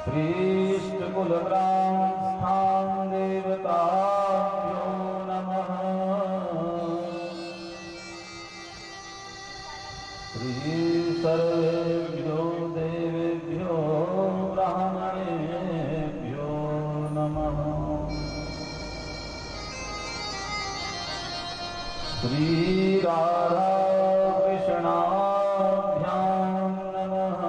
श्रीष्टकुलग्रामस्थां देवताभ्यो नमः। श्रीसर्वेभ्यो देवेभ्यो ब्राह्मणेभ्यो नमः। श्रीराधा कृष्णाभ्यां नमः।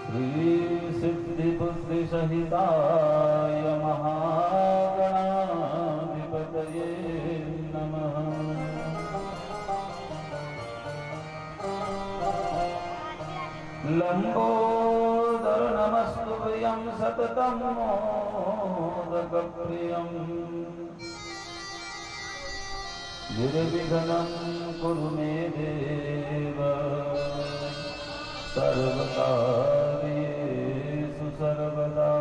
श्रीसिद्धिबुद्धिसहिताय महागणाधिपतये नमः। लंबोदर नमस्तुभ्यं सततं मोदकप्रियं। निर्विघ्नं कुरु मे देव सर्वकार्येषु सर्वदा।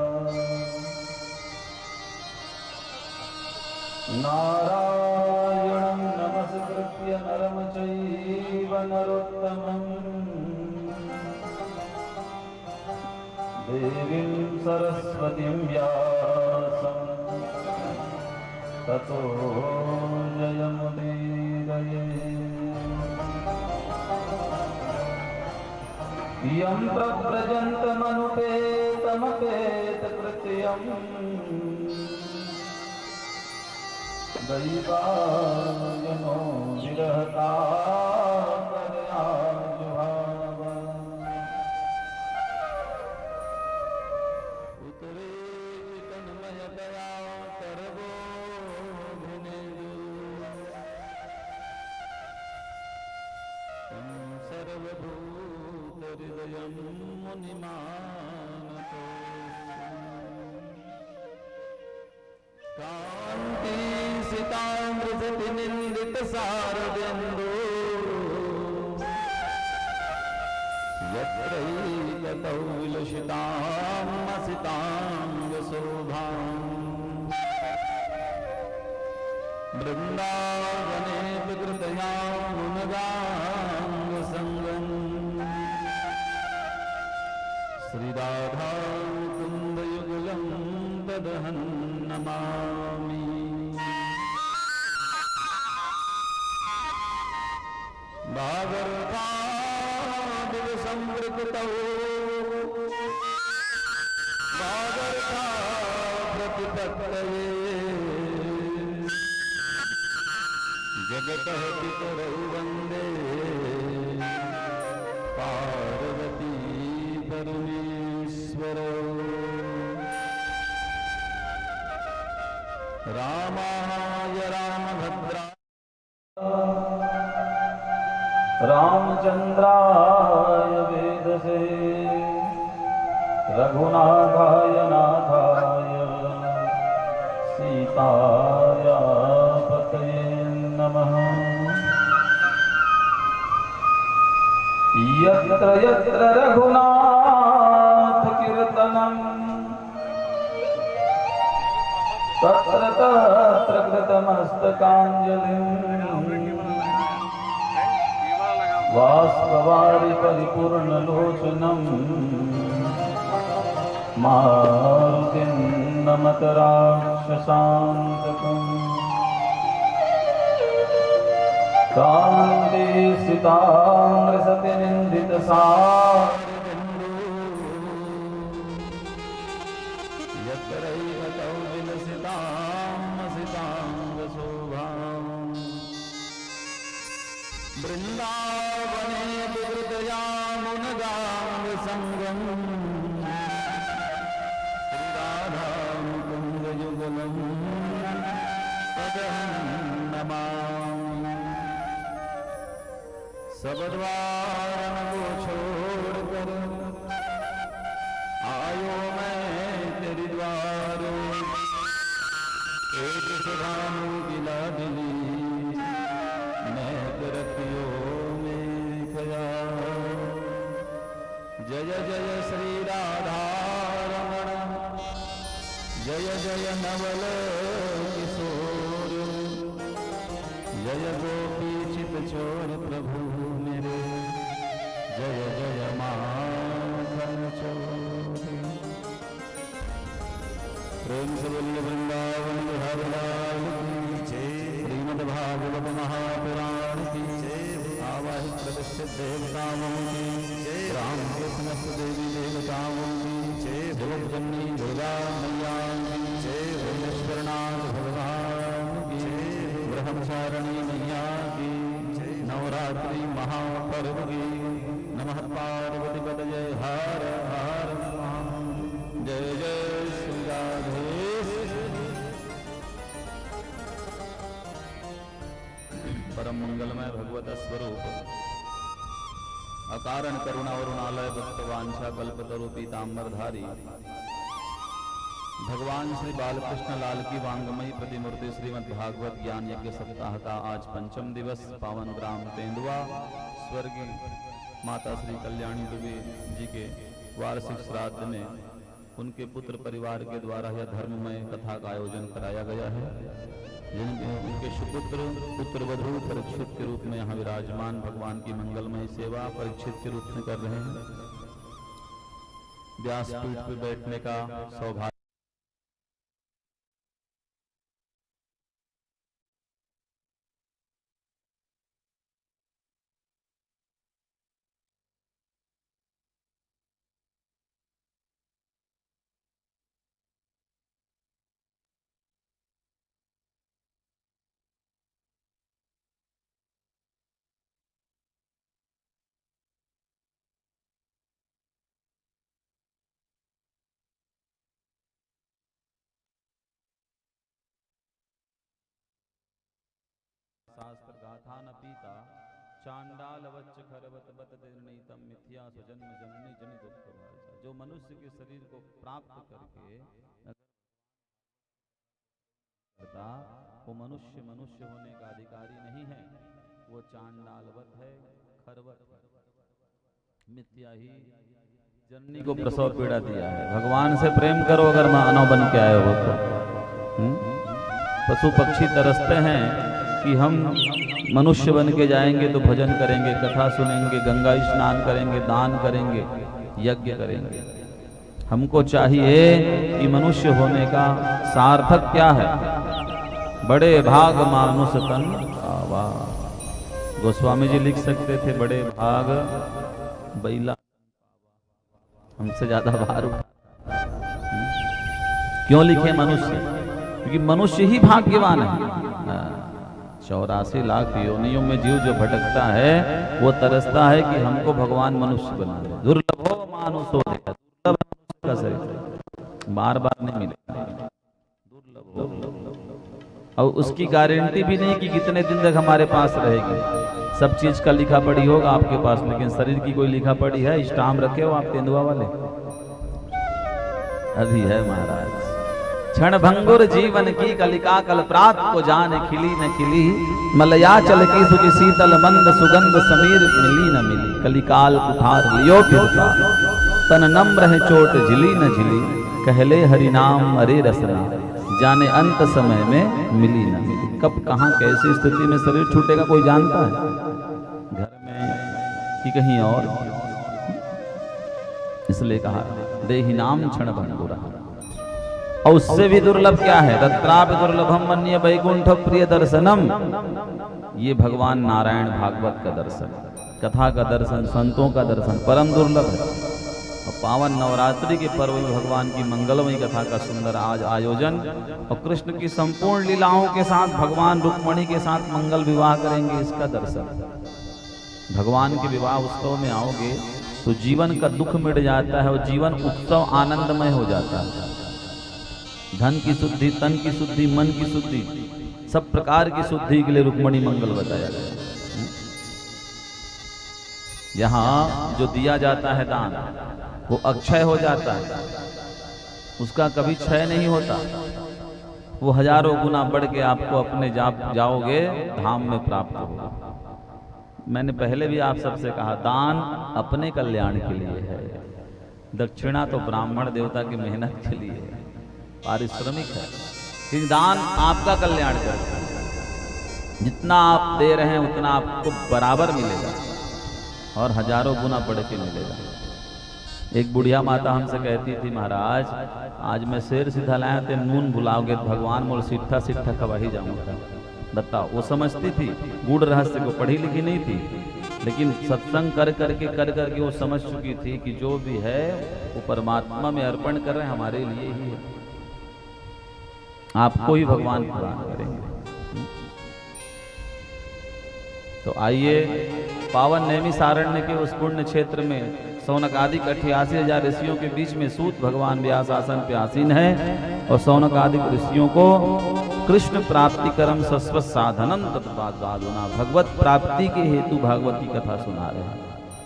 नारायणं नमस्कृत्य नरं चैव नरोत्तमं। देवीं सरस्वतीं व्यासं ततो जयमुदीरये। यं प्रव्रजन्तमनुपेतमपेतकृत्यम् दैवायनो विरहकातरयाजुभाव। उतरे तन्मयतया सर्वोऽभिनेदु। सर्वभूतहृदयं मुनिमानतो। कान्तिसितामृतनिन्दितसारदेन्दु। यत्रैकतौ विलसितामसिताङ्गशोभाम्। वृन्दावने विकृतया मुनगाङ्गसङ्गम्। श्रीराधा मुकुन्दयुगलं तदहं नमामि। भागवतादिवसंवृतौ भागवताप्रतिपत्तये। जगतः पितरौ वन्दे पार्वती परमेश्वरौ। रामाय रामभद्राय रामचन्द्राय वेदसे। रघुनाथाय नाथाय सीताय पतये नमः। यत्र यत्र रघुनाथ कीर्तनं तत्र तत्र कृतमस्तकाञ्जलिं। वाष्पवारि परिपूर्णलोचनं मारुतिं नमत राक्षसान्तकम्। कान्तिसितामृतनिन्दितसारदेन्दु। यत्रैकतौ विलसितामसिताङ्गशोभाम्। वृन्दावने विकृतया मुनगाङ्गसङ्गम्। श्रीराधा मुकुन्दयुगलं तदहं नमामि। सब द्वार को छोड़कर आयो मैं तेरी द्वार। एक सुधानु गिला दिली मैं तरतियों में खया। जय जय श्री राधा रमण जय जय नवल किशोर। जय गोपी चित चोर प्रभु मेरे बोलिए वृंदावन बिहारी लाल की जय। श्रीमद् भागवत महापुराण की जय। आवाहित प्रतिष्ठित देवताओं की जय। राम के समस्त देवी देवताओं की जय। जगत जननी दुर्गा मैया की जय। भुवनेश्वरनाथ भगवान की जय। ब्रह्मचारिणी मैया की जय। नवरात्रि महापर्व की नमः पार्वती पतये हर हर महादेव। जय जय श्री राधे। परम मंगलमय भगवत स्वरूप अकारण करुणा वरुणालय भक्तवांछा कल्पतरु पीतांबरधारी भगवान श्री बालकृष्ण लाल की वांगमयी प्रतिमूर्ति श्रीमद् भागवत ज्ञान यज्ञ सप्ताह का आज पंचम दिवस पावन ग्राम तेंदुआ स्वर्गीय माता श्री कल्याणी दुबे जी के वार्षिक श्राद्ध में उनके पुत्र परिवार के द्वारा यह धर्ममय कथा का आयोजन कराया गया है। जिनके उनके सुपुत्र पुत्रवधू परीक्षित के रूप में यहाँ विराजमान भगवान की मंगलमय सेवा परीक्षित के रूप में कर रहे हैं। व्यासपीठ पर बैठने का सौभाग्य शास्त्र गाथा न पीता चांडाल वच्च खरवत बत निर्णीतम मिथ्या स्वजन्म जननी जनि दुख भाषा। जो मनुष्य के शरीर को प्राप्त करके करता वो मनुष्य होने का अधिकारी नहीं है। वो चांडालवत है, खरवत मिथ्या ही जननी को प्रसव पीड़ा दिया है। भगवान से प्रेम करो अगर मानव बन के आए हो तो। पशु पक्षी तरसते हैं कि हम मनुष्य बन के जाएंगे तो भजन करेंगे, कथा सुनेंगे, गंगा स्नान करेंगे, दान करेंगे, यज्ञ करेंगे। हमको चाहिए कि मनुष्य होने का सार्थक क्या है। बड़े भाग मानुष तन पावा। गोस्वामी जी लिख सकते थे बड़े भाग बैला हमसे ज्यादा भार उठा। क्यों लिखे मनुष्य? क्योंकि मनुष्य ही भाग्यवान है। 84 लाख योनियों में जीव जो भटकता है वो तरसता है कि हमको भगवान मनुष्य बना दे। दुर्लभ हो मानुष हो देगा, दुर्लभ का शरीर बार बार नहीं मिलेगा, दुर्लभ हो। और उसकी गारंटी भी नहीं कि कितने दिन तक हमारे पास रहेगी। सब चीज का लिखा पढ़ी होगा आपके पास, लेकिन शरीर की कोई लिखा पढ़ी है? स्टाम्प रखे हो आप तेंदुआ वाले? अभी है महाराज। क्षण भंगुर जीवन की कलिका कल प्रात को जान खिली न खिली। मलयाचल की सुखी शीतल मंद सुगंध समीर मिली न मिली। कलिकाल उठार लियो फिरता तन नम्र है चोट झिली न झिली। कहले हरि नाम अरे रसना जाने अंत समय में मिली न मिली। कब कहाँ कैसी स्थिति में शरीर छूटेगा कोई जानता है? घर में कि कहीं और? इसलिए कहा देहि नाम क्षण भंगुरा। और उससे भी दुर्लभ क्या है? तत्रापि दुर्लभम मन्ये वैकुंठ प्रिय दर्शनम। ये भगवान नारायण भागवत का दर्शन, कथा का दर्शन, संतों का दर्शन परम दुर्लभ है। और पावन नवरात्रि के पर्व में भगवान की मंगलमयी कथा का सुंदर आज आयोजन और कृष्ण की संपूर्ण लीलाओं के साथ भगवान रुक्मणी के साथ मंगल विवाह करेंगे, इसका दर्शन। भगवान के विवाह उत्सव में आओगे तो जीवन का दुख मिट जाता है और जीवन उत्सव आनंदमय हो जाता है। धन की शुद्धि, तन की शुद्धि, मन की शुद्धि, सब प्रकार की शुद्धि के लिए रुक्मणी मंगल बताया गया। यहाँ जो दिया जाता है दान वो अक्षय हो जाता है, उसका कभी क्षय नहीं होता। वो हजारों गुना बढ़ के आपको अपने जाओगे धाम में प्राप्त होगा। मैंने पहले भी आप सबसे कहा दान अपने कल्याण के लिए है, दक्षिणा तो ब्राह्मण देवता की मेहनत के लिए है, पारिश्रमिक है। लेकिन दान आपका कल्याण करता है। जितना आप दे रहे हैं उतना आपको बराबर मिलेगा और हजारों गुना बढ़ के मिलेगा। एक बुढ़िया माता हमसे कहती थी, महाराज आज मैं शेर सीधा लाया थे, नून बुलाओगे तो भगवान मोल सिट्ठा सिट्ठा खवा ही जाऊंगा। बताओ, वो समझती थी, गूढ़ रहस्य को पढ़ी लिखी नहीं थी, लेकिन सत्संग कर करके वो समझ चुकी थी कि जो भी है वो परमात्मा में अर्पण कर रहे हैं, हमारे लिए ही है। आपको ही भगवान प्रदान करेंगे। तो आइए पावन नैमिषारण्य के उस पुण्य क्षेत्र में सौनक आदि 88,000 ऋषियों के बीच में सूत भगवान व्यास आसन पे आसीन है और सौनक आदि ऋषियों को कृष्ण प्राप्ति कर्म सस्व साधनम तत्पादुना, भगवत प्राप्ति के हेतु भागवती कथा सुना रहे हैं।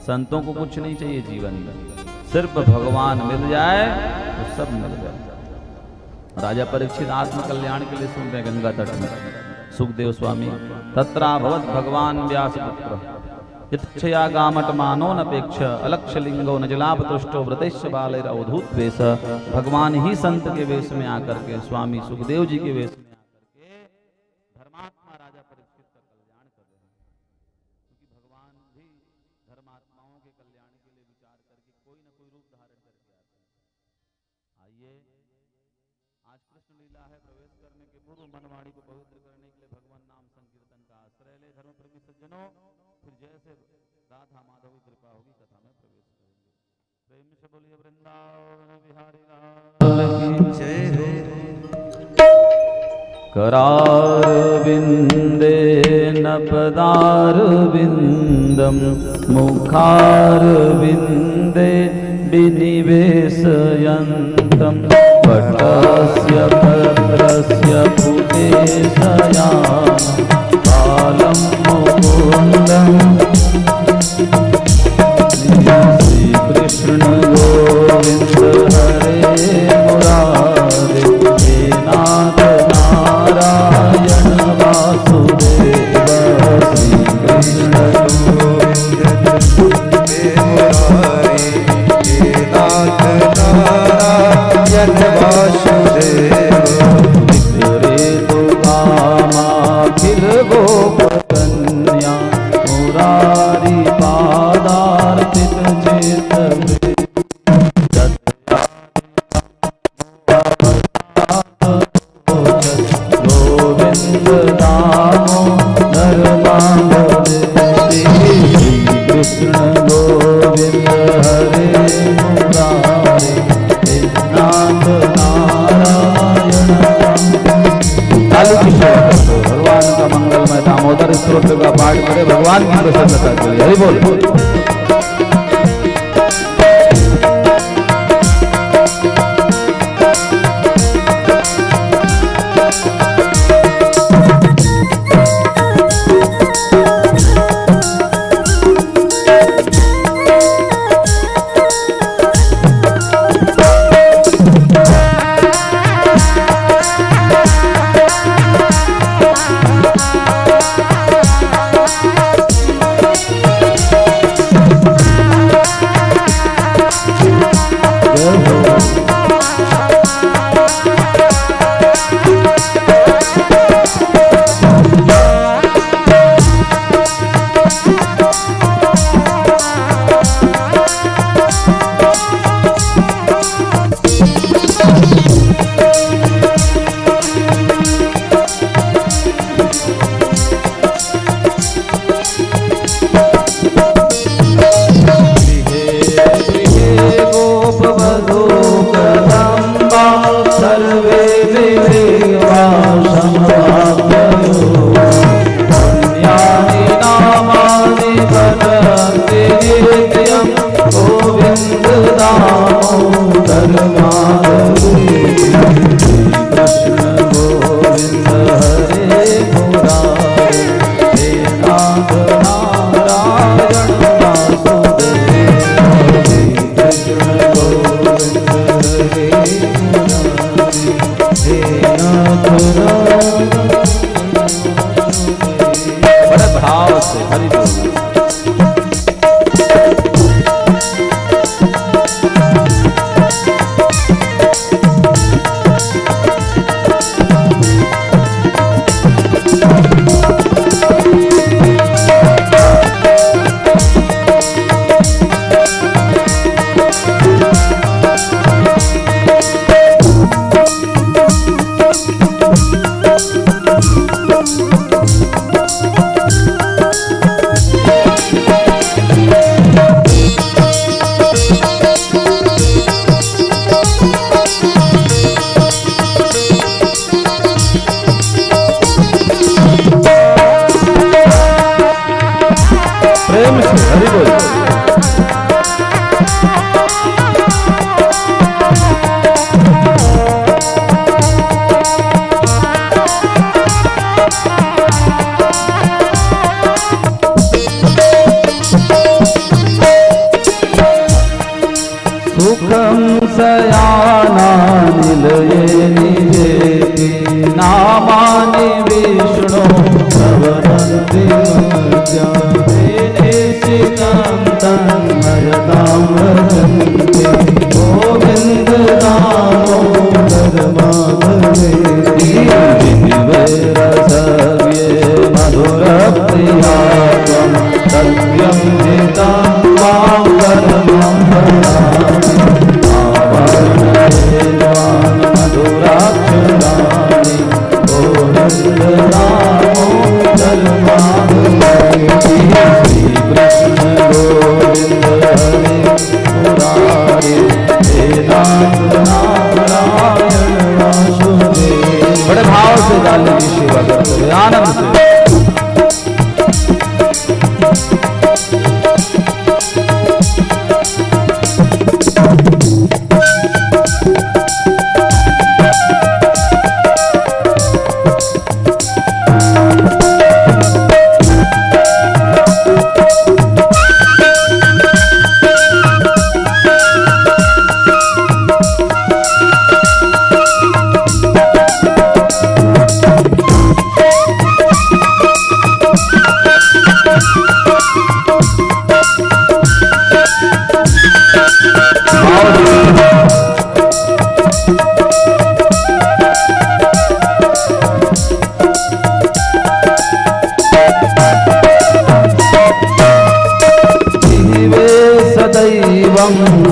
संतों को कुछ नहीं चाहिए जीवन में, सिर्फ भगवान मिल जाए तो सब मिल जाए। राजा परीक्षित आत्म कल्याण के लिए सुन रहे गंगा तट में सुखदेव स्वामी, तत्रा भवत भगवान व्यास पुत्र यच्छया गामट मानो नपेक्ष अलक्ष लिंगो नजलाप तुष्टो व्रतेश बालैर अवधूत वेश। भगवान ही संत के वेश में आकर के, स्वामी सुखदेव जी के वेश में आकर के धर्मात्मा राजा परीक्षित का कल्याण कर रहे हैं, क्योंकि भगवान भी धर्मात्माओं के कल्याण के लिए विचार करके कोई न कोई रूप धारण करके आते हैं। आइए, आज कृष्ण लीला है, प्रवेश करने के पूर्व मनवाणी को पवित्र करने के लिए भगवान नाम संकीर्तन का आश्रय ले। धर्म प्रेमी सज्जनों, फिर जैसे राधा माधव की कृपा होगी कथा में प्रवेश करेंगे। प्रेम से बोलिए वृंदावन बिहारी लाल की जय हो। करार बिंदे नपदार बिंदम मुखार बिंदे विनिवेशयन्तम पटस्य पत्रस्य पुटेशयानं कालं मुकुन्दं श्री कृष्ण गोविंद हरे मुरारे हे नाथ नारायण वासुदेव। श्री कृष्ण गोविंद हे मुरारे हे नाथ नारायण वासुदेव। रे तो कामाखिल गोपकन्या मुरारी पादार्पित चेत गोविंद नामो नरमांगदे। श्री कृष्ण गोविंद हरे मुरारे हे नाथ नारायण। भगवान का मंगलमय दामोदर स्तोत्र का पाठ करे, भगवान की प्रसन्नता के लिए। हरि बोल। प्रेम से हरि बोल। सुखं शयाना निलये निजेति नामानि विष्णु प्रवदन्ति निश्चितं तन्मयतां वदन्ति गोविन्द दामोदर माधवेति रसव्ये मधुरप्रिया त्वं सत्यं जितं मां परमं भजामि मधुराक्षराणि गोविन्द दामोदर माधवेति श्रीकृष्ण गोविन्द हरे मुरारे वेदांत नारायण वासुदेव। बड़े भाव से गाने की सेवा करते हुए आनंद से।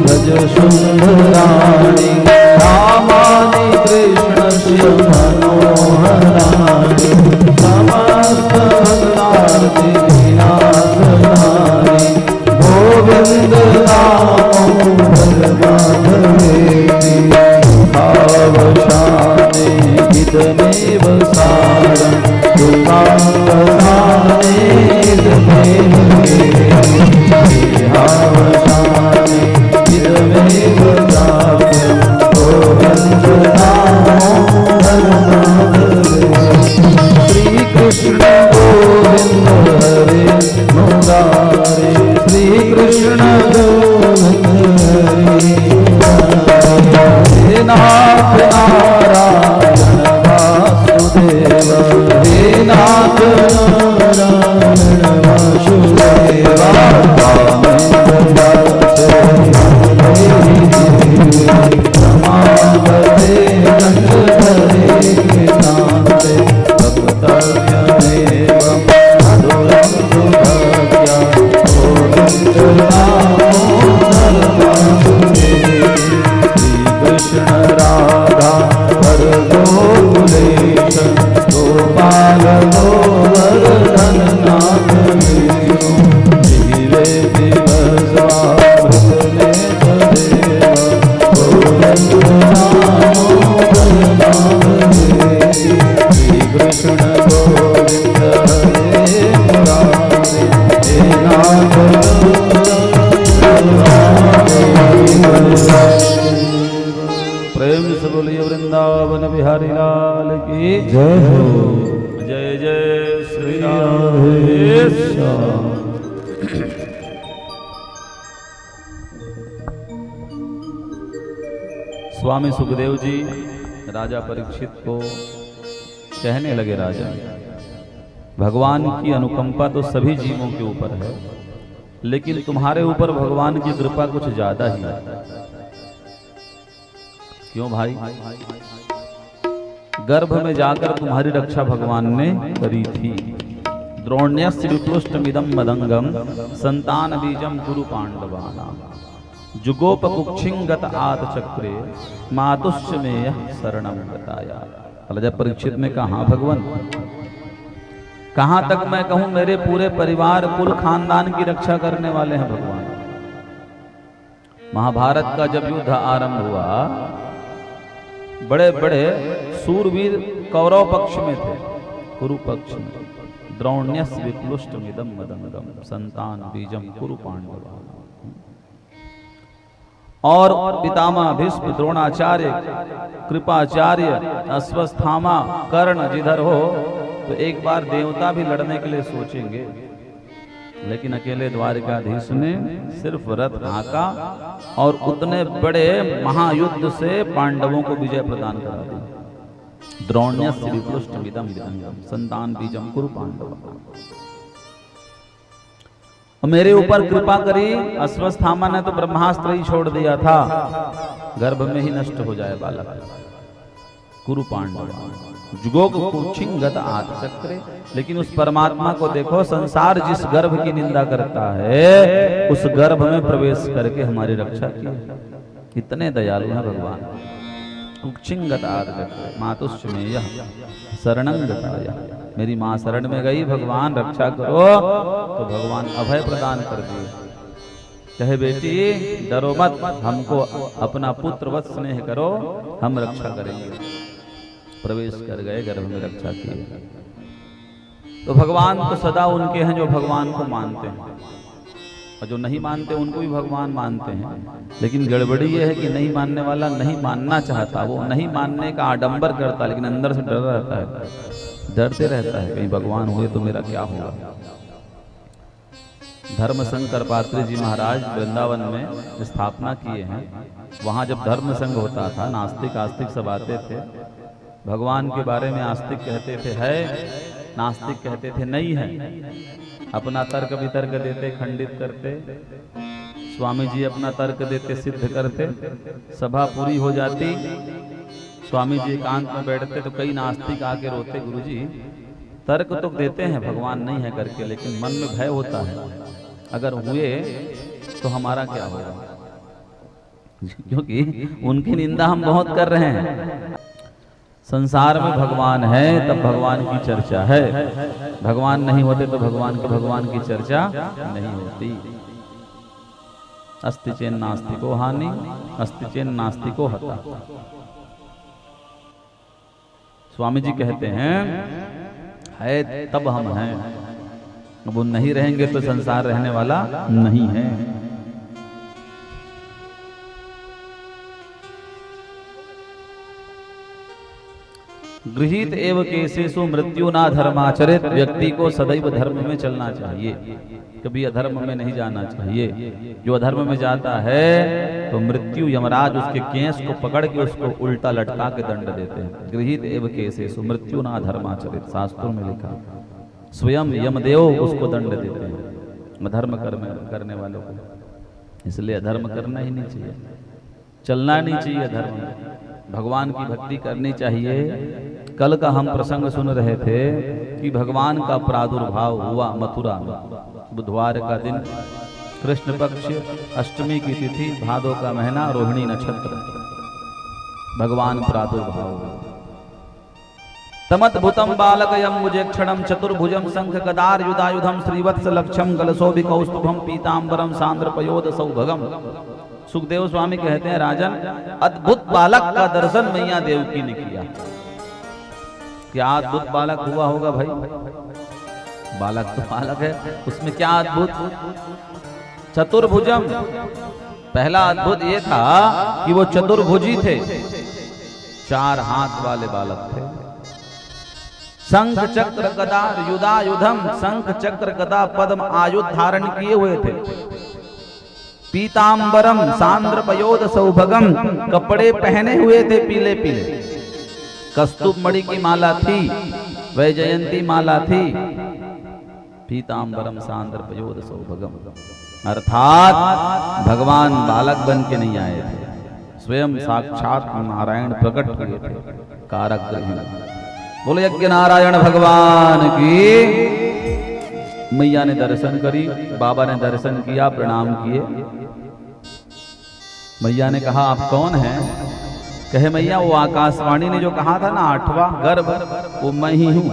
भज सुंदराणि नामानि कृष्णस्य मनोहराणि समस्त भक्तार्ति विनाशनानि गोविन्द दामोदर माधवेति भावशाने हितमेव सारं दुःखावसाने हितमेव भावशाने हितमेव प्राप्यं गोविन्द दामोदर माधवेति श्रीकृष्ण गोविन्द हरे मुरारे श्रीकृष्ण गोविन्द हरे नाथ नारायण वासुदेव हे नाथ नारायण वासुदेव समावते दंडधरे कृतान्ते भक्तव्यमेव मधुरं सुभक्त्या गोविन्द दामोदर वासुदेव श्रीकृष्ण राधा गोकुलेश गोपाल गोवर्धन नाथ वीरो जीवे दिवसामृतने सदेव गोविन्द दामोदर माधवेति श्रीकृष्ण गोविन्द हरे मुरारे हे नाथ प्रेम से बोलिए वृंदावन बिहारी लाल की जय हो। जय जय श्री राम। स्वामी सुखदेव जी राजा परीक्षित को कहने लगे, राजा भगवान की अनुकंपा तो सभी जीवों के ऊपर है, लेकिन तुम्हारे ऊपर भगवान की कृपा कुछ ज्यादा ही है। क्यों भाई? गर्भ में जाकर तुम्हारी रक्षा भगवान ने करी थी। द्रोण्यस्य विपुष्टमिदं मदंगम संतान बीजम कुरु पांडवानां जुगोपकुक्षिंगत आत चक्रे मातुश्च में शरणं गताया। राजा परीक्षित में कहा भगवान, कहां तक मैं कहूं, मेरे पूरे परिवार कुल खानदान की रक्षा करने वाले हैं भगवान। महाभारत का जब युद्ध आरंभ हुआ, बड़े बड़े सूरवीर कौरव पक्ष में थे, कुरु पक्ष में द्रोण्यस्य विप्लुष्टमिदं मदंगम संतान बीजम कुरु पांडवा। और पितामह भीष्म, द्रोणाचार्य, कृपाचार्य, अश्वस्थामा, कर्ण जिधर हो तो एक बार देवता भी लड़ने के लिए सोचेंगे, लेकिन अकेले द्वारिकाधीश ने सिर्फ रथ हाँका और उतने बड़े महायुद्ध से पांडवों को विजय प्रदान करा दी। द्रोण्यस्य विप्लुष्टमिदं विदंगम संतान बीजम कुरु पांडवा। मेरे ऊपर कृपा करी, अश्वस्थामा ने तो ब्रह्मास्त्र ही छोड़ दिया था, गर्भ में ही नष्ट हो जाए बालक। कुरु पांडवा जुगोग कुक्षिंगत आत्चक्रे। लेकिन उस परमात्मा को देखो, संसार जिस गर्भ की निंदा करता है उस गर्भ में प्रवेश करके हमारी रक्षा की। इतने दयालु हैं भगवान। कुक्षिंगत आत्चक्रे मातुश्च में यह शरणं गताय। मेरी माँ शरण में गई, भगवान रक्षा करो, तो भगवान अभय प्रदान कर दिए। कहे बेटी डरो मत, हमको अपना पुत्र वत्स स्नेह करो, हम रक्षा करेंगे। प्रवेश कर गए, गर्भ में रक्षा किए। तो भगवान तो सदा उनके हैं जो भगवान को मानते हैं, और जो नहीं मानते उनको भी भगवान मानते हैं। लेकिन गड़बड़ी ये है कि नहीं मानने वाला नहीं मानना चाहता, वो नहीं मानने का आडंबर करता, लेकिन अंदर से डर रहता है, डरते रहता है कहीं भगवान हुए तो मेरा क्या होगा। धर्म संघ करपात्री जी महाराज वृंदावन में स्थापना किए हैं। वहां जब धर्म संघ होता था, नास्तिक आस्तिक सब आते थे। भगवान के बारे में आस्तिक कहते थे है, नास्तिक कहते थे नहीं है। अपना तर्क वितर्क देते, खंडित करते। स्वामी जी अपना तर्क देते, सिद्ध करते। सभा पूरी हो जाती, स्वामी जी एकांत में बैठते तो कई नास्तिक आके रोते, गुरुजी तर्क तो देते हैं भगवान नहीं है करके, लेकिन मन में भय होता है, अगर हुए तो हमारा क्या होगा, क्योंकि उनकी निंदा हम बहुत कर रहे हैं। संसार में भगवान है तब भगवान की चर्चा है, भगवान नहीं होते तो भगवान की चर्चा नहीं होती। अस्ति चेन नास्तिको हानि, अस्ति चेन नास्तिको हता। स्वामी जी कहते हैं है तब हम हैं, अब वो नहीं रहेंगे तो संसार रहने वाला नहीं है। गृहीत एव केसेषु मृत्यु ना धर्माचरित। व्यक्ति को सदैव धर्म में चलना चाहिए, कभी अधर्म में नहीं जाना चाहिए। जो अधर्म में जाता है तो मृत्यु यमराज उसके केस को पकड़ के उसको उल्टा लटका के दंड देते हैं। गृहीत एव केसेषु मृत्यु ना धर्माचरित, शास्त्रों में लिखा। स्वयं यमदेव उसको दंड देते हैं अधर्म करने वालों को। इसलिए अधर्म करना ही नहीं चाहिए, चलना नहीं चाहिए धर्म में, भगवान की भक्ति करनी चाहिए। कल का हम प्रसंग सुन रहे थे कि भगवान का प्रादुर्भाव हुआ मथुरा में। बुधवार का दिन, कृष्ण पक्ष, अष्टमी की तिथि, भादो का महीना, रोहिणी नक्षत्र, भगवान प्रादुर्भाव हुआ। तमद्भुतम बालकयम मुजेक्षणम चतुर्भुजम शंख गदार युधायुधम श्रीवत्स लक्षम कलशोभि कौस्तुभम पीतांबरम सांद्र पयोद सौभगम। सुखदेव स्वामी कहते हैं राजन, अद्भुत बालक का दर्शन मैया देवकी ने किया। क्या अद्भुत बालक हुआ होगा भाई? बालक तो बालक है, उसमें क्या अद्भुत? चतुर्भुजम, पहला अद्भुत ये था कि वो चतुर्भुजी थे, 4 हाथ वाले बालक थे। शंख चक्र गदा युधायुधम, शंख चक्र गदा पद्म आयुध धारण किए हुए थे। पीतांबरम सांद्र पयोद सौभगम, कपड़े पहने हुए थे पीले पीले। कस्तूप मणि की माला थी, वैजयंती माला थी। पीतांबरम सांद्र पयोद सौभगम, अर्थात भगवान बालक बन के नहीं आए थे, स्वयं साक्षात नारायण प्रकट हुए थे। कारक बोले यज्ञ नारायण भगवान की। मैया ने दर्शन करी, बाबा ने दर्शन किया, प्रणाम किए। मैया ने कहा आप कौन हैं? कहे मैया वो आकाशवाणी ने जो कहा था ना 8वां गर्भ, वो मैं ही हूं।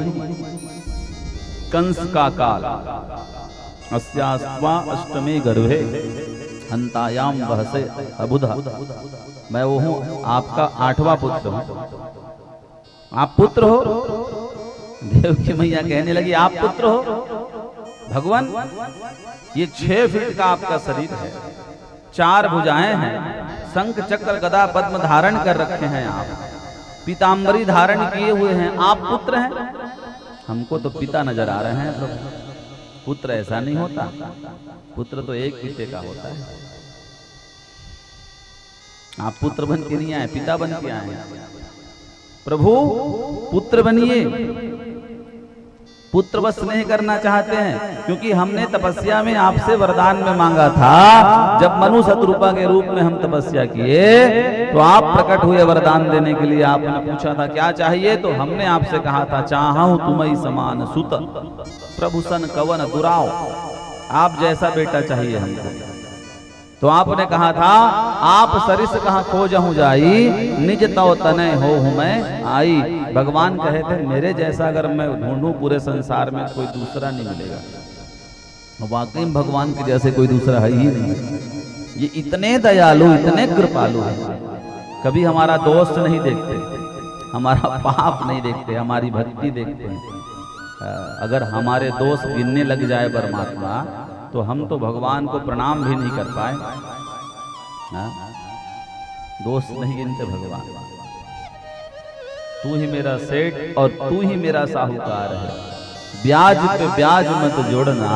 कंस का काल, अस्यास्वा अष्टमे गर्भे हंतायाम बहसे अबुधा। मैं वो हूं, आपका 8वां पुत्र हूं। आप पुत्र हो? देवकी मैया कहने लगी आप पुत्र हो भगवान, ये 6 फीट का आपका शरीर है, 4 भुजाएं हैं, शंख चक्र गदा पद्म धारण कर रखे हैं आप, पीतांबरी धारण किए हुए हैं, आप पुत्र हैं। हमको तो पिता नजर आ रहे हैं प्रभु, पुत्र ऐसा नहीं होता, पुत्र तो एक पिते का होता है। आप पुत्र बन के नहीं आए, पिता बन के आए हैं। प्रभु पुत्र बनिए, पुत्र बस नहीं करना चाहते हैं, क्योंकि हमने तपस्या में आपसे वरदान में मांगा था। जब मनु शत्रुपा के रूप में हम तपस्या किए तो आप प्रकट हुए वरदान देने के लिए। आपने पूछा था क्या चाहिए, तो हमने आपसे कहा था चाहूं तुम्हें समान सुत प्रभु सन कवन दुराव, आप जैसा बेटा चाहिए हमको। तो आपने कहा था आप सरिस कहाँ खोजहूं जाई, निज तव तनय हो मैं आई। भगवान कहे थे मेरे जैसा अगर मैं ढूंढूं पूरे संसार में कोई दूसरा नहीं मिलेगा। वाकई में भगवान के जैसे कोई दूसरा है ही नहीं। ये इतने दयालु, इतने कृपालु है, कभी हमारा दोष नहीं देखते, हमारा पाप नहीं देखते, हमारी भक्ति देखते हैं। अगर हमारे दोष गिनने लग जाए परमात्मा तो हम तो भगवान को प्रणाम भी नहीं कर पाए। दोष नहीं गिनते भगवान। तू ही मेरा सेठ और तू ही मेरा साहूकार है, ब्याज पे ब्याज मत जोड़ना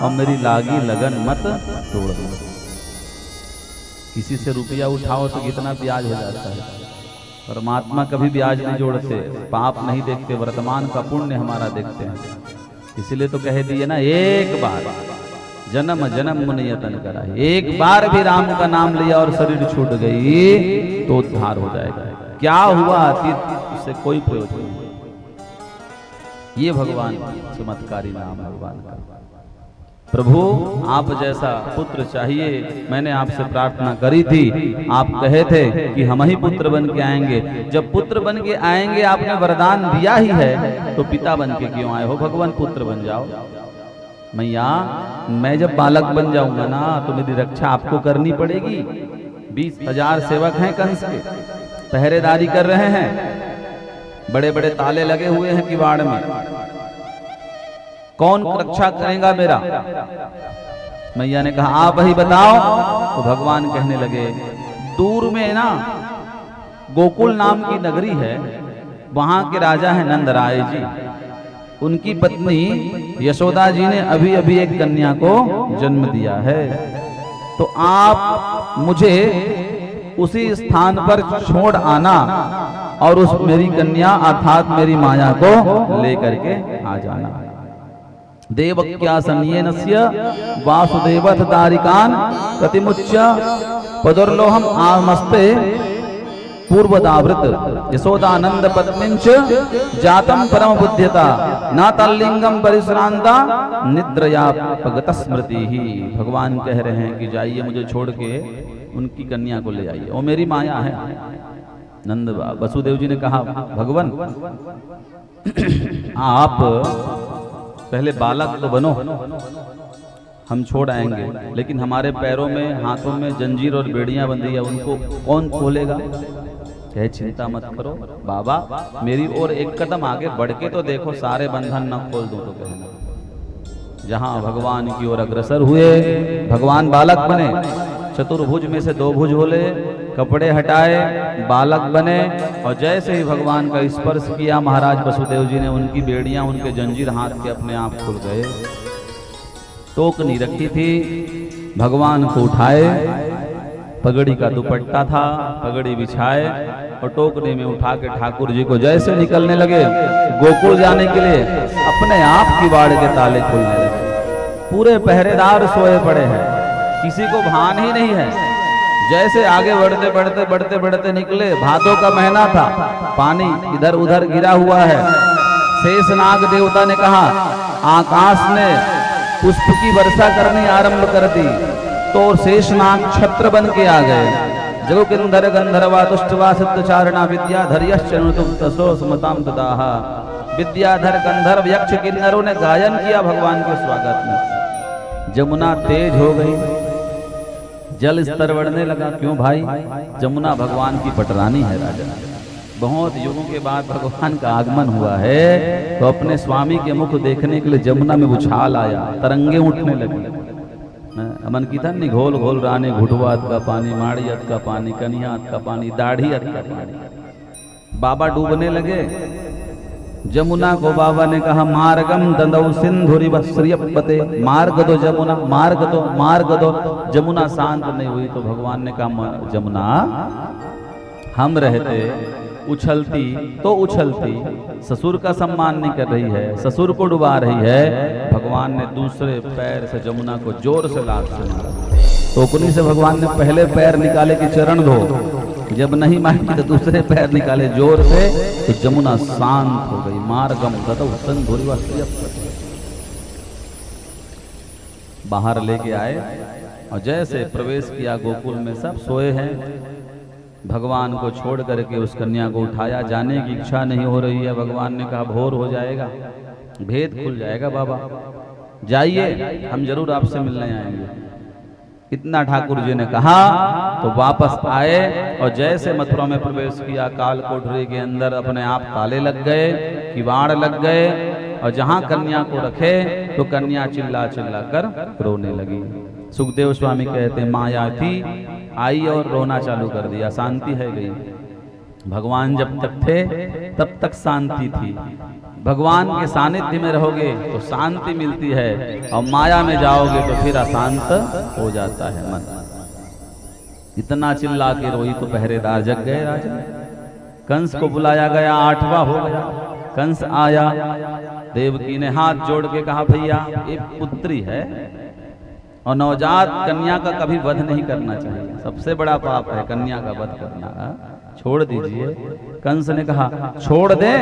और मेरी लागी लगन मत तोड़ना। किसी से रुपया उठाओ तो कितना ब्याज हो जाता है, परमात्मा कभी ब्याज नहीं जोड़ते, पाप नहीं देखते, वर्तमान का पुण्य हमारा देखते हैं। इसलिए तो कह दिए ना, एक बार जन्म जन्म मुनियतन करा, एक बार भी राम का नाम लिया और शरीर छूट गई तो उद्धार हो जाएगा। क्या हुआ अतीत, उससे कोई प्रयोजन नहीं। ये भगवान चमत्कारी नाम है भगवान का। प्रभु आप जैसा पुत्र चाहिए, मैंने आपसे प्रार्थना करी थी, आप कहे थे कि हम ही पुत्र बन के आएंगे। जब पुत्र बन के आएंगे, आपने वरदान दिया ही है, तो पिता बन के क्यों आए हो भगवान, पुत्र बन जाओ। मैया मैं जब बालक बन जाऊंगा ना तो मेरी रक्षा आपको करनी पड़ेगी। 20,000 सेवक हैं कंस के, पहरेदारी कर रहे हैं, बड़े बड़े ताले लगे हुए हैं किवाड़ में, कौन रक्षा करेगा मेरा। मैया ने कहा आप ही बताओ। तो भगवान कहने लगे दूर में ना गोकुल नाम की नगरी है, वहां के राजा है नंदराय जी, उनकी पत्नी यशोदा जी ने अभी अभी एक कन्या को जन्म दिया है। तो आप मुझे उसी स्थान पर छोड़ आना और उस मेरी कन्या अर्थात मेरी माया को लेकर के आ जाना। देवक्या सन्येनस्य वासुदेवथ दारिकान प्रतिमुच्य पदुर्लोहम आमस्ते पूर्वदावृत यशोदानंद पत्नींच जातम परम बुद्ध्यता ना तल्लिंगम परिश्रांता निद्रया भगत स्मृति ही। भगवान कह रहे हैं कि जाइए मुझे छोड़ के उनकी कन्या को ले आइए, वो मेरी माया है। नंद वसुदेव जी ने कहा भगवान आप पहले बालक तो बनो, हम छोड़ आएंगे, लेकिन हमारे पैरों में हाथों में जंजीर और बेड़ियां बंधी है, उनको कौन खोलेगा। कहे चिंता मत करो बाबा, मेरी ओर एक कदम आगे बढ़ के तो देखो, सारे बंधन न खोल दूं तो कहना। जहां भगवान की ओर अग्रसर हुए, भगवान बालक बने, चतुर्भुज में से 2 भुज बोले, कपड़े हटाए, बालक बने, और जैसे ही भगवान का स्पर्श किया महाराज वसुदेव जी ने, उनकी बेड़ियां उनके जंजीर हाथ के अपने आप खुल गए। टोकनी रखी थी, भगवान को उठाए, पगड़ी का दुपट्टा था, पगड़ी बिछाए और टोकरी में उठा के ठाकुर जी को जैसे निकलने लगे गोकुल जाने के लिए, अपने आप किवाड़ के ताले खुलने लगे। पूरे पहरेदार सोए पड़े हैं, किसी को भान ही नहीं है। जैसे आगे बढ़ते बढ़ते बढ़ते बढ़ते निकले, भादों का महीना था, पानी इधर उधर गिरा हुआ है। शेषनाग देवता ने कहा, आकाश ने पुष्प की वर्षा करनी आरंभ कर दी, तो शेषनाग छत्र बन के आ गए। जगो किंधर गंधर्वा तुष्टवा सिद्धचारणा विद्याधर्यश्चनुतुम स्मताम तदाहा। विद्याधर गंधर्व यक्ष किन्नरों ने गायन किया भगवान के स्वागत में। जमुना तेज हो गई, जल स्तर बढ़ने लगा। क्यों भाई, जमुना भगवान की पटरानी है राजा। बहुत युगों के बाद भगवान का आगमन हुआ है, तो अपने स्वामी के मुख देखने के लिए जमुना में उछाल आया, तरंगे उठने लगी। अमन कीर्तन नहीं, घोल घोल राने घुटवात का पानी, माड़ियत का पानी, कनियात का पानी, दाढ़ियत का पानी। बाबा डूबने लगे। जमुना को बाबा ने कहा मार्गम दंदौ सिंधुरिव श्रियपते, मार्ग दो जमुना, मार्ग दो, मार्ग दो। जमुना शांत नहीं हुई तो भगवान ने कहा जमुना हम रहते उछलती तो उछलती, ससुर का सम्मान नहीं कर रही है, ससुर को डुबा रही है। भगवान ने दूसरे पैर से जमुना को जोर से लात से मारा। तो उकनी से भगवान ने पहले पैर निकाले कि चरण धो, जब नहीं मारी तो दूसरे पैर निकाले जोर से, तो जमुना शांत हो गई। मार्गम ददौ सिंधुरिव श्रियपते। बाहर लेके आए और जैसे प्रवेश किया गोकुल में, सब सोए हैं। भगवान को छोड़ करके उस कन्या को उठाया, जाने की इच्छा नहीं हो रही है। भगवान ने कहा भोर हो जाएगा, भेद खुल जाएगा, बाबा जाइए, हम जरूर आपसे मिलने आएंगे। इतना ठाकुर जी ने कहा तो वापस आए और जैसे मथुरा में प्रवेश किया, काल कोठरी के अंदर अपने आप ताले लग गए, किवाड़ लग गए, और जहां कन्या को रखे तो कन्या चिल्ला चिल्ला कर रोने लगी। सुखदेव स्वामी कहते माया थी आई और रोना चालू कर दिया, शांति है गई। भगवान जब तक थे तब तक शांति थी। भगवान के सानिध्य में रहोगे तो शांति मिलती है, और माया में जाओगे तो फिर अशांत हो जाता है मन। इतना चिल्ला के रोई तो पहरेदार जग गए राजा। कंस को बुलाया गया, 8वां हो गया। कंस आया, देवकी ने हाथ जोड़ के कहा भैया ये पुत्री है और नवजात कन्या का कभी वध नहीं करना चाहिए, सबसे बड़ा पाप है कन्या का वध करना, छोड़ दीजिए। कंस ने कहा छोड़ दें,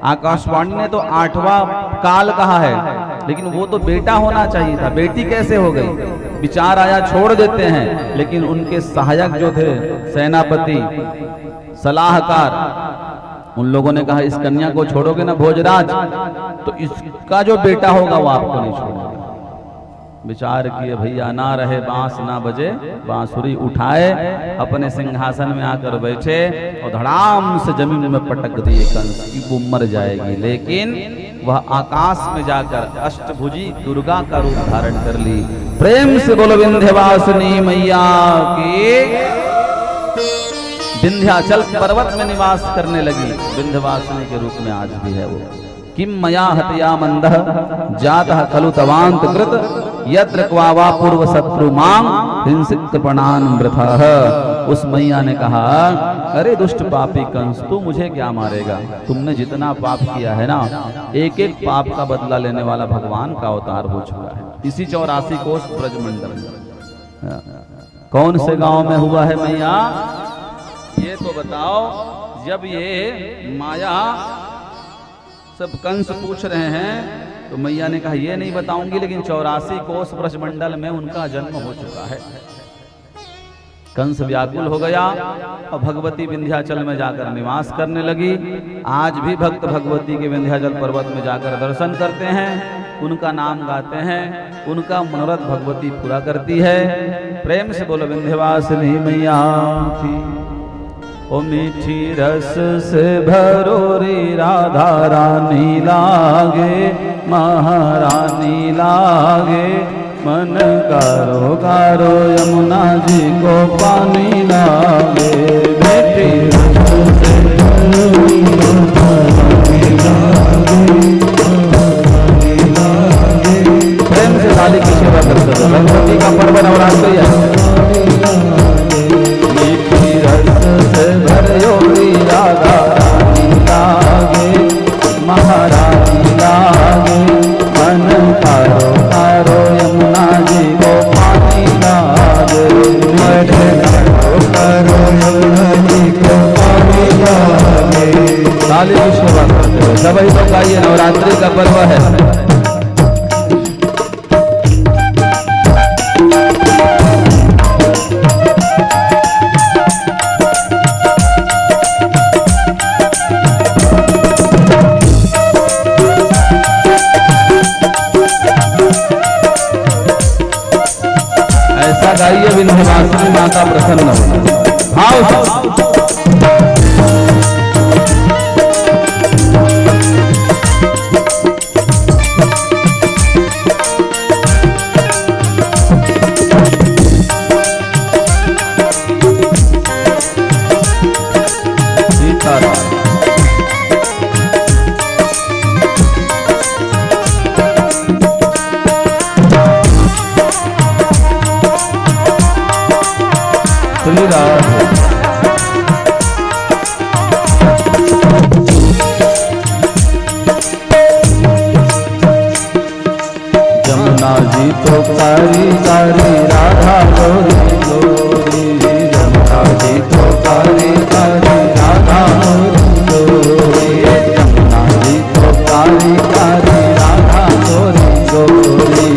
आकाशवाणी ने तो 8वां काल कहा है, लेकिन वो तो बेटा होना चाहिए था, बेटी कैसे हो गई? विचार आया छोड़ देते हैं, लेकिन उनके सहायक जो थे सेनापति सलाहकार, उन लोगों ने कहा इस कन्या को छोड़ोगे ना भोजराज तो इसका जो बेटा होगा वो आपको नहीं छोड़ेगा। विचार किए भैया, ना रहे बांस ना बजे बांसुरी, उठाए अपने सिंहासन में आकर बैठे और धड़ाम से जमीन में पटक दिए कंस की, वो मर जाएगी। लेकिन वह आकाश में जाकर अष्टभुजी दुर्गा का रूप धारण कर ली। प्रेम से बोलो विंध्यवासिनी मैया की। विंध्याचल पर्वत में निवास करने लगी, विंध्यवासिनी के रूप में आज भी है वो। किम मया हत्या मंदः जातः खलु तवांत कृत, यत्र क्वावा पूर्व शत्रु मां हिंसित कृपणान वृथः। उस मैया ने कहा अरे दुष्ट पापी कंस, तू मुझे क्या मारेगा? तुमने जितना पाप किया है ना, एक एक पाप का बदला लेने वाला भगवान का अवतार हो चुका है इसी 84 कोष ब्रजमंडल में। कौन से गांव में हुआ है मैया, ये तो बताओ। जब ये माया सब कंस पूछ रहे हैं तो मैया ने कहा ये नहीं बताऊंगी, लेकिन 84 कोष ब्रजमंडल में उनका जन्म हो चुका है। कंस व्याकुल हो गया और भगवती विंध्याचल में जाकर निवास करने लगी। आज भी भक्त भगवती के विंध्याचल पर्वत में जाकर दर्शन करते हैं, उनका नाम गाते हैं, उनका मनोरथ भगवती पूरा करती है। प्रेम से बोलो विंध्यवासिनी मैया की। ओ मीठी रस से भरो रे राधा रानी लागे, महारानी लागे, मन कारो कारो यमुना जी को पानी लागे। मीठी रस से भरो रे प्रेम से लाली की सेवा करते हो, भगवती का पर्व नवरात्रि है। राधा रानी लागे, महारानी लागे, मन कारो कारो यमुना जी को पानी लागे। मन कारो कारो यमुना जी को पानी लागे। लाली की सेवा करते हो, सभी लोग का ये नवरात्रि का पर्व है। गाइए विंध्यवासिनी माता प्रसन्न हो। भाव श्री राधे। जमुना जी तो कारी कारी राधा गोरी गोरी, जमुना जी तो कारी कारी राधा गोरी गोरी, जमुना जी तो कारी कारी राधा गोरी गोरी,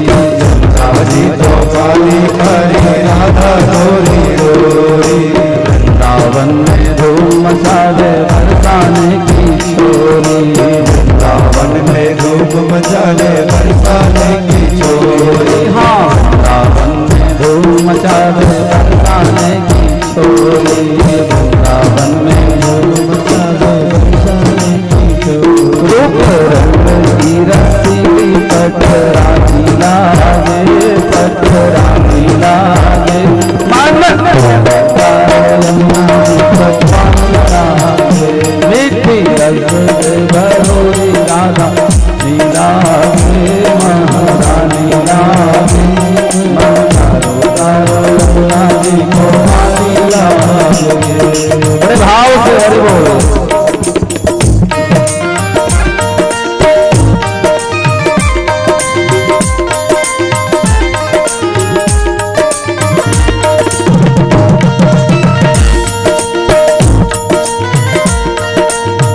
जमुना जी तो कारी कारी राधा गोरी गोरी। वृंदावन में धूम मचा दे बरसाने की छोरी, वृंदावन में धूम मचा दे बरसाने की छोरी। हाँ, वृंदावन में धूम मचा दे बरसाने की छोरी, वृंदावन में धूम मचा दे बरसाने की छोरी। रूप रंग की रसीली पटरानी लागे, पटरानी लागे, मन मीठी रस भरोरी राधा लीला महारानी लागे, मन तारो तारो यमुना जी को पानी लागे। बड़े भाव से हरि बोल।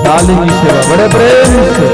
काली की सेवा बड़े प्रेम से।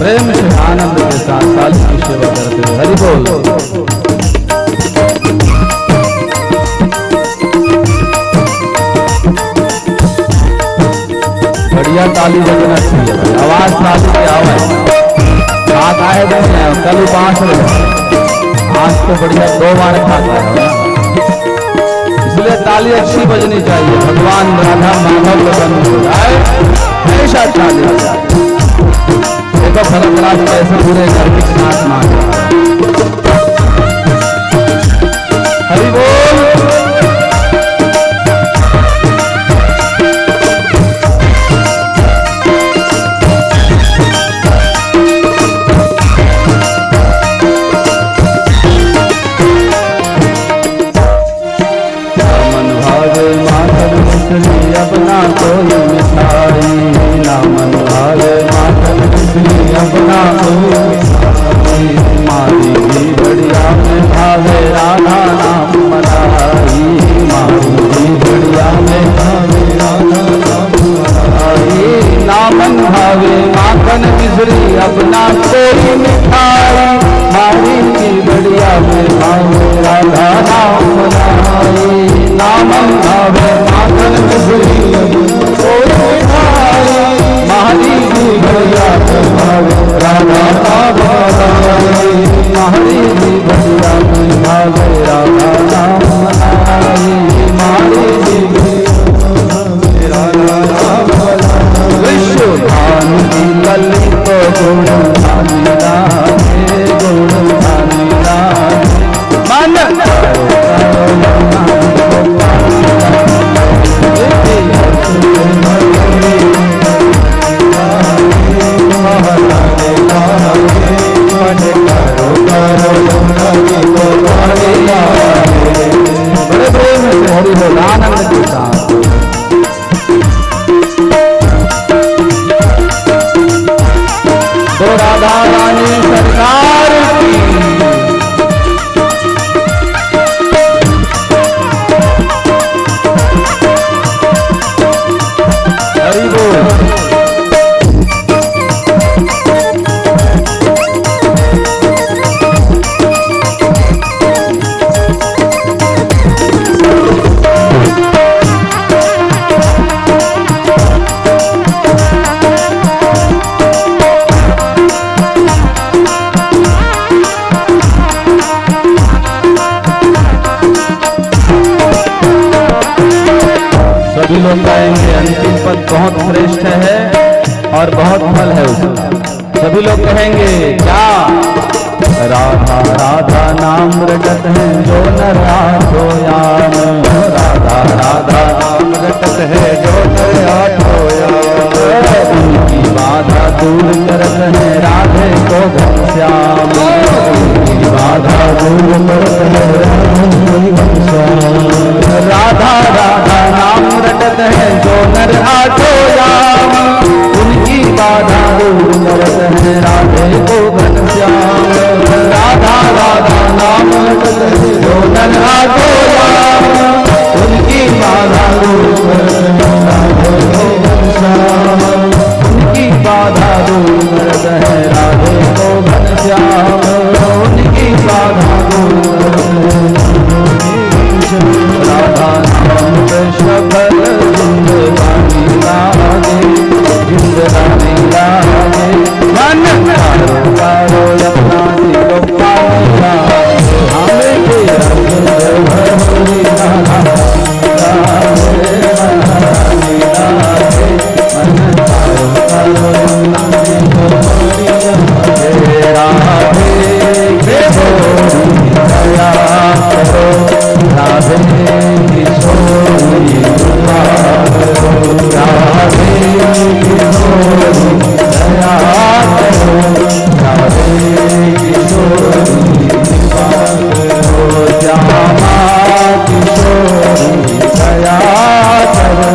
प्रेम से आनंद के साथ काली की सेवा करते हुए हरि बोल। बढ़िया ताली बजना चाहिए, आवाज ताली की आवाज हाथ आए नहीं, कल 5 बजे आज तो बढ़िया 2 बार खाता है, इसलिए ताली अच्छी बजनी चाहिए। भगवान राधा माधव को बंद हो जाए हमेशा ताली बजाए। देखो फलक राज कैसे पूरे घर के साथ मांगे। हरि बोल। अपना कोई मिठाई ना मन भावे माधव मिश्री, अपना कोई मिठाई मारी भी बढ़िया में भावे राधा नाम मनाई, मारी भी बढ़िया में भावे राधा नाम मनाई। ना मन भावे माखन मिश्री अपना कोई मिठाई, मारी भी बढ़िया में भावे राधा नाम मनाई। ना मन भावे माखन मिश्री कोई मिठाई, मारी अंतिम पद बहुत श्रेष्ठ है और बहुत फल है उसका। सभी लोग कहेंगे क्या? राधा राधा नाम रटत है जो नर आठो याम। राधा राधा नाम रटत है जो नर आठो याम। उनकी बाधा दूर करत है राधे को घनश्याम। उनकी बाधा दूर करत है राधे को घनश्याम। राधा राधा नाम रटत है जो नर आठो याम। उनकी बाधा दूर करत है राधे को घनश्याम। राधा राधा नाम रटत है जो नर आठो याम। उनकी बाधा दूर करत है राधे को घनश्याम। उनकी बाधा दूर करत है राधे को घनश्याम। उनकी बाधा दूर करत है राधा नाम कृष्ण भल जिंदगानी लागे। जिंदगानी लागे मन कारो कारो अपना सिरो पाया। हमें तेरा भरी राधा लागे। महारानी लागे मन कारो कारो अपना सिरो भरी लागे। राधे के गोरी दया करो। राधे किशोरी कृपा करो। राधे किशोरी दया करो। राधे किशोरी कृपा करो। श्यामा किशोरी दया करो।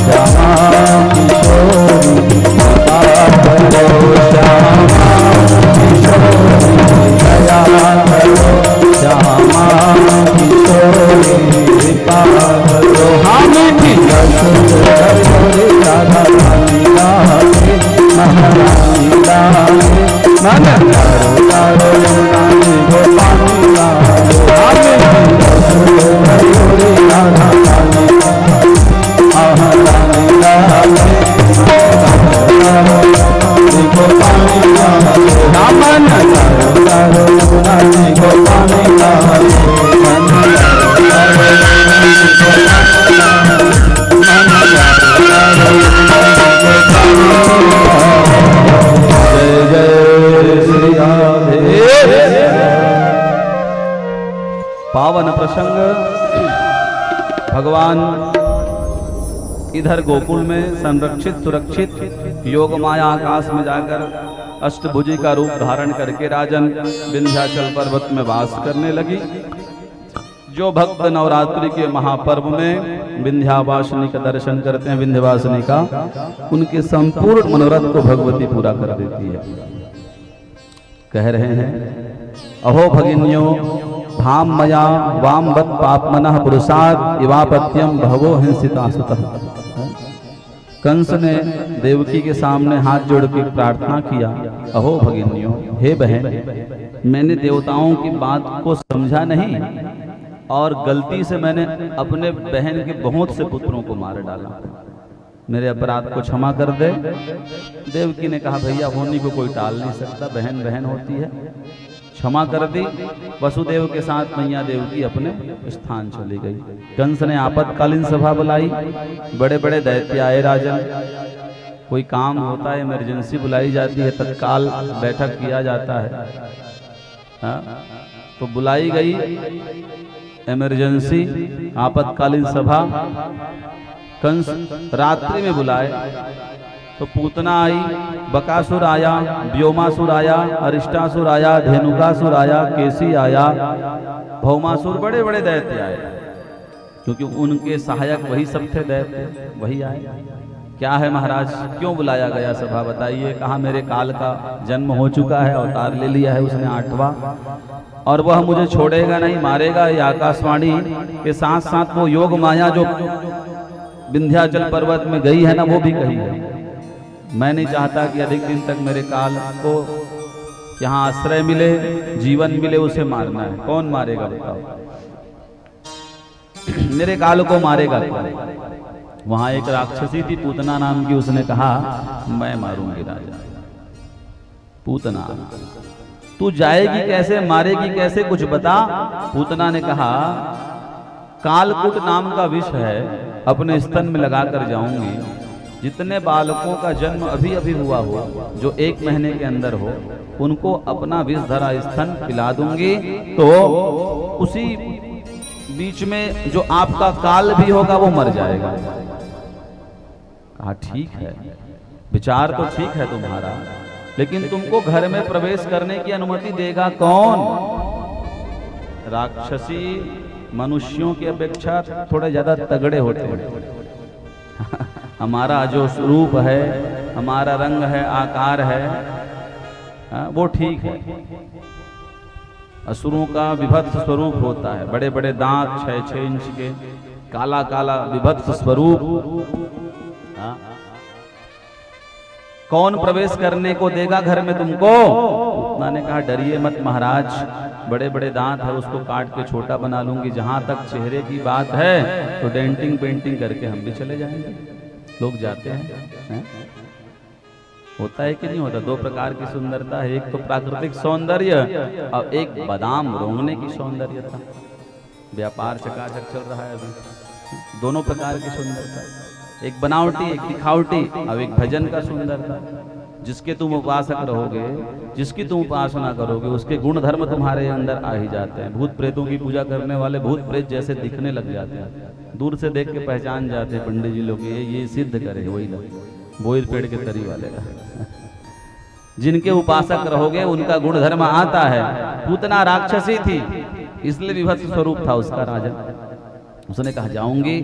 श्यामा किशोरी कृपा करो। श्यामा किशोरी दया करो। श्यामा किशोरी कृपा करो। हमें भी राधा रानी लागे। महारानी लागे मन कारो कारो रानी गोपानी लागे। हमें भी राधा रानी महारानी लागे गोपानी लागे। मन कारो कारो रानी गोपानी लागे। पावन प्रसंग भगवान इधर गोकुल में संरक्षित सुरक्षित योग माया आकाश में जाकर अष्टभुजी का रूप धारण करके राजन विंध्याचल पर्वत में वास करने लगी। जो भक्त नवरात्रि के महापर्व में विंध्यावासिनी का दर्शन करते हैं, विंध्यवासिनी का, उनके संपूर्ण मनोरथ को भगवती पूरा कर देती है। कह रहे हैं अहो भगिन्यो धाम मया वामवत पापमनः पुरुषात् इवापत्यम भवो हिंसितासुतः। कंस ने देवकी के सामने हाथ जोड़ के प्रार्थना किया, अहो भगिन्यो, हे बहन, मैंने देवताओं की बात को समझा नहीं और गलती से मैंने अपने बहन के बहुत से पुत्रों को मार डाला। मेरे अपराध को क्षमा कर दे। देवकी ने कहा भैया होनी को कोई टाल नहीं सकता, बहन बहन होती है। क्षमा कर दी। वसुदेव के साथ मैया देवकी अपने स्थान चली गई। कंस ने आपातकालीन सभा बुलाई, बड़े बड़े दैत्य आए राजन। कोई काम होता है, इमरजेंसी बुलाई जाती है, तत्काल बैठक किया जाता है। तो बुलाई गई इमरजेंसी आपातकालीन सभा। कंस रात्रि में बुलाए तो पूतना आई, बकासुर आया, व्योमासुर आया, अरिष्टासुर आया, धेनुकासुर आया, केसी आया, भौमासुर, बड़े बड़े दैत्य आए, क्योंकि उनके सहायक वही सब थे, दैत्य वही आए। क्या है महाराज, क्यों बुलाया गया सभा बताइए। कहा मेरे काल का जन्म हो चुका है, अवतार ले लिया है उसने 8वां, और वह मुझे छोड़ेगा नहीं, मारेगा। ये आकाशवाणी के साथ साथ वो योग माया जो विंध्याचल पर्वत में गई है ना, वो भी कही है। मैं नहीं चाहता कि अधिक दिन तक मेरे काल को यहाँ आश्रय मिले, जीवन मिले, उसे मारना है। कौन मारेगा बताओ, मेरे काल को मारेगा कौन? वहां एक राक्षसी थी पूतना नाम की, उसने कहा मैं मारूंगी राजा। पूतना, तू जाएगी कैसे, मारेगी कैसे, कुछ बता। पूतना ने कहा कालकूट नाम का विष है, अपने स्तन में लगाकर जाऊंगी, जितने बालकों का जन्म अभी अभी हुआ हो, जो 1 महीने के अंदर हो, उनको अपना विष धरा स्तन पिला दूंगी, तो उसी बीच में जो आपका काल भी होगा वो मर जाएगा। कहा ठीक है, विचार तो ठीक है तुम्हारा, लेकिन तुमको घर में प्रवेश करने की अनुमति देगा कौन? राक्षसी मनुष्यों की अपेक्षा थोड़े ज्यादा तगड़े होते हैं। हमारा जो रूप है, हमारा रंग है, आकार है, वो ठीक है। असुरों का विभत्स स्वरूप होता है, बड़े बड़े दांत, 6-6 इंच के, काला काला विभत्स स्वरूप। कौन प्रवेश करने को देगा घर में तुमको? उतना ने कहा डरिए मत महाराज, बड़े बड़े दांत है, उसको काट के छोटा बना लूंगी। जहां तक चेहरे की बात है तो डेंटिंग पेंटिंग करके हम भी चले जाएंगे। लोग जाते हैं, होता है कि नहीं होता? 2 प्रकार की सुंदरता है, एक तो प्राकृतिक सौंदर्य और एक बादाम रोंगने की सौंदर्यता। व्यापार चकाचक चल रहा है अभी, दोनों प्रकार की सुंदरता, एक बनावटी, एक दिखावटी, अब एक भजन का सुंदरता। जिसके तुम उपासक रहोगे, जिसकी तुम उपासना करोगे, उसके गुण धर्म तुम्हारे अंदर आ ही जाते हैं। भूत प्रेतों की पूजा करने वाले भूत प्रेत जैसे दिखने लग जाते हैं, दूर से देख के पहचान जाते हैं पंडित जी लोग, ये सिद्ध करे, वही ना बोइर पेड़ के तरी वाले का। जिनके उपासक रहोगे उनका गुण धर्म आता है। पूतना राक्षसी थी, इसलिए विभत्स स्वरूप था उसका राजा। उसने कहा जाऊंगी,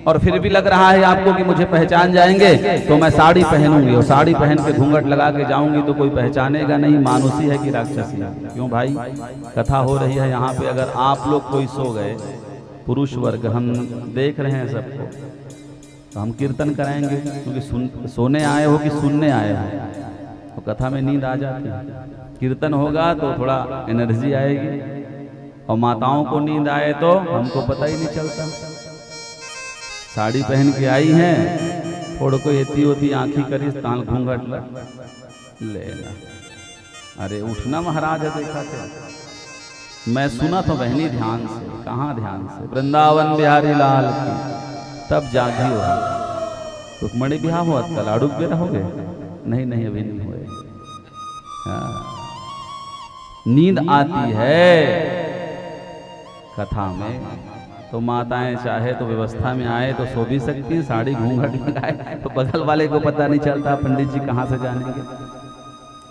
और फिर भी लग रहा है आपको कि मुझे पहचान जाएंगे, तो मैं साड़ी पहनूंगी, और साड़ी पहन के घूंघट लगा के जाऊंगी तो कोई पहचानेगा नहीं मानुसी है कि राक्षसी है। क्यों भाई, कथा हो रही है यहाँ पे, अगर आप लोग कोई सो गए, पुरुष वर्ग, हम देख रहे हैं सबको, तो हम कीर्तन कराएंगे, क्योंकि सोने आए हो कि सुनने आए हो, तो कथा में नींद आ जाती है। कीर्तन होगा तो थोड़ा एनर्जी आएगी, और माताओं को नींद आए तो हमको पता ही नहीं चलता। साड़ी पहन के आई हैं, थोड़ा कोई एती होती आंखी करी, ताल घूंघट लेना, अरे उठना महाराज है, देखा थे मैं, सुना था बहनी ध्यान से, कहाँ ध्यान से, वृंदावन बिहारी लाल की, तब जागी हो। रुक्मणी बिहार हुआ था, लाडू पे रहोगे? नहीं नहीं, अभी नहीं हुए। नींद आती है कथा में, तो माताएं चाहे तो व्यवस्था में आए तो सो भी सकती, साड़ी घूंघट लगाए तो बगल वाले को पता नहीं चलता पंडित जी कहाँ से जानेंगे।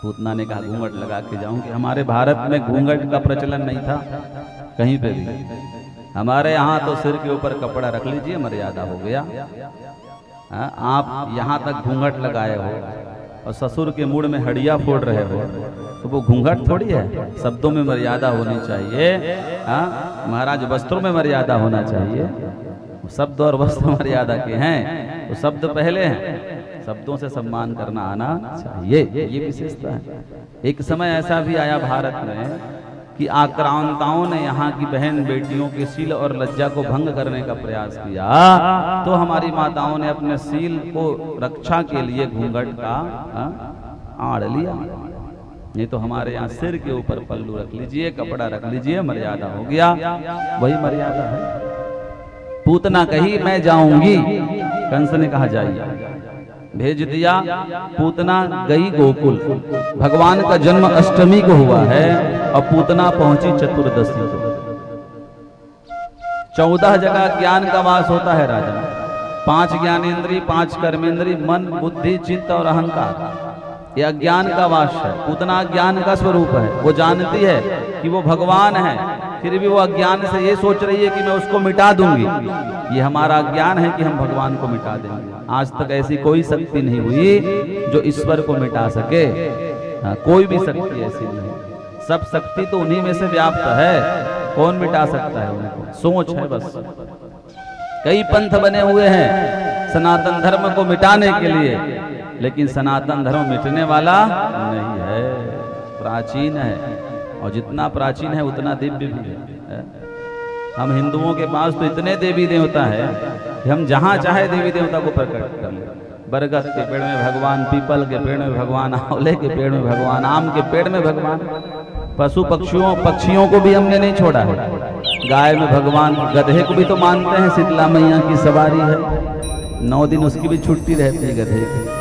पूतना ने कहा घूंघट लगा के जाऊंगी। हमारे भारत में घूंघट का प्रचलन नहीं था कहीं पे भी, हमारे यहाँ तो सिर के ऊपर कपड़ा रख लीजिए, मर्यादा हो गया। आप यहाँ तक घूंघट लगाए हो और ससुर के मुड़ में हड्डियां फोड़ रहे हो, तो वो घूंघट थोड़ी है। शब्दों में मर्यादा होनी चाहिए। महाराज वस्त्रों में मर्यादा होना चाहिए। शब्द और वस्त्र मर्यादा के हैं, तो शब्द पहले हैं, शब्दों से सम्मान करना आना चाहिए, ये विशेषता है। एक समय ऐसा भी आया भारत में कि आक्रांताओं ने यहाँ की बहन बेटियों के शील और लज्जा को भंग करने का प्रयास किया, तो हमारी माताओं ने अपने शील को रक्षा के लिए घूंघट का आड़ लिया। नहीं तो हमारे यहाँ सिर के ऊपर पल्लू रख लीजिए, कपड़ा रख लीजिए, मर्यादा हो गया, वही मर्यादा है। पूतना कही मैं जाऊंगी, कंस ने कहा जाइए, भेज दिया। पूतना गई गोकुल, भगवान का जन्म अष्टमी को हुआ है और पूतना पहुंची चतुर्दशी को। 14 जगह ज्ञान का वास होता है राजा, 5 ज्ञानेंद्री, 5 कर्मेंद्री, मन, बुद्धि, चित्त और अहंकार, यह ज्ञान का वास है। पूतना ज्ञान का स्वरूप है, वो जानती है कि वो भगवान है, फिर भी वो अज्ञान से ये सोच रही है कि मैं उसको मिटा दूंगी। ये हमारा ज्ञान है कि हम भगवान को मिटा देंगे। आज तक ऐसी कोई शक्ति नहीं हुई जो ईश्वर को मिटा सके। कोई भी शक्ति ऐसी नहीं, सब शक्ति तो उन्हीं में से व्याप्त है, कौन मिटा सकता है उनको? सोच है बस। कई पंथ बने हुए हैं सनातन धर्म को मिटाने के लिए, लेकिन सनातन धर्म मिटने वाला नहीं है, प्राचीन है, और जितना प्राचीन है उतना दिव्य भी है। हम हिंदुओं के पास तो इतने देवी देवता है कि हम जहाँ चाहे देवी देवता को प्रकट कर ले। बरगद के पेड़ में भगवान, पीपल के पेड़ में भगवान, आंवले के पेड़ में भगवान, आम के पेड़ में भगवान, पशु पक्षियों को भी हमने नहीं छोड़ा है। गाय में भगवान गधे को भी तो मानते हैं, शीतला मैया की सवारी है, 9 दिन उसकी भी छुट्टी रहती है गधे की।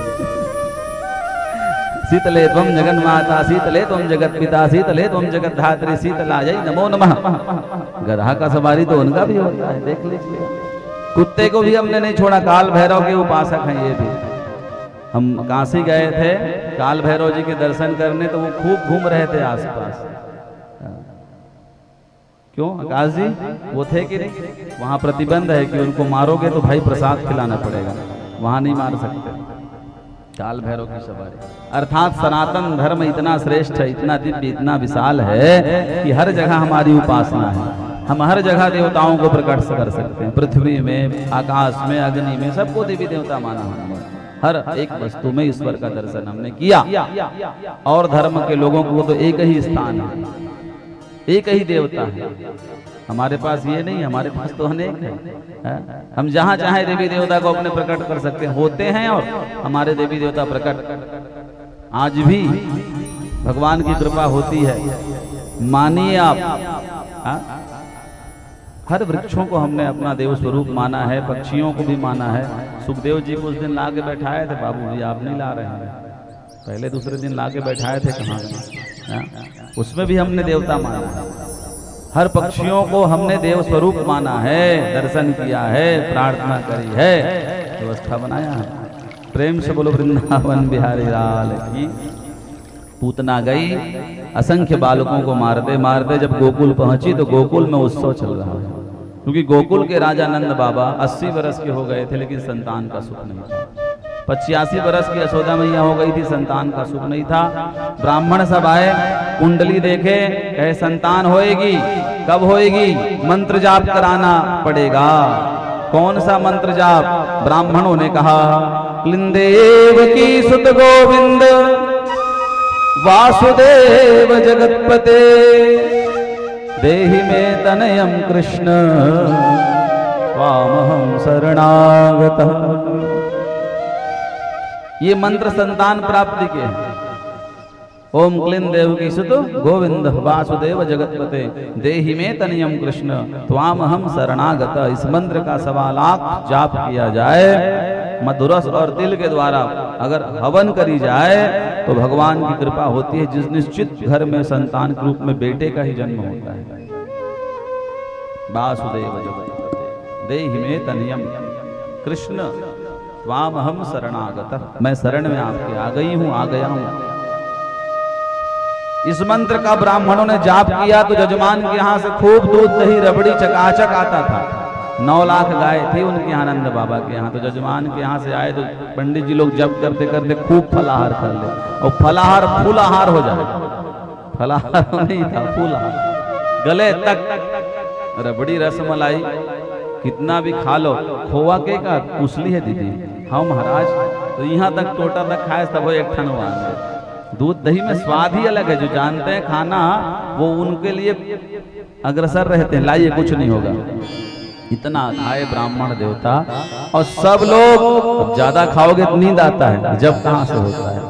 शीतले त्वं जगन माता, शीतले त्वं जगत पिता, शीतले त्वं जगत धात्री, शीतलायै नमो नमः। गधा का सवारी तो उनका भी होता है, देख लीजिए। कुत्ते को भी हमने नहीं छोड़ा, काल भैरव के उपासक हैं ये भी। हम काशी गए थे काल भैरव जी के दर्शन करने, तो वो खूब घूम रहे थे आसपास। क्यों आकाश जी, वो थे कि नहीं? वहां प्रतिबंध है कि उनको मारोगे तो भाई प्रसाद खिलाना पड़ेगा, वहां नहीं मार सकते। काल भैरव की सवारी अर्थात सनातन धर्म इतना श्रेष्ठ है, इतना दिव्य, इतना विशाल है कि हर जगह हमारी उपासना है। हम हर जगह देवताओं को प्रकट कर सकते हैं, पृथ्वी में, आकाश में, अग्नि में, सबको देवी देवता माना हमने। हर एक वस्तु में ईश्वर का दर्शन हमने किया। और धर्म के लोगों को तो एक ही स्थान है, एक ही देवता है। हमारे पास ये नहीं, हमारे पास तो अनेक है। हम जहां चाहे देवी देवता को अपने प्रकट कर सकते हैं, होते हैं और हमारे देवी देवता प्रकट आज भी भगवान की कृपा होती है। मानिए आप, हर वृक्षों को हमने अपना देव स्वरूप माना है, पक्षियों को भी माना है। सुखदेव जी को उस दिन ला के बैठाए थे, बाबू जी आप नहीं ला रहे हैं, पहले दूसरे दिन ला के बैठाए थे, कहाँ? उसमें भी हमने देवता माना है। हर पक्षियों को हमने देव स्वरूप माना है, दर्शन किया है, प्रार्थना करी है, व्यवस्था बनाया है। प्रेम से बोलो वृंदावन बिहारी लाल की। पूतना गई, असंख्य बालकों को मारते मारते जब गोकुल पहुंची तो गोकुल में उत्सव चल रहा है, क्योंकि गोकुल के राजा नंद बाबा 80 वर्ष के हो गए थे, लेकिन संतान का सुख नहीं था। 85 वर्ष की यशोदा मैया हो गई थी, संतान का सुख नहीं था। ब्राह्मण सब आए, कुंडली देखे, कहे संतान होएगी, कब होएगी? मंत्र जाप कराना पड़ेगा। कौन सा मंत्र जाप? ब्राह्मणों ने कहा, क्लिंदेव की सुत गोविंद वासुदेव जगतपते देहि में तनयम कृष्ण वामहं शरणागतः। ये मंत्र संतान प्राप्ति के हैं। ओम क्लीन देव की सुत गोविंद वासुदेव जगतपते देहि में तनियम कृष्ण त्वामहम शरणागत। इस मंत्र का 1.25 लाख जाप किया जाए, मधुरस और तिल के द्वारा अगर हवन करी जाए तो भगवान की कृपा होती है। जिस निश्चित घर में संतान के रूप में बेटे का ही जन्म होता है। वासुदेव जगतपते देहि में तनियम कृष्ण त्वामहम शरणागत। मैं शरण में आपके आ गई हूं, आ गया हूं। इस मंत्र का ब्राह्मणों ने जाप किया तो जजमान के यहाँ से खूब दूध दही रबड़ी चकाचक आता था। 9 लाख गाय थी उनके यहाँ, नंद बाबा के यहाँ। तो जजमान के यहाँ से आए तो पंडित जी लोग जप करते करते खूब फलाहार कर ले, और फलाहार फूलाहार हो जाए। फलाहार नहीं था, फूलाहार। गले तक रबड़ी रसमलाई कितना भी खा लो, खोवा के का कुसली है दीदी। हाँ महाराज, तो यहाँ तक टोटा तक खाए तब वो एक ठन हुआ। दूध दही में स्वाद ही अलग है। जो जानते हैं खाना वो उनके लिए अग्रसर रहते हैं, लाइए कुछ नहीं होगा। इतना खाए ब्राह्मण देवता, और सब लोग ज्यादा खाओगे तो नींद आता है, जब कहां से होता है।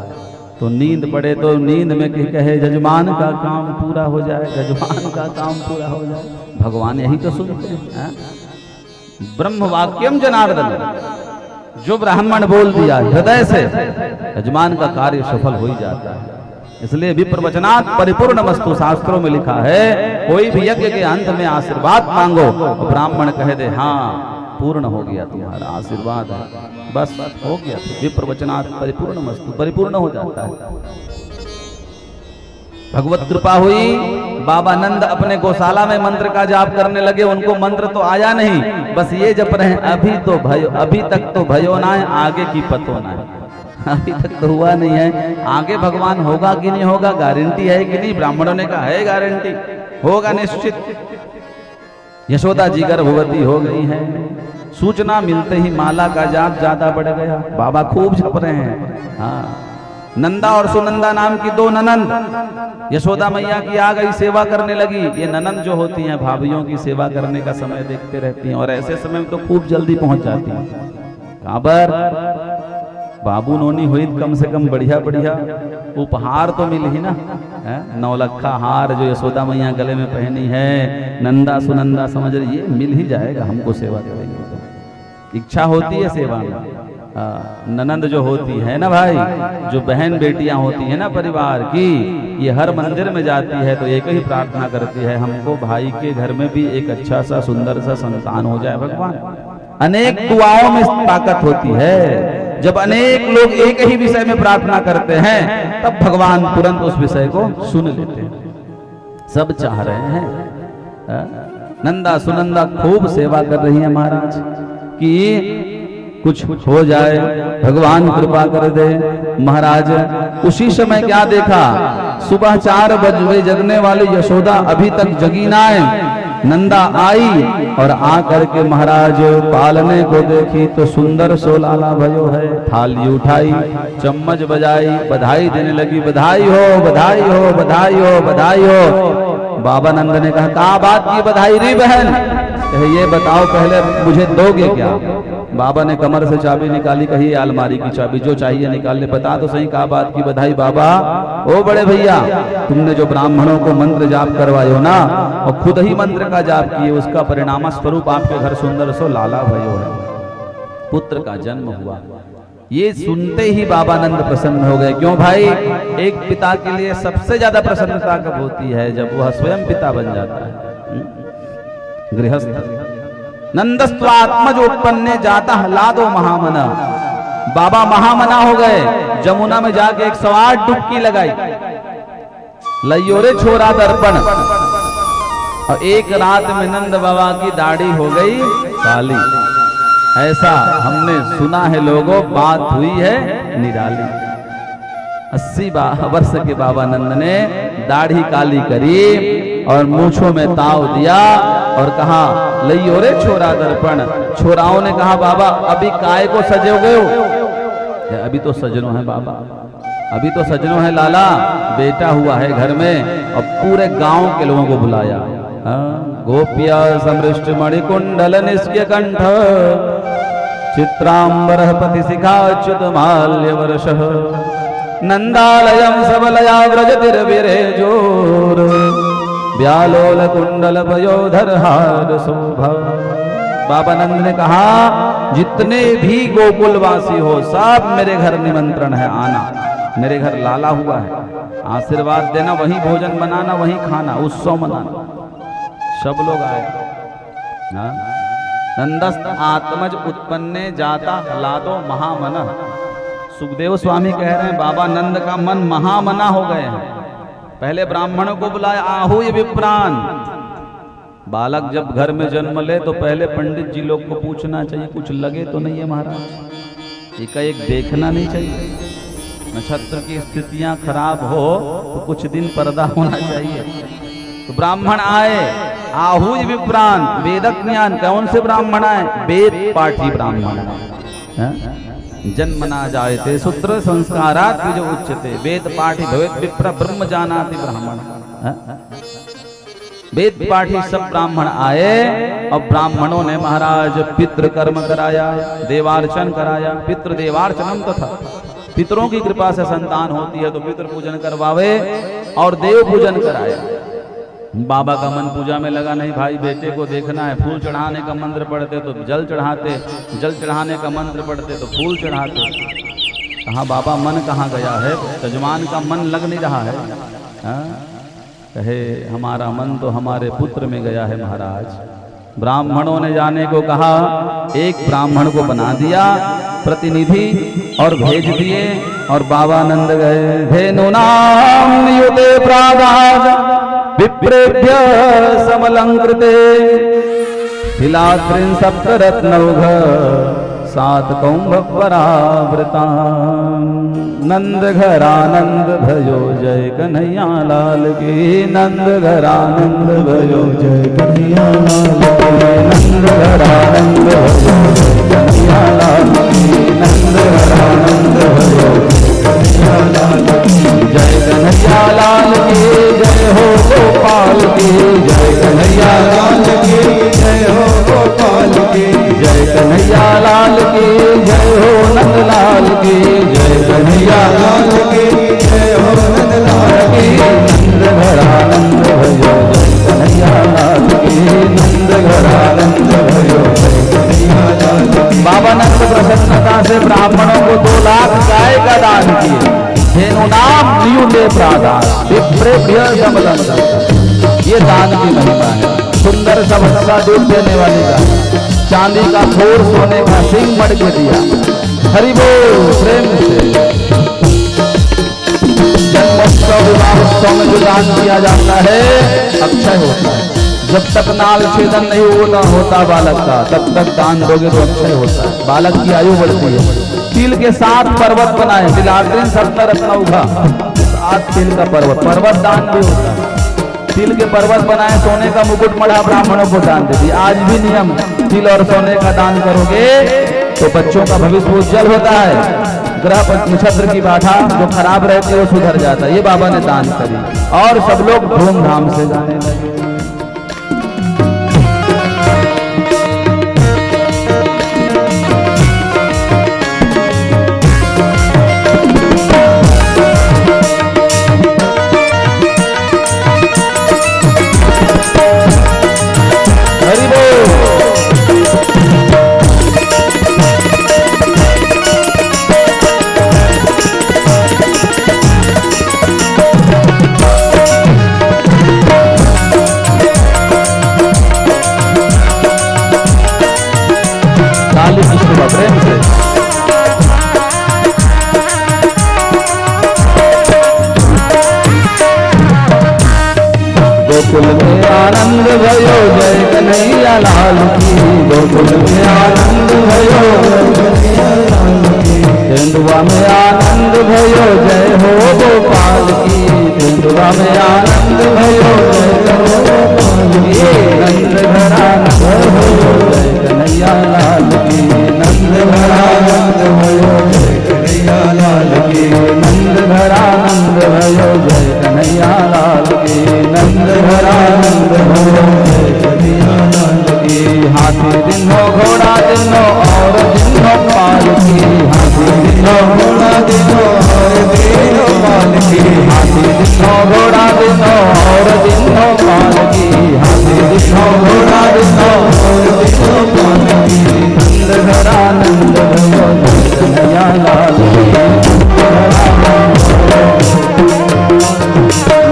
तो नींद पड़े तो नींद में कहे जजमान का काम पूरा हो जाए, जजमान का काम पूरा हो जाए। भगवान यही तो सुनते हैं। ब्रह्म वाक्यम जनार्दन, जो ब्राह्मण बोल दिया हृदय से, यजमान का कार्य सफल हो ही जाता है। इसलिए विप्रवचनात् परिपूर्णमस्तु शास्त्रों में लिखा है, कोई भी यज्ञ के अंत में आशीर्वाद मांगो, ब्राह्मण कह दे हाँ पूर्ण हो गया तुम्हारा आशीर्वाद है, बस हो गया। विप्रवचनात् परिपूर्णमस्तु, परिपूर्ण हो जाता है। भगवत कृपा हुई, बाबा नंद अपने गौशाला में मंत्र का जाप करने लगे। उनको मंत्र तो आया नहीं, बस ये जप रहे अभी तो भयो, अभी तक तो भयो ना है, आगे की पतो ना है। अभी तक तो हुआ नहीं है, आगे भगवान होगा कि नहीं होगा, गारंटी है कि नहीं? ब्राह्मणों ने कहा है गारंटी, होगा निश्चित। यशोदा जी गर्भवती हो गई है। सूचना मिलते ही माला का जाप ज्यादा बढ़ गया। बाबा खूब जप रहे हैं। हाँ, नंदा और सुनंदा नाम की 2 ननंद यशोदा मैया की आ गई, सेवा करने लगी। ये ननंद जो होती हैं भाभीियों की सेवा करने का समय देखते रहती हैं, और ऐसे समय में तो खूब जल्दी पहुंच जाती हैं। कहां पर? बाबू नोनी हुई कम से कम बढ़िया बढ़िया उपहार तो मिल ही ना, है? नौलखा हार जो यशोदा मैया गले में पहनी है, नंदा सुनंदा समझ रही, ये मिल ही जाएगा हमको सेवा करेंगे तो। इच्छा होती है सेवा में। ननंद जो होती है ना भाई, जो बहन बेटियां होती है ना परिवार की, ये हर मंदिर में जाती है तो एक ही प्रार्थना करती है, हमको भाई के घर में भी एक अच्छा सा सुंदर सा संतान हो जाए भगवान। अनेक दुआओं में ताकत होती है। जब अनेक लोग एक ही विषय में प्रार्थना करते हैं तब भगवान तुरंत उस विषय को सुन लेते हैं। सब चाह रहे हैं नंदा सुनंदा खूब सेवा कर रही है महाराज कि कुछ हो जाए, भगवान कृपा कर दे। महाराज उसी समय क्या देखा, सुबह 4 बजे जगने वाली यशोदा अभी तक जगी ना है। नंदा आई और आ करके महाराज पालने को देखी तो सुंदर सो लाला भयो है। थाली उठाई, चम्मच बजाई, बधाई देने लगी, बधाई हो बधाई हो बधाई हो बधाई हो। बाबा नंद ने कहा, क्या बात की बधाई री बहन, कहे ये बताओ पहले मुझे दोगे क्या। बाबा ने कमर से चाबी निकाली, कही अलमारी की चाबी, जो चाहिए निकाल ले, बता तो सही क्या बात की बधाई। बाबा, ओ बड़े भैया, तुमने जो ब्राह्मणों को मंत्र जाप करवायो ना और खुद ही मंत्र का जाप किए, उसका परिणाम स्वरूप आपके घर सुंदर सो लाला भयो है, पुत्र का जन्म हुआ। ये सुनते ही बाबा नंद प्रसन्न हो गए। क्यों भाई, एक पिता के लिए सबसे ज्यादा प्रसन्नता कब होती है, जब वह स्वयं पिता बन जाता है। गृहस्थ नंदस्त्वात्मज उत्पन्ने जाता हलादो महामना, बाबा महामना हो गए। जमुना में जाके 108 डुबकी लगाई, लइयो रे छोरा दर्पण, और एक रात में नंद बाबा की दाढ़ी हो गई काली। ऐसा हमने सुना है लोगों, बात हुई है निराली। 80 वर्ष के बाबा नंद ने दाढ़ी काली करी और मूछों में ताव दिया और कहा, लइयो रे छोरा दर्पण। छोराओं ने कहा, बाबा अभी काय को सजे गए हो। अभी तो सजनो है बाबा, अभी तो सजनो है लाला, बेटा हुआ है घर में। और पूरे गांव के लोगों को बुलाया। गोपिया समृष्ट मणिकुंडल निष्क्य कंठ, चित्रांबर पति शिखा च्युत माल्य वर्ष, नंदालयम सबलया व्रजतिर्विरे जोर, व्यालोल कुंडल पयोधर हार शोभा। बाबा नंद ने कहा, जितने भी गोकुलवासी हो सब मेरे घर निमंत्रण है आना। मेरे घर लाला हुआ है, आशीर्वाद देना, वहीं भोजन बनाना, वहीं खाना, उत्सव मनाना। सब लोग आए। नंदस्त आत्मज उत्पन्ने जाता लादो महामन। सुखदेव स्वामी कह रहे हैं, बाबा नंद का मन महामना हो गए हैं। पहले ब्राह्मणों को बुलाया, आहूय विप्रान। बालक जब घर में जन्म ले तो पहले पंडित जी लोग को पूछना चाहिए, कुछ लगे तो नहीं है महाराज, एक देखना नहीं चाहिए। नक्षत्र की स्थितियां खराब हो तो कुछ दिन पर्दा होना चाहिए। तो ब्राह्मण आए, आहूय विप्रान, वेदक ज्ञान। कौन से ब्राह्मण आए, वेद पाठी ब्राह्मण। जन्म ना जाए थे सूत्र संस्कारात जो उच्चते, वेद पाठी भवेत विप्र ब्रह्म जानाति ब्राह्मण। वेद पाठी सब ब्राह्मण आए और ब्राह्मणों ने महाराज पितृ कर्म कराया, देवार्चन कराया। पितृ देवार्चनम तथा, पितरों की कृपा से संतान होती है तो पितृ पूजन करवावे और देव पूजन कराया। बाबा का मन पूजा में लगा, नहीं भाई बेटे को देखना है। फूल चढ़ाने का मंत्र पढ़ते तो जल चढ़ाते, जल चढ़ाने का मंत्र पढ़ते तो फूल चढ़ाते। कहाँ बाबा मन कहाँ गया है, यजमान का मन लग नहीं रहा है। कहे हमारा मन तो हमारे पुत्र में गया है महाराज। ब्राह्मणों ने जाने को कहा, एक ब्राह्मण को बना दिया प्रतिनिधि और भेज दिए। और बाबा नंद गए। धेनुनाम युते प्रादाद विप्रेभ्य समलंकृते, हिलात्रिन सप्तरत्नौघ 7 कौंभ परावृता। नंद घरानंद भयो जय कन्हैया लाल की, नंद घरानंद भयो जय कन्हैया लाल की, नंद घरानंद भयो जय कन्हैया लाल की, नंद घरानंद भयो कन्हैया लाल की, जय कन्हैया लाल की जय हो गोपाल की, जय कन्हैया लाल की जय हो गोपाल की, जय कन्हैया लाल की जय हो नंद लाल की। कन्हैया लाल की जय हो नंदलाल की नंद घरा नंद भयो जय कन्हैया लाल की नंद घरा नंद भयो जय कन्हैया लाल की। बाबा नंद प्रसन्नता से ब्राह्मणों को 2 लाख गाय का दान किए। धेनु नाम न्यूले प्रादान विप्रेभ्य समदंत। ये दान की महिमा है। सुंदर सा बच्चा दूध देने वाली गाय, चांदी का थोर सोने का सिंह मड़ के दिया। हरि बोल प्रेम से। जन्मोत्सव विवाहोत्सव में जो दान किया जाता है अक्षय होता है। जब तक नाल छेदन नहीं होता बालक का तब तक दान दोगे तो अक्षय होता है। बालक की आयु बढ़ती है। तिल के 7 पर्वत बनाए, तिलाग्रीन 70 रत्न उठा, 7 तिल का पर्वत दान भी होता है। तिल के पर्वत बनाए, सोने का मुकुट मढ़ा ब्राह्मणों को दान दे दिया। आज भी नियम, तिल और सोने का दान करोगे तो बच्चों का भविष्य उज्जवल होता है। ग्रह नक्षत्र की बाधा जो खराब रहती है वो सुधर जाता है। ये बाबा ने दान करी और सब लोग धूमधाम से गाने लगे। गोकुल में आनंद भयो जय कन्हैया लाल की। गोकुल में आनंद भयो तेंदुआ में आनंद भयो जय हो गोपाल की। तेंदुआ में आनंद भयो जय हो गोपाल की। नंद घरा नंद भयो जय कन्हैया लाल की। नंद घरा नंद भयो जय कन्हैया लाल की। नंद घरा नंद भयो जय कन्हैया लाल की। नंद घरा नंद भयो जय कन्हैया लाल की। हाथी दिनो घोड़ा दिनो और दिनो पाल की। हाथी दिनो घोड़ा दिनो और दिनो पाल की। हाथी दिनो घोड़ा दिनो और दिनो पाल की। हाथी दिनो घोड़ा दिनो और दिनो पाल की। नंद घरा नंद भयो जय कन्हैया लाल की।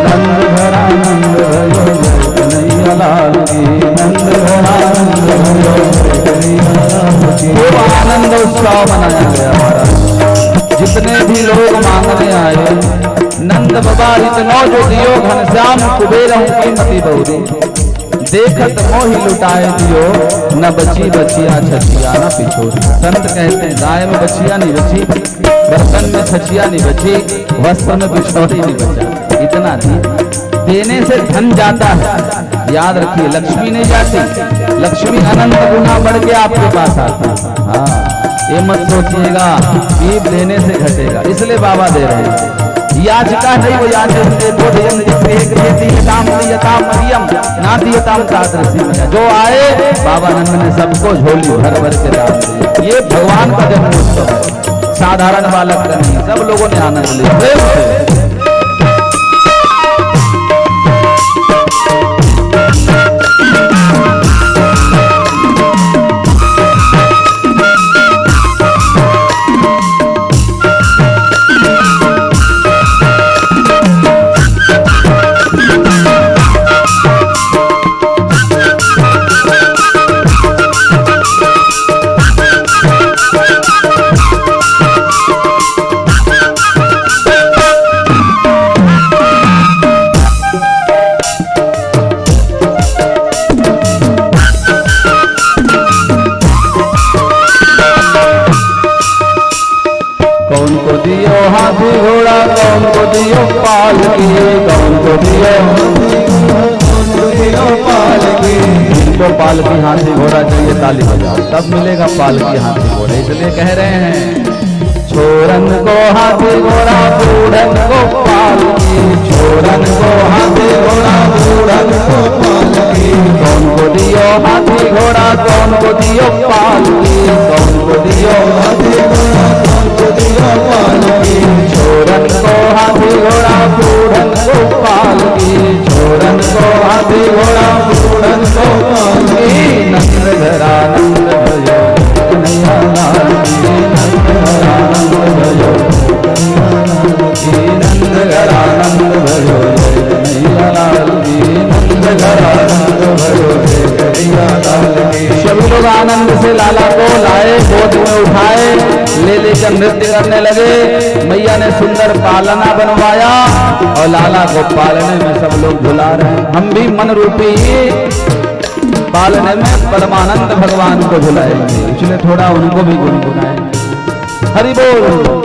नंद घरा नंद भयो जय कन्हैया लाल की। नंद घरा नंद भयो जय कन्हैया लाल की। खूब आनंद उत्सव मनाया गया महाराज। जितने भी लोग मांगने आए, नंद बाबा इतनो जो दियो घनश्याम कुबेर की मति बहुरी। देखत मोहि लुटाए दियो न बची बचिया छचिया न पिछोरी। संत कहते हैं गाय में बचिया नहीं बची, बर्तन में छचिया नहीं बची, वस्त्र में पिछोरी नहीं बचा। इतना नहीं, देने से धन जाता है। याद रखिए लक्ष्मी नहीं जाती, लक्ष्मी अनंत गुना बढ़ के आपके पास आती है। हाँ, ये मत सोचिएगा कि देने से घटेगा, इसलिए बाबा दे रहे हैं। याचिका नहीं वो याचन देखो देयम एक देतीयताम दियताम मरियम ना दियताम तादृशी में। जो आए बाबा नंद ने सबको झोली भर भर के दान दिए। ये भगवान का जन्मोत्सव है, साधारण बालक का नहीं। सब लोगों ने आनंद लिया प्रेम से। हाथी घोड़ा कौन को दियो पाल की। कौन को दियो पाल की। जिनको पाल की हाथी घोड़ा चाहिए ताली बजाओ, तब मिलेगा पाल की हाथी घोड़ा। इसलिए कह रहे हैं छोरन को हाथी घोड़ा बूढ़न को पाल की। छोरन को हाथी घोड़ा बूढ़न को पाल की। कौन को दियो हाथी घोड़ा कौन को दियो पाल की। कौन को दियो हाथी घोड़ा कौन को दियो पाल की। पर नृत्य करने लगे। मैया ने सुंदर पालना बनवाया और लाला को पालने में सब लोग भुला रहे हैं। हम भी मन रूपी पालने में परमानंद भगवान को भुलाए, इसलिए थोड़ा उनको भी गुनगुनाए। हरि बोल।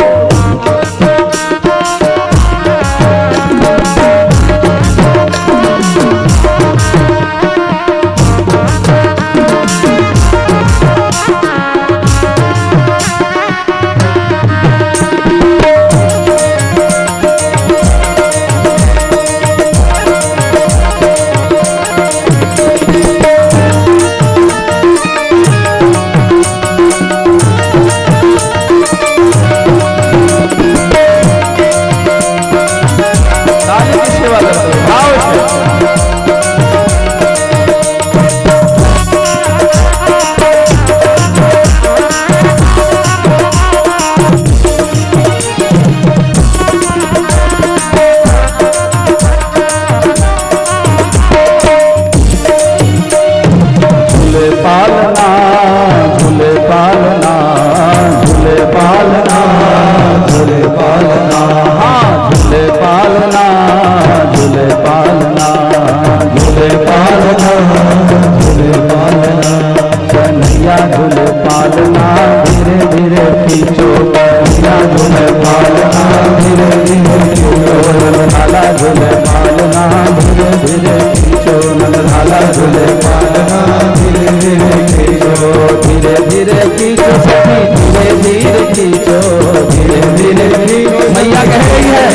मैया कह रही है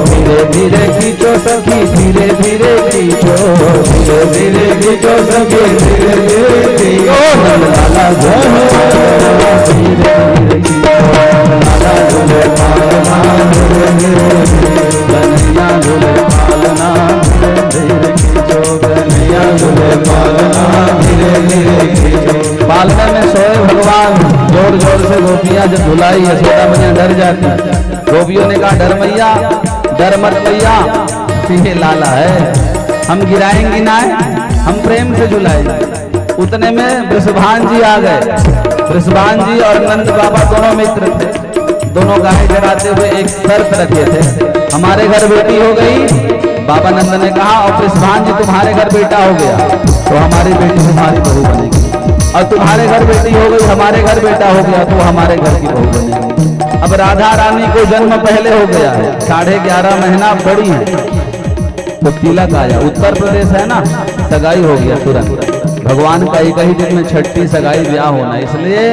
धीरे धीरे खींचो सखी, धीरे धीरे खींचो, धीरे धीरे खींचो सखी, धीरे धीरे खींचो। लाला झूले पालना धीरे धीरे खींचो, लाला झूले पालना धीरे धीरे, कन्हैया झूले पालना धीरे धीरे खींचो, कन्हैया झूले पालना धीरे धीरे खींचो। पालने में सोए भगवान, जोर जोर से गोपियां जब धुलाई यशोदा मैया डर जाती। गोपियों ने कहा डर मैया, डर मत मैया, ये लाला है, हम गिराएंगी ना, हम प्रेम से झुलाए। उतने में वृषभान जी आ गए। वृषभान जी और नंद बाबा दोनों मित्र थे। दोनों गाय चराते हुए एक शर्त रखे थे, हमारे घर बेटी हो गई। बाबा नंद ने कहा और वृषभान जी तुम्हारे घर बेटा हो गया तो हमारी बेटी तुम्हारी बहू बनेगी, और तुम्हारे घर बेटी हो गई, हमारे घर बेटा हो गया तो हमारे घर की बहू बनेगी। अब राधा रानी को जन्म पहले हो गया है, 11.5 महीना बड़ी है, तो तिलक आया। उत्तर प्रदेश है ना, सगाई हो गया तुरंत। भगवान का एक ही दिन में छठी सगाई ब्याह होना, इसलिए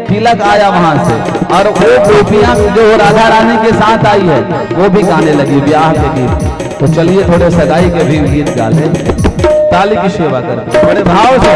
तिलक आया वहां से। और वो गोपियां जो राधा रानी के साथ आई है वो भी गाने लगी ब्याह के गीत। तो चलिए थोड़े सगाई के भी गीत गा ले, ताली की सेवा करते बड़े भाव से।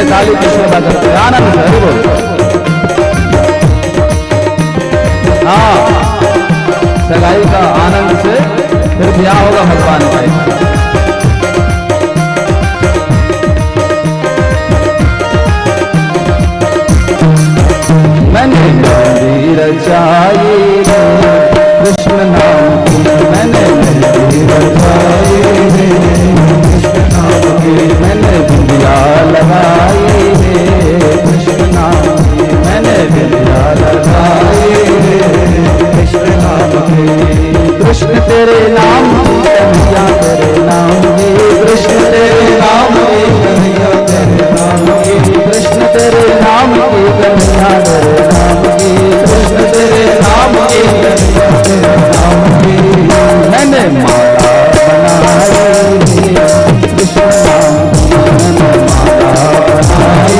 ताली की सेवा करते आनंद से, हरि बोल। हाँ, सगाई का आनंद से फिर ब्याह होगा भगवान का। मैंने मेहंदी रचाई कृष्ण नाम की, मैंने मेहंदी रचाई कृष्ण नाम की, मैंने बिंदिया लगाई कृष्ण नाम की, मैंने बिंदिया लगाई कृष्ण नाम की। कृष्ण तेरे नाम की कन्हैया तेरे नाम की, कृष्ण तेरे नाम की कन्हैया तेरे नाम की, कृष्ण तेरे नाम की कन्हैया तेरे नाम की, कृष्ण तेरे नाम की कन्हैया तेरे नाम की। मैंने माला बनाई कृष्ण नाम की, मैंने माला बनाई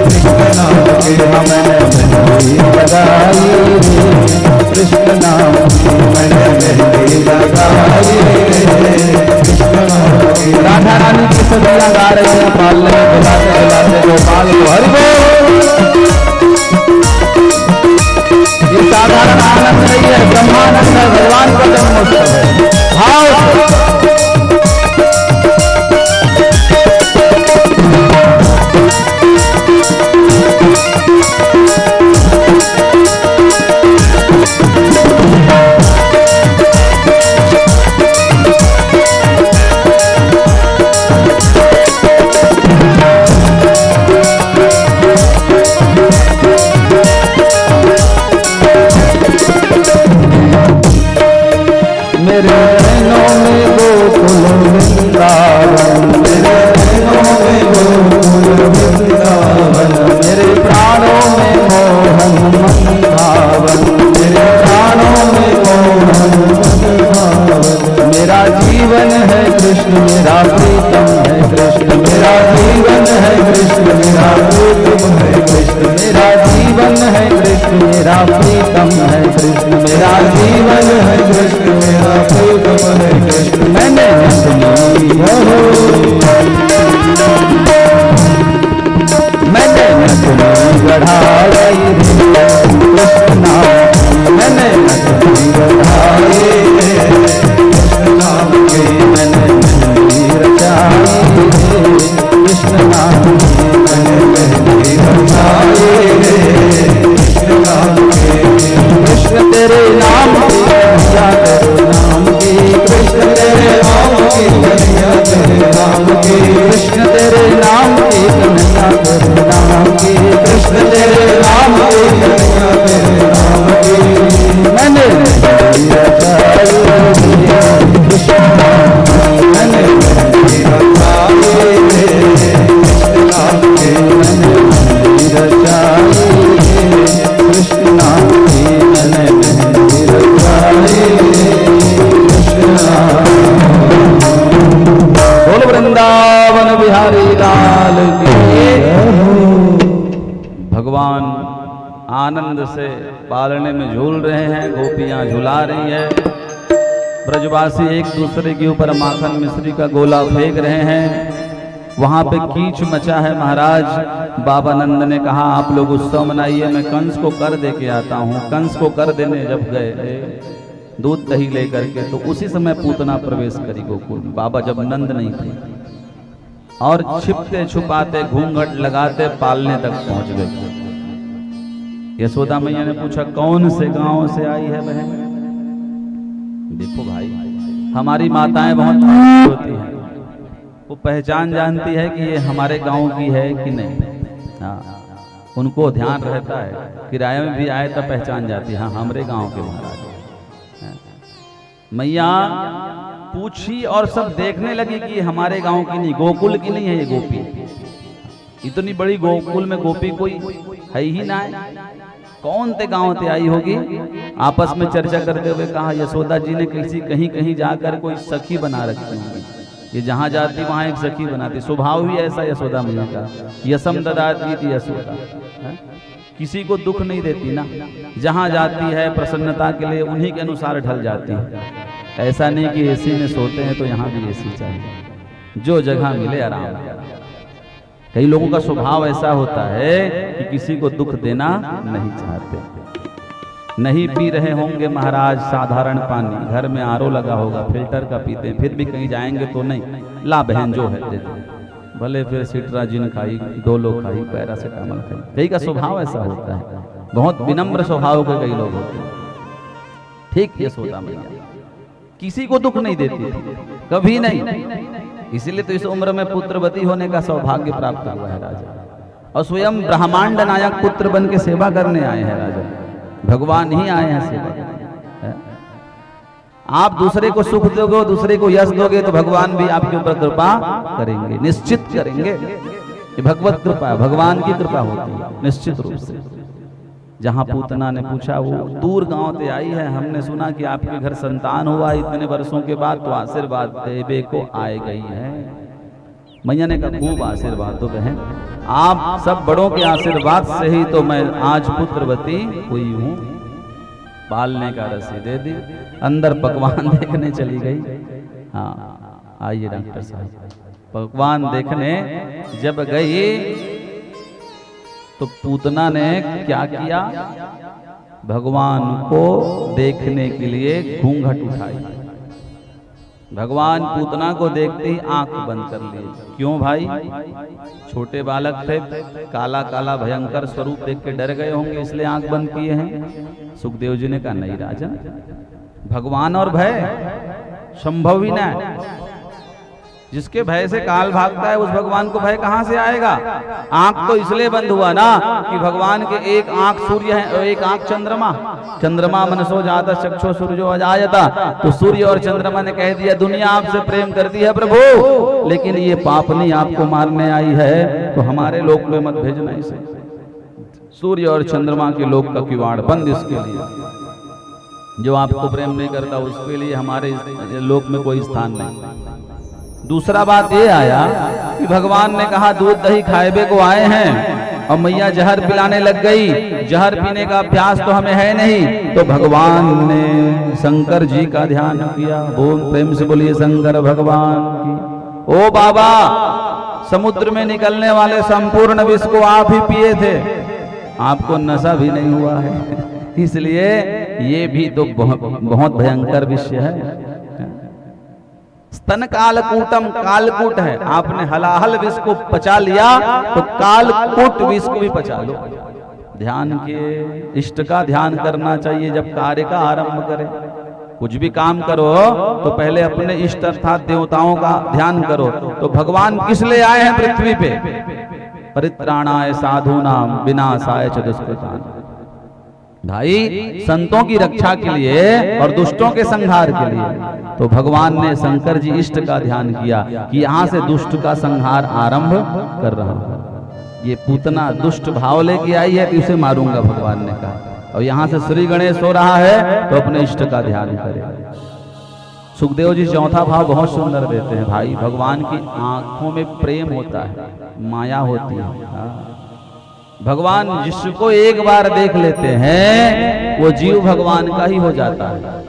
कृष्ण नाम की, मैंने मेहंदी लगाई कृष्ण नाम की, मैंने मेहंदी लगाई कृष्ण नाम की। राधा रानी की सदियां गा रही है, पालने में बुलाते बुलाते गोपाल को हरि बोल। ये साधारण आनंद नहीं है, ब्रह्मानंद है, भगवान का जन्मोत्सव है। भाव कृष्ण मेरा जीवन है, कृष्ण मेरा प्रीतम है, कृष्ण मेरा जीवन है, कृष्ण मेरा प्रीतम है, कृष्ण मैंने नथनी मैंने नथनी गढ़ाई कृष्ण नाम, मैंने नथनी गढ़ाई कृष्ण नाम की, मैंने मेहंदी रचाई कृष्ण नाम की, मैंने मेहंदी रचाई कृष्ण नाम की। कृष्ण तेरे नाम की कन्हैया तेरे नाम की, कृष्ण तेरे नाम की कन्हैया तेरे नाम की, कृष्ण तेरे नाम की कन्हैया तेरे नाम की, कृष्ण तेरे नाम की कन्हैया तेरे नाम की। मैंने मेहंदी रचाई कृष्ण नाम, मैंने मेहंदी रचाई कृष्ण नाम की, मैंने मेहंदी रचाई कृष्ण नाम की, मैंने मेहंदी रचाई कृष्ण नाम। बोल वृंदावन बिहारी लाल की। भगवान आनंद से पालने में झूल रहे हैं, गोपियां झुला रही है, ब्रजवासी एक दूसरे के ऊपर माखन मिश्री का गोला फेंक रहे हैं। वहां पे कीच मचा है महाराज। बाबा नंद ने कहा आप लोग उत्सव मनाइए, मैं कंस को कर दे के आता हूँ। कंस को कर देने जब गए दूध दही लेकर के, तो उसी समय पूतना प्रवेश करी गोकुल में, बाबा जब नंद नहीं थे, और छिपते छुपाते घूंघट लगाते पालने तक पहुंच गए। यशोदा मैया ने पूछा कौन से गांव से आई है बहन? देखो भाई, हमारी माताएं बहुत होती हैं, वो पहचान जानती है कि ये हमारे गांव की है कि नहीं। हाँ, उनको ध्यान रहता है, किराए में भी आए तब पहचान जाती है, हाँ हमारे गांव के महाराज। मैया पूछी और सब देखने लगी कि हमारे गांव की नहीं, गोकुल की नहीं है ये गोपी। इतनी बड़ी गोकुल में गोपी कोई है ही ना है, कौन ते गांव ते आई होगी। आपस में चर्चा करते हुए कहा यशोदा जी ने कहीं कहीं जाकर कोई सखी बना रखी होगी, ये जहां जाती वहां एक सखी बनाती। स्वभाव ही ऐसा यशोदा मैया का, यशम ददाती थी यशोदा, किसी को दुख नहीं देती ना, जहां जाती है प्रसन्नता के लिए उन्हीं के अनुसार ढल जाती है। ऐसा नहीं कि एसी में सोते हैं तो यहाँ भी एसी चाहिए, जो जगह मिले आराम। कई लोगों का स्वभाव ऐसा होता है कि किसी को दुख देना नहीं चाहते। नहीं पी रहे होंगे महाराज साधारण पानी, घर में आरओ लगा होगा, फिल्टर का पीते हैं, फिर भी कहीं जाएंगे तो नहीं, ला बहन जो है दे दो, भले फिर सिट्राजिन खाई, डोलो खाई, पैरासिटामोल खाई। कई का स्वभाव ऐसा होता है, बहुत विनम्र स्वभाव के कई लोग होते हैं। ठीक यशोदा मैया किसी को दुख नहीं देती थी, कभी नहीं। इसीलिए तो इस उम्र में पुत्रवती होने का सौभाग्य प्राप्त हुआ है राजा, और स्वयं ब्रह्मांड नायक पुत्र बन के सेवा करने आए हैं राजा। भगवान ही आए हैं सेवा करने। आप दूसरे को सुख दोगे, दूसरे को यश दोगे, तो भगवान भी आपके ऊपर कृपा करेंगे, निश्चित करेंगे। ये भगवत कृपा है, भगवान की कृपा होती है निश्चित रूप से। जहां पूतना ने पूछा, वो दूर गांव से आई है, हमने सुना कि आपके घर संतान हुआ इतने वर्षों के बाद, तो आशीर्वाद देवे को आए गई है। मैया ने कहा खूब आशीर्वाद दो बहन, आप सब बड़ों के आशीर्वाद से ही तो मैं आज पुत्रवती हुई हूँ। पालने का रसी दे दी, अंदर पकवान देखने चली गई। हाँ आइए डॉक्टर साहब, पकवान देखने जब गई तो पूतना ने क्या किया, भगवान को देखने के लिए घूंघट उठाई। भगवान पूतना को देखते ही आंख बंद कर लिए। क्यों भाई? छोटे बालक थे, काला काला भयंकर स्वरूप देख के डर गए होंगे, इसलिए आंख बंद किए हैं। सुखदेव जी ने कहा नहीं राजन, भगवान और भय संभव ही ना है। जिसके भय से काल भागता है उस भगवान को भय कहां से आएगा? आंख तो इसलिए बंद हुआ ना कि भगवान के एक आंख सूर्य है और एक आंख चंद्रमा। चंद्रमा मनसो जाता चक्षो सूर्यो अजायता, तो सूर्य और चंद्रमा ने कह दिया दुनिया आपसे प्रेम करती है प्रभु, लेकिन ये पापनी आपको मारने आई है, तो हमारे लोक में मत भेजना इसे। सूर्य और चंद्रमा के लोक का किवाड़ बंद इसके लिए। जो आपको प्रेम नहीं करता उसके लिए हमारे लोक में कोई स्थान नहीं। दूसरा बात ये आया कि भगवान ने कहा दूध दही खाएबे को आए हैं, और मैया जहर पिलाने लग गई। जहर पीने का अभ्यास तो हमें है नहीं, तो भगवान ने शंकर जी का ध्यान किया। बोल प्रेम से बोलिए शंकर भगवान की। ओ बाबा, समुद्र में निकलने वाले संपूर्ण विष को आप ही पिए थे, आपको नशा भी नहीं हुआ है, इसलिए ये भी तो बहुत भयंकर विषय है। स्तन कालकूटम, कालकूट है, आपने हलाहल विष को पचा लिया तो कालकूट विष को भी पचा लो। ध्यान के इष्ट का ध्यान करना चाहिए जब कार्य का आरंभ करें। कुछ भी काम करो तो पहले अपने इष्ट अर्थात देवताओं का ध्यान करो। तो भगवान किस लिए आए हैं पृथ्वी पे? परित्राणाय साधूनाम विनाशाय च दुष्कृताम्। भाई संतों की रक्षा के लिए और दुष्टों के संहार के लिए। तो भगवान ने शंकर जी इष्ट का ध्यान किया कि यहां से दुष्ट का संहार आरंभ कर रहा हूं। ये पूतना दुष्ट भाव लेके आई है कि उसे मारूंगा, भगवान ने कहा। और यहां से श्री गणेश हो रहा है तो अपने इष्ट का ध्यान करे। सुखदेव जी चौथा भाव बहुत सुंदर देते हैं। भाई भगवान की आंखों में प्रेम होता है, माया होती है। भगवान जिसको एक बार देख लेते हैं वो जीव भगवान का ही हो जाता है।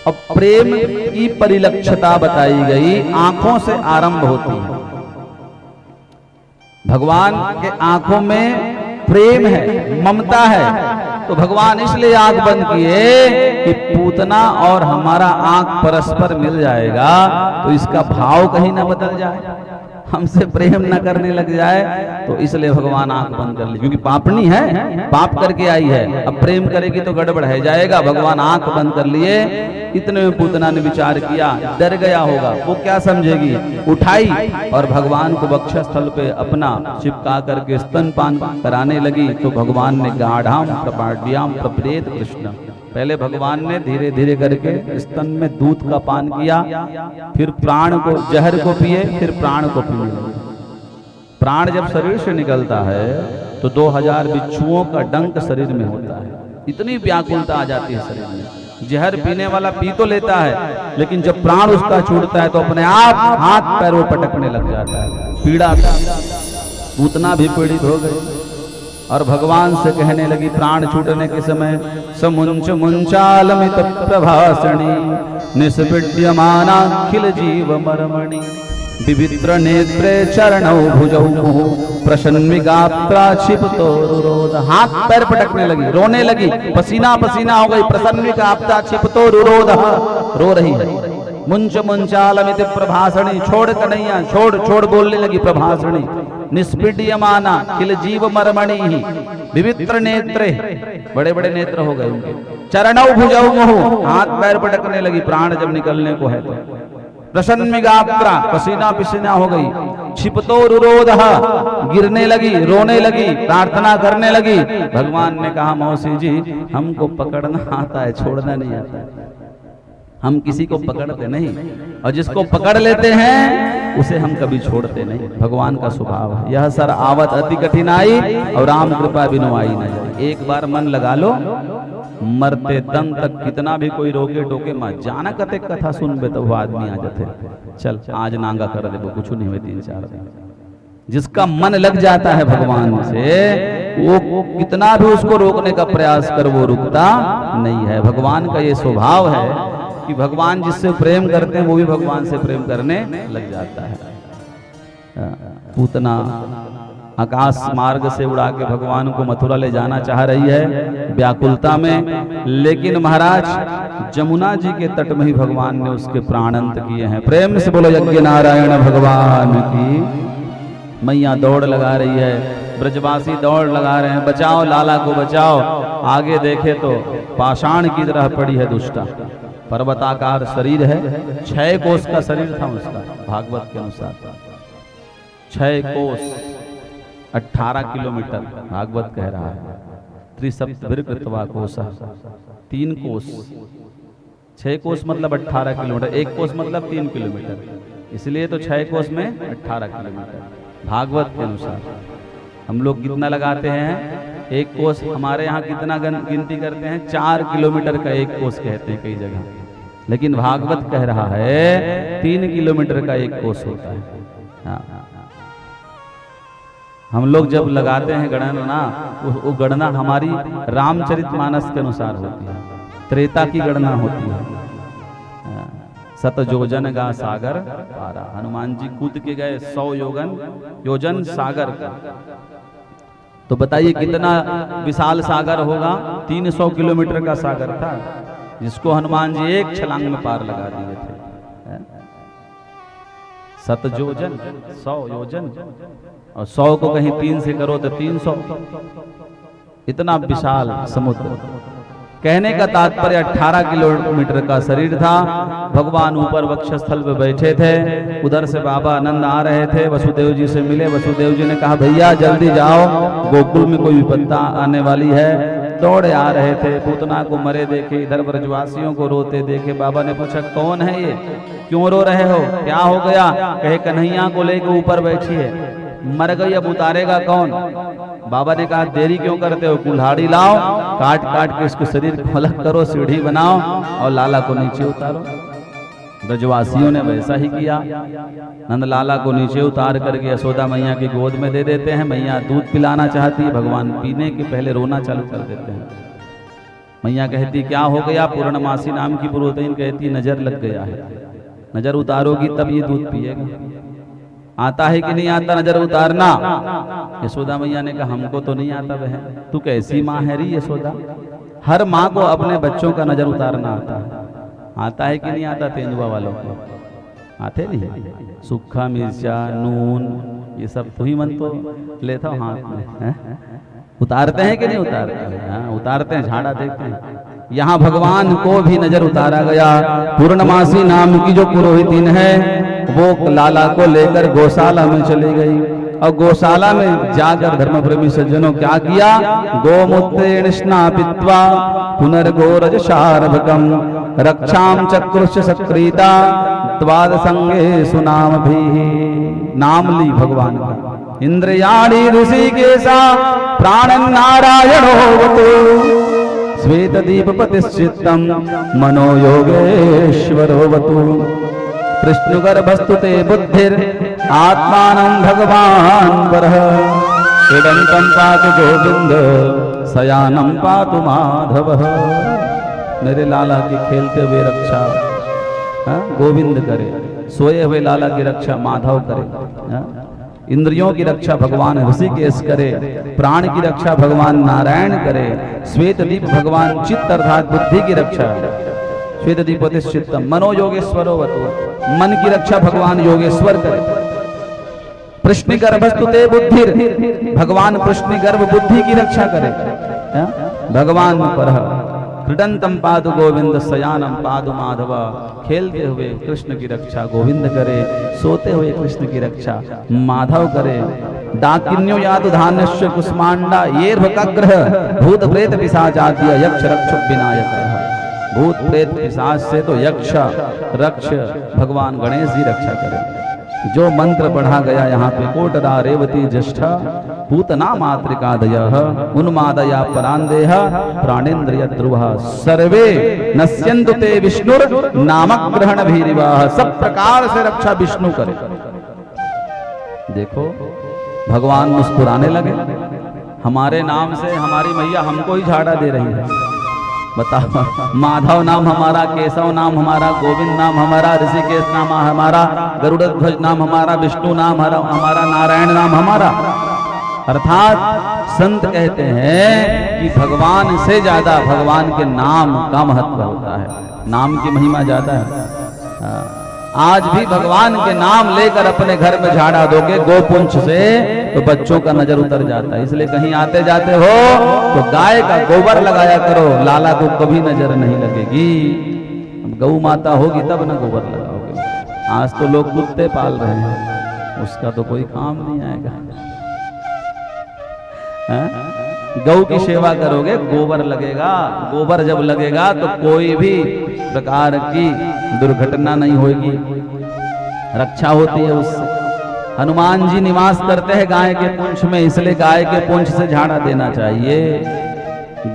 अब प्रेम की परिलक्षणता बताई गई, आंखों से आरंभ होती है। भगवान के आंखों में प्रेम है, ममता है। तो भगवान इसलिए आंख बंद किए कि पूतना और हमारा आंख परस्पर मिल जाएगा तो इसका भाव कहीं ना बदल जाए, हमसे प्रेम न करने लग जाए। तो इसलिए भगवान आंख बंद कर ली, क्योंकि पापनी है, पाप करके आई है, अब प्रेम करेगी तो गड़बड़ है जाएगा। भगवान आंख बंद कर लिए। इतने में पूतना ने विचार किया, डर गया होगा, वो क्या समझेगी, उठाई और भगवान को वक्षस्थल पे अपना चिपका करके स्तनपान कराने लगी। तो भगवान ने गाढ़ाम प्रपाड्याम प्रप्रेत कृष्ण, पहले भगवान ने धीरे धीरे करके स्तन में दूध का पान किया, फिर प्राण को जहर को पिए, फिर प्राण को पिए। प्राण जब शरीर से निकलता है तो 2000 बिच्छुओं का डंक शरीर में होता है, इतनी व्याकुलता आ जाती है शरीर में। जहर पीने वाला पी तो लेता है, लेकिन जब प्राण उसका छूटता है तो अपने आप हाथ पैरों पटकने लग जाता है, पीड़ा। पूतना भी पीड़ित हो गई और भगवान से कहने लगी प्राण छूटने के समय, समुंच मुंचालमित प्रभाषणी निस्पीड्यमानाखिल जीव मर्मणि विवित्र नेत्रे चरणौ भुजौ प्रसन्विगात्रा क्षिप्तो रुरोध। हाथ पैर पटकने लगी, रोने लगी, पसीना पसीना हो गई। प्रसन्विगात्रा क्षिप्तो रुरोध, रो रही है। मुंच मुंचालमित प्रभाषणी, छोड़ कन्हैया, छोड़ छोड़ बोलने लगी प्रभाषणी। निस्पीड्यमाना खिल जीव मर्मणि विवित्र नेत्रे, बड़े बड़े नेत्र हो गए उनके। चरणौ भुजौ मुहु, हाथ पैर पटकने लगी, प्राण जब निकलने को है तो। प्रसन्विगात्रा, पसीना पसीना हो गई। क्षिप्तो रुरोध, गिरने लगी, रोने लगी, प्रार्थना करने लगी। भगवान ने कहा मौसी जी हमको पकड़ना आता है, छोड़ना नहीं आता है। हम किसी को पकड़ते नहीं, और जिसको पकड़ लेते हैं उसे हम कभी छोड़ते नहीं। भगवान का स्वभाव है। यह सर आवत अति कठिनाई और राम कृपा बिनु आई न जाए। एक बार मन लगा लो, मरते दम तक कितना भी कोई रोके टोके मत जाना। कते कथा सुनबे तो वो आदमी आ जाते, चल आज नांगा कर दे, कुछ नहीं हुए 3-4 दिन। जिसका मन लग जाता है भगवान से, वो कितना भी उसको रोकने का प्रयास कर वो रुकता नहीं है। भगवान का ये स्वभाव है कि भगवान जिससे प्रेम करते हैं वो भी भगवान से प्रेम करने लग जाता है। पूतना आकाश मार्ग से उड़ा के भगवान को मथुरा ले जाना चाह रही है व्याकुलता में, लेकिन महाराज जमुना जी के तट में ही भगवान ने उसके प्राणांत किए हैं। प्रेम से बोलो यज्ञ नारायण भगवान की। मैया दौड़ लगा रही है, ब्रजवासी दौड़ लगा रहे हैं, बचाओ लाला को बचाओ। आगे देखे तो पाषाण की तरह पड़ी है दुष्टा, पर्वताकार शरीर है, 6 कोस का शरीर था उसका भागवत के अनुसार। 6 कोस 18 किलोमीटर भागवत कह रहा है। त्रिसप्तभिर्कृत्वा कोसः 3 कोस, 6 कोस मतलब 18 किलोमीटर, 1 कोस मतलब 3 किलोमीटर, इसलिए तो 6 कोस में 18 किलोमीटर भागवत के अनुसार। हम लोग कितना लगाते हैं 1 कोस, हमारे यहाँ कितना गिनती करते हैं 4 किलोमीटर का 1 कोस कहते हैं कई जगह, लेकिन भागवत कह रहा है 3 किलोमीटर का 1 कोस होता है। हाँ हम लोग जब लगाते हैं गणना, वो गणना हमारी रामचरितमानस के अनुसार होती है, त्रेता की गणना होती है। सत योजन गा सागर पारा, हनुमान जी कूद के गए 100 योजन सागर का। तो बताइए कितना विशाल सागर होगा। 300 किलोमीटर का सागर था, जिसको हनुमान जी एक छलांग में पार लगा दिए थे। 7 योजन 100 योजन, और 100 को कहीं 3 से करो तो 300, इतना विशाल समुद्र। कहने का तात्पर्य 18 किलोमीटर का शरीर था। भगवान ऊपर वक्षस्थल पे बैठे थे, उधर से बाबा आनंद आ रहे थे, वसुदेव जी से मिले। वसुदेव जी ने कहा भैया जल्दी जाओ, गोकुल में कोई विपत्ता आने वाली है। दौड़े आ रहे थे, पूतना को मरे देखे, इधर ब्रजवासियों को रोते देखे। बाबा ने पूछा कौन है ये, क्यों रो रहे हो, क्या हो गया। कहे कन्हैया को लेकर ऊपर बैठी है, मर गई, अब उतारेगा कौन। बाबा ने कहा देरी क्यों करते हो, कुल्हाड़ी लाओ, काट काट के इसको शरीर को अलग करो, सीढ़ी बनाओ और लाला को नीचे उतारो। ब्रजवासियों ने वैसा ही किया। नंद लाला को नीचे उतार करके यशोदा मैया की गोद में दे देते हैं। मैया दूध पिलाना चाहती है, भगवान पीने के पहले रोना चालू कर देते हैं। मैया कहती क्या हो गया, पूर्णमासी नाम की पुरोहिन कहती नजर लग गया है, नजर उतारोगी तब ये दूध पिएगा। आता है कि नहीं आता नजर उतारना। यशोदा मैया ने कहा हमको तो नहीं आता बहन, तू कैसी माँ है री यशोदा, हर माँ को अपने बच्चों का नजर उतारना आता है। आता है कि नहीं आता तेंदुआ वालों को, आते नहीं। सूखा मिर्चा नून ये सब तू ही मन तो लेता हो हाथ में, उतारते हैं कि नहीं उतारते। हाँ उतारते हैं, झाड़ा देखते हैं। यहाँ भगवान को भी नजर उतारा गया। पूर्णमासी नाम की जो पुरोहितिन है वो लाला को लेकर गौशाला में चली गई, और गौशाला में जाकर धर्मप्रेमी सज्जनों क्या किया, गोमूत्रेण स्नापित्वा पुनर्गोरज शार्भकम रक्षाम चक्रुष सक्रीता द्वादसंगे सुनाम भी। नाम ली भगवान का। इंद्रियाणि ऋषिकेशा प्राणं नारायणोऽवतु श्वेतदीपपतिश्चित्तं मनो योगेश्वरोऽवतु। कृष्णगर्भस्तु ते बुद्धिर् आत्मानं भगवान् वरः। क्रीडन्तं पातु गोविंद शयानं पातु माधवः। मेरे लाला की खेलते हुए रक्षा गोविंद करे, सोए हुए लाला की रक्षा माधव करे। इंद्रियों की रक्षा भगवान ऋषिकेश करे, प्राण की रक्षा भगवान नारायण करे। श्वेत दीप भगवान चित्त अर्थात बुद्धि की रक्षा, श्वेत दीपोतिश्चित्तम मनो योगेश्वरो वतु, मन की रक्षा भगवान योगेश्वर करे। प्रश्न गर्भस्तु ते बुद्धिर, भगवान प्रश्न गर्भ बुद्धि की रक्षा करे। भगवान परः क्रीडंतम पादु गोविंद शयानम पादु माधव। खेलते हुए कृष्ण की रक्षा गोविंद करे, सोते हुए कृष्ण की रक्षा माधव करे। डाकिन्यो यादु धान्यस्य कुष्मांडा ये भक्ग्रह भूत प्रेत पिशाचाद्य यक्ष रक्षक विनायक। भूत प्रेत पिशाच से तो यक्ष रक्ष भगवान गणेश जी रक्षा करे। जो मंत्र पढ़ा गया यहाँ पे, कोटदा रेवती ज्येष्ठा पूतना मातृकादयः उन्मादया परांदेह प्राणेन्द्रिय ध्रुवः सर्वे नश्यन्तु ते विष्णुर नामक ग्रहण भीरिवाह। सब प्रकार से रक्षा विष्णु करे। देखो भगवान मुस्कुराने लगे, हमारे नाम से हमारी मैया हमको ही झाड़ा दे रही है। बताओ, माधव नाम हमारा, केशव नाम हमारा, गोविंद नाम हमारा, ऋषिकेश नाम हमारा, गरुड़ध्वज नाम हमारा, विष्णु नाम हमारा, नारायण नाम हमारा। अर्थात संत कहते हैं कि भगवान से ज्यादा भगवान के नाम का महत्व होता है, नाम की महिमा ज्यादा है। आज भी भगवान के नाम लेकर अपने घर में झाड़ा दोगे गोपुंछ से तो बच्चों का नजर उतर जाता है। इसलिए कहीं आते जाते हो तो गाय का गोबर लगाया करो, लाला को कभी नजर नहीं लगेगी। गौ माता होगी तब ना गोबर लगाओगे। आज तो लोग कुत्ते पाल रहे हैं, उसका तो कोई काम नहीं आएगा। गौ की सेवा करोगे गोबर लगेगा, गोबर जब लगेगा तो कोई भी प्रकार की दुर्घटना नहीं होगी, रक्षा होती है उससे। हनुमान जी निवास करते हैं गाय के पूंछ में, इसलिए गाय के पूंछ से झाड़ा देना चाहिए।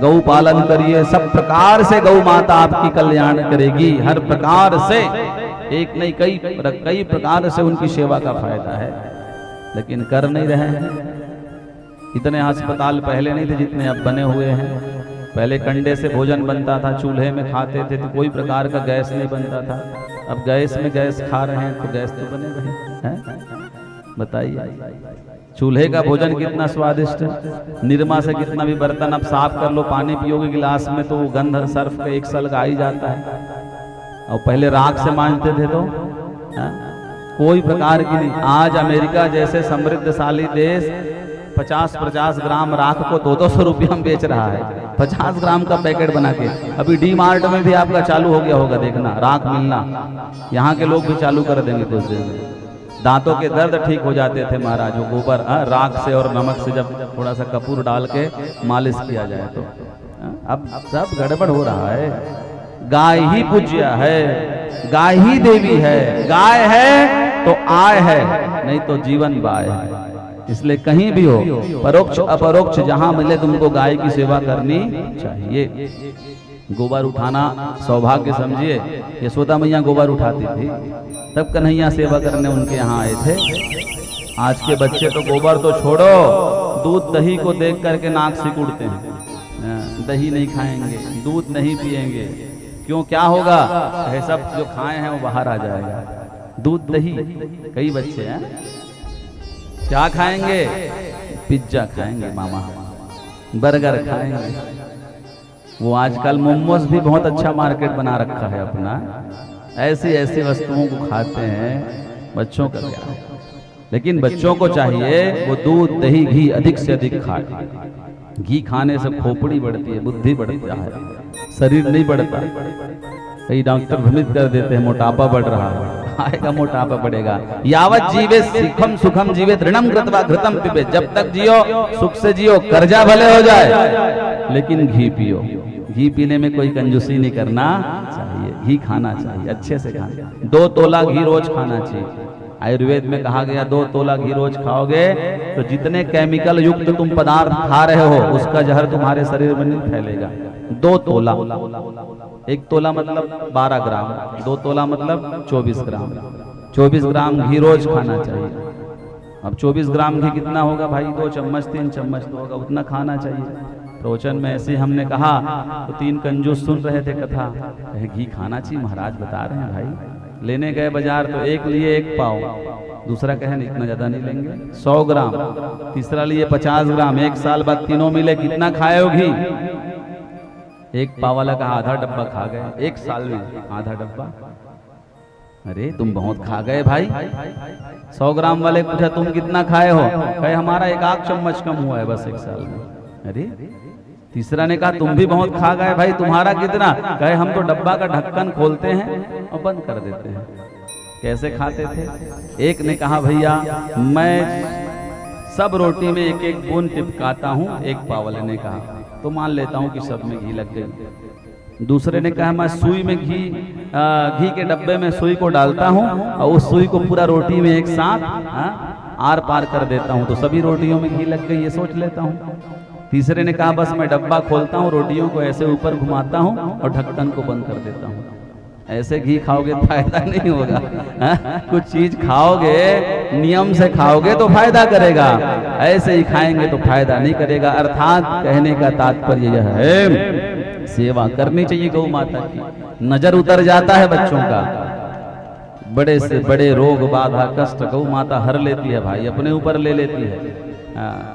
गौ पालन करिए, सब प्रकार से गौ माता आपकी कल्याण करेगी। हर प्रकार से, एक नहीं कई प्रकार से उनकी सेवा का फायदा है, लेकिन कर नहीं रहे हैं। इतने अस्पताल पहले नहीं थे जितने अब बने हुए हैं। पहले कंडे से भोजन बनता था, चूल्हे में खाते थे, तो कोई प्रकार का गैस नहीं बनता था। अब गैस में गैस खा रहे हैं तो गैस तो बनेगा ही, हैं? बताइए चूल्हे का भोजन कितना स्वादिष्ट है। निरमा से कितना भी बर्तन अब साफ कर लो, पानी पियोगे गिलास में तो गंध सर्फ का एक सल आ ही जाता है। और पहले राख से मांजते थे तो कोई प्रकार की नहीं। आज अमेरिका जैसे समृद्धशाली देश 50-50 ग्राम राख को 200-200 रुपया में बेच रहा है, 50 ग्राम का पैकेट बना के। अभी डी मार्ट में भी आपका चालू हो गया होगा देखना राख मिलना। यहाँ के लोग भी चालू कर देंगे कुछ दिन में। दांतों के दर्द ठीक हो जाते थे महाराज, जो गोबर राख से और नमक से जब थोड़ा सा कपूर डाल के मालिश किया जाए तो। अब सब गड़बड़ हो रहा है। गाय ही पूज्य है, गाय ही देवी है। गाय है तो आय है, नहीं तो जीवन बाय है। इसलिए कहीं भी हो, परोक्ष अपरोक्ष जहां मिले तुमको गाय की सेवा करनी चाहिए। गोबर उठाना सौभाग्य समझिए। यशोदा मैया गोबर उठाती थी, तब कन्हैया सेवा करने उनके यहाँ आए थे। आज के बच्चे तो गोबर तो छोड़ो, दूध दही को देख करके नाक सिकुड़ते हैं। दही नहीं खाएंगे, दूध नहीं पिएंगे, क्यों क्या होगा? ये सब जो खाए हैं वो बाहर आ जाएगा। दूध दही कई बच्चे हैं क्या खाएंगे? पिज्जा खाएंगे मामा, बर्गर खाएंगे। वो आजकल मोमोज भी बहुत अच्छा मार्केट बना रखा है अपना। ऐसी ऐसी वस्तुओं को खाते हैं बच्चों का क्या। लेकिन बच्चों को चाहिए वो दूध दही घी अधिक से अधिक खाए। घी खाने से खोपड़ी बढ़ती है, बुद्धि बढ़ती है, शरीर नहीं बढ़ता। कई डॉक्टर भ्रमित कर देते हैं मोटापा बढ़ रहा है। आएगा मोटापा बढ़ेगा। यावत जीवे सुखम सुखम जीवे ऋणम कृत्वा घृतम पिबे। जब तक जियो सुख से जियो, कर्जा भले हो जाए लेकिन घी पियो। घी पीने में कोई कंजूसी नहीं करना चाहिए। घी खाना चाहिए, अच्छे से खाना। 2 तोला घी रोज खाना चाहिए। आयुर्वेद में कहा गया 2 तोला घी रोज खाओगे तो जितने केमिकल युक्त तुम पदार्थ खा रहे हो उसका जहर तुम्हारे शरीर में नहीं फैलेगा। 2 तोला, 1 तोला मतलब 12 ग्राम, 2 तोला मतलब 24 ग्राम। 24 ग्राम घी रोज खाना चाहिए। अब 24 ग्राम घी कितना होगा भाई? 2 चम्मच 3 चम्मच तो होगा, उतना खाना चाहिए। प्रवचन में ऐसे हमने कहा तो 3 कंजूस सुन रहे थे कथा, घी खाना चाहिए महाराज बता रहे हैं भाई। लेने गए बाजार तो एक लिए 1 पाव, दूसरा कहे इतना ज्यादा नहीं लेंगे 100 ग्राम, तीसरा लिए 50 ग्राम। 1 साल बाद तीनों मिले, कितना खाए हो घी? 1 पाव वाला कहा आधा डब्बा खा गए। 1 साल में आधा डब्बा। अरे तुम बहुत खा गए भाई। 100 ग्राम वाले पूछा तुम कितना खाए हो? कहे हमारा 1 चम्मच कम हुआ है बस 1 साल में। अरे तीसरा ने कहा तुम भी बहुत खा गए भाई, तुम्हारा कितना? कहे हम तो डब्बा का ढक्कन खोलते हैं और बंद कर देते हैं। कैसे खाते थे? एक ने कहा भैया मैं सब रोटी में 1-1 बूंद टिपकाता हूँ। 1 पाव वाले ने कहा तो मान लेता हूँ कि सब में घी लग गई। दूसरे ने कहा मैं सुई में घी के डब्बे में सुई को डालता हूँ और उस सुई को पूरा रोटी में एक साथ आर पार कर देता हूँ तो सभी रोटियों में घी लग गई, ये सोच लेता हूँ। तीसरे ने कहा बस मैं डब्बा खोलता हूँ, रोटियों को ऐसे ऊपर घुमाता हूँ और ढक्कन को बंद कर देता हूँ। ऐसे घी खाओगे फायदा नहीं होगा। कुछ चीज खाओगे नियम से खाओगे तो फायदा करेगा, ऐसे ही खाएंगे तो फायदा नहीं करेगा। अर्थात कहने का तात्पर्य यह है सेवा करनी चाहिए गौ माता की। नजर उतर जाता है बच्चों का, बड़े से बड़े रोग बाधा कष्ट गौ माता हर लेती है भाई, अपने ऊपर ले लेती है।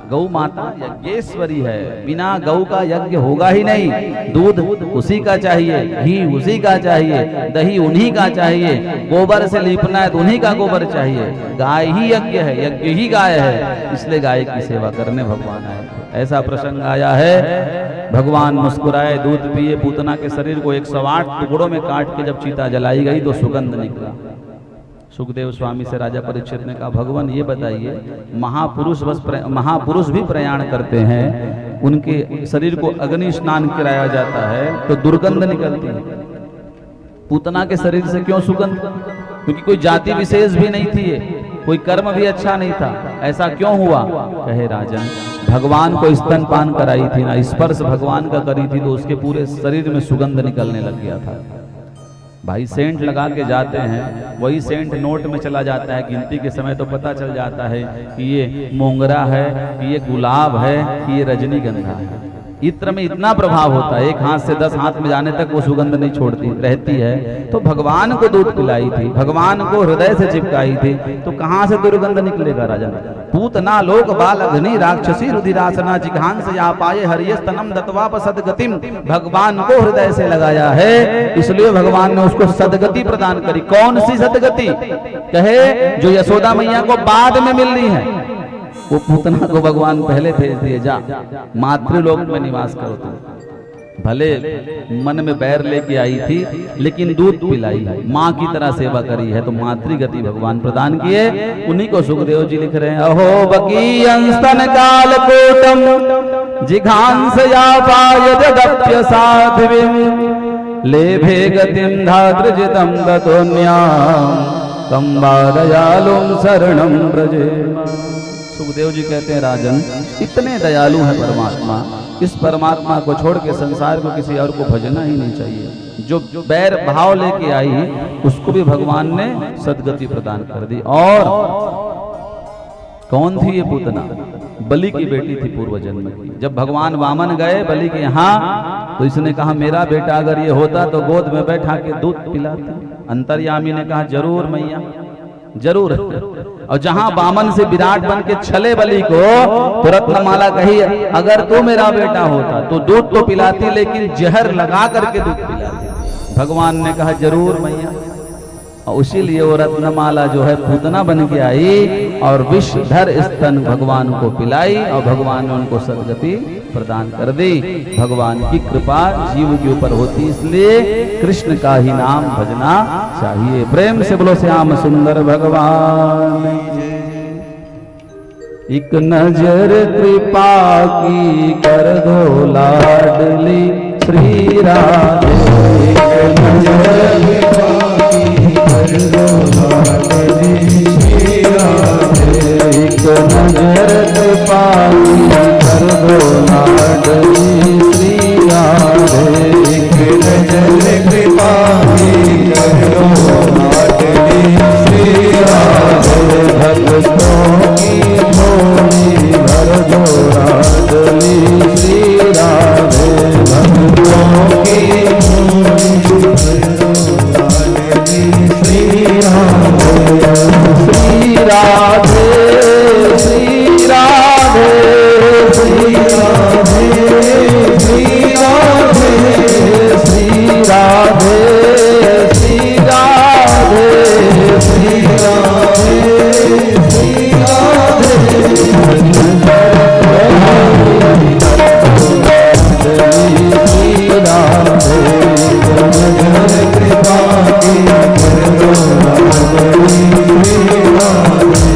गौ माता यज्ञेश्वरी है, बिना गौ का यज्ञ होगा ही नहीं। दूध उसी का चाहिए, घी उसी का चाहिए, दही उन्हीं का चाहिए, गोबर से लीपना है तो उन्हीं का गोबर चाहिए। गाय ही यज्ञ है, यज्ञ ही गाय है, इसलिए गाय की सेवा करने भगवान आए। ऐसा प्रसंग आया है भगवान मुस्कुराए दूध पिए, पूतना के शरीर को 108 टुकड़ों में काट के जब चिता जलाई गई तो सुगंध निकला। सुखदेव स्वामी से राजा परीक्षित ने कहा भगवान ये बताइए महापुरुष भी प्रयाण करते हैं, उनके शरीर को अग्नि स्नान कराया जाता है तो दुर्गंध निकलती है, पूतना के शरीर से क्यों सुगंध? क्योंकि कोई जाति विशेष भी नहीं थी, कोई कर्म भी अच्छा नहीं था, ऐसा क्यों हुआ? कहे राजन भगवान को स्तनपान कराई थी ना, स्पर्श भगवान का करी थी तो उसके पूरे शरीर में सुगंध निकलने लग गया था। भाई सेंट लगा के जाते हैं, वही सेंट नोट में चला जाता है, गिनती के समय तो पता चल जाता है कि ये मोंगरा है, कि ये गुलाब है, कि ये रजनीगंधा है। इत्र में इतना प्रभाव होता है, एक हाथ से 10 हाथ में जाने तक वो सुगंध नहीं छोड़ती रहती है। तो भगवान को दूध पिलाई थी, भगवान को हृदय से चिपकाई थी, तो कहां से दुर्गंध निकलेगा राजन? पूतना लोक बाल अग्नि राक्षसी रुधिरासना जिघांस या पाए हरिय स्तनम दत्वा सदगतिम। भगवान को हृदय से लगाया है, इसलिए भगवान ने उसको सदगति प्रदान करी। कौन सी सदगति? कहे जो यशोदा मैया को बाद में मिलनी है, वो पूतना को भगवान पहले भेज दिए, जा मातृलोक में निवास करो तुम। भले मन में बैर लेके आई थी, लेकिन दूध पिलाई है, माँ की तरह सेवा करी है, तो मातृगति भगवान प्रदान किए। उन्हीं को सुखदेव जी लिख रहे हैं, अहो बकीयं स्तन काल कोटम जिघांस या पाय जदप्य साध्वीं लेभे गतिं धातृजितं ततोन्यां तं दयालुं शरणं व्रजे। सुखदेव जी कहते हैं, राजन इतने दयालु है परमात्मा, इस परमात्मा को छोड़ के संसार को किसी और को भजना ही नहीं चाहिए। जो बैर भाव लेके आई उसको भी भगवान ने सदगति प्रदान कर दी। और कौन थी ये पूतना? बलि की बेटी थी पूर्व जन्म की। जब भगवान वामन गए बलि के यहाँ, तो इसने कहा मेरा बेटा अगर ये होता तो गोद में बैठा के दूध पिलाते। अंतर्यामी ने कहा जरूर मैया, जरूर। और जहां वामन से विराट बन के छले बलि को, तो रत्नमाला कही अगर तू मेरा बेटा होता तो दूध तो पिलाती, लेकिन जहर लगा करके दूध पिलाती। भगवान ने कहा जरूर मैया, और इसीलिए वो रत्नमाला जो है पूतना बन के आई और विषधर स्तन भगवान को पिलाई, और भगवान ने उनको सदगति प्रदान कर दी। भगवान की कृपा जीव के ऊपर होती, इसलिए कृष्ण का ही नाम भजना चाहिए। प्रेम से बोलो श्याम सुंदर भगवान। एक नजर कृपा की कर दो लाडली श्री राधे, एक नजर कृपा की कर दो लाडली श्री राधे, एक नजर कृपा की कर दो लाडली श्री राधे, एक नजर कृपा की कर दो लाडली श्री राधे, भक्तों की झोली भर दो लाडली श्री राधे, भक्तों की झोली भर दो लाडली श्री राधे, श्री राधे श्री राधे श्री राधे श्री राधे श्री राधे श्री राधे श्री राधे श्री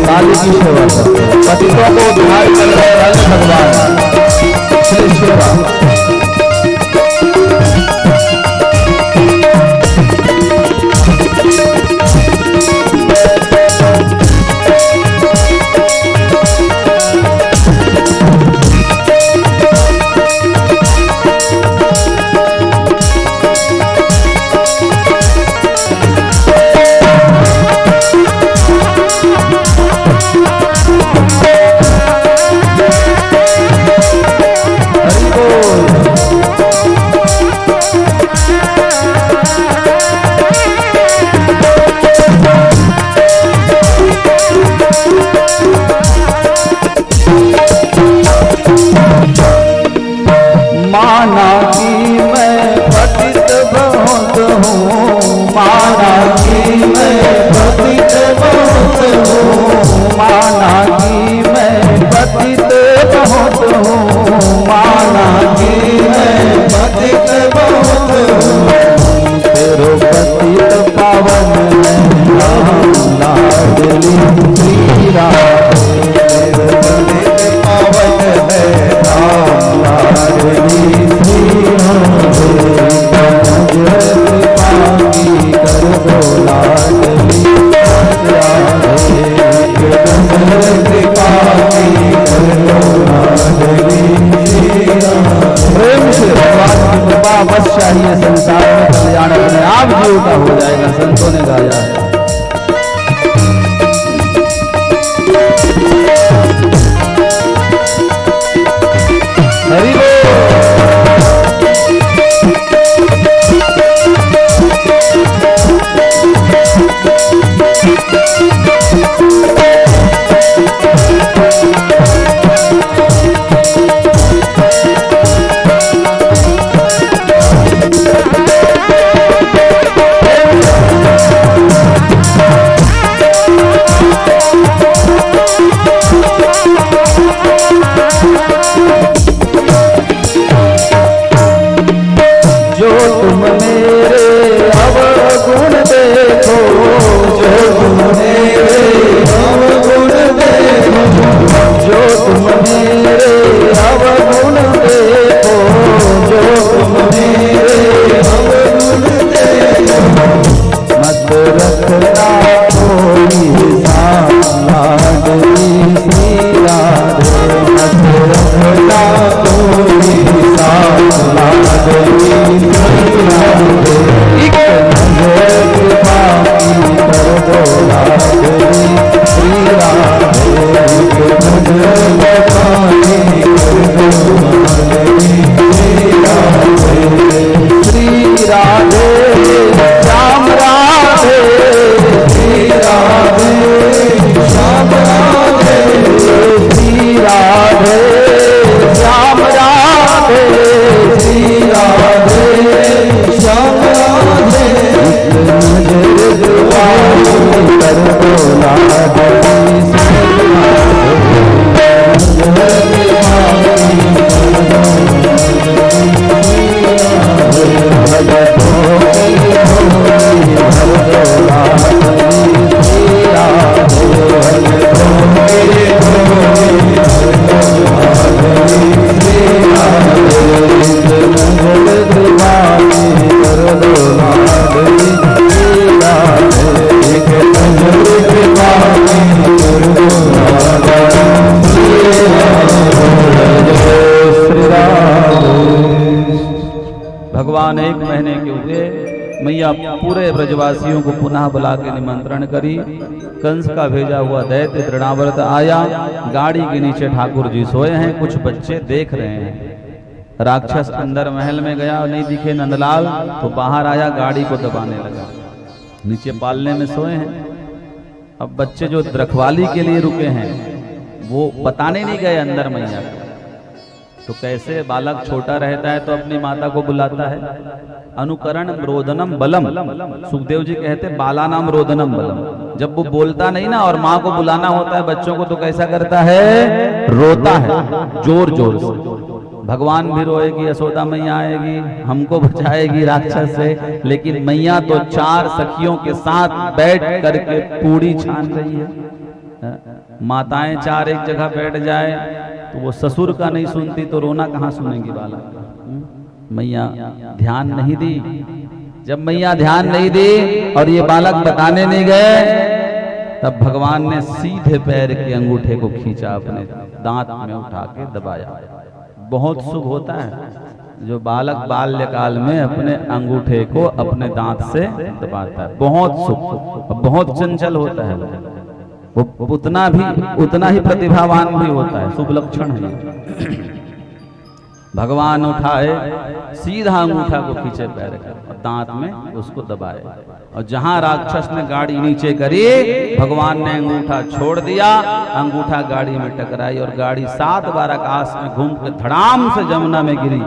काली की सेवा करते हैं, पतितों को उद्धार कर रहे हैं भगवान श्री सेवा। माना कि मैं पतित बहुत हूँ, माना कि मैं पतित बहुत हूँ, माना कि मैं पतित बहुत हूँ, माना कि मैं पतित बहुत हूँ, तेरो पतित पावन है लाडली श्री राधे, तेरो पतित पावन है लाडली श्री राधे, कृपा की कर दो लाडली राधे, कृपा की कर दो लाडली श्री राधे। प्रेम से भगवान की कृपा बस चाहिए, संसार में कल्याण अपने आप जीव का हो जाएगा, संतों ने गाया है। हरि बोल। जो तुम मेरे अवगुण देखो, जो तुम मेरे अवगुण देखो, जो तुम मेरे अवगुण देखो, जो तुम मेरे अवगुण देखो, मत रखना कोई लाडली श्री राधे, मत रखना कोई लाडली श्री राधे, एक नजर कृपा की कर दो लाडली श्री राधे, एक नजर कृपा की कर दो लाडली श्री राधे, श्री राधे श्याम राधे, श्री राधे श्याम राधे, श्री राधे श्याम राधे, श्री राधे श्याम राधे, नजर दुआई कर दो लाडली श्री राधे, नजर दुआई कर दो भगतों की झोली भर दो लाडली श्री राधे, भगतों की झोली भर दो लाडली श्री राधे, नजर दुआई कर दो लाडली श्री राधे, एक नजर दुआई कर दो लाडली श्री राधे, श्री राधे। भगवान एक महीने के हुए, मैया पूरे ब्रजवासियों को पुनः बुला के निमंत्रण करी। कंस का भेजा हुआ दैत्य तृणावर्त आया, गाड़ी के नीचे ठाकुर जी सोए हैं, कुछ बच्चे देख रहे हैं। राक्षस अंदर महल में गया, नहीं दिखे नंदलाल, तो बाहर आया, गाड़ी को दबाने लगा। नीचे पालने में सोए हैं। अब बच्चे जो रखवाली के लिए रुके हैं वो बताने नहीं गए अंदर मैया को। तो कैसे बालक छोटा रहता है तो अपनी माता को बुलाता है। अनुकरण रोदनम बलम, सुखदेव जी कहते बाला नाम रोदनम बलम। जब वो बोलता नहीं ना और माँ को बुलाना होता है बच्चों को, तो कैसा करता है, रोता है जोर जोर से। भगवान भी रोएगी, यशोदा मैया आएगी, हमको बचाएगी राक्षस से, लेकिन मैया तो चार सखियों के साथ बैठ करके पूरी छान रही है। माताएं चार एक जगह बैठ जाए तो वो ससुर का नहीं सुनती तो रोना कहाँ सुनेंगी बालक। मैया ध्यान नहीं दी। जब मैया ध्यान नहीं दी और ये बालक बताने नहीं गए, तब भगवान ने सीधे पैर के अंगूठे को खींचा, अपने दांत में उठा के दबाया। बहुत शुभ होता है जो बालक बाल्यकाल में अपने अंगूठे को अपने दांत से दबाता है, बहुत शुभ। बहुत चंचल होता है वो, उतना ही प्रतिभावान भी होता है, शुभ लक्षण है। भगवान उठाए, सीधा अंगूठा को खींचे पैर कर और दांत में उसको दबाए, और जहां राक्षस ने गाड़ी नीचे करी, भगवान ने अंगूठा छोड़ दिया, अंगूठा गाड़ी में टकराई और गाड़ी 7 बार आकाश में घूम के धड़ाम से जमुना में गिरी।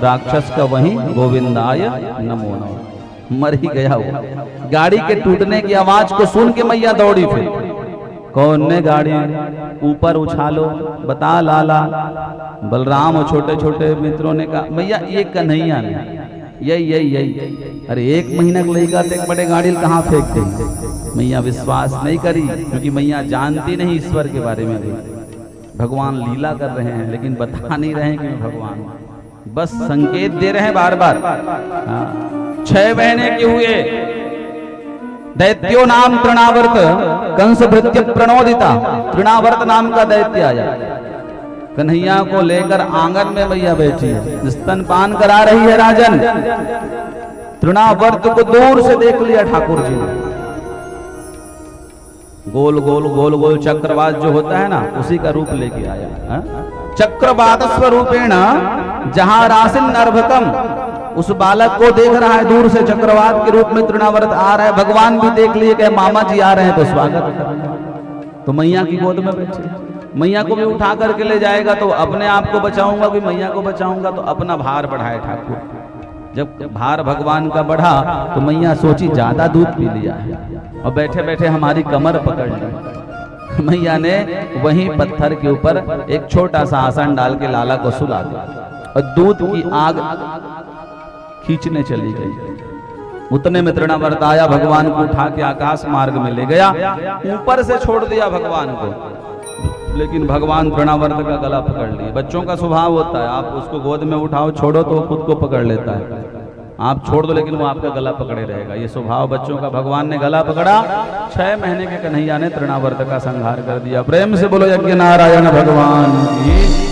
राक्षस का वहीं गोविंदाय नमो नमः, मर ही गया वो। गाड़ी के टूटने की आवाज को सुन के मैया दौड़ी। फिर कौन ने गाड़ी ऊपर उछालो, बता लाला। बलराम और छोटे छोटे मित्रों ने कहा मैया ये कन्हैया ने, यही। अरे 1 महीना का लड़का एक बड़े गाड़ी कहाँ फेंक देंगे। मैया विश्वास नहीं करी, क्योंकि मैया जानती नहीं ईश्वर के बारे में। भी भगवान लीला कर रहे हैं लेकिन बता नहीं रहे हैं कि भगवान, बस संकेत दे रहे हैं बार बार। 6 महीने के हुए, दैत्यो नाम तृणावर्त, कंस भृत्य प्रणोदिता। तृणावर्त नाम का दैत्य आया, कन्हैया को लेकर आंगन में मैया बैठी है, स्तनपान करा रही है राजन। तृणावर्त को दूर से देख लिया ठाकुर जी ने। गोल गोल गोल गोल चक्रवात जो होता है ना, उसी का रूप लेके आया। चक्रवात स्वरूपेण जहां रासिन नर्भकम, उस बालक को देख रहा है दूर से, चक्रवात के रूप में तृणावर्त आ रहा है। भगवान भी देख लिए कि मामा जी आ रहे हैं, तो स्वागत कर। तो मैया की गोद में बैठे, मैया को भी उठा करके ले जाएगा, तो अपने आप को बचाऊंगा कि मैया को बचाऊंगा, तो अपना भार बढ़ाए ठाकुर। जब भार भगवान का बढ़ा तो मैया सोची ज्यादा दूध पी लिया है, और बैठे बैठे हमारी कमर पकड़ ली। मैया ने वहीं पत्थर के ऊपर एक छोटा सा आसन डाल के लाला को सुला दिया, और दूध की आग खींचने चली गई। उतने में तृणावर्त आया, भगवान को उठा के आकाश मार्ग में ले गया, ऊपर से छोड़ दिया भगवान को, लेकिन भगवान तृणावर्त का गला पकड़ लिए। बच्चों का स्वभाव होता है, आप उसको गोद में उठाओ, छोड़ो तो वो खुद को पकड़ लेता है, आप छोड़ दो लेकिन वो आपका गला पकड़े रहेगा। ये स्वभाव बच्चों का। भगवान ने गला पकड़ा, 6 महीने के कन्हैया ने तृणावर्त का संहार कर दिया। प्रेम से बोलो यज्ञ नारायण भगवान की।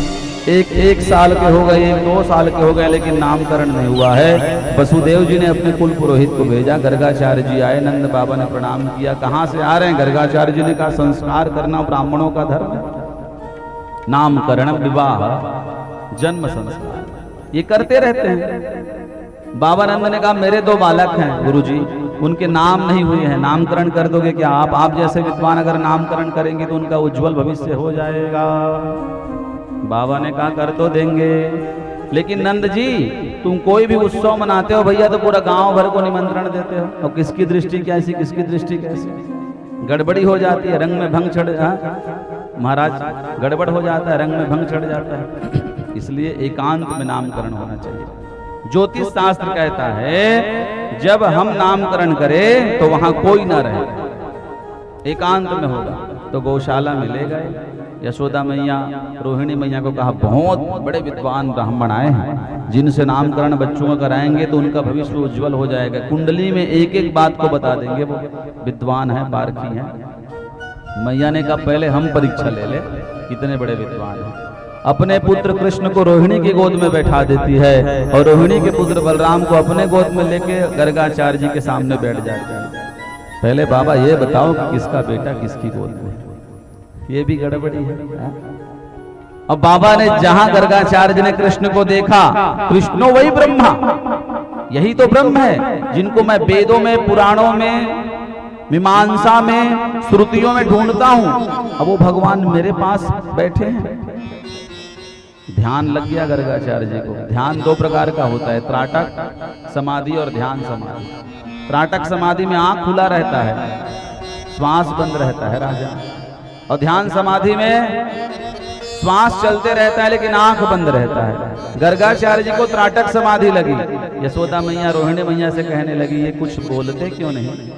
एक साल के हो गए, 2 साल के हो गए, लेकिन नामकरण नहीं हुआ है। वसुदेव जी ने अपने कुल पुरोहित को भेजा, गर्गाचार्य जी आए, नंद बाबा ने प्रणाम किया। कहाँ से आ रहे हैं? गर्गाचार्य जी ने कहा संस्कार करना ब्राह्मणों का धर्म है, नामकरण, विवाह, जन्म संस्कार ये करते रहते हैं। बाबा नंद ने कहा मेरे 2 बालक हैं गुरुजी, उनके नाम नहीं हुए हैं, नामकरण कर दोगे क्या आप जैसे विद्वान अगर नामकरण करेंगे तो उनका उज्जवल भविष्य हो जाएगा। बाबा ने कहा कर तो देंगे, लेकिन नंद जी तुम कोई भी उत्सव मनाते हो भैया तो पूरा गांव भर को निमंत्रण देते हो, और किसकी दृष्टि कैसी, किसकी दृष्टि कैसी, गड़बड़ी हो जाती है, रंग में भंग चढ़, महाराज गड़बड़ हो जाता है, रंग में भंग चढ़ जाता है। इसलिए एकांत में नामकरण होना चाहिए। ज्योतिष शास्त्र कहता है जब हम नामकरण करें तो वहां कोई ना रहे, एकांत में होगा। तो गौशाला में ले गए, यशोदा मैया, रोहिणी मैया को कहा बहुत बड़े विद्वान ब्राह्मण आए हैं, जिनसे नामकरण बच्चों का कराएंगे तो उनका भविष्य उज्जवल हो जाएगा, कुंडली में एक एक बात को बता देंगे, वो विद्वान है, पारखी है। मैया ने कहा पहले हम परीक्षा ले ले, कितने बड़े विद्वान हैं। अपने पुत्र कृष्ण को रोहिणी की गोद में बैठा देती है, और रोहिणी के पुत्र बलराम को अपने गोद में लेके गर्गाचार्य जी के सामने बैठ जाते हैं। पहले बाबा ये बताओ कि किसका बेटा किसकी गोद में, ये भी गड़बड़ी है। अब बाबा ने जहां गर्गाचार्य जी ने कृष्ण को देखा, कृष्णो वही ब्रह्मा, यही तो ब्रह्म है जिनको मैं वेदों में, पुराणों में, मीमांसा में, श्रुतियों में ढूंढता हूं, अब वो भगवान मेरे पास बैठे हैं। ध्यान लग गया गर्गाचार्य जी को। ध्यान 2 प्रकार का होता है, त्राटक समाधि और ध्यान समाधि। त्राटक समाधि में आंख खुला रहता है, श्वास बंद रहता है राजा, और ध्यान समाधि में श्वास चलते रहता है लेकिन आंख बंद रहता है। गर्गाचार्य जी को त्राटक समाधि लगी। यशोदा मैया रोहिणी मैया से कहने लगी ये कुछ बोलते क्यों नहीं?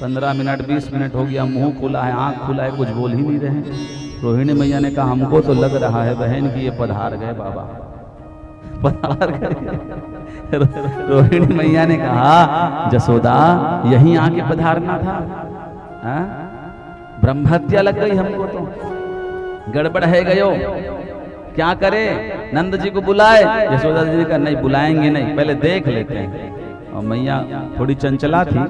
15 मिनट 20 मिनट हो गया, मुंह खुला है, आंख खुला है, कुछ बोल ही नहीं रहे। रोहिणी मैया ने कहा हमको तो लग रहा है बहन की ये पधार गए बाबा, पधार गए। रोहिणी मैया ने कहा जसोदा यहीं आके पधारना था, ब्रह्म हत्या लग गई हमको, तो गड़बड़ है गयो, क्या करे? नंद जी को बुलाए। यशोदा जी ने कहा नहीं बुलाएंगे नहीं, पहले देख लेते हैं। और मैया थोड़ी चंचला थी,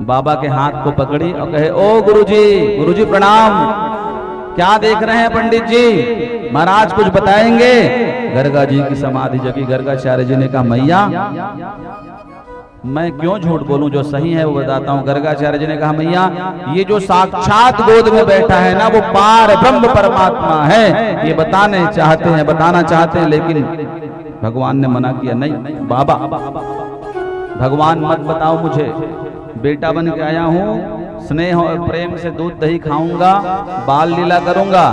बाबा के हाथ को पकड़ी और कहे ओ गुरुजी प्रणाम, क्या देख रहे हैं पंडित जी, महाराज कुछ बताएंगे? गर्गा जी की समाधि जगी। गर्गाचार्य जी ने कहा मैया मैं क्यों झूठ बोलूं, जो सही है वो बताता हूं। गर्गाचार्य जी ने कहा मैया ये जो साक्षात गोद में बैठा है ना वो पार ब्रह्म परमात्मा है, ये बताना चाहते हैं, लेकिन भगवान ने मना किया। नहीं बाबा भगवान मत बताओ मुझे, बेटा बन के आया हूं, स्नेह और प्रेम से दूध दही खाऊंगा, बाल लीला करूंगा,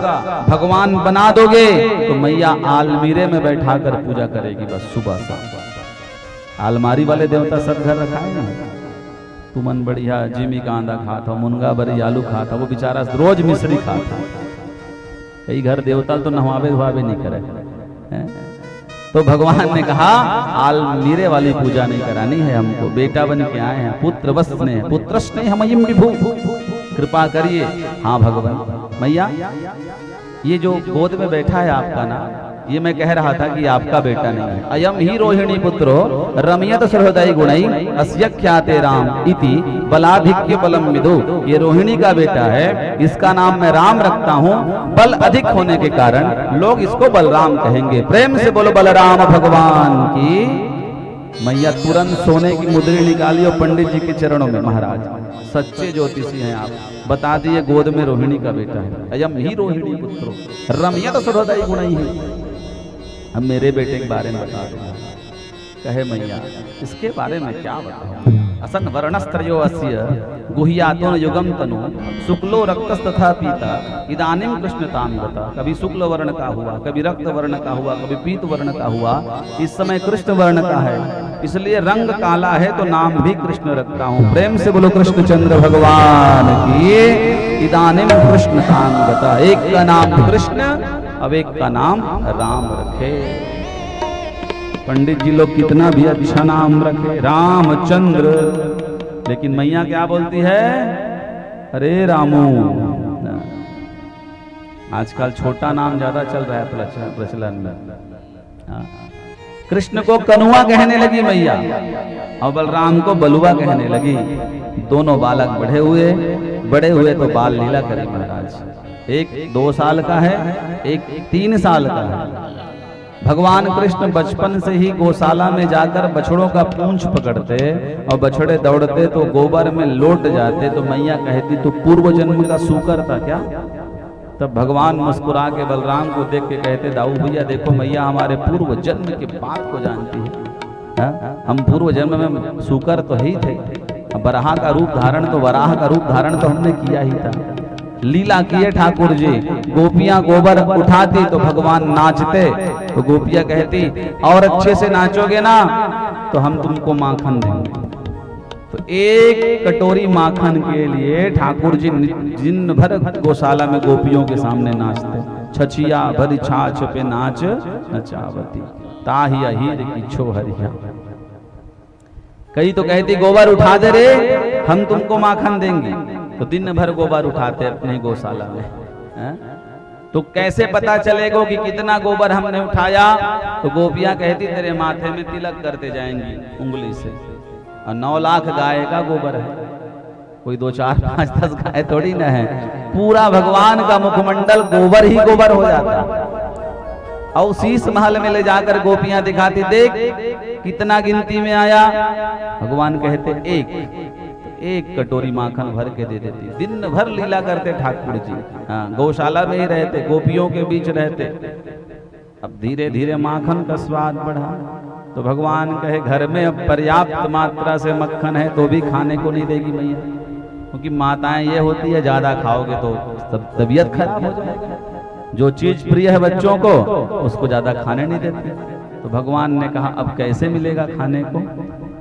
भगवान बना दोगे तो मैया आलमीरे में बैठा कर पूजा करेगी बस सुबह शाम। आलमारी वाले देवता सब घर रखा है ना, तुमन बढ़िया जिमी कांदा खाता, मुनगा बड़ी आलू खाता, वो बेचारा रोज मिश्री खाता। कई घर देवता तो नहवावे धुआवे नहीं करे, तो भगवान ने कहा आलमीरे वाली पूजा नहीं करानी है हमको, बेटा बन के आए हैं, पुत्र वस्ने पुत्र स्नेह हमयिम विभु, कृपा करिए। हाँ भगवान मैया ये जो गोद में बैठा है आपका ना ये मैं कह रहा था कि आपका बेटा नहीं है। अयम ही रोहिणी पुत्रो रमयत सहृदय गुणई अस्य ख्याते राम इति बलाधिक्य बलम विदु। ये रोहिणी का बेटा है, इसका नाम मैं राम रखता हूँ। बल अधिक होने के कारण लोग इसको बलराम कहेंगे। प्रेम से बोलो बलराम भगवान की। मैया तुरंत सोने की मुद्री निकाली और पंडित जी के चरणों में, महाराज सच्चे ज्योतिषी हैं आप, बता दिए गोद में रोहिणी का बेटा है। अयम ही रोहिणी पुत्रो रमयत सहृदय गुणई है। अब मेरे बेटे के बारे में बता दो। कहे मैया इसके बारे में क्या बताऊं। असन वर्णस्त्रयो अस्य गुह्यातोन युगम तनु शुक्लो रक्तस तथा पीता इदानीम कृष्णताम गता। कभी शुक्ल वर्ण का हुआ, कभी रक्त वर्ण का हुआ, कभी पीत वर्ण का हुआ, इस समय कृष्ण वर्ण का है, इसलिए रंग काला है तो नाम भी कृष्ण रखता हूँ। प्रेम से बोलो कृष्णचंद्र भगवान की। इदानीम कृष्णताम गता। एक का नाम कृष्ण, अब एक का नाम राम रखे। पंडित जी लोग कितना भी अच्छा नाम रखे, रामचंद्र, लेकिन मैया क्या बोलती है, अरे रामू। आजकल छोटा नाम ज्यादा चल रहा है प्रचलन में। कृष्ण को कनुआ कहने लगी मैया और बलराम को बलुआ कहने लगी। दोनों बालक बड़े हुए तो बाल लीला करी महाराज। एक 2 साल का है, एक 3 साल का है। भगवान कृष्ण बचपन से ही गौशाला में जाकर बछड़ों का पूंछ पकड़ते और बछड़े दौड़ते तो गोबर में लौट जाते। तो मैया कहती तो पूर्व जन्म का सूकर था क्या। तब भगवान मुस्कुरा के बलराम को देख के कहते दाऊ भैया देखो मैया हमारे पूर्व जन्म के बात को जानती है। हम पूर्व जन्म में सूकर तो ही थे, वराह का रूप धारण तो वराह का रूप धारण तो हमने किया ही था। लीला किए ठाकुर जी, गोपियां गोबर उठाती तो भगवान नाचते। तो गोपियां कहती और अच्छे से नाचोगे ना तो हम तुमको माखन देंगे। तो एक कटोरी माखन के लिए ठाकुर जी दिन भर गौशाला में गोपियों के सामने नाचते। छछिया भरी छाछ पे नाच नचावती ताहिया हीर की छो हरिया। कई तो कहती गोबर उठा दे रे हम तुमको माखन देंगे। तो दिन भर गोबर उठाते अपने गौशाला में। तो कैसे पता चलेगा कि कितना गोबर हमने उठाया। तो गोपियां कहती तेरे माथे में तिलक करते जाएंगी उंगली से। और 9 लाख गाय का गोबर है, कोई 2 4 5 10 गाय थोड़ी ना है। पूरा भगवान का मुखमंडल गोबर ही गोबर हो जाता। और शीश महल में ले जाकर गोपियां दिखाती देख कितना गिनती में आया। भगवान कहते एक कटोरी माखन भर के दे देती। दिन भर लीला करते ठाकुर जी। गौशाला में ही रहते, गोपियों के बीच रहते। अब धीरे धीरे माखन का स्वाद बढ़ा तो भगवान कहे घर में अब पर्याप्त मात्रा से मक्खन है तो भी खाने को नहीं देगी मैया। क्योंकि माताएं ये होती है ज्यादा खाओगे तो तबीयत खराब हो जाएगी। जो चीज प्रिय है बच्चों को उसको ज्यादा खाने नहीं देते। तो भगवान ने कहा अब कैसे मिलेगा खाने को।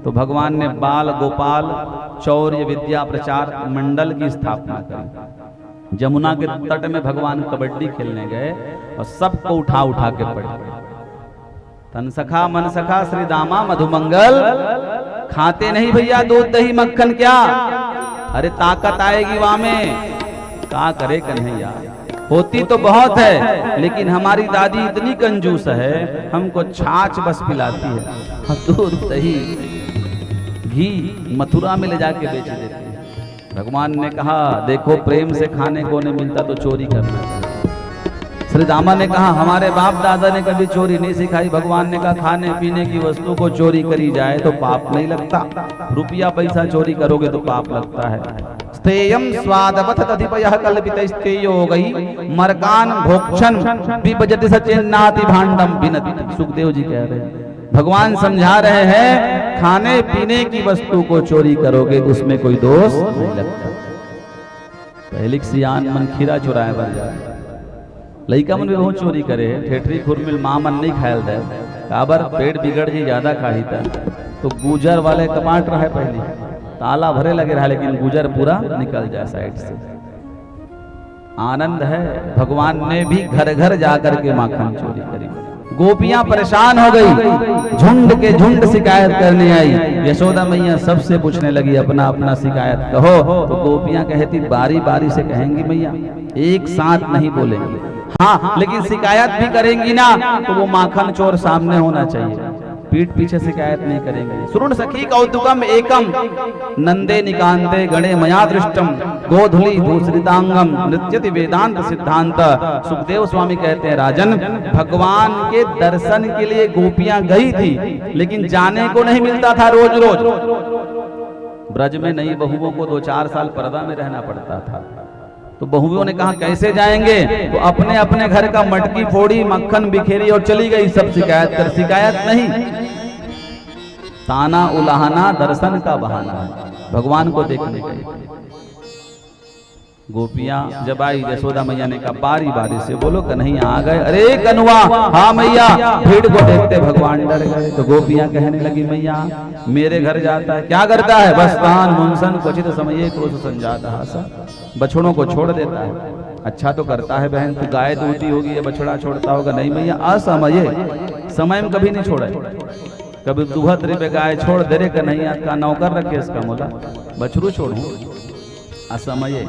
तो भगवान ने बाल गोपाल चौर्य विद्या प्रचार मंडल की स्थापना करी। जमुना के तट में भगवान कबड्डी खेलने गए और सबको उठा उठा के पढ़े। तन सखा मन सखा श्री दामा मधुमंगल। खाते नहीं भैया दूध दही मक्खन क्या, अरे ताकत आएगी वहां में। क्या करे कन्हैया, होती तो बहुत है लेकिन हमारी दादी इतनी कंजूस है हमको छाछ बस पिलाती है। दूध दही घी मथुरा में ले जाके बेच देती है। भगवान ने कहा देखो प्रेम से खाने को नहीं मिलता तो चोरी करना चाहिए। श्री दामा ने कहा हमारे बाप दादा ने कभी चोरी नहीं सिखाई। भगवान ने कहा खाने पीने की वस्तु को चोरी करी जाए तो पाप नहीं लगता, रुपया पैसा चोरी करोगे तो पाप लगता है। स्थेयम स्वादवत तधिपयः कल्पितस्तेयो गई मरकान भोक्षण विभजति सचिन्नाति भांडम बिनति। सुखदेव जी कह रहे हैं, भगवान समझा रहे हैं खाने पीने की वस्तु को चोरी करोगे तो उसमें कोई दोष नहीं लगता। पहले सियान मन खीरा चुराए बन जाए, लइका मन भी बहुत चोरी करे। ठेठरी खुरमिल माँ मन नहीं खायल दे, काबर पेट बिगड़ जी ज्यादा खाही था। तो गुजर वाले कमाट रहे पहले ताला भरे लगे रहा लेकिन गुजर पूरा निकल जाए साइड से। आनंद है। भगवान ने भी घर घर जाकर के माखन चोरी करी। गोपियां परेशान हो गई, झुंड के झुंड शिकायत करने आई। यशोदा मैया सबसे पूछने लगी अपना अपना शिकायत कहो। तो गोपियां कहती बारी बारी से कहेंगी मैया, एक साथ नहीं बोलेंगे। हाँ, लेकिन शिकायत भी करेंगी ना तो वो माखन चोर सामने होना चाहिए, पीठ पीछे शिकायत नहीं करेंगे। सुरुण सखी कौतुकम एकम नंदे निकांते गणे मया दृष्टम गोधुली भूसरितांगम नृत्यति वेदांत सिद्धांत। सुखदेव स्वामी कहते हैं राजन, भगवान के दर्शन के लिए गोपियां गई थी, लेकिन जाने को नहीं मिलता था रोज रोज। ब्रज में नई बहुओं को 2-4 साल पर्दा में रहना पड़ता था, तो बहुओं ने कहा कैसे जाएंगे, तो अपने अपने घर का मटकी फोड़ी, मक्खन बिखेरी और चली गई सब शिकायत कर। शिकायत नहीं, ताना उलाहना दर्शन का बहाना है, भगवान को देखने गई। गोपियां जब आई, यशोदा मैया ने कहा बारी बारी से बोलो कन्हैया आ गए। अरे कनुआ, हाँ मैया। भीड़ को देखते भगवान डर गए, तो गोपियां कहने लगी मैया मेरे घर जाता है, क्या करता है, बस तान मुंसन क्वचित समय क्रोध संजाता हासा, बछड़ों को छोड़ देता है। अच्छा तो करता है बहन, तू गाय दूती होगी, ये बछड़ा छोड़ता होगा। नहीं मैया, असमये, समय में कभी नहीं छोड़े, कभी दुहत रे गाय छोड़ दे रे कन्हैया का नौकर रखे इसका मोला, बछड़ू छोड़ू असमये।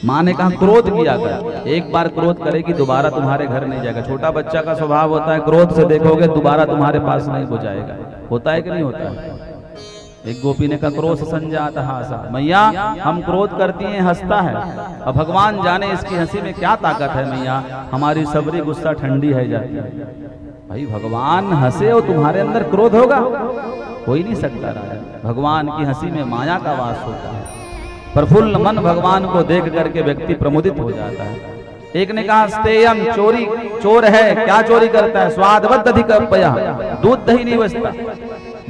माँ ने कहा क्रोध किया कर, एक बार क्रोध करेगी दोबारा तुम्हारे घर नहीं जाएगा। छोटा बच्चा का स्वभाव होता है, क्रोध से देखोगे दोबारा तुम्हारे पास नहीं हो जाएगा। होता है कि नहीं होता है? एक गोपी ने कहा क्रोध संजात हासा, मैया हम क्रोध करती हैं हंसता है, अब भगवान जाने इसकी हंसी में क्या ताकत है मैया, हमारी सबरी गुस्सा ठंडी है जाती है। भाई भगवान हंसे और तुम्हारे अंदर क्रोध होगा, हो ही नहीं सकता राजा। भगवान की हंसी में माया का वास होता है, प्रफुल्ल मन भगवान को देख करके व्यक्ति प्रमुदित हो जाता है। एक ने कहा स्तेयम, चोरी चोर है, क्या चोरी करता है, स्वादवत अधिक अपया, दूध दही नहीं बचता।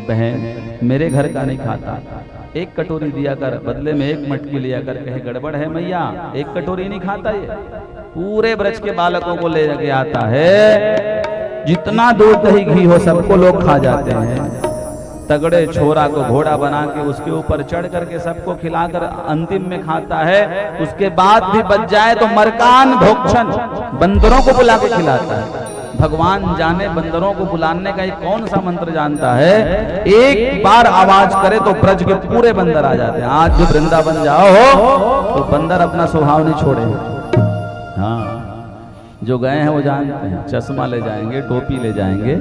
बहन मेरे घर का नहीं खाता, एक कटोरी दिया कर, बदले में एक मटकी लिया कर। कहे गड़बड़ है मैया, एक कटोरी नहीं खाता, ये पूरे ब्रज के बालकों को ले के आता है, जितना दूध दही घी हो सबको लोग खा जाते हैं। तगड़े छोरा को घोड़ा बना के उसके ऊपर चढ़ करके सबको खिलाकर अंतिम में खाता है, उसके बाद भी बच जाए तो मरकान भोक्षण, बंदरों को बुला के खिलाता है। भगवान जाने बंदरों को बुलाने का एक कौन सा मंत्र जानता है, एक बार आवाज करे तो ब्रज के पूरे बंदर आ जाते हैं। आज जो वृंदावन जाओ तो बंदर अपना स्वभाव नहीं छोड़े। हाँ, जो गए हैं वो जानते हैं, चश्मा ले जाएंगे, टोपी ले जाएंगे।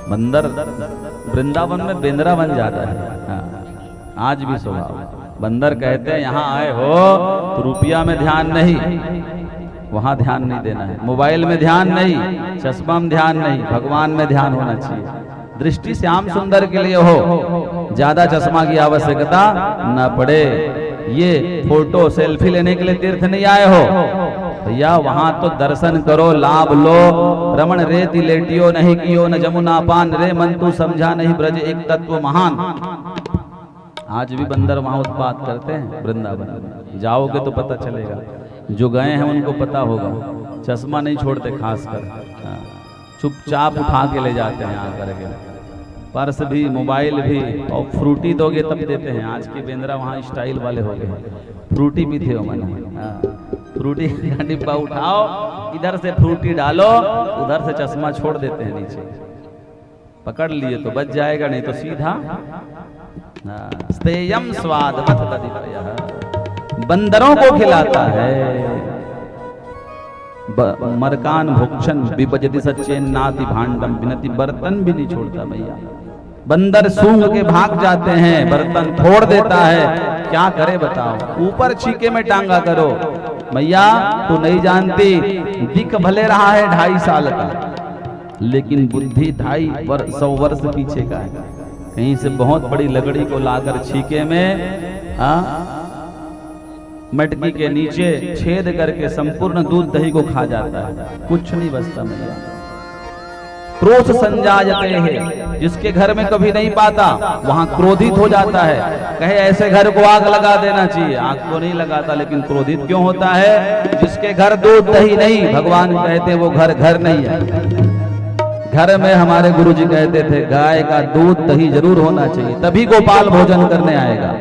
बंदर वृंदावन में बेंद्रा बन जाता है। हाँ, आज भी स्वभाव। बंदर कहते हैं यहाँ आए हो तो रुपया में ध्यान नहीं, वहां ध्यान नहीं देना है, मोबाइल में ध्यान नहीं, चश्मा में ध्यान नहीं, भगवान में ध्यान होना चाहिए। दृष्टि श्याम सुंदर के लिए हो, ज्यादा चश्मा की आवश्यकता न पड़े। ये फोटो सेल्फी लेने के लिए तीर्थ नहीं आए हो भैया, वहां तो दर्शन करो, लाभ लो। रमण रे तिलेटियो नहीं कियो न जमुना पान, रे मन तू समझा नहीं ब्रज एक तत्व महान। आज भी बंदर वहां उत्पात करते हैं वृंदावन में, जाओगे तो पता चलेगा। जो गए हैं उनको पता होगा, चश्मा नहीं छोड़ते खासकर, चुपचाप उठा के ले जाते हैं आकर के, पर्स भी मोबाइल भी, और फ्रूटी दोगे तब देते हैं। आज के बेंद्रा वहाँ स्टाइल वाले हो गए, फ्रूटी भी थे मैंने, फ्रूटी का डिब्बा उठाओ, इधर से फ्रूटी डालो, उधर से चश्मा छोड़ देते हैं नीचे, पकड़ लिए तो बच जाएगा, नहीं तो सीधा स्तेयम स्वादवत तदिपयः, बंदरों को खिलाता है। मरकान भुक्षण विपजति सच्चेन नाति भांडम बिनति, बर्तन भी नहीं छोड़ता भैया। बंदर सूंघ के भाग जाते हैं, बर्तन फोड़ देता है, क्या करे बताओ। ऊपर छीके में टांगा करो भैया, तू नहीं जानती, दिख भले रहा है 2.5 साल का, लेकिन बुद्धि 250 वर्ष पीछे का है। कहीं से बहुत बड़ी लकड़ी को लाकर छीके में मटकी के नीचे छेद करके संपूर्ण दूध दही को खा जाता है, कुछ नहीं बचता भैया। क्रोध संजायते है, जिसके घर में कभी नहीं पाता वहां क्रोधित हो जाता है। कहे ऐसे घर को आग लगा देना चाहिए, आग तो नहीं लगाता, लेकिन क्रोधित क्यों होता है। जिसके घर दूध दही नहीं, भगवान कहते वो घर घर नहीं है। घर में हमारे गुरुजी कहते थे गाय का दूध दही जरूर होना चाहिए, तभी गोपाल भोजन करने आएगा।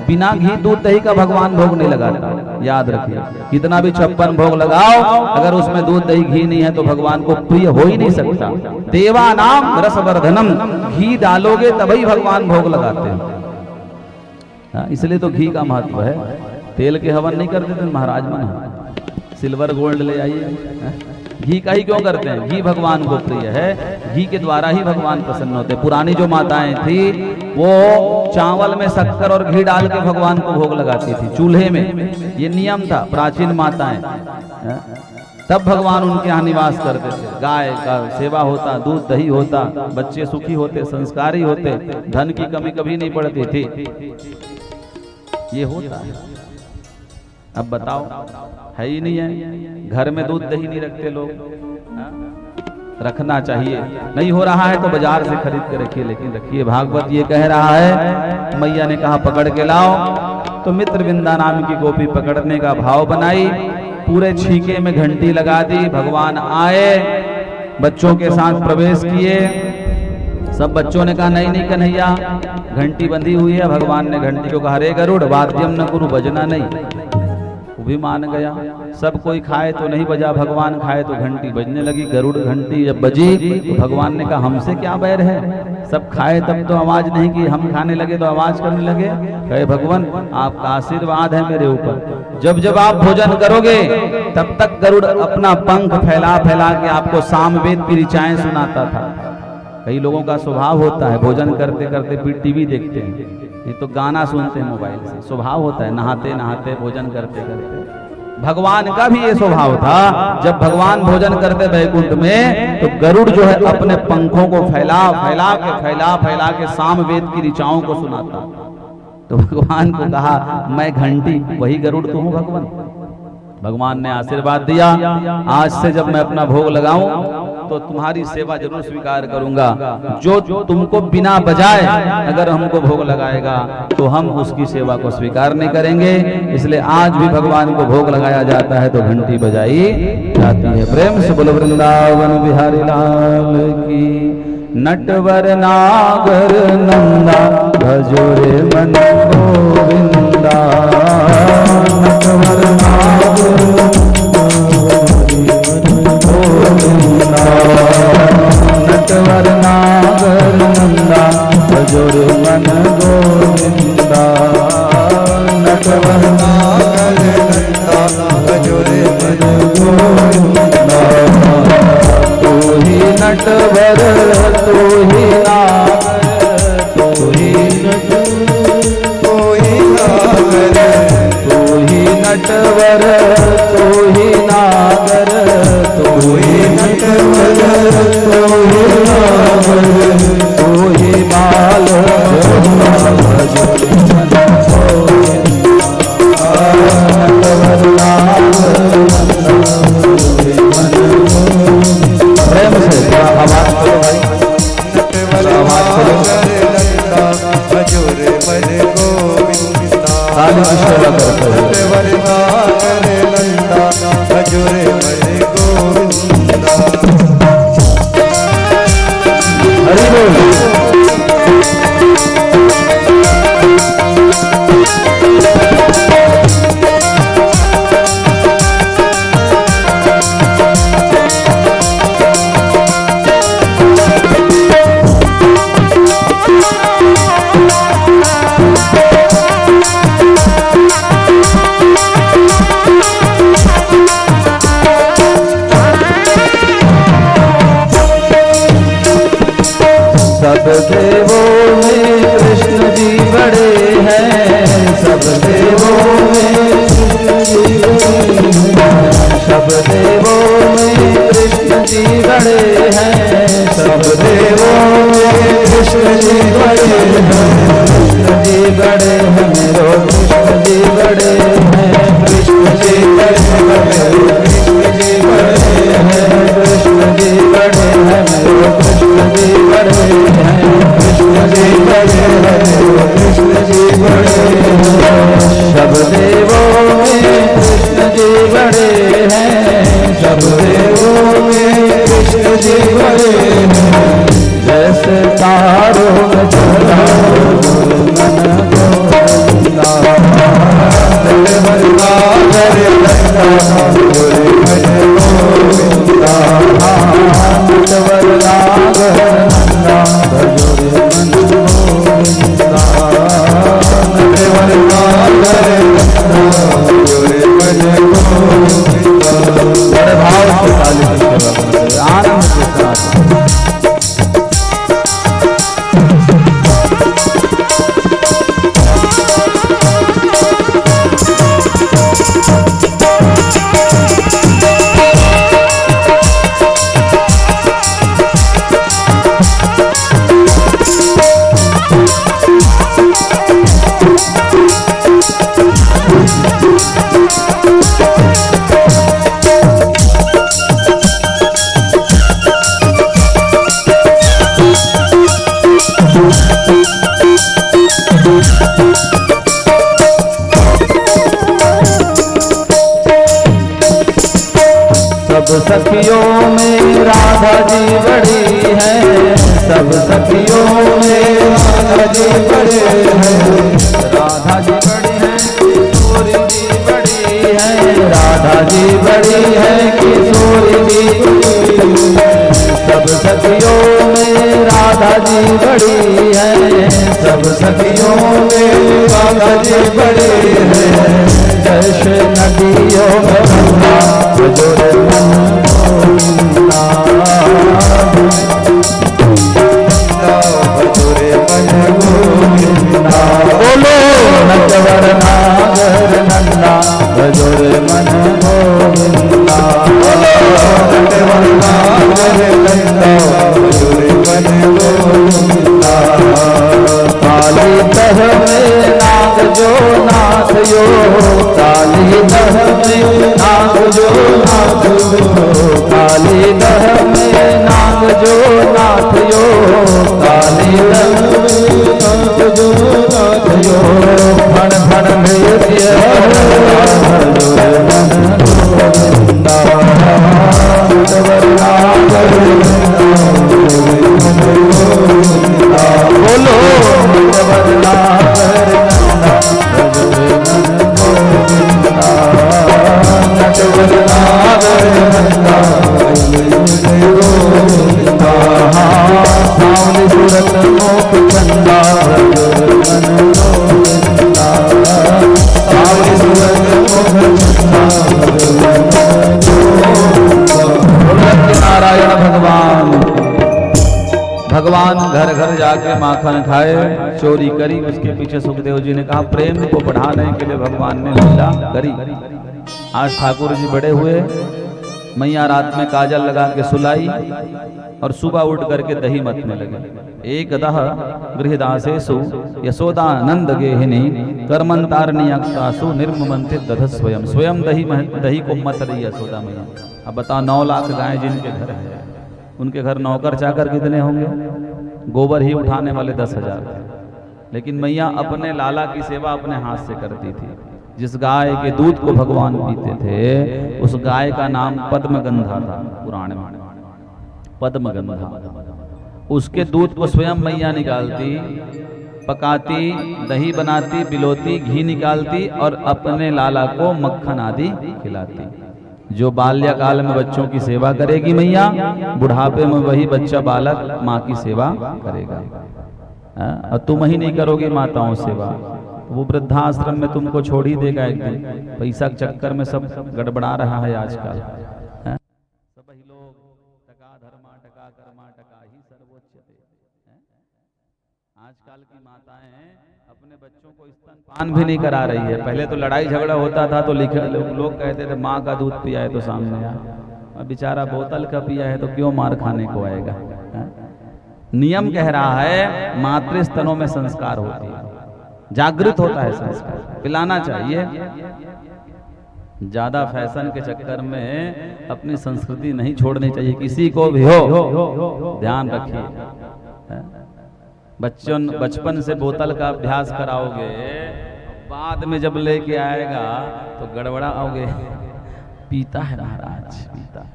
बिना घी दूध दही का भगवान भोग नहीं लगाता, याद रखिए। कितना भी 56 भोग लगाओ, अगर उसमें दूध दही घी नहीं है तो भगवान को प्रिय हो ही नहीं सकता। देवा नाम रसवर्धनम, घी डालोगे तभी भगवान भोग लगाते हैं। इसलिए तो घी का महत्व है। तेल के हवन नहीं करते थे महाराज मन, सिल्वर गोल्ड ले आइए। घी का ही क्यों करते हैं? घी भगवान को प्रिय है, घी के द्वारा ही भगवान प्रसन्न होते हैं। पुरानी जो माताएं थी वो चावल में शक्कर और घी डाल के भगवान को भोग लगाती थी चूल्हे में, ये नियम था प्राचीन माताएं। तब भगवान उनके यहाँ निवास करते थे। गाय का सेवा होता, दूध दही होता, बच्चे सुखी होते, संस्कारी होते, धन की कमी कभी नहीं पड़ती थी। ये होता है। अब बताओ, है ही नहीं है। घर में दूध दही नहीं रखते लोग, रखना चाहिए। नहीं हो रहा है तो बाजार से खरीद के रखिए, लेकिन रखिए। भागवत ये कह रहा है, मैया ने कहा पकड़ के लाओ, तो मित्रविंदा नाम की गोपी पकड़ने का भाव बनाई, पूरे छीके में घंटी लगा दी। भगवान आए, बच्चों के साथ प्रवेश किए। सब बच्चों ने कहा नहीं नहीं कन्हैया, घंटी बंधी हुई है। भगवान ने घंटी को कहा, रे गरुड़ वाद्यम न गुरु, बजना नहीं। वो भी मान गया। सब कोई खाए तो नहीं बजा, भगवान खाए तो घंटी बजने लगी। गरुड़ घंटी जब बजी तो भगवान ने कहा हमसे क्या बैर है, सब खाए तब तो आवाज नहीं की, हम खाने लगे तो आवाज करने लगे। कहे भगवान आपका आशीर्वाद है मेरे ऊपर, जब जब आप भोजन करोगे तब तक गरुड़ अपना पंख फैला फैला के आपको सामवेद की ऋचाएं सुनाता था। कई लोगों का स्वभाव होता है भोजन करते करते फिर टीवी देखते हैं, ये तो गाना सुनते हैं मोबाइल से, स्वभाव होता है नहाते नहाते भोजन करते करते। भगवान का भी ये स्वभाव था, जब भगवान भोजन करते वैकुंठ में तो गरुड़ जो है अपने पंखों को फैला फैला के सामवेद की ऋचाओं को सुनाता। तो भगवान को कहा मैं घंटी, वही गरुड़ तो हूं भगवान। भगवान ने आशीर्वाद दिया, आज से जब मैं अपना भोग लगाऊं तो तुम्हारी सेवा जरूर स्वीकार करूंगा। जो तुमको बिना बजाए अगर हमको भोग लगाएगा तो हम उसकी सेवा को स्वीकार नहीं करेंगे। इसलिए आज भी भगवान को भोग लगाया जाता है तो घंटी बजाई जाती है। प्रेम से बोलो वृंदावन बिहारी लाल की। नटवर नागर नंदा भजो रे मन गोविंदा, नटवर नागर नटवर नागर नंदा भजो रे मन गोविंदा, नटवर नागर नंदा भजो रे मन गोविंदा। तू ही नटवर तू ही नागर, तू ही नटवर तू ही नागर, तू ही नटवर तू ही नागर, तू ही नटवर तू ही नागर, तू ही बाल प्रेम से आवाज खोलो भाई, आवाज खोलो। काली की सेवा करते हरि बोल। सब देवों में कृष्ण जी बड़े हैं, सब देवों में सब देवों में कृष्ण जी बड़े हैं, सब देवों में कृष्ण जी बड़े हैं, कृष्ण जी बड़े हैं मेरो कृष्ण जी बड़े हैं, कृष्ण जी बड़े हैं, कृष्ण जी बड़े हैं, कृष्ण जी बड़े हैं मेरो कृष्ण जी बड़े हैं, कृष्ण जी बड़े हैं, कृष्ण जी बड़े हैं। सब देवों में कृष्ण जी बड़े हैं, सब देवों में कृष्ण जी बड़े हैं। जैसे तारों में चला मन गोविंदा, सब सखियों में राधा जी बड़ी है, सब सखियों में राधा जी बड़ी है, राधा जी बड़ी है किशोरी जी बड़ी है, राधा जी बड़ी है किशोरी जी बड़ी है। सब सखियों में राधा जी बड़ी है, सब सखियों में राधा जी बड़ी है। जैसे नदियों में गंगा जोरे मन गोविंदा, जोरे मन गोविंदा। बोलो नटवर नागर नंदा जोरे मन गोविंदा, नटवर नागर नंदा जोरे मन गोविंदा। काली तह में नाग जो नाथ यो, काली दह में नाग जो नाथ यो, काली दह में नाग जो नाथ यो, काली दह में नाग जो नाथ यो। भण भण नृत्य जोरे मन गोविंदा, नटवर नागर गोविंदा। बोलो नटवर नागर जोरे मन गोविंदा, नटवर नागर गोविंदा। सावली सूरत मोख चंदा जोरे मन गोविंदा, सावली सूरत मोख चंदा जोरे मन गोविंदा। नारायण भगवान भगवान घर घर जाके माखन खाए, चोरी करी। उसके पीछे सुखदेव जी ने कहा प्रेम को बढ़ाने के लिए भगवान ने लीला करी। आज ठाकुर जी बड़े हुए, मैया रात में काजल लगा के सुलाई और सुबह उठ करके दही मतने लगे। एकदह गृहदासेषु यशोदानंद गेहिनी कर्मंतारण्यक्तासु निर्ममंते दध स्वयं। स्वयं दही को मत रही यशोदा मैया। अब बताओ 9 लाख गाय जिनके घर है, उनके घर नौकर चाकर कितने होंगे? गोबर ही उठाने वाले 10,000 थे। लेकिन मैया अपने लाला की सेवा अपने हाथ से करती थी। जिस गाय के दूध को भगवान पीते थे उस गाय का नाम पद्मगंधा था। पुराण में पद्मगंधा, उसके दूध को स्वयं मैया निकालती, पकाती, दही बनाती, बिलोती, घी निकालती और अपने लाला को मक्खन आदि खिलाती। जो बाल्यकाल में बच्चों की सेवा करेगी मैया, बुढ़ापे में वही बच्चा बालक माँ की सेवा करेगा। और तुम ही नहीं करोगी माताओं सेवा, वो वृद्धाश्रम में तुमको छोड़ ही देगा एक दिन। पैसा के चक्कर में सब गड़बड़ा रहा है आजकल। सब ही लोग टका धर्मा टका कर्मा टका ही सर्वोच्चते। आजकल की माताएं अपने बच्चों को स्तनपान भी नहीं करा रही है। पहले तो लड़ाई झगड़ा होता था तो लोग कहते थे माँ का दूध पिया है तो सामने आ, और बेचारा बोतल का पिया है तो क्यों मार खाने को आएगा। नियम कह रहा है मातृ स्तनों में संस्कार होती है, जागृत होता है संस्कार, पिलाना चाहिए। ज्यादा फैशन के चक्कर में अपनी संस्कृति नहीं छोड़नी चाहिए, किसी को भी हो। ध्यान रखिए, बचपन से बोतल का अभ्यास कराओगे, बाद में जब लेके आएगा तो गड़बड़ाओगे। पीता है महाराज, पीता।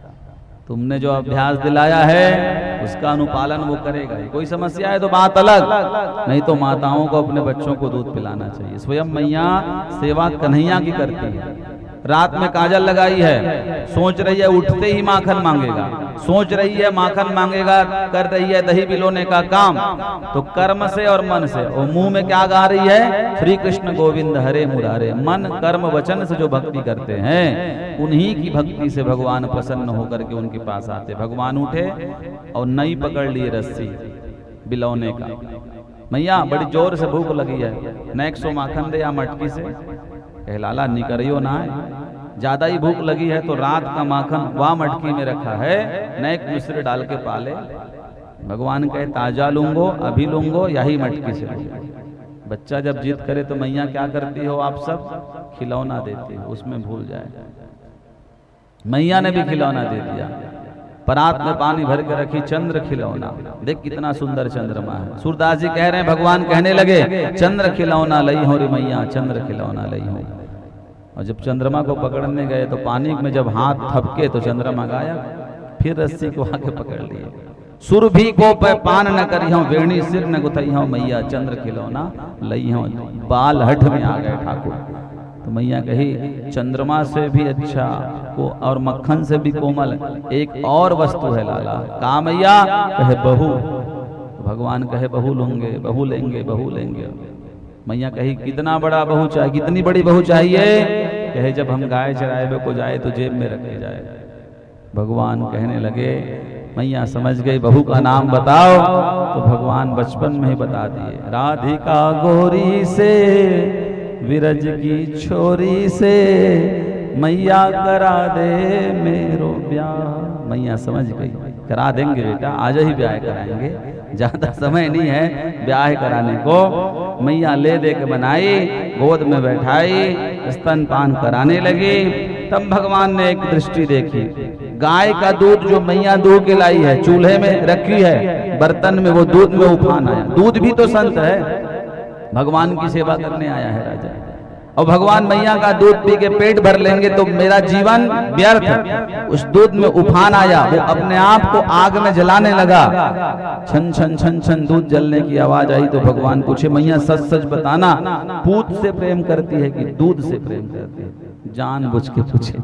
तुमने जो अभ्यास दिलाया है उसका अनुपालन वो करेगा। कोई समस्या है तो बात अलग, नहीं तो माताओं को अपने बच्चों को दूध पिलाना चाहिए। स्वयं मैया सेवा कन्हैया की करती है। रात में काजल लगाई है, सोच रही है उठते ही माखन मांगेगा, सोच रही है माखन मांगेगा, कर रही है दही बिलोने का काम, तो कर्म से और मन से, और मुंह में क्या गा रही है? श्री कृष्ण गोविंद हरे मुरारे। मन कर्म वचन से जो भक्ति करते हैं उन्हीं की भक्ति से भगवान प्रसन्न होकर के उनके पास आते। भगवान उठे और नई पकड़ लिए रस्सी बिलौने का। मैया बड़ी जोर से भूख लगी है, न 100 माखन दे या मटकी से। कहलाला निकरियो ना है, ज्यादा ही भूख लगी है तो रात का माखन वह मटकी में रखा है, न एक मिश्र डाल के पाले। भगवान कहे ताजा लूंगो, अभी लूंगो, यही मटकी से लूंगो। बच्चा जब जिद करे तो मैया क्या करती हो आप सब? खिलौना देती हो, उसमें भूल जाए। मैया ने भी खिलौना दे दिया। परात में पानी भर के रखी, चंद्र खिलौना, देख कितना सुंदर चंद्रमा है। सूरदास जी कह रहे हैं, भगवान कहने लगे चंद्र खिलौना लई हो रे मैया, चंद्र खिलौना लई हो। और जब चंद्रमा को पकड़ने गए तो पानी में जब हाथ थपके तो चंद्रमा गायब, फिर रस्सी को आके पकड़ लिए। सुरभि को पान न करी हूं, वेणी सिर न गुथई हूं, मैया चंद्र खिलौना लई हूं। बाल हठ में आ गए ठाकुर। तो मैया कही चंद्रमा से भी अच्छा को और मक्खन से भी कोमल एक और वस्तु है लाला। कहा मैया? कहे बहू। भगवान कहे बहू लूंगे, बहू लेंगे, बहू लेंगे। मैया कही कितना बड़ा बहू चाहिए, कितनी बड़ी बहू चाहिए? कहे जब हम गाय चराए को जाए तो जेब में रखे जाए। भगवान कहने लगे, मैया समझ गई, बहू का नाम बताओ। तो भगवान बचपन में ही बता दिए, राधिका गोरी से विरज की छोरी से, मैया करा दे मेरो ब्याह। मैया समझ गई, करा देंगे बेटा, आज ही ब्याह कराएंगे, ज्यादा समय नहीं है ब्याह कराने को। मैया ले दे के बनाई, गोद में बैठाई, स्तनपान कराने लगी। तब भगवान ने एक दृष्टि देखी, गाय का दूध जो मैया दूह के लाई है, चूल्हे में रखी है बर्तन में, वो दूध में उफान आया। दूध भी तो संत है, भगवान की सेवा करने आया है राजा। और भगवान मैया का दूध पी के पेट भर लेंगे तो मेरा जीवन व्यर्थ। उस दूध में उफान आया, वो अपने आप को आग में जलाने लगा। छन छन छन छन दूध जलने की आवाज आई। तो भगवान पूछे, मैया सच सच बताना, पूत से प्रेम करती है कि दूध से प्रेम करती है? जानबूझ के पूछे।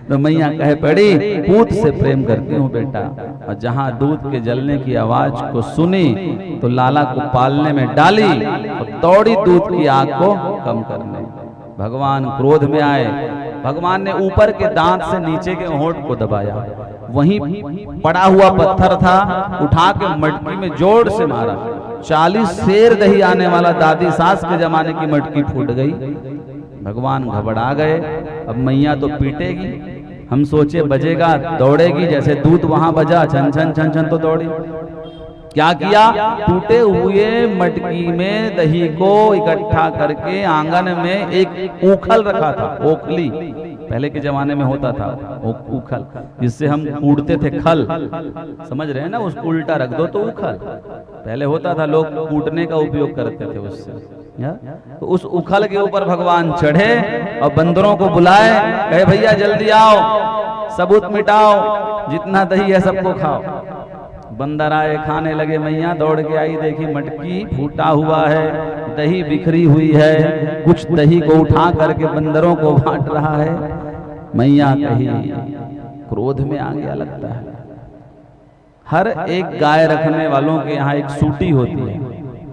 तो मैया कहे पड़ी, पूत से प्रेम करती हूँ बेटा। और जहां दूध के जलने की आवाज को सुनी तो लाला को पालने में डाली और दौड़ी दूध की आग को कम करने। भगवान क्रोध में आए, भगवान ने ऊपर के दांत से नीचे के होंठ को दबाया। वहीं पड़ा हुआ पत्थर था, उठा के मटकी में जोर से मारा। 40 शेर दही आने वाला दादी सास के जमाने की मटकी फूट गई। भगवान घबरा गए, अब मैया तो पीटेगी। हम सोचे बजेगा, दौड़ेगी, जैसे दूध वहां बजा, छन छन छन छन तो दौड़ी। क्या किया? टूटे हुए मटकी में दही को इकट्ठा करके आंगन में एक ऊखल रखा था, ओखली पहले के जमाने में होता था, ऊखल, जिससे हम कूटते थे खल, समझ रहे हैं ना, उसको उल्टा रख दो तो ऊखल पहले होता था, लोग कूटने का उपयोग करते थे उससे। तो उस उखल के ऊपर भगवान चढ़े और बंदरों को बुलाए, कहे भैया जल्दी आओ, सबूत मिटाओ, जितना दही है सबको खाओ। बंदर आए, खाने लगे। मैया दौड़ के आई, देखी मटकी फूटा हुआ है, दही बिखरी हुई है, कुछ दही को उठा करके बंदरों को बांट रहा है। मैया कही, क्रोध में आ गया लगता है। हर एक गाय रखने वालों के यहाँ एक सूटी होती है,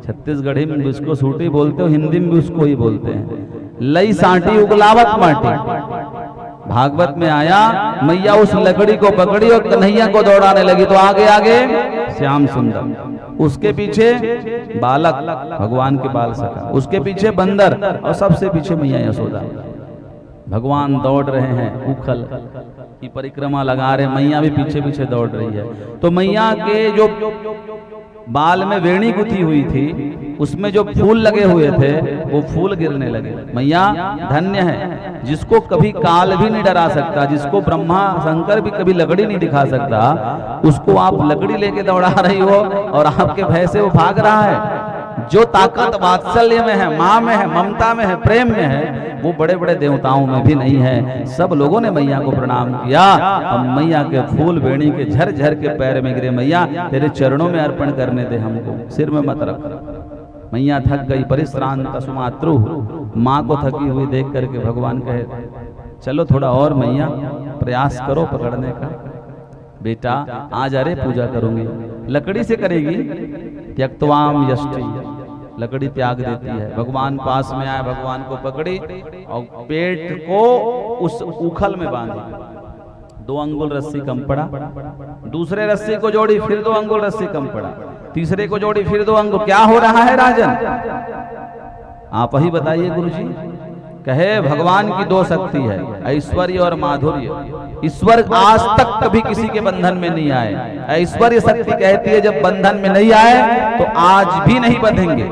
छत्तीसगढ़ी में उसको सूटी बोलते हो, हिंदी में भी उसको ही बोलते हैं। लई सांटी उगलावत माटी। भागवत में आया, मैया उस लकड़ी को पकड़ी और कन्हैया को दौड़ाने लगी। तो आगे आगे श्याम सुंदर, उसके पीछे बालक भगवान के बाल सखा, उसके पीछे बंदर और सबसे पीछे मैया यशोदा। भगवान दौड़ रहे हैं, उखल की परिक्रमा लगा रहे, मैया भी पीछे पीछे दौड़ रही है। तो मैया के जो बाल में वेणी गुथी हुई थी, उसमें जो फूल लगे हुए थे वो फूल गिरने लगे। मैया धन्य है, जिसको कभी काल भी नहीं डरा सकता, जिसको ब्रह्मा शंकर भी कभी लकड़ी नहीं दिखा सकता, उसको आप लकड़ी लेके दौड़ा रही हो और आपके भय से वो भाग रहा है। जो ताकत वात्सल्य में है, माँ में है, ममता में है, प्रेम में है, वो बड़े बड़े देवताओं में भी नहीं है। सब लोगों ने मैया को प्रणाम किया। अब मैया के फूल वेणी के झर झर के पैर में गिरे। मैया तेरे चरणों में अर्पण करने दे, हमको सिर में मत रख। मैया थक गई, परिश्रांत सुमात्रु। माँ को थकी हुई देख करके भगवान कहे, चलो थोड़ा और मैया प्रयास करो पकड़ने का। बेटा आज अरे पूजा करूंगी, लकड़ी से करेगी। त्यक्तवाम यष्टि, लकड़ी त्याग देती है। भगवान पास में आए, भगवान को पकड़ी और पेट को उस उखल में बांधी। 2 अंगुल रस्सी कम पड़ा, दूसरे रस्सी को जोड़ी, फिर 2 अंगुल रस्सी कम पड़ा, तीसरे को जोड़ी, फिर 2 अंगुल। क्या हो रहा है राजन? आप ही बताइए गुरुजी। कहे भगवान की 2 शक्ति है, ऐश्वर्य और माधुर्य। ईश्वर आज तक कभी किसी के बंधन में नहीं आए। ऐश्वर्य शक्ति कहती है जब बंधन में नहीं आए तो आज भी नहीं बंधेंगे।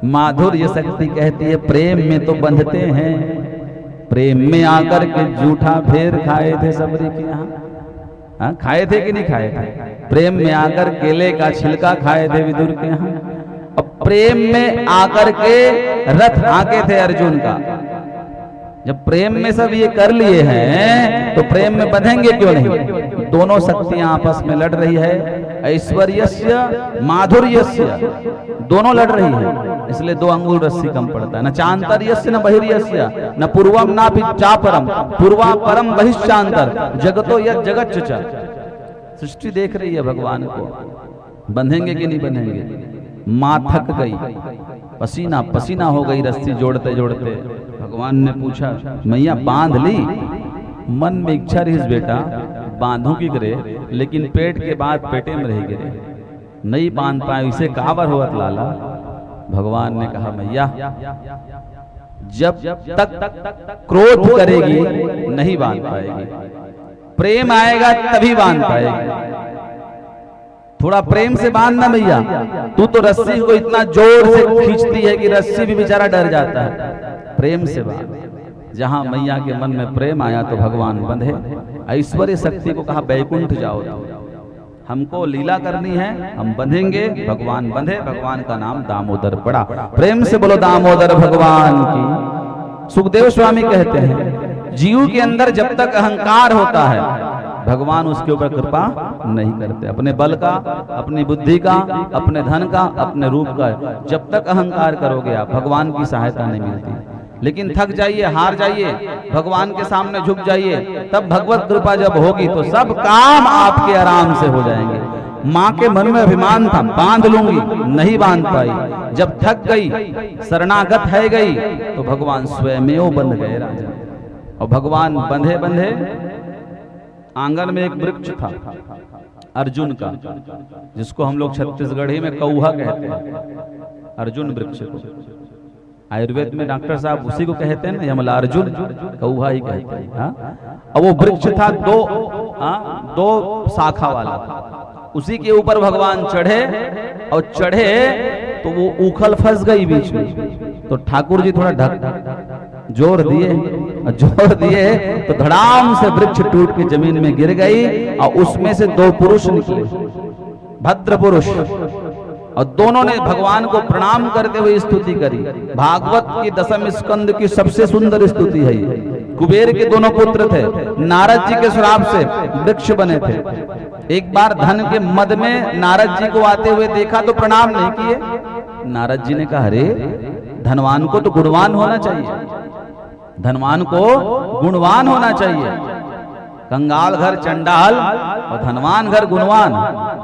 माधुर्य शक्ति कहती है प्रेम में तो बंधते हैं। प्रेम में आकर के जूठा फेर खाए थे सबरी के यहाँ। हाँ, खाए थे कि नहीं खाए थे? प्रेम में आकर केले का छिलका खाए थे विदुर के यहाँ। अब प्रेम में आकर के रथ हाँके थे अर्जुन का। जब प्रेम में सब ये कर लिए हैं तो प्रेम में बंधेंगे क्यों नहीं? दोनों शक्तियां आपस में लड़ रही है, ऐश्वर्यस्य माधुर्यस्य, दोनों लड़ रही है। इसलिए 2 अंगुल रस्सी कम पड़ता है। न चांतर्यस्य न बहिर्यस्य न पूर्वम ना चापरम पूर्वा परम बहिश्चांतर जगतो यत् जगच्च च। सृष्टि देख रही है भगवान को, बंधेंगे कि नहीं बंधेंगे? मां थक गई, पसीना पसीना हो गई रस्सी जोड़ते जोड़ते। भगवान ने पूछा, मैया बांध ली? मन में इच्छा रही बेटा बांधू की करे, लेकिन पेट के बाद पेटे में रह गिरे, नहीं बांध पाए, इसे काबर होत लाला। भगवान ने कहा, मैया जब तक क्रोध करेगी नहीं बांध पाएगी, प्रेम आएगा तभी बांध पाएगी। थोड़ा प्रेम से बांधना भैया। तू तो रस्सी को इतना जोर से खींचती है कि रस्सी भी बेचारा डर जाता है। प्रेम से बांध। जहां मैया के मन में प्रेम आया तो भगवान बंधे। ऐश्वर्य शक्ति को कहा बैकुंठ जाओ, हमको लीला करनी है, हम बंधेंगे। भगवान बंधे। भगवान का नाम दामोदर पड़ा। प्रेम से बोलो दामोदर भगवान की। सुखदेव स्वामी कहते हैं जीव के अंदर जब तक अहंकार होता है भगवान उसके ऊपर कृपा नहीं करते। अपने बल का, अपनी बुद्धि का, अपने धन का, अपने रूप का, जब तक अहंकार करोगे आप भगवान की सहायता नहीं मिलती। लेकिन थक जाइए, हार जाइए, भगवान के सामने झुक जाइए, तब भगवत कृपा जब होगी तो सब काम आपके आराम से हो जाएंगे। माँ के मन में अभिमान था, बांध लूंगी, नहीं बांध पाई। जब थक गई, शरणागत है गई, तो भगवान स्वयं बंध गए राजा। और भगवान बंधे बंधे आंगन में एक वृक्ष था अर्जुन का, जिसको हम लोग छत्तीसगढ़ी में कौहा कहते हैं। अर्जुन वृक्ष को आयुर्वेद में डॉक्टर साहब उसी को कहते हैं ना, यमला अर्जुन, कौहा ही कहते हैं। हाँ? और वो वृक्ष था दो शाखा वाला, उसी के ऊपर भगवान चढ़े, और चढ़े तो वो उखल फंस गई बीच में। तो ठाकुर जी थोड़ा जोर दिए, तो धड़ाम से वृक्ष टूट के जमीन में गिर गई, और उसमें से 2 पुरुष निकले, भद्र पुरुष, और दोनों ने भगवान को प्रणाम करते हुए स्तुति करी। भागवत की 10वें स्कंद की सबसे सुंदर स्तुति है। कुबेर के दोनों पुत्र थे, नारद जी के श्राप से वृक्ष बने थे। एक बार धन के मद में नारद जी को आते हुए देखा तो प्रणाम नहीं किए। नारद जी ने कहा, अरे धनवान को तो गुणवान होना चाहिए, धनवान को गुणवान होना चाहिए। कंगाल घर चंडाल और धनवान घर गुणवान,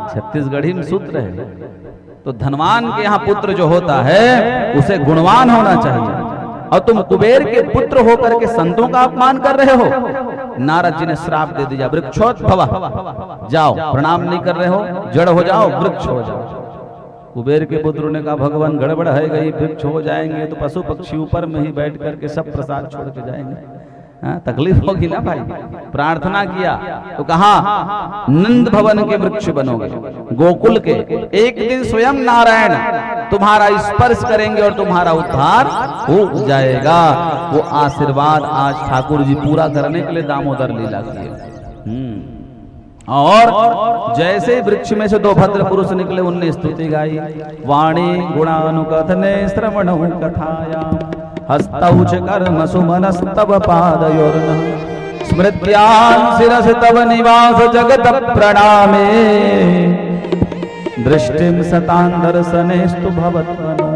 छत्तीसगढ़ी में सूत्र है। तो धनवान के यहाँ पुत्र जो होता है उसे गुणवान होना चाहिए, और तुम कुबेर के पुत्र होकर के संतों का अपमान कर रहे हो। नारद जी ने श्राप दे दिया, वृक्षोद्भव, जाओ, प्रणाम नहीं कर रहे हो, जड़ हो जाओ, वृक्ष हो जाओ। कुबेर के पुत्र ने कहा, भगवान गड़बड़ है गई, वृक्ष हो जाएंगे तो पशु पक्षी ऊपर में ही बैठ करके सब प्रसाद छोड़ के जाएंगे, तकलीफ होगी ना भाई। प्रार्थना किया तो कहा, नंद भवन के वृक्ष बनोगे, गोकुल के। एक दिन स्वयं नारायण तुम्हारा स्पर्श करेंगे और तुम्हारा उद्धार हो जाएगा। वो आशीर्वाद आज ठाकुर जी पूरा करने के लिए दामोदर लीला किए। और जैसे वृक्ष में से 2 भद्र पुरुष निकले, उनने स्तुति गाई। वाणी गुणानुकथने श्रवणौ कथाया, हस्तौ च कर्म सुमनस्तव पादयोर्न, स्मृत्यान् शिरसि तव निवास जगत प्रणामे, दृष्टिम सतां दर्शनेस्तु भवत्वनो।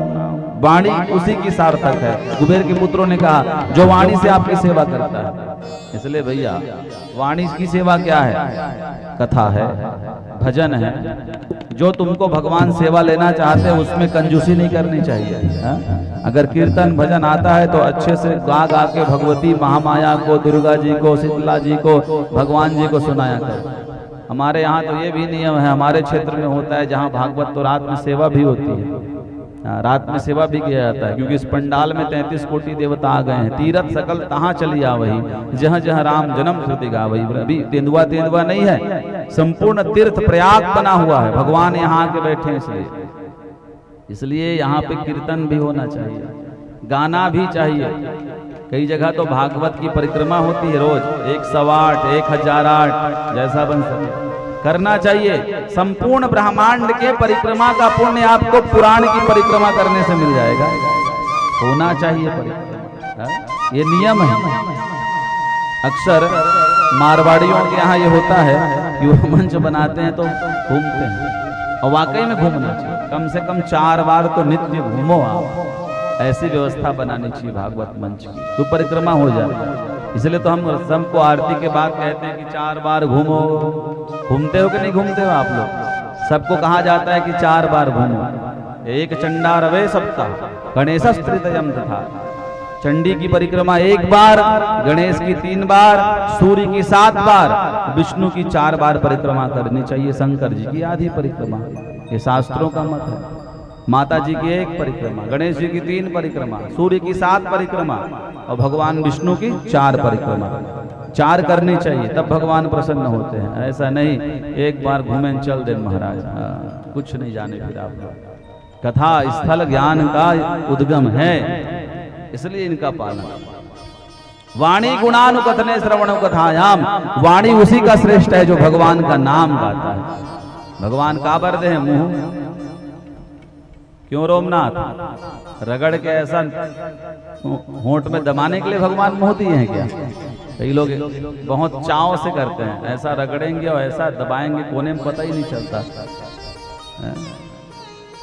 वाणी उसी की सार्थक है। कुबेर के पुत्रों ने कहा, जो वाणी से आपकी सेवा करता है। इसलिए भैया वाणी की सेवा क्या है? कथा है, भजन है। जो तुमको भगवान सेवा लेना चाहते हैं उसमें कंजूसी नहीं करनी चाहिए। अगर कीर्तन भजन आता है तो अच्छे से गा गा के भगवती महामाया को, दुर्गा जी को, शीतला जी को, भगवान जी को सुनाया करो। हमारे यहाँ तो ये भी नियम है, हमारे क्षेत्र में होता है, जहाँ भागवत तो रात में सेवा भी होती है, रात में सेवा भी किया जाता है। क्योंकि इस पंडाल में 33 कोटि देवता आ गए हैं। तीरथ सकल तहाँ चली आ वही, जहाँ जहाँ राम जन्म श्रुति गा वही। अभी तेंदुआ तेंदुआ नहीं है, संपूर्ण तीर्थ प्रयाग बना हुआ है। भगवान यहाँ आके बैठे हैं, इसलिए यहाँ पे कीर्तन भी होना चाहिए, गाना भी चाहिए। कई जगह तो भागवत की परिक्रमा होती है रोज 108, 1008, जैसा बन सके करना चाहिए। संपूर्ण ब्रह्मांड के परिक्रमा का पुण्य आपको पुराण की परिक्रमा करने से मिल जाएगा। होना चाहिए परिक्रमा, ये नियम है। अक्सर मारवाड़ियों के यहाँ ये होता है कि वो मंच बनाते हैं तो घूमते हैं, और वाकई में घूमना चाहिए। कम से कम 4 बार तो नित्य घूमो आप। ऐसी व्यवस्था बनानी चाहिए भागवत मंच की, तो परिक्रमा हो जाए। इसलिए तो हम सबको आरती के बाद कहते हैं कि 4 बार घूमो। घूमते हो कि नहीं घूमते हो आप लोग? सबको कहा जाता है कि 4 बार घूमो। एक चंडा रवे सप्ताह गणेश स्त्रितयम तथा, चंडी की परिक्रमा 1 बार, गणेश की 3 बार, सूर्य की 7 बार, विष्णु की 4 बार परिक्रमा करनी चाहिए। शंकर जी की आधी परिक्रमा, ये शास्त्रों का मत है। माता जी की 1 परिक्रमा, गणेश जी की 3 परिक्रमा, सूर्य की 7 परिक्रमा और भगवान विष्णु की 4 परिक्रमा। 4 करनी चाहिए, तब भगवान प्रसन्न होते हैं। ऐसा नहीं 1 बार घूमे चल दे महाराज, कुछ नहीं जाने फिर आप। कथा स्थल ज्ञान का उद्गम है, इसलिए इनका पालन। वाणी गुणानुकथने श्रवण कथायाम, वाणी उसी का श्रेष्ठ है जो भगवान का नाम गाता है। भगवान का बरदे हैं मुंह, क्यों रोमनाथ? रगड़ के ऐसा होंठ में दबाने के लिए भगवान मुंह दिए हैं क्या? कई लोग बहुत चाव से करते हैं, ऐसा रगड़ेंगे और ऐसा दबाएंगे कोने में पता ही नहीं चलता।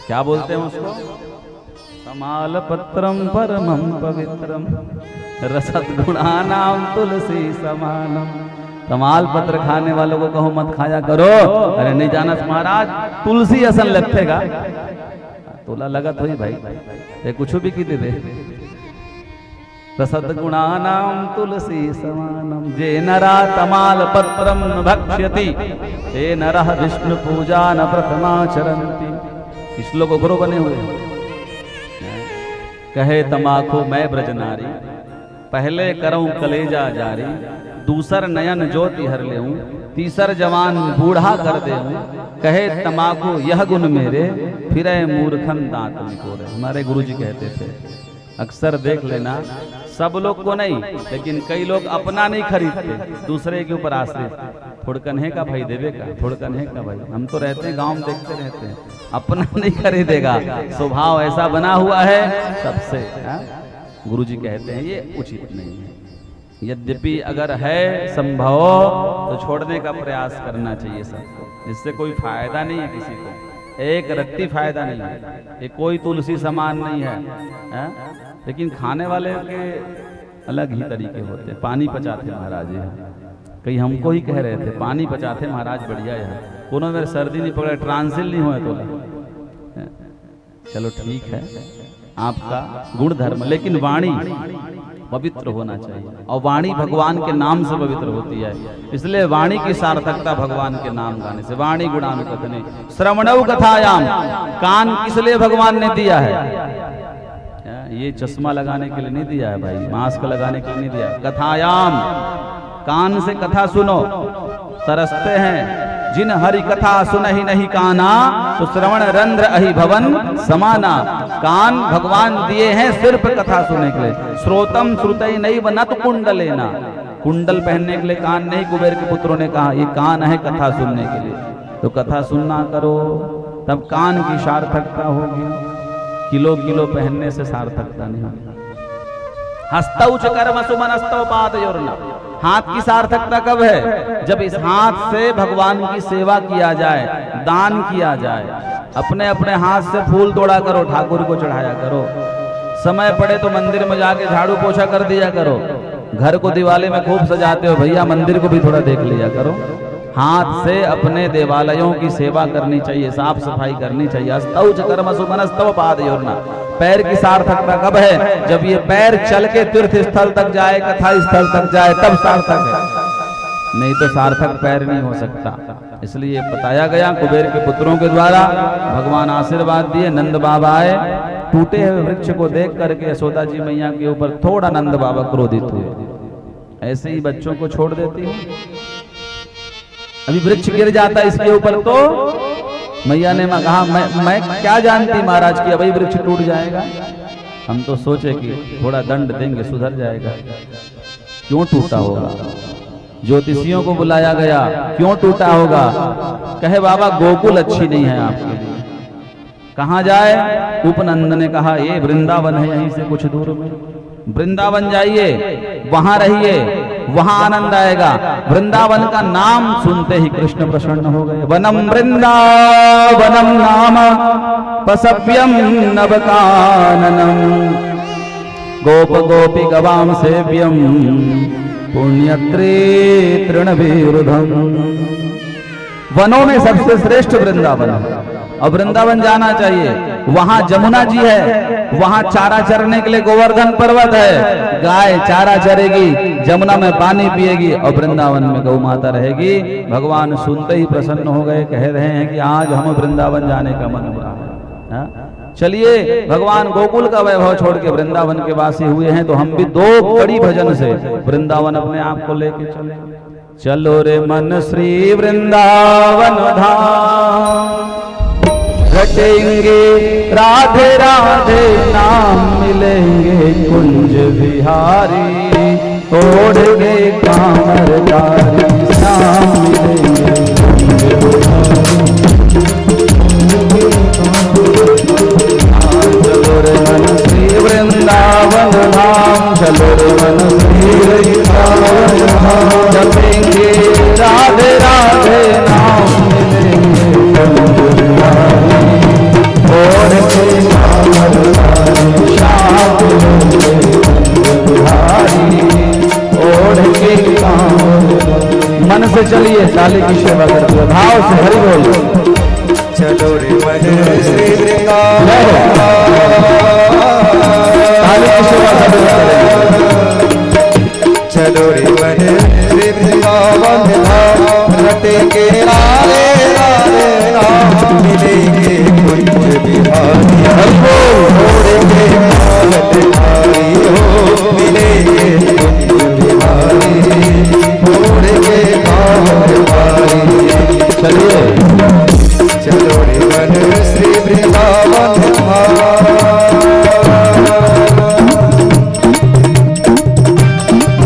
क्या बोलते हैं उसको? कमाल पत्रम परमं पवित्रम रसद गुणानाम तुलसी समानम। कमाल पत्र खाने वालों को कहो मत खाया करो। अरे नहीं जाना महाराज, तुलसी असन लगेगा। तोला लगा तो ही भाई, कुछ भी की दे। रसद गुणानाम तुलसी समानम, जे नरा तमाल पत्रम भक्ष्यति ते नरः विष्णु पूजा न प्रथमाचरन्ति। श्लोक गुरु बने हुए हैं। कहे तमाखो मैं ब्रजनारी, पहले करऊं कलेजा जारी, दूसर नयन ज्योति हर लेऊं, तीसर जवान बूढ़ा कर देऊं। कहे तमाकू यह गुण मेरे, फिर मूर्खन दांत निकोरे। हमारे गुरुजी कहते थे, अक्सर देख लेना, सब लोग को नहीं, लेकिन कई लोग अपना नहीं खरीदते, दूसरे के ऊपर आश्रित। फुड़कन है का भाई देवे का, फुड़कन है का भाई। हम तो रहते हैं गांव में, देखते रहते हैं, अपना नहीं खरीदेगा। स्वभाव ऐसा बना हुआ है सबसे। गुरुजी कहते हैं ये उचित नहीं है। यद्यपि अगर है संभव तो छोड़ने का प्रयास करना चाहिए सबको। इससे कोई फायदा नहीं है किसी को, एक रत्ती फायदा नहीं है। ये कोई तुलसी समान नहीं है, लेकिन खाने वाले के अलग ही तरीके होते हैं। पानी पचाते महाराज, कहीं हमको ही कह रहे थे पानी पचाते महाराज, बढ़िया है। कोनो मेरे सर्दी नहीं पकड़े, ट्रांसिल नहीं हुए तो। चलो ठीक है आपका गुण धर्म, लेकिन वाणी पवित्र होना चाहिए, और वाणी भगवान के नाम से पवित्र होती है। इसलिए वाणी की सार्थकता भगवान के नाम गाने से। वाणी गुणानुकथने श्रवणौ कथायाम, कान किस लिए भगवान ने दिया है? ये चश्मा लगाने के लिए नहीं दिया है भाई, मास्क लगाने के लिए नहीं दिया। कथायाम, कान से कथा सुनो। तरसते हैं जिन हरि कथा सुन ही नहीं काना, तो श्रवण रंध्र अहि भवन समाना। कान भगवान दिए हैं सिर्फ कथा सुनने के लिए। श्रोतम श्रुतई नहीं बनत कुंडलेना, कुंडल पहनने के लिए कान नहीं। कुबेर के पुत्रों ने कहा ये कान है कथा सुनने के लिए, तो कथा सुनना करो, तब कान की सार्थकता होगी। किलो किलो पहनने से सार्थकता नहीं होगी। हस्तौ च कर्म सुमनस्तौ पादयोर्न, हाथ की सार्थकता कब है? जब इस हाथ से भगवान की सेवा किया जाए, दान किया जाए। अपने अपने हाथ से फूल तोड़ा करो, ठाकुर को चढ़ाया करो। समय पड़े तो मंदिर में जाके झाड़ू पोछा कर दिया करो। घर को दिवाली में खूब सजाते हो भैया, मंदिर को भी थोड़ा देख लिया करो। हाथ से अपने देवालयों की सेवा करनी चाहिए, साफ सफाई करनी चाहिए। हस्तौ च कर्म सुमनस्तौ पादयोर्न, पैर की सार्थकता कब है? जब ये पैर चल के तीर्थ स्थल तक जाए, कथा स्थल तक जाए, तब सार्थक है, नहीं तो सार्थक पैर नहीं हो सकता। इसलिए बताया गया कुबेर के पुत्रों के द्वारा। भगवान आशीर्वाद दिए, नंद बाबा आए, टूटे हुए वृक्ष को देख करके यशोदा जी मैया के ऊपर थोड़ा नंद बाबा क्रोधित हुए। ऐसे ही बच्चों को छोड़ देती हूँ, अभी वृक्ष गिर जाता है इसके ऊपर तो मैया ने कहा मैं क्या जानती महाराज की अभी वृक्ष टूट जाएगा। हम तो सोचे कि थोड़ा दंड देंगे सुधर जाएगा, क्यों टूटा होगा। ज्योतिषियों को बुलाया गया, क्यों टूटा होगा। कहे बाबा गोकुल अच्छी नहीं है आपके लिए, कहाँ जाए। उपनंद ने कहा ये वृंदावन है यहीं से कुछ दूर में, वृंदावन जाइए, वहां रहिए, वहां आनंद आएगा। वृंदावन का नाम सुनते ही कृष्ण प्रसन्न हो गए। वनम वृंदावनम नाम पसव्यम नवकाननम गोप गोपी गवाम सेव्यम पुण्यत्रे तृणविरुधम। वनों में सबसे श्रेष्ठ वृंदावन है और वृंदावन जाना चाहिए। वहां जमुना जी है, वहां चारा चरने के लिए गोवर्धन पर्वत है, गाय चारा चरेगी, जमुना में पानी पिएगी और वृंदावन में गौ माता रहेगी। भगवान सुनते ही प्रसन्न हो गए, कह रहे हैं कि आज हम वृंदावन जाने का मन हो रहा है। चलिए भगवान गोकुल का वैभव छोड़ के वृंदावन के वासी हुए हैं, तो हम भी दो कड़ी भजन से वृंदावन अपने आप को लेके चले। चलो रे मन श्री वृंदावन धाम, रटेंगे राधे राधे नाम, मिलेंगे कुंज बिहारी, ओढ़े कामरदारी श्याम, मिलेंगे कुंज बिहारी। चलो रे मन श्री वृंदावन धाम, चलो रे मन श्री वृंदावन धाम, जपेंगे राधे राधे नाम, मिलेंगे कुंज बिहारी, ओढ़े कामरदारी श्याम, मिलेंगे कुंज बिहारी, ओढ़े कामरदारी। मन से चलिए, काली की सेवा करते हुए भाव से हरि बोल। चलो रे मन श्री वृंदावन, चलो रे मन श्री वृंदावन धाम, रटेंगे राधे राधे नाम, मिलेंगे कुंज बिहारी, ओढ़ेंगे कामरदारी हो, मिलेंगे कुंज बिहारी, ओढ़ेंगे कामरदारी। चलिए चलो रे मन श्री वृंदावन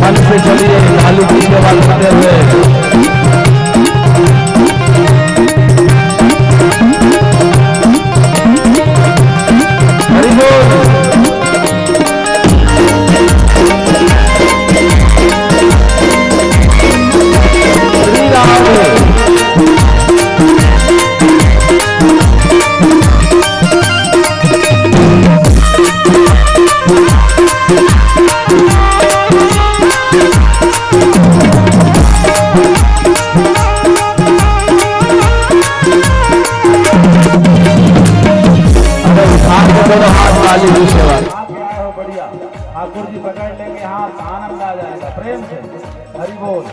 मन से चलिए, काली की सेवा करते हुए। हरि बोल। श्री राधे। दोनों हाथ काली की सेवा। बढ़िया ठाकुर जी पकड़ लेंगे हाथ, आनंद आ जाएगा। प्रेम से हरि बोल,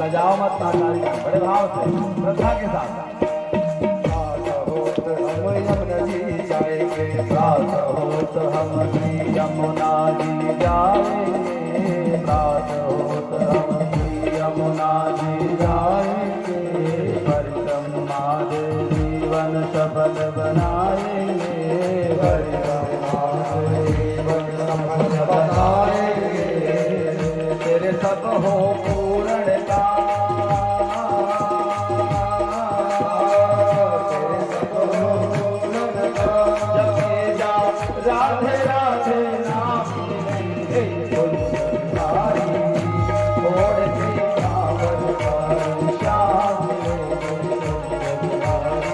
बजाओ मत ताली, बड़े भाव से श्रद्धा के साथ। रात हो तो हम यमुना जी जाएंगे, रात हो तो हम यमुना जी जाएंगे, परिक्रमा दे जीवन सफल बनाएंगे, परिक्रमा दे जीवन सफल बनाएंगे, तेरे सब हो पूर्णता, राधे राधे नाम, मिलेंगे कुंज बिहारी, ओढ़े कामरदारी श्याम, मिलेंगे कुंज बिहारी।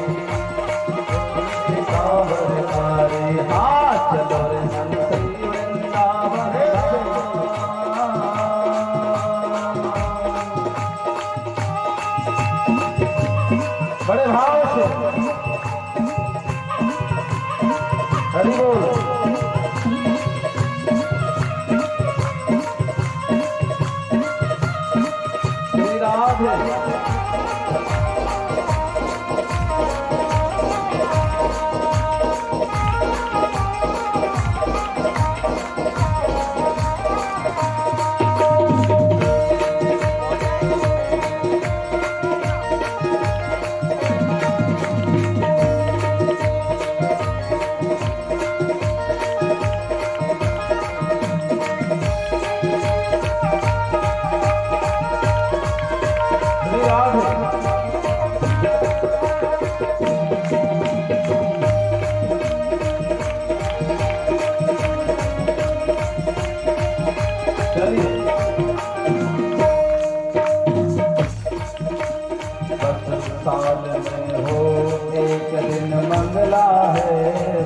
मंगला है,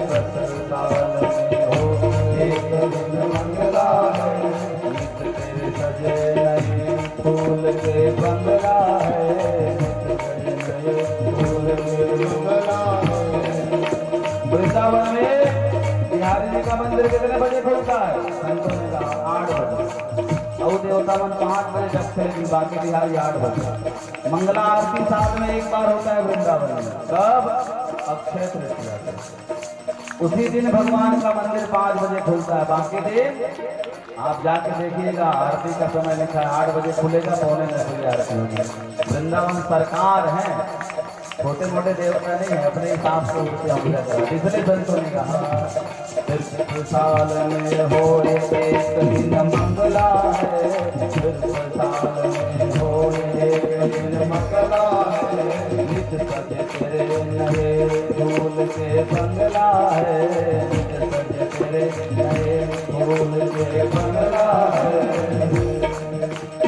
सत्तर साल में हो एक दिन मंगला है। नित तेरे सजे नए फूल के बंगला है, नित तेरे नए फूल के बंगला है। वृंदावन में बिहारी जी का मंदिर कितने बजे खुलता है? संतों ने कहा 8 बजे। और देवता मन 5 बजे जब से बाकी बिहारी 8 बजे। मंगला आरती साथ में एक बार होता है वृंदावन में। कब? अक्षय तृतीया को। उसी दिन भगवान का मंदिर 5 बजे खुलता है। बाकी दिन आप जाके देखिएगा, आरती का समय लिखा है 8 बजे खुलेगा, 9:45 बजे आरती होगी। वृंदावन सरकार है, छोटे मोटे देवता नहीं है, अपने हिसाब से उनसे हम रहते हैं। इसलिए संतों ने कहा तीर्थ साल में हो एक दिन मंगला है, तीर्थ साल में हो एक दिन मंगला है। नित सजे तेरे नए फूल के बंगला है, नित सजे तेरे नए फूल के बंगला है।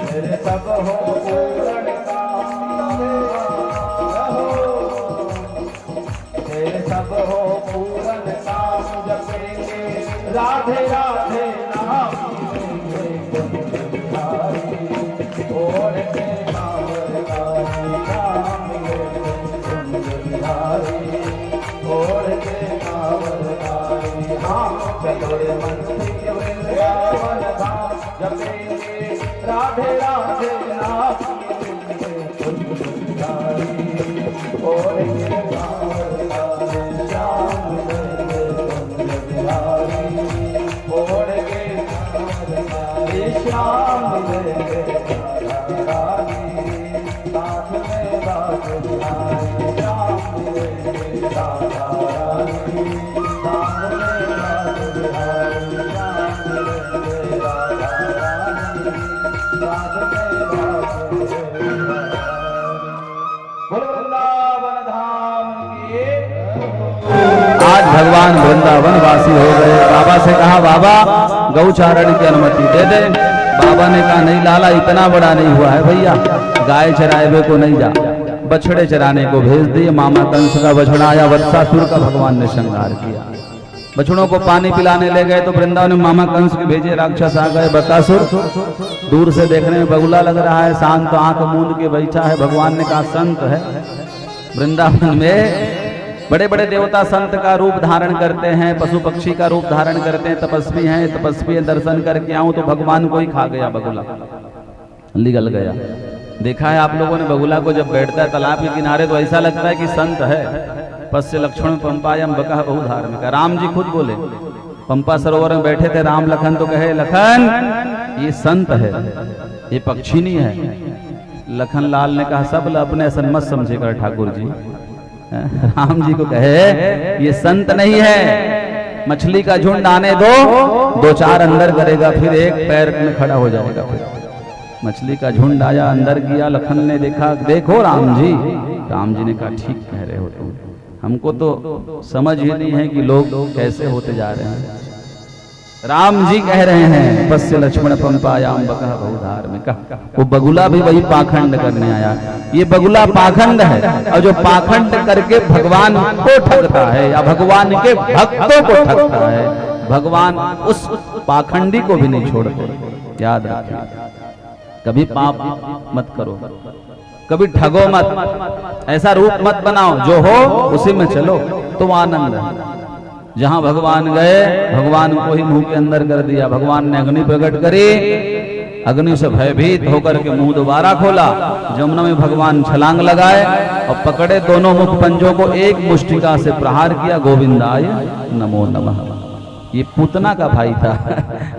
तेरे सब हो पूर्ण सब हो पूरन नाम जपेंगे, राधे राधे नाम लेंगे कुंज बिहारी। ओढ़ के कांवरधारी नाम लेंगे कुंज बिहारी, ओढ़ के कांवरधारी। हाँ चलो रे मंत्री वृंदावन धाम जपेंगे, राधे राधे नाम लेंगे कुंज बिहारी। ओढ़ के आज भगवान वृंदावन वासी हो गए। बाबा से कहा बाबा गौचारण की अनुमति दे दे। बाबा ने कहा नहीं लाला, इतना बड़ा नहीं हुआ है भैया, गाय चराए को नहीं जा, बछड़े चराने को भेज दिए। मामा कंस का बछड़ा आया, वत्सासुर का भगवान ने श्रृंगार किया। बछड़ों को पानी पिलाने ले गए तो वृंदावन में मामा कंस के भेजे राक्षस आ गए। बकासुर दूर से देखने में बगुला लग रहा है, शांत आंख मूंद के बैठा है। भगवान ने कहा संत है। वृंदावन में बड़े बड़े देवता संत का रूप धारण करते हैं, पशु पक्षी का रूप धारण करते हैं, तपस्वी हैं, तपस्वी दर्शन करके आऊं तो भगवान को ही खा गया बगुला, निगल गया। देखा है आप लोगों ने बगुला को जब बैठता है तालाब के किनारे तो ऐसा लगता है कि संत है। पश्य लक्ष्मण पंपायम बका बहु धार्मिक। राम जी खुद बोले, पंपा सरोवर में बैठे थे राम लखन, तो कहे लखन ये संत है, ये पक्षी नहीं है। लखन लाल ने कहा सब अपने ऐसा मत समझेगा ठाकुर जी। राम जी को कहे ये संत नहीं है, मछली का झुंड आने दो, 2-4 अंदर करेगा, फिर एक पैर में खड़ा हो जाएगा। फिर मछली का झुंड आया, अंदर किया। लखन ने देखा, देखो राम जी। राम जी ने कहा ठीक कह रहे हो तुम, हमको तो समझ ही नहीं है कि लोग कैसे होते जा रहे हैं। राम जी कह रहे हैं पश्य लक्ष्मण पंपायाम बका बहु धार्मिक। वो बगुला भी वही पाखंड करने आया। ये बगुला पाखंड है, और जो पाखंड करके भगवान को ठगता है या भगवान के भक्तों को ठगता है, भगवान उस पाखंडी को भी नहीं छोड़ते। याद रखिए, कभी पाप मत करो, कभी ठगो मत, ऐसा रूप मत बनाओ, जो हो उसी में चलो तो आनंद है। जहां भगवान गए, भगवान को ही मुंह के अंदर कर दिया। भगवान ने अग्नि प्रकट करी, अग्नि से भयभीत होकर के मुंह दोबारा खोला। जमुना में भगवान छलांग लगाए और पकड़े, दोनों मुख पंजों को एक मुष्टिका से प्रहार किया। गोविंदाय नमो नमः। ये पूतना का भाई था,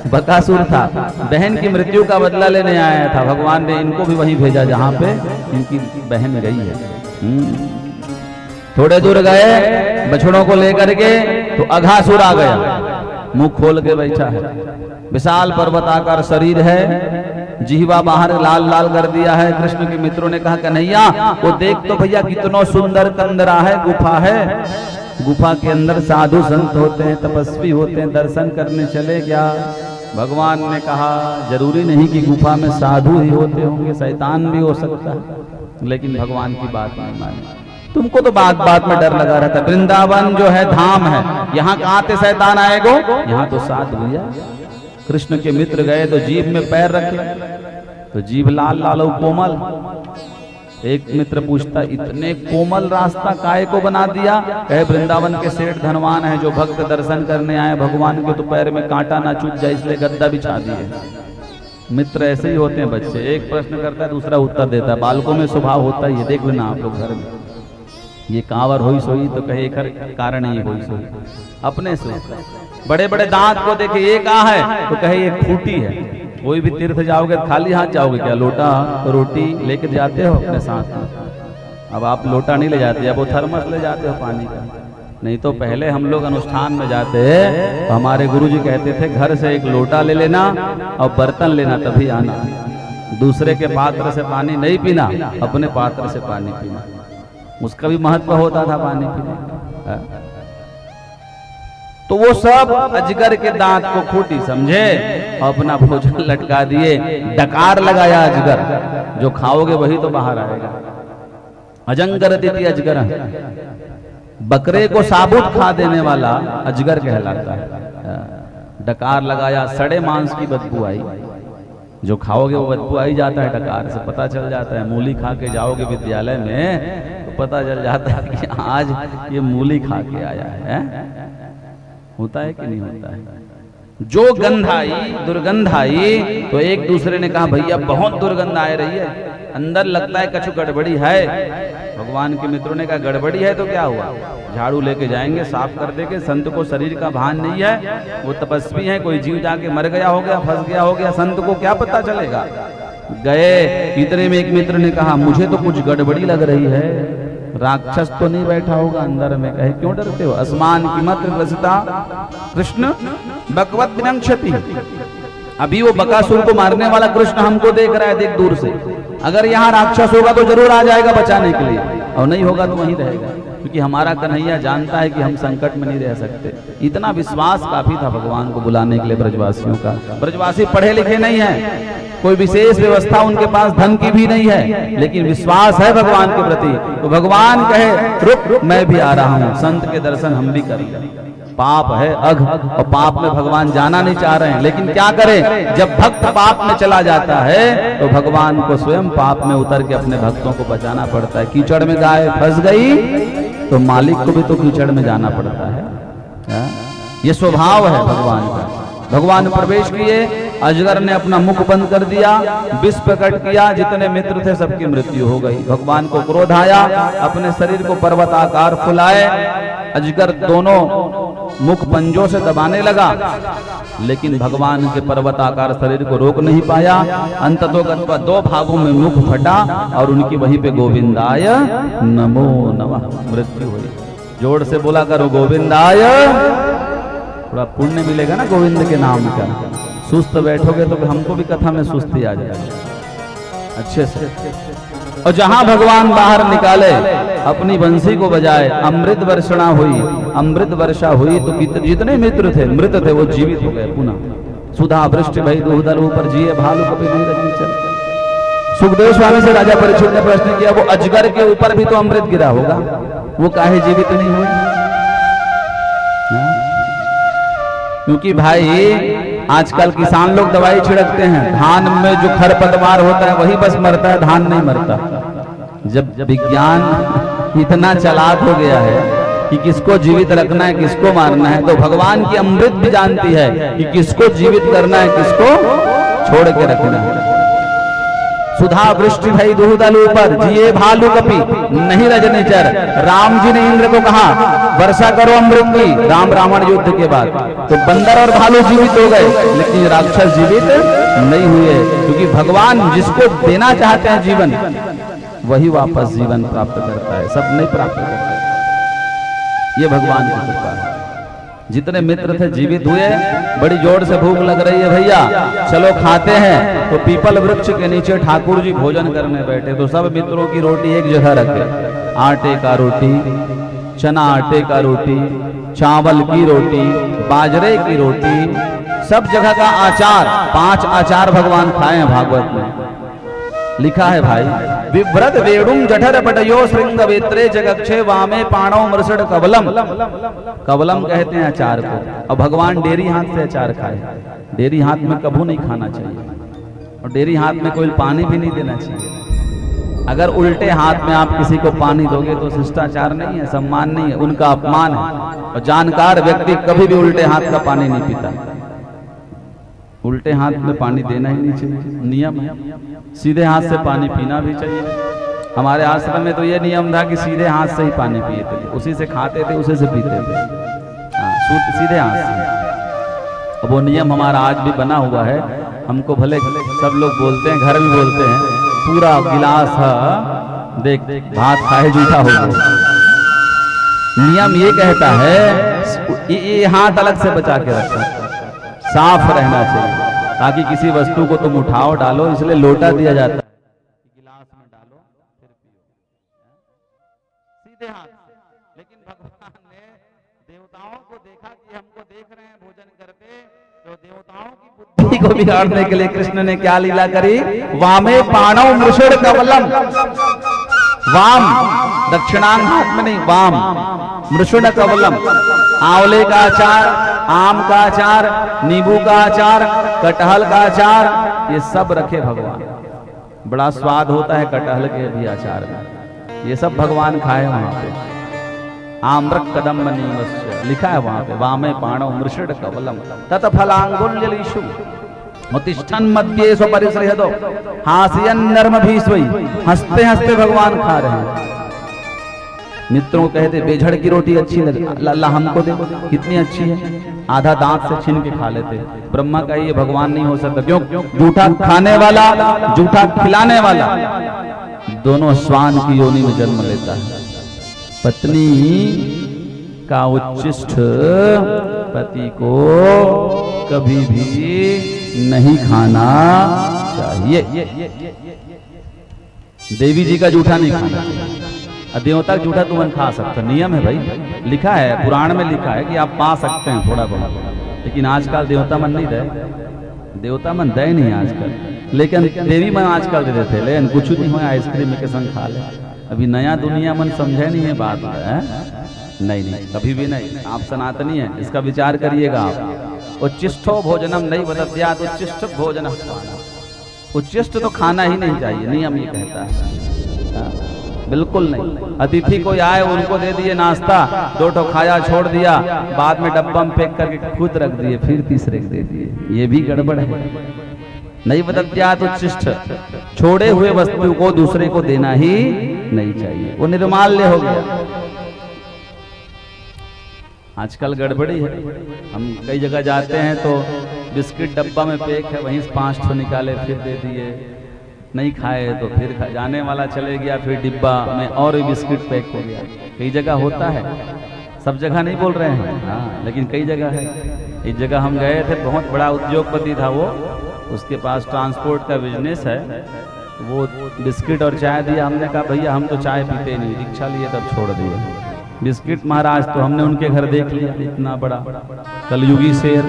बकासुर था, बहन की मृत्यु का बदला लेने आया था। भगवान ने इनको भी वहीं भेजा जहां पे इनकी बहन गई है। थोड़े दूर गए बछड़ों को लेकर के तो अघासुर आ गया, मुंह खोल के बैठा है, विशाल पर्वताकार शरीर है, जिह्वा बाहर लाल लाल कर दिया है। कृष्ण के मित्रों ने कहा कन्हैया वो देख तो भैया कितना सुंदर कंदरा है, गुफा है, गुफा के अंदर साधु संत होते हैं, तपस्वी होते हैं, दर्शन करने चले क्या? भगवान ने कहा जरूरी नहीं कि गुफा में साधु ही होते होंगे, शैतान भी हो सकता है। लेकिन भगवान की बात नहीं मानी। तुमको तो बात बात में डर लगा रहता। वृंदावन जो है धाम है, यहाँ कहाँ से शैतान आएगो? यहाँ तो साथ भैया कृष्ण के मित्र गए तो जीभ में पैर रखे तो जीभ लाल लाल और कोमल। एक मित्र पूछता, इतने कोमल रास्ता काहे को बना दिया? कहे वृंदावन के सेठ धनवान है, जो भक्त दर्शन करने आए भगवान के तो पैर में कांटा ना चुभ जाए इसलिए गद्दा बिछा दिए। मित्र ऐसे ही होते हैं बच्चे, एक प्रश्न करता है दूसरा उत्तर देता है। बालकों में स्वभाव होता ही है, देख लेना आप लोग घर में। ये कांवर होई सोई तो कहे कारण ये होई सोई अपने से। बड़े बड़े दांत को देखे ये कहाँ है तो कहे ये खूंटी है। कोई भी तीर्थ जाओगे खाली हाथ जाओगे क्या? लोटा रोटी लेके जाते हो अपने साथ? अब आप लोटा नहीं ले जाते, अब वो थर्मस ले जाते हो पानी का। नहीं तो पहले हम लोग अनुष्ठान में जाते तो हमारे गुरुजी कहते थे घर से एक लोटा ले लेना और बर्तन लेना तभी आना। दूसरे के पात्र से पानी नहीं पीना, अपने पात्र से पानी पीना। उसका भी महत्व होता था पानी पीने का। तो वो सब अजगर के दांत को खूंटी समझे और अपना भोजन लटका दिए। डकार लगाया अजगर, जो खाओगे वही तो बाहर आएगा। अजंगर दिति अजगर, बकरे को साबुत खा देने वाला अजगर कहलाता है। डकार लगाया, सड़े मांस की बदबू आई। जो खाओगे वो बदबू आई जाता है, डकार से पता चल जाता है। मूली खा के जाओगे विद्यालय में तो पता चल जाता है कि आज ये मूली खा के आया है। होता है कि नहीं होता है? जो गंध आई, दुर्गंध आई तो एक दूसरे ने कहा भैया बहुत दुर्गंध आ रही है, अंदर लगता है कछु गड़बड़ी है। भगवान के मित्रों ने कहा गड़बड़ी है तो क्या हुआ? झाड़ू लेके जाएंगे, साफ कर देंगे। संत को शरीर का भान नहीं है, वो तपस्वी है, कोई जीव जाके मर गया हो गया, फंस गया हो गया, संत को क्या पता चलेगा? गए, इतने में एक मित्र ने कहा मुझे तो कुछ गड़बड़ी लग रही है, राक्षस तो नहीं बैठा होगा अंदर में? कहे क्यों डरते हो? अस्मान की मत रसता कृष्ण बकवत विनंक्षति। अभी वो बकासुर को मारने वाला कृष्ण हमको देख रहा है, देख दूर से। अगर यहाँ राक्षस होगा तो जरूर आ जाएगा बचाने के लिए, और नहीं होगा तो वहीं रहेगा, क्योंकि हमारा कन्हैया जानता है कि हम संकट में नहीं रह सकते। इतना विश्वास काफी था भगवान को बुलाने के लिए ब्रजवासियों का। ब्रजवासी पढ़े लिखे नहीं है, कोई विशेष व्यवस्था उनके पास धन की भी नहीं है, लेकिन विश्वास है भगवान के प्रति। तो भगवान कहे रुक मैं भी आ रहा हूँ, संत के दर्शन हम भी करें। पाप है अघ, और पाप में भगवान जाना नहीं चाह रहे हैं, लेकिन क्या करें? जब भक्त पाप में चला जाता है तो भगवान को स्वयं पाप में उतर के अपने भक्तों को बचाना पड़ता है। कीचड़ में गाय फंस गई तो मालिक को भी तो कीचड़ में जाना पड़ता है। ये स्वभाव है भगवान का। भगवान प्रवेश किए, अजगर ने अपना मुख बंद कर दिया, विष प्रकट किया, जितने मित्र थे सबकी मृत्यु हो गई। भगवान को क्रोध आया, अपने शरीर को पर्वताकार फुलाए। अजगर दोनों मुख पंजों से दबाने लगा, लेकिन भगवान के पर्वताकार शरीर को रोक नहीं पाया। अंततोगत्वा दो भागों में मुख फटा और उनकी वहीं पे गोविंदाय नमो नमः मृत्यु हुई। जोर से बोला करो गोविंदाय, थोड़ा पुण्य मिलेगा ना गोविंद के नाम का। सुस्त बैठोगे तो हमको भी कथा में सुस्ती आ जाएगी अच्छे से। और जहां भगवान बाहर निकाले, अपनी बंसी को बजाए, अमृत वर्षणा हुई, अमृत वर्षा हुई तो जितने मित्र थे मृत थे वो जीवित हो गए पुनः। सुधा वृष्टि भई दूधर ऊपर जिए भालू कभी नहीं रही चल। सुखदेव स्वामी से राजा परीक्षित ने प्रश्न किया, वो अजगर के ऊपर भी तो अमृत गिरा होगा, वो काहे जीवित नहीं हुए? क्योंकि भाई आजकल किसान लोग दवाई छिड़कते हैं, धान में जो खरपतवार होता है वही बस मरता है, धान नहीं मरता। जब विज्ञान इतना चालाक हो गया है कि किसको जीवित रखना है किसको मारना है, तो भगवान की अमृत भी जानती है कि किसको जीवित करना है किसको छोड़ के रखना है। सुधा वृष्टि भई दूधल ऊपर जिए भालू कपि नहीं रजने चर। राम जी ने इंद्र को कहा वर्षा करो अमृत की, राम रावण युद्ध के बाद तो बंदर और भालू जीवित हो गए, लेकिन राक्षस जीवित नहीं हुए, क्योंकि भगवान जिसको देना चाहते हैं जीवन वही वापस जीवन प्राप्त करता है, सब नहीं प्राप्त करता। ये भगवान की कृपा है। जितने मित्र थे जीवित हुए। बड़ी जोर से भूख लग रही है भैया, चलो खाते हैं। तो पीपल वृक्ष के नीचे ठाकुर जी भोजन करने बैठे, तो सब मित्रों की रोटी एक जगह रखे, आटे का रोटी, चना आटे का रोटी, चावल की रोटी, बाजरे की रोटी, सब जगह का आचार, 5 आचार भगवान खाए हैं। भागवत में लिखा है भाई, विभ्रत वेणुम जठर पटयो श्रृंग वेत्रे जगक्षे वामे पाणव मृषड कवलम। कवलम कहते हैं अचार को। और भगवान डेरी हाथ से अचार खाए। डेरी हाथ में कभू नहीं खाना चाहिए, और डेरी हाथ में कोई पानी भी नहीं देना चाहिए। अगर उल्टे हाथ में आप किसी को पानी दोगे तो शिष्टाचार नहीं है, सम्मान नहीं है, उनका अपमान है। और जानकार व्यक्ति कभी भी उल्टे हाथ का पानी नहीं पीता। उल्टे हाथ में पानी देना ही नहीं चाहिए, नियम है। सीधे हाथ से पानी पीना भी चाहिए। हमारे आश्रम में तो ये नियम था कि सीधे हाथ से ही पानी पिए थे, उसी से खाते थे, उसी से पीते थे। सीधे हाथ से। अब वो नियम हमारा आज भी बना हुआ है। हमको भले सब लोग बोलते हैं, घर में बोलते हैं, पूरा गिलास है देख भात खाए जूठा हो गया। नियम ये कहता है ये हाथ अलग से बचा के रखो, साफ रहना चाहिए, ताकि किसी वस्तु को तुम उठाओ डालो, इसलिए लोटा दिया जाता है, गिलास में डालो फिर पियो, सीधे हाथ से। लेकिन भगवान ने देवताओं को देखा कि हमको देख रहे हैं भोजन करते, तो देवताओं की बुद्धि को बिगाड़ने के लिए कृष्ण ने क्या लीला करी? वामे पाणव मृषड कवलम। वाम दक्षिणांग हाथ में नहीं, वाम मृषड कवलम। आंवले का अचार, आम का अचार, नींबू का अचार, कटहल का अचार, ये सब रखे भगवान। बड़ा स्वाद होता है कटहल के भी अचार में, ये सब भगवान खाए वहां पे। आम्रक कदम नीवस्य लिखा है वहां पे, वामे पाणव मृषड कवलम तत फलांगुल्यलीषु उत्तिष्ठन् मध्ये स्वपरिसृहतो हास्यन् नर्म भीष्वै। हंसते हंसते भगवान खा रहे हैं। मित्रों को कहते बेझड़ की रोटी अच्छी लगी, अल्लाह हमको दे, कितनी अच्छी है, आधा दांत से छीन के खा लेते। ब्रह्मा का ये भगवान नहीं हो सकता, क्यों? जूठा खाने वाला, जूठा खिलाने वाला दोनों श्वान की योनि में जन्म लेता है। पत्नी का उच्छिष्ट पति को कभी भी नहीं खाना चाहिए। देवी जी का जूठा नहीं खाना चाहिए। देवता का जूठा तुम खा सकते, नियम है भाई, लिखा है पुराण में, लिखा है कि आप पा सकते हैं थोड़ा बहुत। लेकिन आजकल देवता मन नहीं दे, देवता मन दे नहीं आजकल, लेकिन देवी मन आजकल दे देते। लेकिन कुछ नहीं हो, आइसक्रीम के संग खा ले। अभी नया दुनिया मन समझे नहीं है बात है? नहीं, कभी भी नहीं। आप सनातनी है, इसका विचार करिएगा आप। उच्चिष्टो भोजनम नहीं बदत्यात् उच्चिष्ट भोजन। उच्चिष्ट तो खाना ही नहीं चाहिए, नियम ये कहता है। बिल्कुल नहीं। अतिथि कोई आए उनको दे दिए नाश्ता, दो ठो खाया छोड़ दिया, बाद में डब्बा में पैक करके खुद रख दिए, फिर तीसरे को दे दिए, ये भी गड़बड़ है। नहीं बदत्यात् उच्छिष्ट, छोड़े हुए वस्तु को दूसरे को देना ही नहीं चाहिए, वो निर्माल्य हो गया। आजकल गड़बड़ी है। हम कई जगह जाते हैं तो बिस्किट डब्बा में पैक है, वहीं से 5 ठो निकाले फिर दे दिए, नहीं खाए तो फिर जाने वाला चले गया, फिर डिब्बा में और बिस्किट पैक हो गया। कई जगह होता है, सब जगह नहीं बोल रहे हैं, हाँ, लेकिन कई जगह है। एक जगह हम गए थे, बहुत बड़ा उद्योगपति था वो, उसके पास ट्रांसपोर्ट का बिजनेस है। वो बिस्किट और चाय दिया, हमने कहा भैया हम तो चाय पीते नहीं, दीक्षा लिए तब छोड़ दिए। बिस्किट महाराज तो हमने उनके घर देख लिया, इतना बड़ा कलयुगी शेर,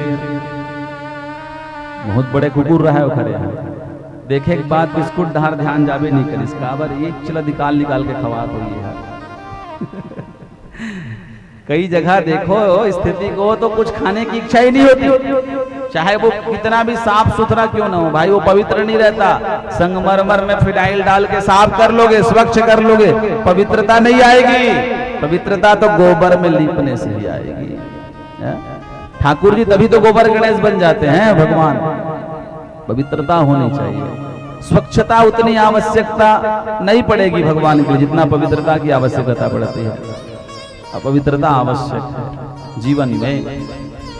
बहुत बड़े कुकुर रहा है वो खड़े हैं। देखे एक बात, बिस्कुट धार ध्यान जावे नहीं कर, इसका बार एक चला निकाल के खवा दो ये। कई जगह देखो स्थिति को तो कुछ खाने की इच्छा ही नहीं होती, चाहे वो कितना भी साफ सुथरा क्यों ना हो भाई, वो पवित्र नहीं रहता। संगमरमर में फिनाइल डाल के साफ कर लोगे, स्वच्छ कर लोगे, पवित्रता नहीं आएगी। पवित्रता तो गोबर में लीपने से ही आएगी। ठाकुर जी तभी तो गोबर गणेश बन जाते हैं भगवान। पवित्रता होनी चाहिए, स्वच्छता उतनी आवश्यकता नहीं पड़ेगी भगवान के लिए जितना पवित्रता की आवश्यकता पड़ती है। अपवित्रता आवश्यक है जीवन में।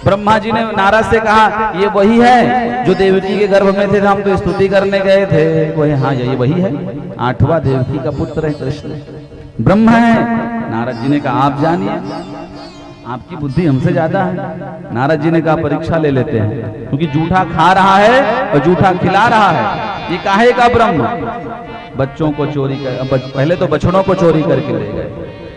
ब्रह्मा जी ने नारद से कहा ये वही है जो देवकी के गर्भ में थे, हम तो स्तुति करने गए थे। वही, हाँ ये वही है, 8वां देवकी का पुत्र है कृष्ण, ब्रह्मा है। नारद जी ने कहा आप जानिए, आपकी बुद्धि हमसे ज्यादा है। नारद जी ने कहा परीक्षा ले लेते हैं, क्योंकि जूठा खा रहा है और जूठा खिला रहा है, ये काहे का ब्रह्म? बच्चों को चोरी कर, पहले तो बछड़ों को चोरी करके ले गए,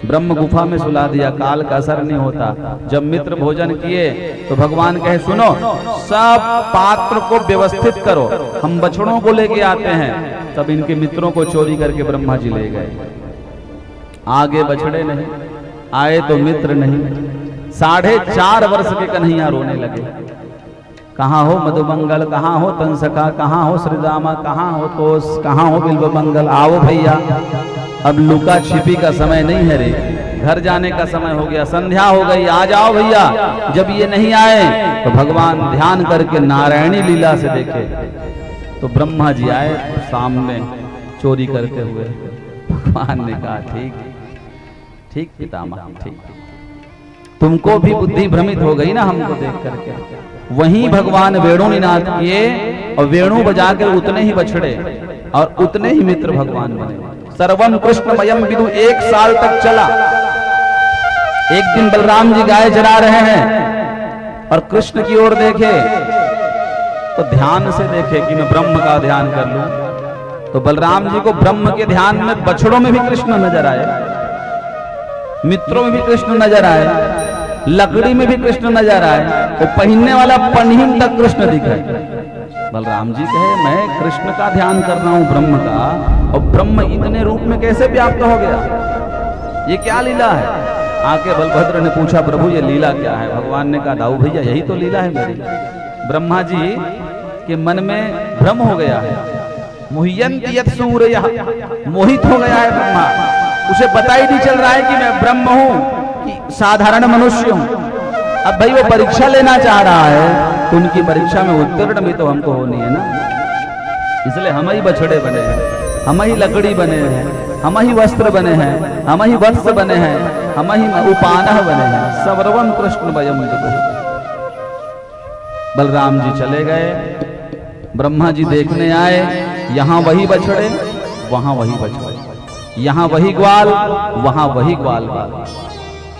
ब्रह्म गुफा में सुला दिया, काल का असर नहीं होता। जब मित्र भोजन किए तो भगवान कहे सुनो, सब पात्र को व्यवस्थित करो, हम बछड़ों को लेके आते हैं, तब इनके मित्रों को चोरी करके ब्रह्मा जी ले गए। आगे बछड़े नहीं आए तो मित्र नहीं। 4.5 वर्ष के कन्हैया रोने लगे। कहाँ हो मधुमंगल, कहाँ हो तंसका, कहाँ हो श्रीदामा, कहाँ हो तोस, कहाँ हो बिल्वमंगल, आओ भैया, अब लुका छिपी का समय नहीं है रे, घर जाने का समय हो गया, संध्या हो गई, आ जाओ भैया। जब ये नहीं आए तो भगवान ध्यान करके नारायणी लीला से देखे तो ब्रह्मा जी आए सामने चोरी करते हुए। भगवान ने कहा ठीक ठीक पितामह ठीक, तुमको भी बुद्धि भ्रमित हो गई ना हमको देख करके। वहीं भगवान वेणु निनाद किए और वेणु बजाकर उतने ही बछड़े और उतने ही मित्र भगवान बने। सर्वम कृष्णमयम विदु 1 साल तक चला। एक दिन बलराम जी गाय चरा रहे हैं और कृष्ण की ओर देखे तो ध्यान से देखे कि मैं ब्रह्म का ध्यान कर लूं, तो बलराम जी को ब्रह्म के ध्यान में बछड़ों में भी कृष्ण नजर आए, मित्रों में भी कृष्ण नजर आए, लकड़ी में भी कृष्ण नजर आए, वो पहनने वाला पन्हीन तक कृष्ण दिखे। बलराम जी कहे मैं कृष्ण का ध्यान कर रहा हूं ब्रह्म का, और ब्रह्म इतने रूप में कैसे व्याप्त हो गया, ये क्या लीला है। आके बलभद्र ने पूछा प्रभु ये लीला क्या है। भगवान ने कहा दाऊ भैया यही तो लीला है मेरी। ब्रह्मा जी के मन में भ्रम हो गया है, मुह्यन्ति यत् सूरयः, मोहित हो गया है ब्रह्मा, उसे पता ही नहीं चल रहा है कि मैं ब्रह्म हूं कि साधारण मनुष्य हूं। अब भाई वो परीक्षा लेना चाह रहा है तो उनकी परीक्षा में उत्तीर्ण भी तो हमको होनी है ना, इसलिए हम ही बछड़े बने हैं, हम ही लकड़ी बने हैं, हम ही वस्त्र बने हैं, हम ही वत्स बने हैं, हम ही उपानह बने हैं। सर्वम कृष्ण वयम विदुः। बलराम जी चले गए, ब्रह्मा जी देखने आए, यहां वही बछड़े वहां वही बछड़े, यहां वही ग्वाल वहां वही ग्वाल बाल।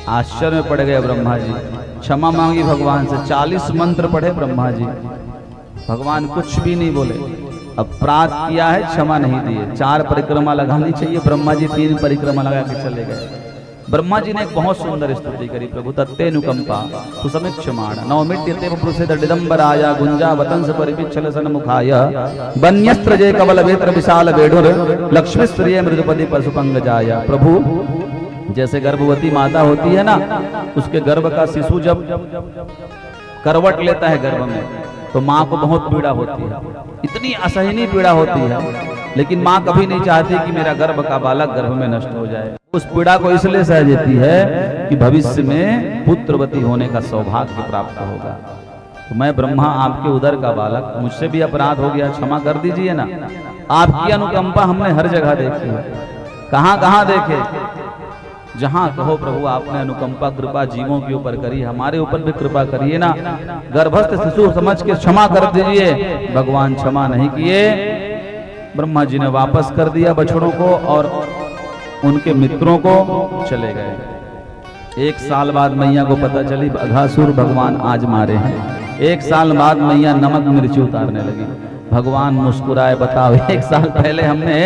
आश्चर्य में पड़ गए ब्रह्मा जी, क्षमा मांगी भगवान से। 40 मंत्र पढ़े ब्रह्मा जी, भगवान कुछ भी नहीं बोले। अपराध किया है क्षमा नहीं दिए, 4 परिक्रमा लगानी चाहिए, ब्रह्मा जी 3 परिक्रमा लगा के चले गए। ब्रह्मा जी ने एक बहुत सुंदर स्तुति करी, प्रभु तत्तेनुकंपा सुसमीक्षमाण नवमित्यते पुरुषेत दिगंबराय गुंजा वतंस परिपिच्छल सन्मुखाय वन्यस्त्र जय कवल वेत्र विशाल वेढुर लक्ष्मी स्त्रिय मृदुपति पशुपंगजाय। प्रभु जैसे गर्भवती माता होती है ना, उसके गर्भ का शिशु जब करवट लेता है गर्भ में तो माँ को बहुत पीड़ा होती है, इतनी असहनीय पीड़ा होती है, लेकिन माँ कभी नहीं चाहती कि मेरा गर्भ का बालक गर्भ में नष्ट हो जाए। उस पीड़ा को इसलिए सह देती है कि भविष्य में पुत्रवती होने का सौभाग्य प्राप्त होगा। तो मैं ब्रह्मा आपके उदर का बालक, मुझसे भी अपराध हो गया, क्षमा कर दीजिए ना। आपकी अनुकंपा हमने हर जगह देखी है, कहाँ कहाँ देखे, जहां कहो प्रभु आपने अनुकंपा कृपा जीवों के ऊपर करी, हमारे ऊपर भी कृपा करिए ना। गर्भस्थ शिशु समझ के क्षमा कर दीजिए, भगवान क्षमा नहीं किए। ब्रह्मा जी ने वापस कर दिया बछड़ों को और उनके मित्रों को चले गए। 1 साल बाद मैया को पता चली अघासुर भगवान आज मारे हैं। 1 साल बाद मैया नमक मिर्ची उतारने लगी। भगवान मुस्कुराए, बताओ 1 साल पहले हमने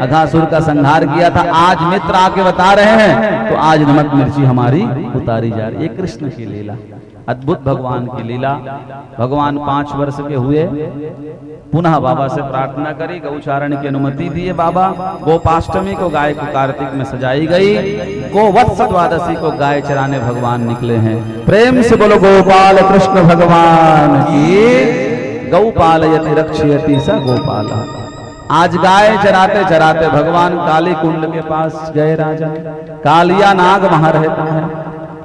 अघासुर का संहार किया था, आज मित्र आके बता रहे हैं तो आज नमक मिर्ची हमारी उतारी जा रही है। ये कृष्ण की लीला, अद्भुत भगवान की लीला। भगवान 5 वर्ष के हुए, पुनः बाबा से प्रार्थना करी, गौचारण की अनुमति दिए बाबा। गोपाष्टमी को गाय को कार्तिक में सजाई गई, गोवत्स द्वादशी को गाय चराने भगवान निकले हैं। प्रेम से बोलो गोपाल कृष्ण भगवान की। गौपालयति रक्षयति स गोपाल। आज गाय चराते चराते भगवान काली कुंड के पास गए। राजा कालिया नाग वहां रहता है,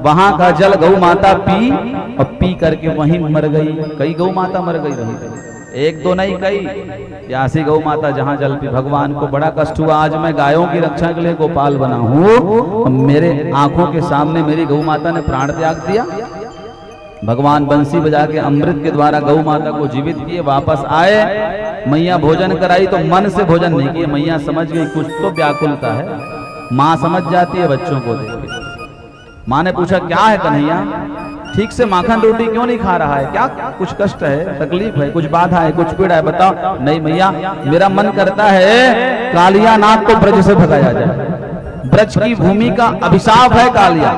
वहां का जल गौ माता पी और पी करके वहीं मर गई। कई गौ माता मर गई वहीं, 1-2 नहीं कई। प्यासी गौ माता जहां जल पी, भगवान को बड़ा कष्ट हुआ, आज मैं गायों की रक्षा के लिए गोपाल बना हूं, मेरे आंखों के सामने मेरी गौ माता ने प्राण त्याग दिया। भगवान बंसी बजा के अमृत के द्वारा गौ माता को जीवित किए, वापस आए, मैया भोजन कराई तो मन से भोजन नहीं किए। मैया समझ गई कुछ तो व्याकुलता है, माँ समझ जाती है बच्चों को देख के। माँ ने पूछा क्या है कन्हैया, ठीक से माखन रोटी क्यों नहीं खा रहा है, क्या कुछ कष्ट है, तकलीफ है, कुछ बाधा है, कुछ पीड़ा है, बताओ। नहीं मैया, मेरा मन करता है कालिया नाग को ब्रज से भगाया जाए। ब्रज की भूमि का अभिशाप है कालिया,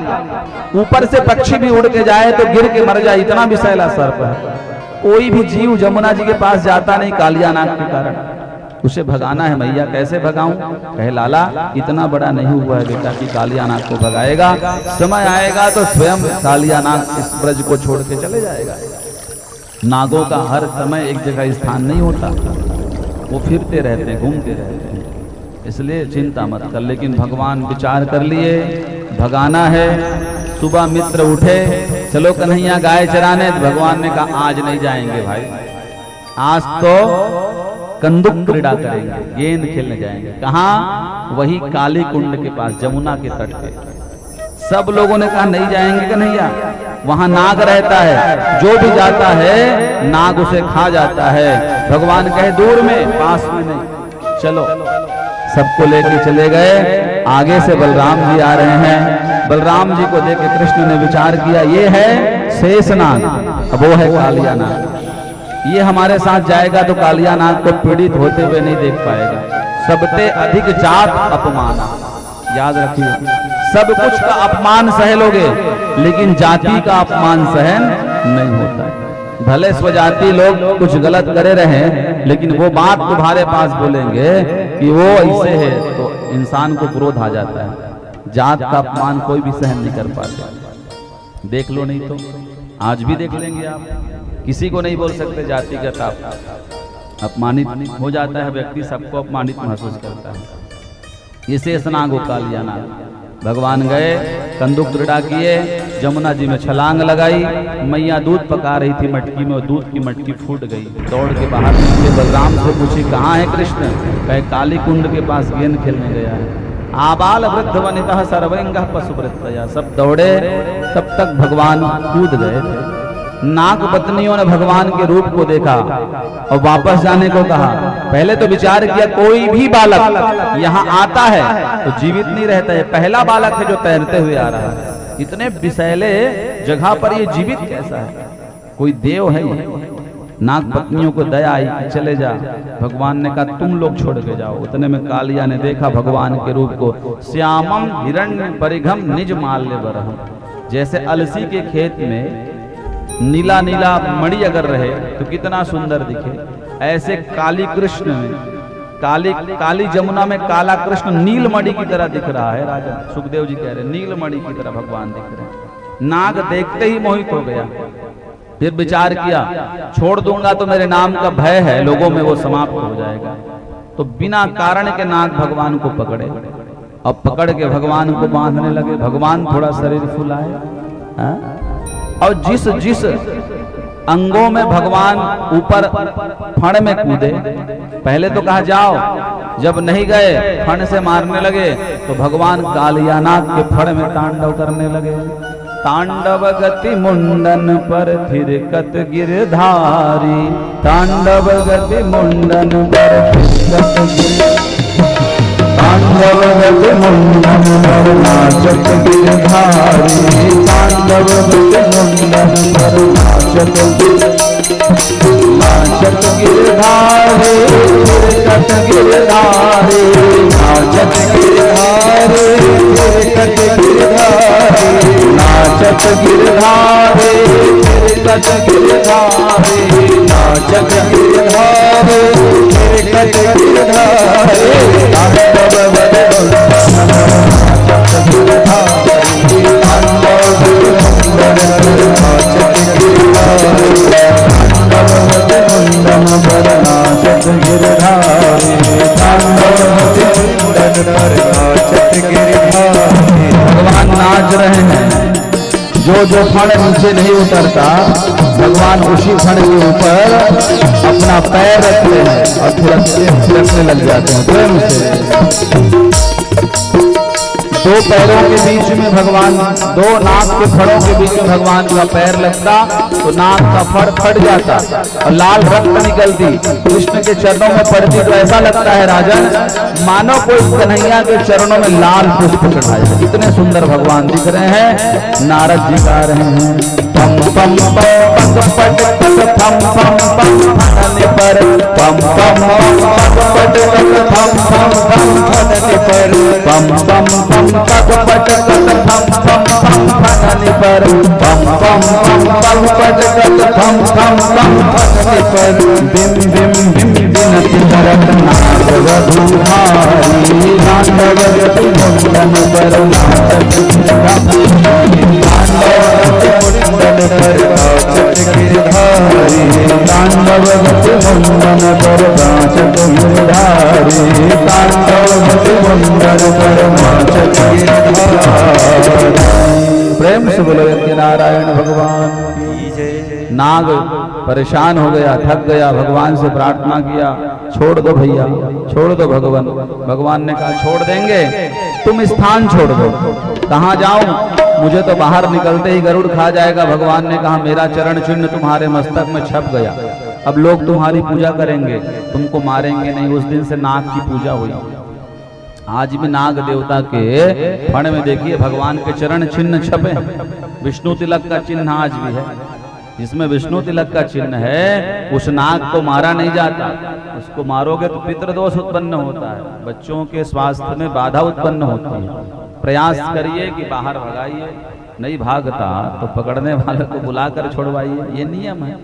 ऊपर से पक्षी भी उड़ के जाए तो गिर के मर जाए, इतना विषैला सर्प है। कोई भी जीव जमुना जी के पास जाता नहीं कालिया नाग के कारण। उसे भगाना है मैया, कैसे भगाऊं? कहे लाला इतना बड़ा नहीं हुआ है बेटा कि कालिया नाग को भगाएगा, समय आएगा तो स्वयं कालिया नाग इस ब्रज को छोड़ के चले जाएगा। नागों का हर समय एक जगह स्थान नहीं होता, वो फिरते रहते हैं, घूमते रहते हैं, इसलिए चिंता मत कर। लेकिन भगवान विचार कर लिए भगाना है। सुबह मित्र उठे, चलो कन्हैया गाय चराने, तो भगवान ने कहा आज नहीं जाएंगे भाई, आज तो कंदुक क्रीड़ा करेंगे, गेंद खेलने जाएंगे। कहाँ? वही काली कुंड के पास, जमुना के तट पे। सब लोगों ने कहा नहीं जाएंगे कन्हैया, वहां नाग रहता है, जो भी जाता है नाग उसे खा जाता है। भगवान कहे दूर में, पास में नहीं, चलो। सबको लेके चले गए। आगे से बलराम जी आ रहे हैं। बलराम जी को देख के कृष्ण ने विचार किया, ये है शेषनाग, अब वो है कालिया नाग। ये हमारे साथ जाएगा तो कालिया नाग को पीड़ित होते हुए नहीं देख पाएगा। सबसे अधिक जात अपमान, याद रखिए, सब कुछ का अपमान सह लोगे, लेकिन जाति का अपमान सहन नहीं होता। भले स्वजाति लोग कुछ गलत करे रहे, लेकिन वो बात तुम्हारे पास बोलेंगे कि वो ऐसे है, तो इंसान को क्रोध आ जाता है। जात का अपमान कोई भी सहन नहीं कर पाते। देख लो, नहीं तो आज भी देख लेंगे आप, किसी को नहीं बोल सकते जातिगत आप। अपमानित हो जाता है व्यक्ति, सबको अपमानित महसूस करता है। ये शेषनाग हो कालिया नाग। भगवान गए, कंदुक क्रीड़ा किए, जमुना जी में छलांग लगाई। मैया दूध पका रही थी मटकी में, और दूध की मटकी फूट गई। दौड़ के बाहर निकले, बलराम से पूछी कहाँ है कृष्ण? कहे काली कुंड के पास गेंद खेलने गया है। आबाल वृद्ध वनिता सर्वंग पशुवृत्तया, सब दौड़े, तब तक भगवान कूद गए थे। नाग पत्नियों ने भगवान के रूप को देखा और वापस जाने को कहा। पहले तो विचार किया कोई भी बालक यहाँ आता है तो जीवित नहीं रहता है, पहला बालक है जो तैरते हुए आ रहा है, इतने विषैले जगह पर ये जीवित कैसा है, कोई देव है ये? नाग पत्नियों को दया आई कि चले जा। भगवान ने कहा तुम लोग छोड़ के जाओ। उतने में कालिया ने देखा भगवान के रूप को, श्यामम हिरण्य परिघम निज माल्य बरहम। जैसे अलसी के खेत में नीला नीला मणि अगर रहे तो कितना सुंदर दिखे, ऐसे काली कृष्ण में, काली जमुना में काला कृष्ण नीलमणि की तरह दिख रहा है। राजा सुखदेव जी कह रहे नीलमणि की तरह भगवान दिख रहे हैं। नाग देखते ही मोहित हो गया। फिर विचार किया छोड़ दूंगा तो मेरे नाम का भय है, लोगों में वो समाप्त हो जाएगा। तो बिना कारण के नाग भगवान को पकड़े, अब पकड़ के भगवान को बांधने लगे। भगवान थोड़ा शरीर फुलाए और जिस जिस अंगों में भगवान ऊपर फण में कूदे, पहले तो कहा जाओ, जब नहीं गए फण से मारने लगे तो भगवान कालिया नाग के फण में तांडव करने लगे। तांडव गति मुंडन पर थिरकत गिरधारी, तांडव गति मुंडन पर थिरकत तांडव गति मुंडन पर नाचत गिरधारी, तांडव गति मुंडन पर नाचत गिरधारी, थिरकत गिरधारी, नाचत गिरधारी, थिरकत गिरधारी, नाचत गिरधारी, थिरकत गिरधारी, नाचत गिरधारी, थिरकत गिरधारी, तांडव बदे नाचत गिरधारी, तांडव बदे नाचत गिरधारी, तांडव बदे मुंडन पर नाचत गिरधारी, तांडव बदे मुंडन पर नाचत गिरधारी। भगवान नाच रहे हैं। जो जो फण नीचे नहीं उतरता, भगवान उसी फण के ऊपर अपना पैर रखते हैं और थिरकने लग जाते हैं प्रेम से। दो पैरों के बीच में भगवान, दो नाक के फड़ों के बीच में भगवान का पैर लगता तो नाक का फड़ फट जाता और लाल रक्त निकलती, कृष्ण के चरणों में पड़ती तो ऐसा लगता है राजन मानो कोई कन्हैया के चरणों में लाल पुष्प चढ़ाया। इतने सुंदर भगवान दिख रहे हैं। नारद जी गा रहे हैं पम पम पम पट पट पम पम पम फटने पर, पम पम पट पट पम पम पम फटने पर, पम पम पम पट पट पम पम पम फटने पर, पम पम पम पट पट पम पम पम फटने पर, बिम बिम बिम बिम विनति करत नाग वधूहारी तांडवगति मुंडन पर नाचत तांडवगति मुंडन पर नाचत गिरधारी तांडवगति मुंडन पर नाचत गिरधारी। प्रेम से बोलो नारायण भगवान की जय। नाग परेशान हो गया, थक गया, भगवान से प्रार्थना किया, छोड़ दो भैया, छोड़ दो भगवान। भगवान ने कहा छोड़ देंगे, तुम स्थान छोड़ दो। कहाँ जाऊं, मुझे तो बाहर निकलते ही गरुड़ खा जाएगा। भगवान ने कहा मेरा चरण चिन्ह तुम्हारे मस्तक में छप गया, अब लोग तुम्हारी पूजा करेंगे, तुमको मारेंगे नहीं। उस दिन से नाग की पूजा हुई। आज भी नाग देवता के फण में देखिए भगवान के चरण चिन्ह छपे। विष्णु तिलक का चिन्ह आज भी है, जिसमें विष्णु तिलक का चिन्ह है उस नाग को मारा नहीं जाता। उसको मारोगे तो पितृदोष उत्पन्न होता है, बच्चों के स्वास्थ्य में बाधा उत्पन्न होती है। प्रयास करिए कि बाहर भगाइए, नहीं भागता तो पकड़ने वाले को बुलाकर छुड़वाइए, ये नियम है।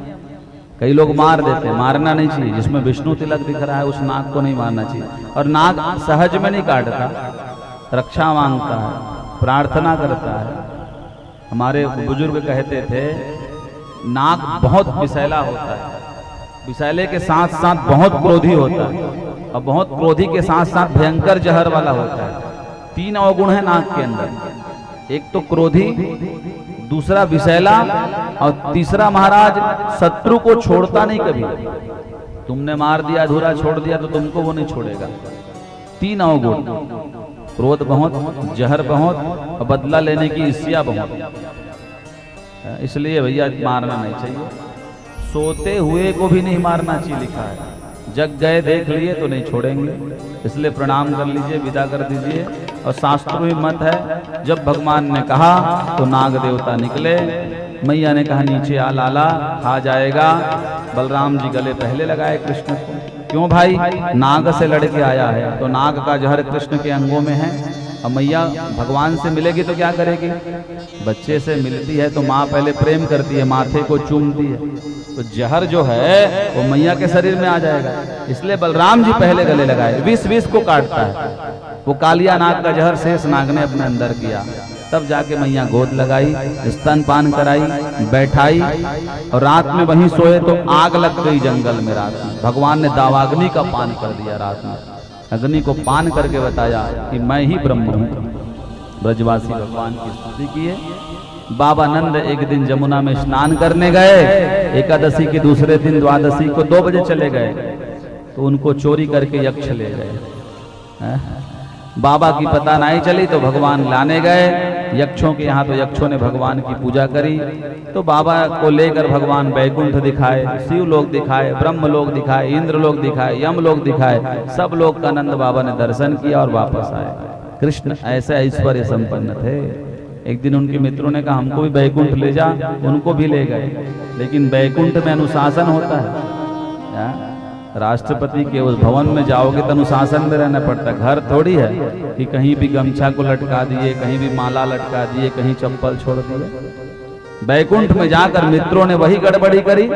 कई लोग मार देते हैं, मारना नहीं चाहिए। जिसमें विष्णु तिलक दिख रहा है उस नाग को नहीं मारना चाहिए। और नाग सहज में नहीं काटता, रक्षा मांगता है, प्रार्थना करता है। हमारे बुजुर्ग कहते थे नाग बहुत विषैला होता है, विषैले के साथ साथ बहुत क्रोधी होता है, और बहुत क्रोधी के साथ साथ भयंकर जहर वाला होता है। 3 अवगुण है नाग के अंदर, एक तो क्रोधी, दूसरा विषैला, और तीसरा महाराज शत्रु को छोड़ता नहीं कभी। तुमने मार दिया, अधूरा छोड़ दिया तो तुमको वो नहीं छोड़ेगा। 3 अवगुण, क्रोध बहुत, जहर बहुत, और बदला लेने की ईर्ष्या बहुत। इसलिए भैया मारना नहीं चाहिए, सोते हुए को भी नहीं मारना चाहिए, लिखा है। जग गए देख लिए तो नहीं छोड़ेंगे, इसलिए प्रणाम कर लीजिए, विदा कर दीजिए। और शास्त्र में मत है, जब भगवान ने कहा तो नाग देवता निकले। मैया ने कहा नीचे आ लाला, खा जाएगा। बलराम जी गले पहले लगाए कृष्ण को। क्यों भाई, नाग से लड़के आया है, तो नाग का जहर कृष्ण के अंगों में है। अब मैया भगवान से मिलेगी तो क्या करेगी, बच्चे से मिलती है तो माँ पहले प्रेम करती है, माथे को चूमती है, तो जहर जो है वो मैया के शरीर में आ जाएगा। इसलिए बलराम जी पहले गले लगाए। विष को काटता है, वो कालिया नाग का जहर शेष नाग ने अपने अंदर किया। तब जाके मैया गोद लगाई, स्तनपान कराई, बैठाई, और रात में वहीं सोए तो आग लग गई जंगल में। रात में भगवान ने दावाग्नि का पान कर दिया, रात में अग्नि को पान करके बताया कि मैं ही ब्रह्म हूँ। ब्रजवासी भगवान की स्तुति किए। बाबा नंद एक दिन जमुना में स्नान करने गए, एकादशी के दूसरे दिन द्वादशी को 2 बजे चले गए, तो उनको चोरी करके यक्ष ले गए। बाबा की पता नहीं चली तो भगवान लाने गए यक्षों के यहाँ, तो यक्षों ने भगवान की पूजा करी। तो बाबा को लेकर भगवान बैकुंठ दिखाए, शिव लोक दिखाए, ब्रह्म लोक दिखाए, इंद्र लोक दिखाए, यम लोक दिखाए, सब लोक का आनंद बाबा ने दर्शन किया और वापस आए। कृष्ण ऐसे ऐश्वर्य संपन्न थे। एक दिन उनके मित्रों ने कहा हमको भी बैकुंठ ले जा, उनको भी ले गए। लेकिन बैकुंठ में अनुशासन होता है, राष्ट्रपति के उस भवन में जाओगे तो अनुशासन में रहना पड़ता है। घर थोड़ी है कि कहीं भी गमछा को लटका दिए, कहीं भी माला लटका दिए, कहीं चप्पल छोड़ दिए। बैकुंठ में जाकर मित्रों ने वही गड़बड़ी करी,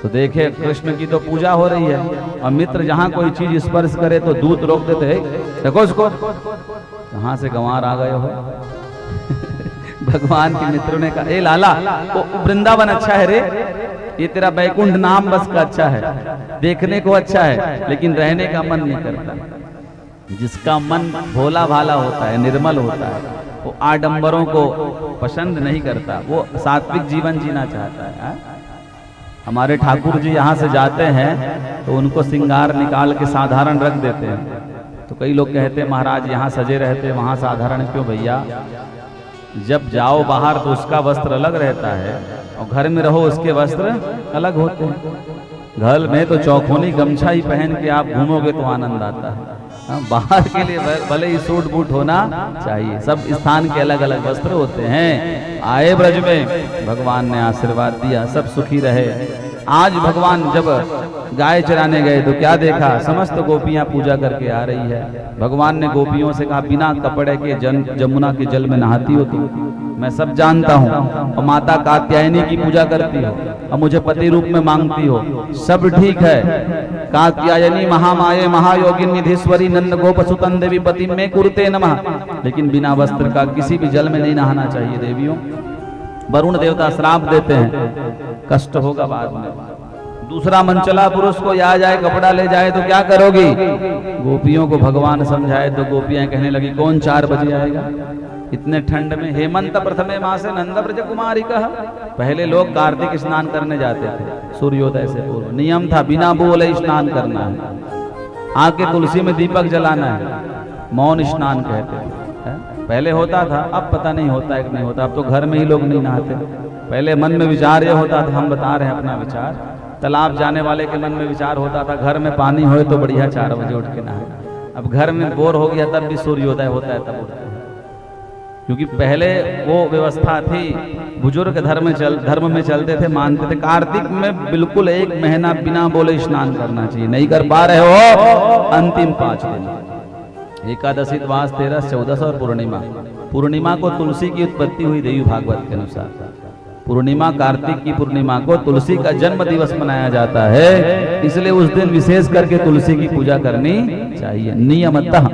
तो देखे कृष्ण की तो पूजा हो रही है, और मित्र जहाँ कोई चीज स्पर्श करे तो दूत रोक देते हैं, देखो उसको, कहाँ से गंवार आ गए हो। भगवान के मित्रों ने कहा ए लाला, वो वृंदावन अच्छा है रे, ये तेरा बैकुंठ नाम बस का अच्छा है, देखने को अच्छा है, लेकिन रहने का मन नहीं करता। जिसका मन भोला भाला होता है, निर्मल होता है, वो आडंबरों को पसंद नहीं करता, वो सात्विक जीवन जीना चाहता है। हमारे ठाकुर जी यहाँ से जाते हैं तो उनको श्रृंगार निकाल के साधारण रख देते हैं। तो कई लोग कहते हैं महाराज यहाँ सजे रहते हैं, वहाँ साधारण क्यों? भैया जब जाओ बाहर तो उसका वस्त्र अलग रहता है, और घर में रहो उसके वस्त्र अलग होते हैं। घर में तो चौखोनी गमछा ही पहन के आप घूमोगे तो आनंद आता है। बाहर के लिए भले ही सूट बूट होना चाहिए, सब स्थान के अलग अलग वस्त्र होते हैं। आए ब्रज में, भगवान ने आशीर्वाद दिया, सब सुखी रहे। आज भगवान जब गाय चराने गए तो क्या देखा, समस्त गोपियां पूजा करके आ रही है। भगवान ने गोपियों से कहा, बिना कपड़े के जमुना के जल में नहाती हो तुम, मैं सब जानता हूँ। और माता कात्यायनी की पूजा करती हो और मुझे पति रूप में मांगती हो, सब ठीक है। कात्यायनी महामाये महायोगिनी निधीश्वरी नंद गोप सुतन देवी पति में कुरुते नमः, लेकिन बिना वस्त्र का किसी भी जल में नहीं नहाना चाहिए देवियों। वरुण देवता श्राप देते हैं, कष्ट होगा बाद में। दूसरा मनचला पुरुष को आ जाए कपड़ा ले जाए तो क्या करोगी? गोपियों को भगवान समझाए तो गोपियां कहने लगी, कौन 4 बजे आएगा इतने ठंड में? हेमंत प्रथमे मासे नंद ब्रज कुमारी कहा। पहले लोग कार्तिक स्नान करने जाते थे सूर्योदय से पूर्व, नियम था बिना बोले स्नान करना है, आके तुलसी में दीपक जलाना है, मौन स्नान कहते हैं। पहले होता था, अब पता नहीं होता है कि नहीं होता। अब तो घर में ही लोग नहीं नहाते। पहले मन में विचार ये होता था, हम बता रहे हैं अपना विचार, तालाब जाने वाले के मन में विचार होता था घर में पानी हो तो बढ़िया 4 बजे उठ के नहाए। अब घर में बोर हो गया तब भी सूर्योदय होता है तब उठते हैं, क्योंकि पहले वो व्यवस्था थी। बुजुर्ग धर्म में चलते थे, मानते थे कार्तिक में बिल्कुल 1 महीना बिना बोले स्नान करना चाहिए। नहीं कर पा रहे हो, अंतिम 5 दिन एकादशी, द्वादश, 13, 14 और पूर्णिमा। पूर्णिमा को तुलसी की उत्पत्ति हुई देवी भागवत के अनुसार। पूर्णिमा, कार्तिक की पूर्णिमा को तुलसी का जन्म दिवस मनाया जाता है, इसलिए उस दिन विशेष करके तुलसी की पूजा करनी चाहिए नियमतः।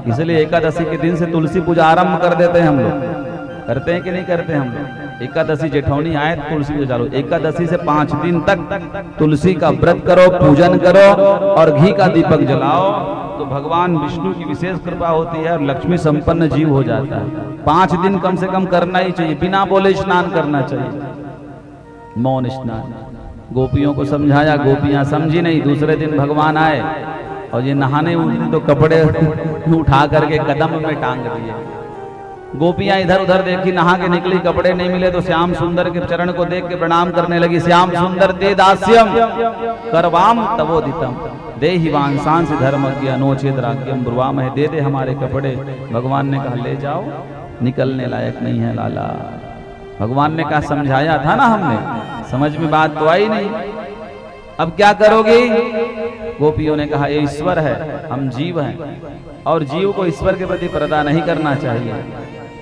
इसलिए एकादशी के दिन से तुलसी पूजा आरंभ कर देते हैं हम लोग। करते हैं कि नहीं करते हम लोग? एकादशी जेठौनी आए तुलसी पूजा चालू। एकादशी से 5 दिन तक तुलसी का व्रत करो, पूजन करो और घी का दीपक जलाओ, तो भगवान विष्णु की विशेष कृपा होती है और लक्ष्मी संपन्न जीव हो जाता है। 5 दिन कम से कम करना ही चाहिए, बिना बोले स्नान करना चाहिए, मौन स्नान। गोपियों को समझाया, गोपियां समझी नहीं। दूसरे दिन भगवान आए और ये नहाने उठे तो कपड़े उठा करके कदम में टांग दिए। गोपियां इधर उधर देखी, नहा के निकली, कपड़े नहीं मिले तो श्याम सुंदर के चरण को देख के प्रणाम करने लगी। श्याम सुंदर ते दास्यम करवाम तवोदितम देहि वांसांस धर्मज्ञ अनोचित राज्ञम ब्रुवामहे, दे दे हमारे कपड़े। भगवान ने कहा ले जाओ, निकलने लायक नहीं है लाला। भगवान ने कहा समझाया था ना हमने, समझ में बात तो आई नहीं, अब क्या करोगी? गोपियों ने कहा ये ईश्वर है, हम जीव हैं और जीव को ईश्वर के प्रति पर्दा नहीं करना चाहिए।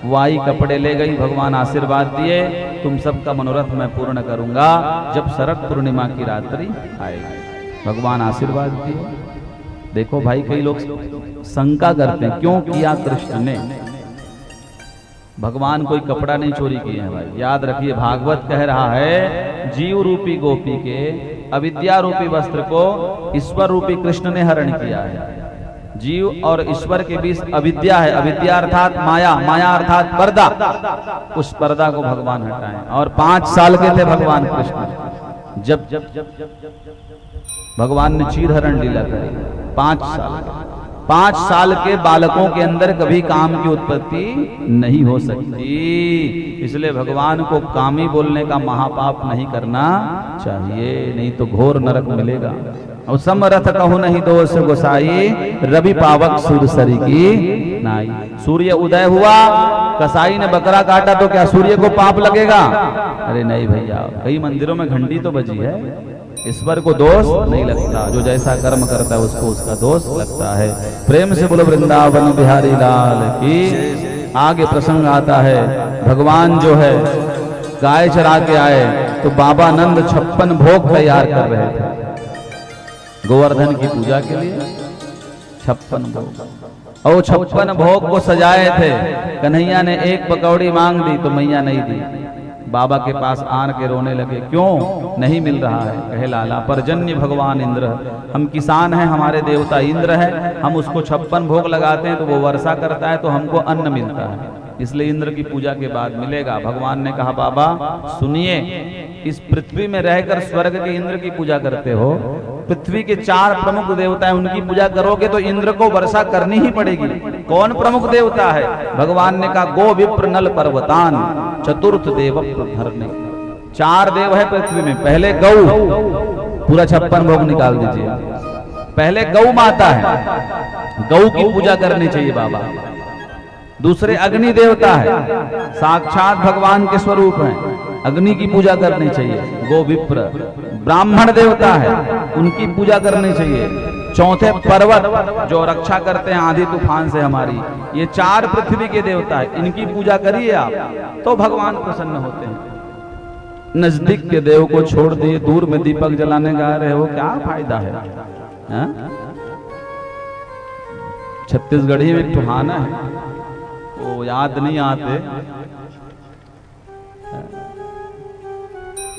वाई कपड़े ले गई, भगवान आशीर्वाद दिए, तुम सबका मनोरथ मैं पूर्ण करूंगा जब शरद पूर्णिमा की रात्रि आएगी। भगवान आशीर्वाद दिए। देखो भाई, कई लोग शंका करते हैं क्यों किया कृष्ण ने। भगवान कोई कपड़ा नहीं चोरी किए हैं भाई, याद रखिए। भागवत कह रहा है जीव रूपी गोपी के अविद्या रूपी वस्त्र को ईश्वर रूपी कृष्ण ने हरण किया है। जीव और ईश्वर के बीच अविद्या है, अविद्या अर्थात माया, माया अर्थात पर्दा। उस पर्दा को भगवान हटाएं। और 5 साल के थे भगवान कृष्ण जब भगवान ने चीर हरण लीला करी। 5 साल के बालकों के अंदर कभी काम की उत्पत्ति नहीं हो सकती, इसलिए भगवान को कामी बोलने का महापाप नहीं करना चाहिए, नहीं तो घोर नरक मिलेगा। और समरथ कहूं नहीं दोष गोसाई, रवि पावक सुरसरी की नाई। सूर्य उदय हुआ, कसाई ने बकरा काटा तो क्या सूर्य को पाप लगेगा? अरे नहीं भैया, कई मंदिरों में घंटी तो बजी है, ईश्वर को दोष नहीं लगता। जो जैसा कर्म करता है उसको उसका दोष लगता है। प्रेम से बोलो वृंदावन बिहारी लाल की। आगे प्रसंग आता है, भगवान जो है गाय चरा के आए तो बाबा नंद 56 भोग तैयार कर रहे थे गोवर्धन की पूजा के लिए। 56 भोग, और 56 भोग को सजाए थे। कन्हैया ने 1 पकौड़ी मांग दी तो मैया नहीं दी। बाबा के पास आन के रोने लगे, क्यों नहीं मिल रहा है? कहे लाला पर्जन्य भगवान इंद्र, हम किसान हैं, हमारे देवता इंद्र है, हम उसको 56 भोग लगाते हैं तो वो वर्षा करता है तो हमको अन्न मिलता है, इसलिए इंद्र की पूजा के बाद मिलेगा। भगवान ने कहा बाबा सुनिए, इस पृथ्वी में रहकर स्वर्ग के इंद्र की पूजा करते हो, पृथ्वी के 4 प्रमुख देवता हैं, उनकी पूजा करोगे तो इंद्र को वर्षा करनी ही पड़ेगी। कौन प्रमुख देवता है? भगवान ने कहा गो विप्र नल पर्वतान चतुर्थ देव धरने। 4 देव है पृथ्वी में। पहले गौ, पूरा 56 भोग निकाल दीजिए। पहले गौ माता है, गौ की पूजा करनी चाहिए बाबा। दूसरे अग्नि देवता है, साक्षात भगवान के स्वरूप हैं, अग्नि की पूजा करनी चाहिए, गो विप्र। ब्राह्मण देवता है, उनकी पूजा करनी चाहिए। चौथे पर्वत जो रक्षा करते हैं आंधी तूफान से हमारी, ये 4 पृथ्वी के देवता है, इनकी पूजा करिए आप तो भगवान प्रसन्न होते हैं। नजदीक के देव को छोड़ दिए, दूर में दीपक जलाने जा रहे हो, क्या फायदा है? छत्तीसगढ़ी में एक टुहाना है, वो याद नहीं आते,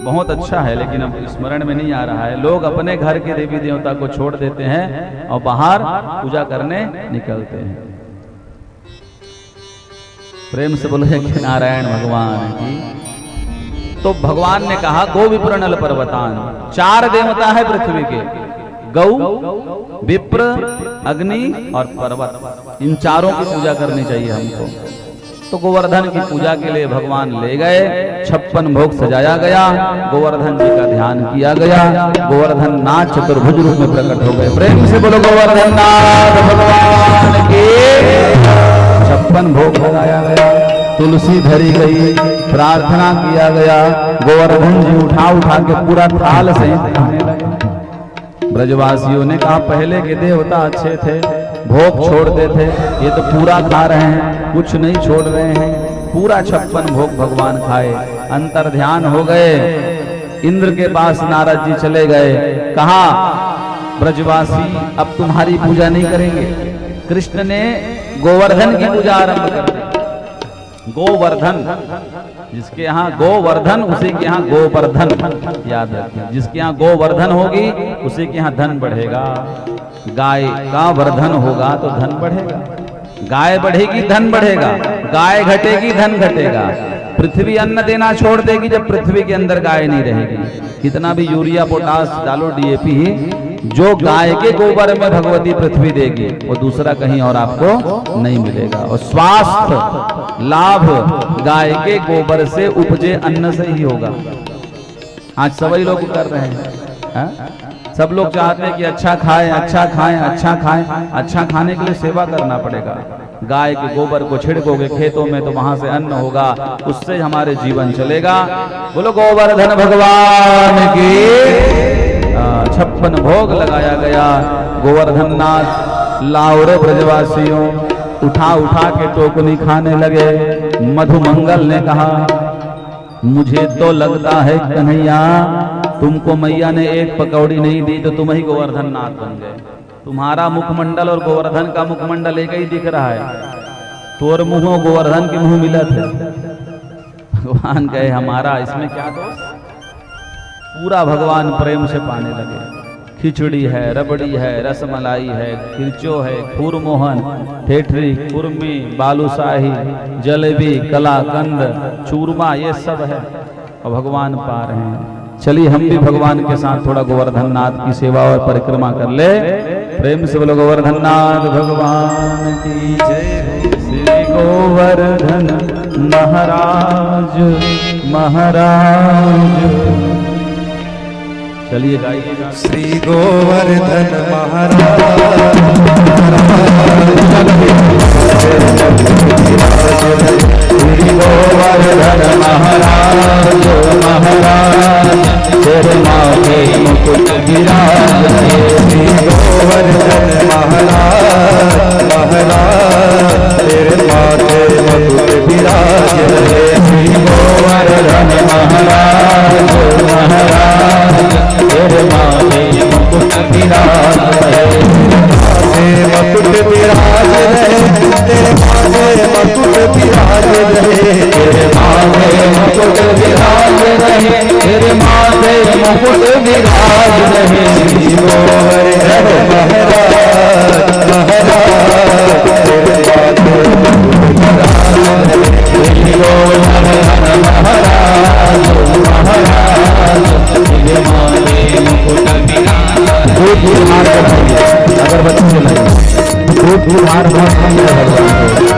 बहुत अच्छा है लेकिन अब स्मरण में नहीं आ रहा है। लोग अपने घर के देवी देवता को छोड़ देते हैं और बाहर पूजा करने निकलते हैं। प्रेम से बोले कि नारायण भगवान की। तो भगवान ने कहा गो विप्र नल पर्वतान, 4 देवता है पृथ्वी के, गौ, विप्र, अग्नि और पर्वत। इन चारों की पूजा करनी चाहिए हमको। तो गोवर्धन की पूजा के लिए भगवान ले गए, 56 भोग सजाया गया, गोवर्धन जी का ध्यान किया गया। गोवर्धन नाथ चतुर्भुज रूप में प्रकट हो गए। प्रेम से बोलो गोवर्धन नाथ भगवान की। 56 भोग लगाया गया, तुलसी धरी गई, प्रार्थना किया गया। गोवर्धन जी उठा उठा के पूरा थाल से खाने लगे। ब्रजवासियों ने कहा पहले के देवता अच्छे थे, भोग छोड़ते थे, ये तो पूरा खा रहे हैं, कुछ नहीं छोड़ रहे हैं। पूरा 56 भोग भगवान खाए, अंतर ध्यान हो गए। इंद्र के पास नारद जी चले गए, कहा ब्रजवासी अब तुम्हारी पूजा नहीं करेंगे। कृष्ण ने गोवर्धन की पूजा आरंभ कर दी। गोवर्धन, जिसके यहाँ गोवर्धन उसी के यहाँ गोवर्धन, याद रखिए, जिसके यहाँ गोवर्धन होगी उसी के यहाँ धन बढ़ेगा। गाय का वर्धन होगा तो धन बढ़ेगा, गाय बढ़ेगी धन बढ़ेगा, गाय घटेगी धन घटेगा। पृथ्वी अन्न देना छोड़ देगी जब पृथ्वी के अंदर गाय नहीं रहेगी। कितना भी यूरिया पोटास डालो, डीएपी, जो गाय के गोबर में भगवती पृथ्वी देगी वो दूसरा कहीं और आपको नहीं मिलेगा। और स्वास्थ्य लाभ गाय के गोबर से उपजे अन्न से ही होगा। आज सभी लोग कर रहे हैं, सब लोग चाहते हैं कि अच्छा खाएं, अच्छा खाएं, अच्छा खाएं। अच्छा खाने के लिए सेवा करना पड़ेगा। गाय के गोबर को छिड़कोगे खेतों में तो वहां से अन्न होगा, उससे हमारे जीवन चलेगा। बोलो गोवर्धन भगवान की। 56 भोग लगाया गया। गोवर्धन नाथ लाओ रे ब्रजवासियों, उठा उठा के टोकनी खाने लगे। मधुमंगल ने कहा मुझे तो लगता है कन्हैया तुमको मैया ने एक पकौड़ी नहीं दी तो तुम ही गोवर्धन नाथ बन गए। तुम्हारा मुखमंडल और गोवर्धन का मुखमंडल एक ही दिख रहा है, तोर मुंह और गोवर्धन के मुंह मिला थे। भगवान कहे हमारा इसमें क्या दोष। पूरा भगवान प्रेम से पाने लगे। खिचड़ी है, रबड़ी है, रसमलाई है, खिलचो है, खूरमोहन, ठेठरी, कुर्मी, बालूशाही, जलेबी, कलाकंद, चूरमा, ये सब है और भगवान पा रहे हैं। चलिए हम भी भगवान के साथ थोड़ा गोवर्धन नाथ की सेवा और परिक्रमा कर ले। प्रेम से बोलो गोवर्धन नाथ भगवान की जय। श्री गोवर्धन महाराज महाराज। चलिए गाइए। श्री गोवर्धन महाराज श्री गोवर्धन महाराज महाराज, तेरे माथे मुकुट विराज रहे। श्री गोवर्धन महाराज महाराज, तेरे माथे मुकुट विराज रहे। श्री गोवर्धन महाराज महाराज, तेरे माथे मुकुट विराज रहे। मुकुट विराज रहे, तेरे माथे मुकुट विराज रहे। तेरे माथे मुकुट विराज रहे, तेरे माथे मुकुट विराज रहे। श्री गोवर्धन महाराज महाराज, तेरे माथे मुकुट विराज रहे। श्री गोवर्धन महाराज महाराज, तेरे माथे मुकुट विराज रहे। अगरबत्ती जलाइए, दूध हार बहुत कम है भगवान को।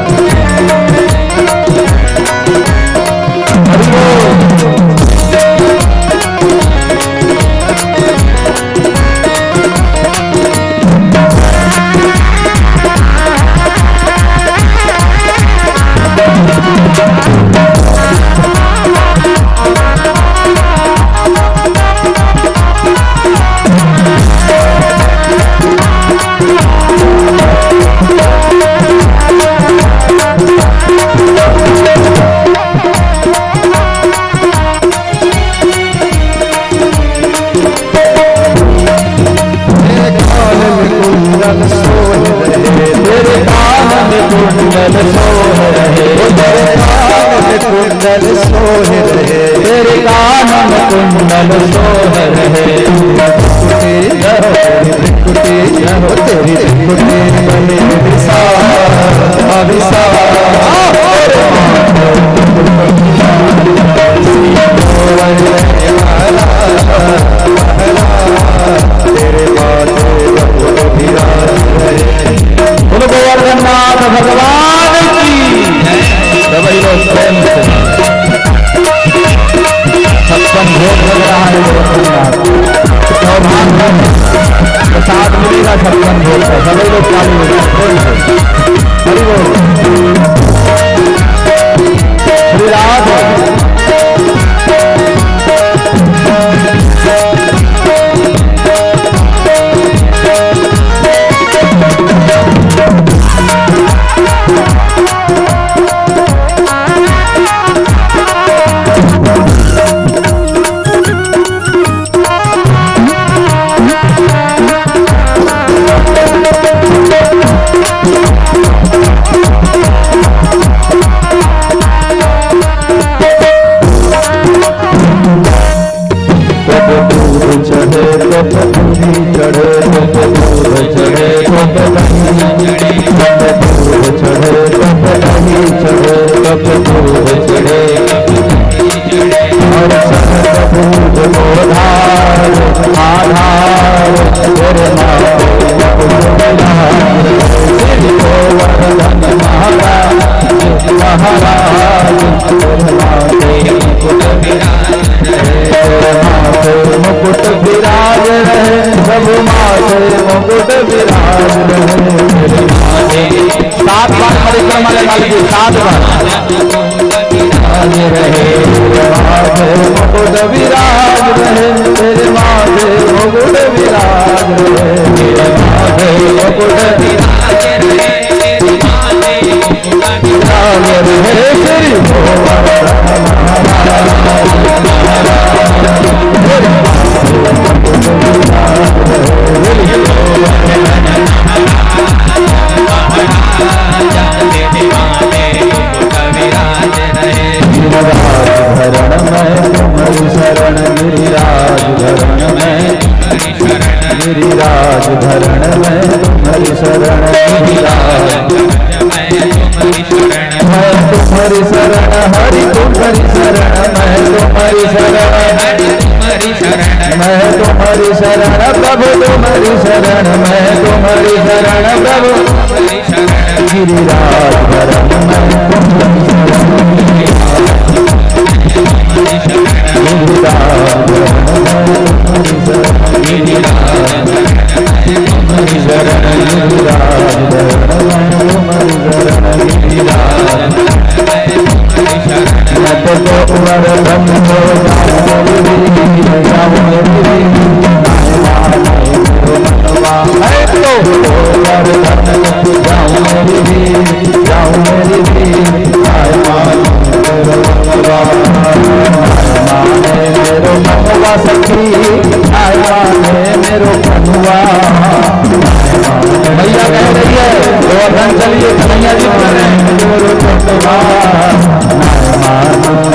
कुंडल सोह रहे त्रिकुटी हो तेरी त्रिकुटी बने तेरे बोलो गोवर्धननाथ भगवान की छप्पन भोग लग रहा है प्रसाद मिलेगा छप्पन भोग का सभी लोग चालू हो जाए हरि बोल श्री राधे मुकुट विराज रहे सब माथे मुकुट विराज रहे सात बार परिक्रमा लगा लीजिए 7 बार रहे माथे मुकुट विराज रहे तेरे माथे मुकुट विराज रहे माथे मुकुट विराज रहे श्री शरण गिरिराज धरण में गिरिराज धरण में तुम्हारी शरण गिरिराज मैं तुम्हारी शरण हरि तुम्हारी शरण मैं तुम्हारी शरण मैं तुम्हारी शरण प्रभु तुम्हारी शरण मैं तुम्हारी शरण प्रभु गिरिराज धरण में तुम्हारी भैया कह रही है गोवर्धन चलिए कन्हैया जी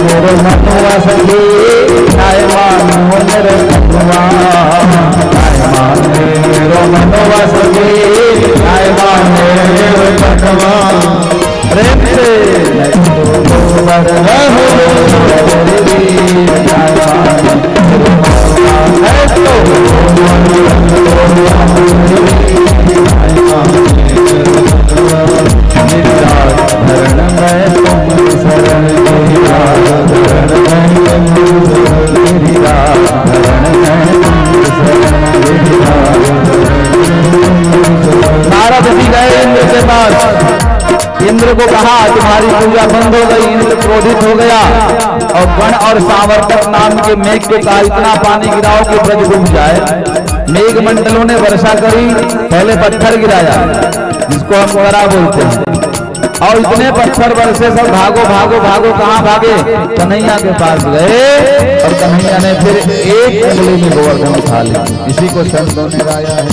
मेरे मनुआ सखी आय मानो मेरे मनुआ मेरो मनुआ सखी आय मानो मेरे मनुआ प्रेम से नारद जी गए इंद्र के पास इंद्र को कहा तुम्हारी पूजा बंद हो गई इंद्र क्रोधित हो गया और गण और सावर्तक नाम के मेघ को कहा इतना पानी गिराओ कि ब्रज डूब जाए मेघ मंडलों ने वर्षा करी पहले पत्थर गिराया जिसको हम गरा बोलते हैं और इतने पत्थर बरसे सब भागो भागो भागो कहाँ भागे कन्हैया के पास गए और कन्हैया ने फिर एक उंगली में गोवर्धन उठा लिया इसी को संतों ने गाया है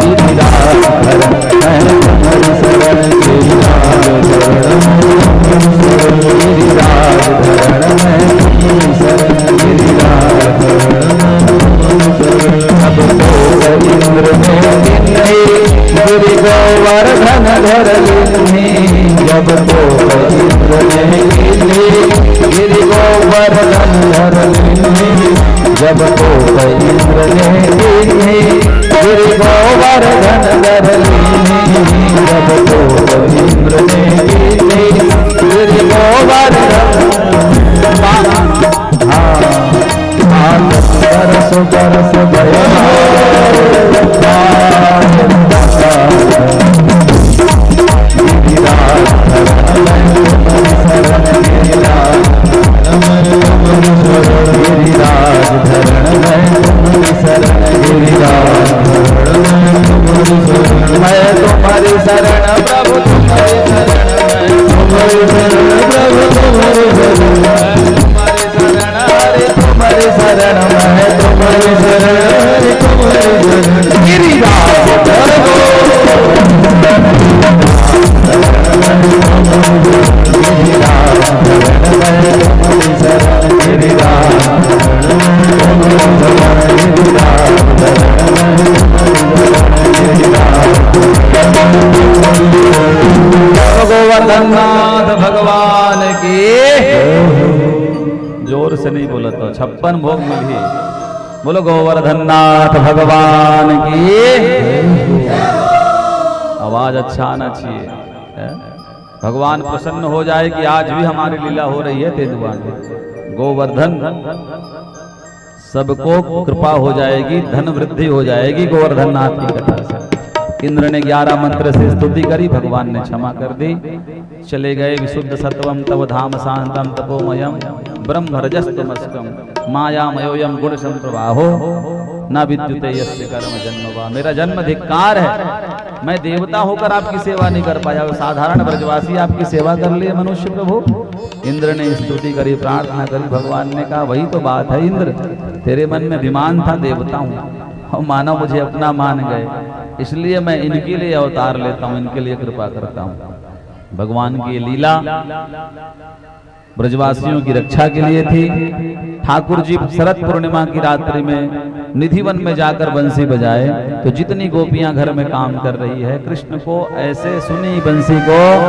गिरिराज लीनी जब को इंद्र ने लीनी गिरि गोवर्धन धर लीनी जब को इंद्र ने लीनी गिरि गोवर्धन बरस बरस मैं तुम्हारी शरण प्रभु तुम्हारी शरण तुम्हारी शरण प्रभु तुम्हारी शरण तुम्हारी शरण मैं तुम्हारी शरण तुम्हारी शरण गिरिराज गोवर्धननाथ भगवान की जोर से नहीं बोला तो 56 भोग मिली। बोलो गोवर्धननाथ भगवान की। आवाज अच्छा आना चाहिए। भगवान प्रसन्न हो जाए कि आज भी हमारी लीला हो रही है तेंदुआ में। गोवर्धन सबको कृपा हो जाएगी, धन वृद्धि हो जाएगी गोवर्धननाथ की कथा से। इंद्र ने 11 मंत्र से स्तुति करी, भगवान ने क्षमा कर दी। चले गए विशुद्ध सत्वम तव धाम शांतम तपोमयम ब्रह्म रजस्तमस्कम मायामयोयम गुण संप्रवाहो न विद्युते यस्य कर्म जन्मवा। मेरा जन्म धिक्कार है, मैं देवता होकर आपकी सेवा नहीं कर पाया, साधारण ब्रजवासी आपकी सेवा कर लिए मनुष्य प्रभु। इंद्र ने स्तुति करी, प्रार्थना करी। भगवान ने कहा वही तो बात है इंद्र, तेरे मन में अभिमान था, देवता हूँ और मानव मुझे अपना मान गए, इसलिए मैं इनके लिए अवतार लेता हूँ, इनके लिए कृपा करता हूँ। भगवान की लीला ब्रजवासियों की रक्षा के लिए थी। ठाकुर जी शरद पूर्णिमा की रात्रि में निधिवन में जाकर बंसी बजाए तो जितनी गोपियां घर में काम कर रही है, कृष्ण को ऐसे सुनी बंसी को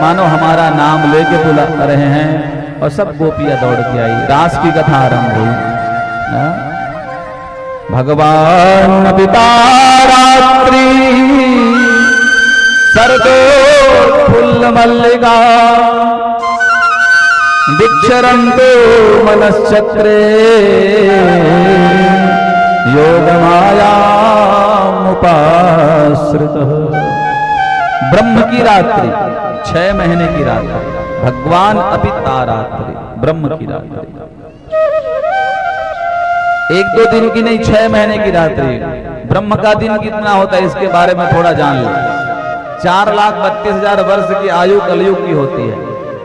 मानो हमारा नाम लेके बुला रहे हैं, और सब गोपियां दौड़ के आई। रास की कथा आरंभ हुई। भगवान पिता रात्रि सरदो फुल्ल मल्लिका विक्षरन्तो मनश्चक्रे योगमायामुपाश्रितः। ब्रह्म की रात्रि, 6 महीने की रात्रि, भगवान अपिता रात्रि, ब्रह्म की रात्रि, 1-2 दिन की नहीं, 6 महीने की रात्रि। ब्रह्म का दिन कितना होता है इसके बारे में थोड़ा जान लो। 4,32,000 वर्ष की आयु कलयुग की होती है,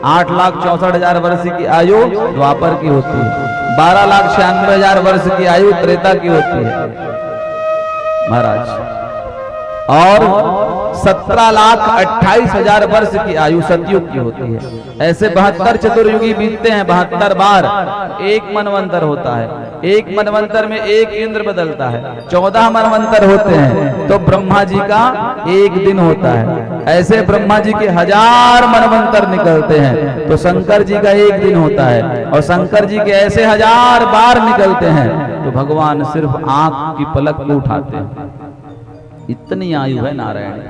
8,64,000 वर्ष की आयु द्वापर की होती है, 12,96,000 वर्ष की आयु त्रेता की होती है महाराज, और 17,28,000 वर्ष की आयु सतयुग की होती है। ऐसे 72 चतुर्युगी बीतते हैं, 72 बार एक मनवंतर होता है। एक मनवंतर में एक इंद्र बदलता है, 14 मनवंतर होते हैं तो ब्रह्मा जी का एक दिन होता है। ऐसे ब्रह्मा जी के 1000 मनवंतर निकलते हैं तो शंकर जी का एक दिन होता है, और शंकर जी के ऐसे 1000 बार निकलते हैं तो भगवान सिर्फ आंख की पलक को उठाते हैं। इतनी आयु है नारायण।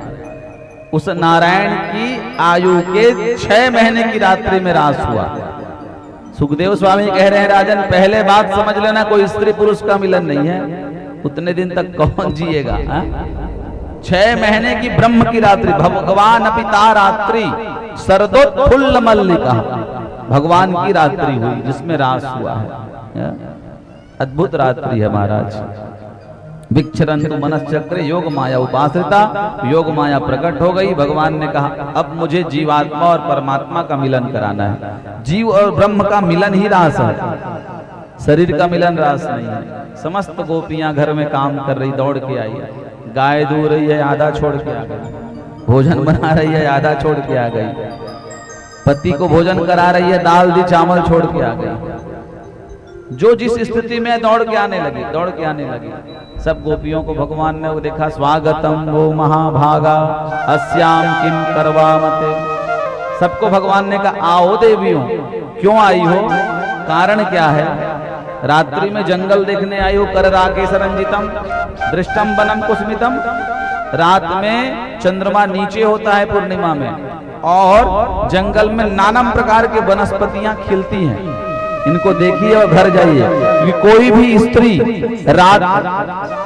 उस नारायण की आयु के 6 महीने की रात्रि में रास हुआ। सुखदेव स्वामी कह रहे हैं राजन, पहले बात समझ लेना, कोई स्त्री पुरुष का मिलन नहीं है, उतने दिन तक कौन जिएगा। 6 महीने की ब्रह्म की रात्रि, भगवान पिता रात्रि सरदोत्फुल्ल मल्लिका, भगवान की रात्रि हुई जिसमें रास हुआ है। अद्भुत रात्रि है महाराज। विक्षरन्तु मनश्चक्र योग माया उपाश्रिता, योग माया प्रकट हो गई। भगवान ने कहा अब मुझे जीवात्मा और परमात्मा का मिलन कराना है। जीव और ब्रह्म का मिलन ही रास है, शरीर का मिलन रास नहीं है। समस्त गोपियां घर में काम कर रही, दौड़ के आई। गाय दूह रही है, आधा छोड़ के आ गई। भोजन बना रही है, आधा छोड़ के आ गई। पति को भोजन करा रही है, दाल दी चावल छोड़ के आ गई। जो जिस स्थिति में दौड़ के आने लगी, दौड़ के आने लगी। सब गोपियों को भगवान ने देखा, स्वागतम वो महाभागा अस्याम किम करवामते। सबको भगवान ने कहा आओ देवियों, क्यों आई हो, कारण क्या है। रात्रि में जंगल देखने आई हो, कर राकेश रंजितम दृष्टम वनम कुसुमितम। रात में चंद्रमा नीचे होता है पूर्णिमा में, और जंगल में नाना प्रकार के वनस्पतियां खिलती हैं। इनको देखिए और घर जाइए, कि कोई भी स्त्री रात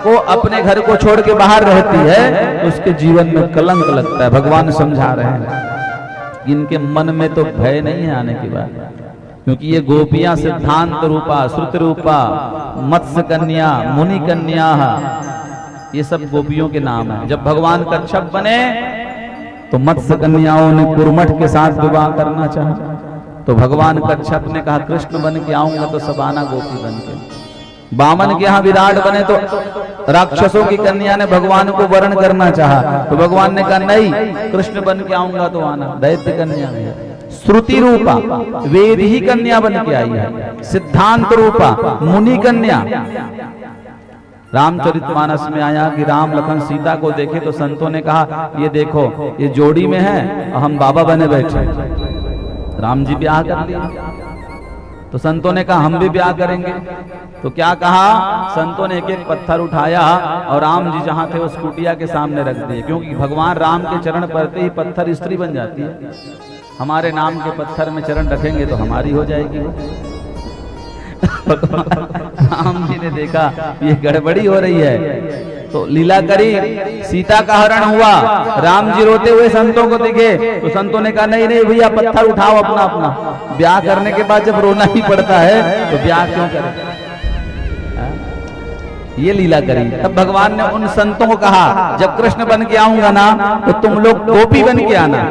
को अपने घर को छोड़ के बाहर रहती है तो उसके जीवन में कलंक लगता है। भगवान समझा रहे हैं, इनके मन में तो भय नहीं है आने की बात, क्योंकि ये गोपियां सिद्धांत रूपा, श्रुति रूपा, मत्स्य कन्या, मुनि कन्या, ये सब गोपियों के नाम है। जब भगवान कच्छप बने तो मत्स्य कन्याओं ने कुर्मठ के साथ विवाह करना चाहा, तो भगवान कच्छप ने कहा कृष्ण बन के आऊंगा तो सब आना गोपी बन के। बामन के यहाँ विराट बने तो राक्षसों की कन्या ने भगवान को वर्ण करना चाहा, तो भगवान ने कहा नहीं, कृष्ण बन के आऊंगा तो आना। दैत्य कन्या है, श्रुति रूपा वेद ही कन्या बन के आई है, सिद्धांत रूपा मुनि कन्या। रामचरितमानस में आया कि राम लखन सीता को देखे तो संतों ने कहा ये देखो ये जोड़ी में है और हम बाबा बने बैठे। राम जी ब्याह कर लिया, तो संतों ने कहा हम भी ब्याह करेंगे। तो क्या कहा, संतों ने एक एक पत्थर उठाया और राम जी जहां थे उस कुटिया के सामने रख दिए, क्योंकि भगवान राम के चरण पड़ते ही पत्थर स्त्री बन जाती है। हमारे नाम के पत्थर में चरण रखेंगे तो हमारी हो जाएगी। राम जी ने देखा ये गड़बड़ी हो रही है, तो लीला करी, सीता का हरण हुआ। राम जी रोते हुए संतों को दिखे, तो संतों ने कहा नहीं नहीं भैया पत्थर उठाओ अपना अपना। ब्याह करने के बाद जब रोना ही पड़ता है तो ब्याह क्यों करें। ये लीला करी। तब भगवान ने उन संतों को कहा जब कृष्ण बन के आऊंगा ना तो तुम लोग गोपी बन के आना,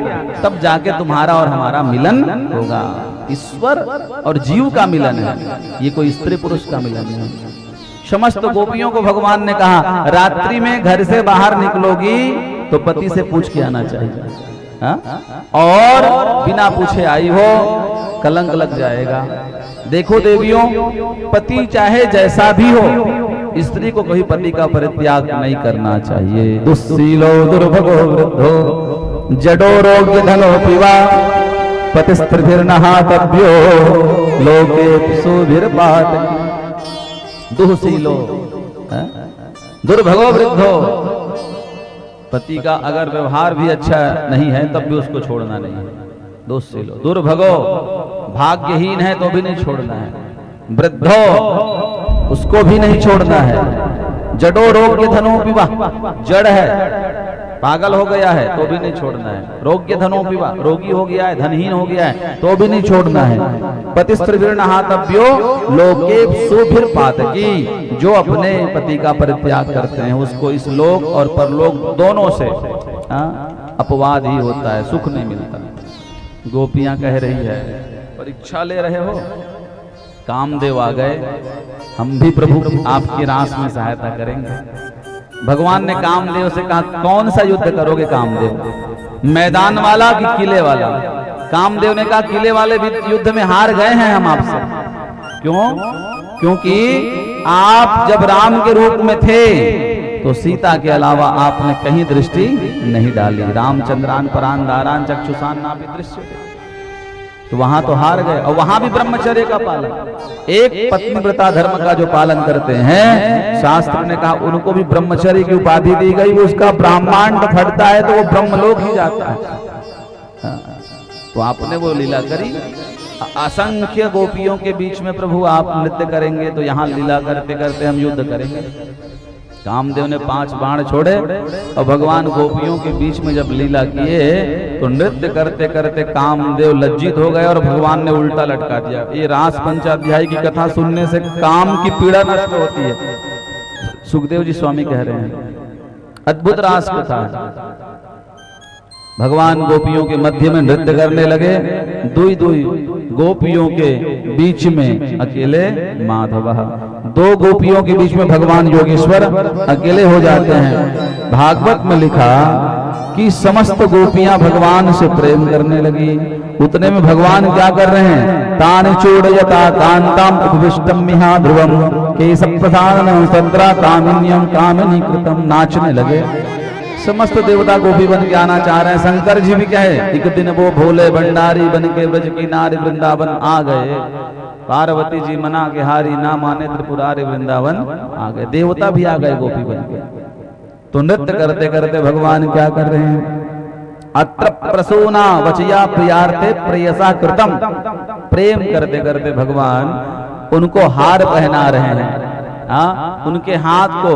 तब जाके तुम्हारा और हमारा मिलन होगा। ईश्वर और जीव का मिलन है, ये कोई स्त्री पुरुष का मिलन है। समस्त गोपियों को भगवान ने कहा रात्रि में घर से बाहर निकलोगी तो पति से पूछ के आना चाहिए, हा? और बिना पूछे आई हो कलंक लग जाएगा। देखो देवियों, पति चाहे जैसा भी हो, स्त्री को कभी पति का परित्याग नहीं करना चाहिए। दुस्सीलो दुर्भगो वृद्धो जडो रोग्य धनो पिवा पतिस्त्रिभिर्नहातव्यो लोके सुभिर्पात। दुःशीलो दुर्भगो वृद्धो, पति का अगर व्यवहार भी अच्छा नहीं है तब भी उसको छोड़ना नहीं है। दुःशीलो दुर्भगो, भाग्यहीन है तो भी नहीं छोड़ना है। वृद्धो, उसको भी नहीं छोड़ना है। जडो रोग्य धनो पिवा, जड़ है पागल हो गया है तो भी नहीं छोड़ना है। रोग्य धनो पिवा, रोगी हो गया है धनहीन हो गया है तो भी नहीं छोड़ना है। पतिस्त्रिभिर्नहातव्यो लोके सुभिर्पातकी, जो अपने पति का परित्याग करते हैं उसको इस लोक और परलोक दोनों से अपवाद ही होता है, सुख नहीं मिलता। गोपियां कह रही है परीक्षा ले रहे हो, कामदेव आ गए, हम भी प्रभु आपकी रास में सहायता करेंगे। भगवान ने कामदेव से कहा कौन सा युद्ध करोगे कामदेव, मैदान वाला कि किले वाला। कामदेव ने कहा किले वाले भी युद्ध में हार गए हैं हम आपसे। क्यों? क्योंकि आप जब राम के रूप में थे तो सीता के अलावा आपने कहीं दृष्टि नहीं डाली। रामचंद्रान परान दारान चक्षुषान नापि दृश्य, तो वहां तो हार गए। और वहां भी ब्रह्मचर्य का पालन, एक पत्नीव्रता धर्म का जो पालन करते हैं, शास्त्र ने कहा उनको भी ब्रह्मचर्य की उपाधि दी गई। उसका ब्रह्मांड फटता है तो वो ब्रह्मलोक ही जाता है। तो आपने वो लीला करी। असंख्य गोपियों के बीच में प्रभु आप नृत्य करेंगे तो यहाँ लीला करते करते हम युद्ध करेंगे। कामदेव ने 5 बाण छोड़े और भगवान गोपियों के बीच में जब लीला किए तो नृत्य करते करते कामदेव लज्जित हो गए और भगवान ने उल्टा लटका दिया। ये रास पंचाध्याय की कथा सुनने से काम की पीड़ा नष्ट होती है, सुखदेव जी स्वामी कह रहे हैं। अद्भुत रास कथा। भगवान गोपियों के मध्य में नृत्य करने लगे। दुई दुई गोपियों के बीच में अकेले माधव, 2 गोपियों के बीच में भगवान योगेश्वर अकेले हो जाते हैं। भागवत में लिखा कि समस्त गोपियां भगवान से प्रेम करने लगी। उतने में भगवान क्या कर रहे हैं, तान चूड़यता कांताम उपविष्टम मिहा ध्रुवम केशव प्रसादनं सत्रा कामिन्यम कामिनी कृतम, नाचने लगे। समस्त देवता गोपी बन के आना चाह रहे हैं। शंकर जी भी कहे एक दिन वो भोले भंडारी बन के ब्रज की नारी वृंदावन आ गए। पार्वती जी मना के हारी, ना माने त्रिपुरारी वृंदावन आ गए। देवता भी आ गए गोपी बन के। तो नृत्य करते करते भगवान क्या कर रहे हैं? अत्र प्रसूना वचया प्रियार्थे प्रेयसा कृतम। प्रेम करते करते भगवान उनको हार पहना रहे हैं। हाँ, उनके हाथ को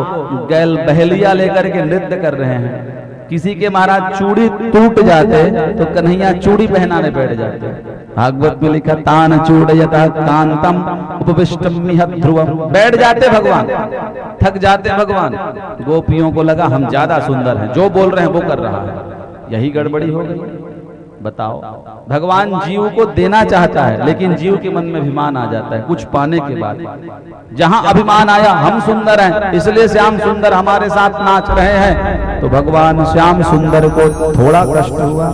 गैल बहेलिया लेकर के नृत्य कर रहे हैं। किसी के महाराज चूड़ी टूट जाते तो कन्हैया चूड़ी पहनाने बैठ जाते। भागवत में लिखा तान चूड़यता कांतम उपविष्टमिह ध्रुवम। बैठ जाते भगवान, थक जाते भगवान। गोपियों को लगा हम ज्यादा सुंदर हैं, जो बोल रहे हैं वो कर रहा है। यही गड़बड़ी हो गई। बताओ, भगवान जीव को देना चाहता है लेकिन जीव के मन में अभिमान आ जाता है कुछ पाने के बाद। जहां अभिमान आया हम सुंदर हैं इसलिए श्याम सुंदर हमारे साथ नाच रहे हैं, तो भगवान श्याम सुंदर को थोड़ा कष्ट हुआ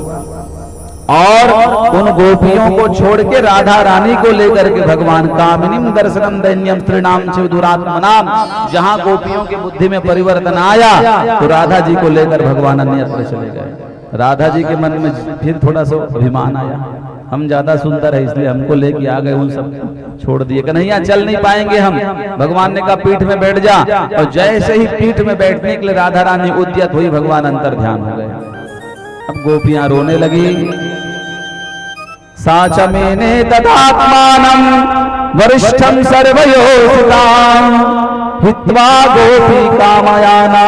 और उन गोपियों को छोड़ के राधा रानी को लेकर के भगवान कामिनीम दर्शनम दैन्यम स्त्रीणाम शिवदुरात्मनाम, जहां गोपियों की बुद्धि में परिवर्तन आया तो राधा जी को लेकर भगवान अन्यत्र चले गए। राधा जी के मन में फिर थोड़ा सा अभिमान आया, हम ज्यादा सुंदर है इसलिए हमको लेके आ गए, उन सब छोड़ दिए। कन्हैया चल नहीं पाएंगे हम। भगवान ने कहा पीठ में बैठ जा, और जैसे ही पीठ में बैठने के लिए राधा रानी उद्यत हुई भगवान अंतर ध्यान हो गए। अब गोपियां रोने लगी। साचमेने तदात्मानं वरिष्ठं सर्वयोषितां हित्वा गोपी कामयाना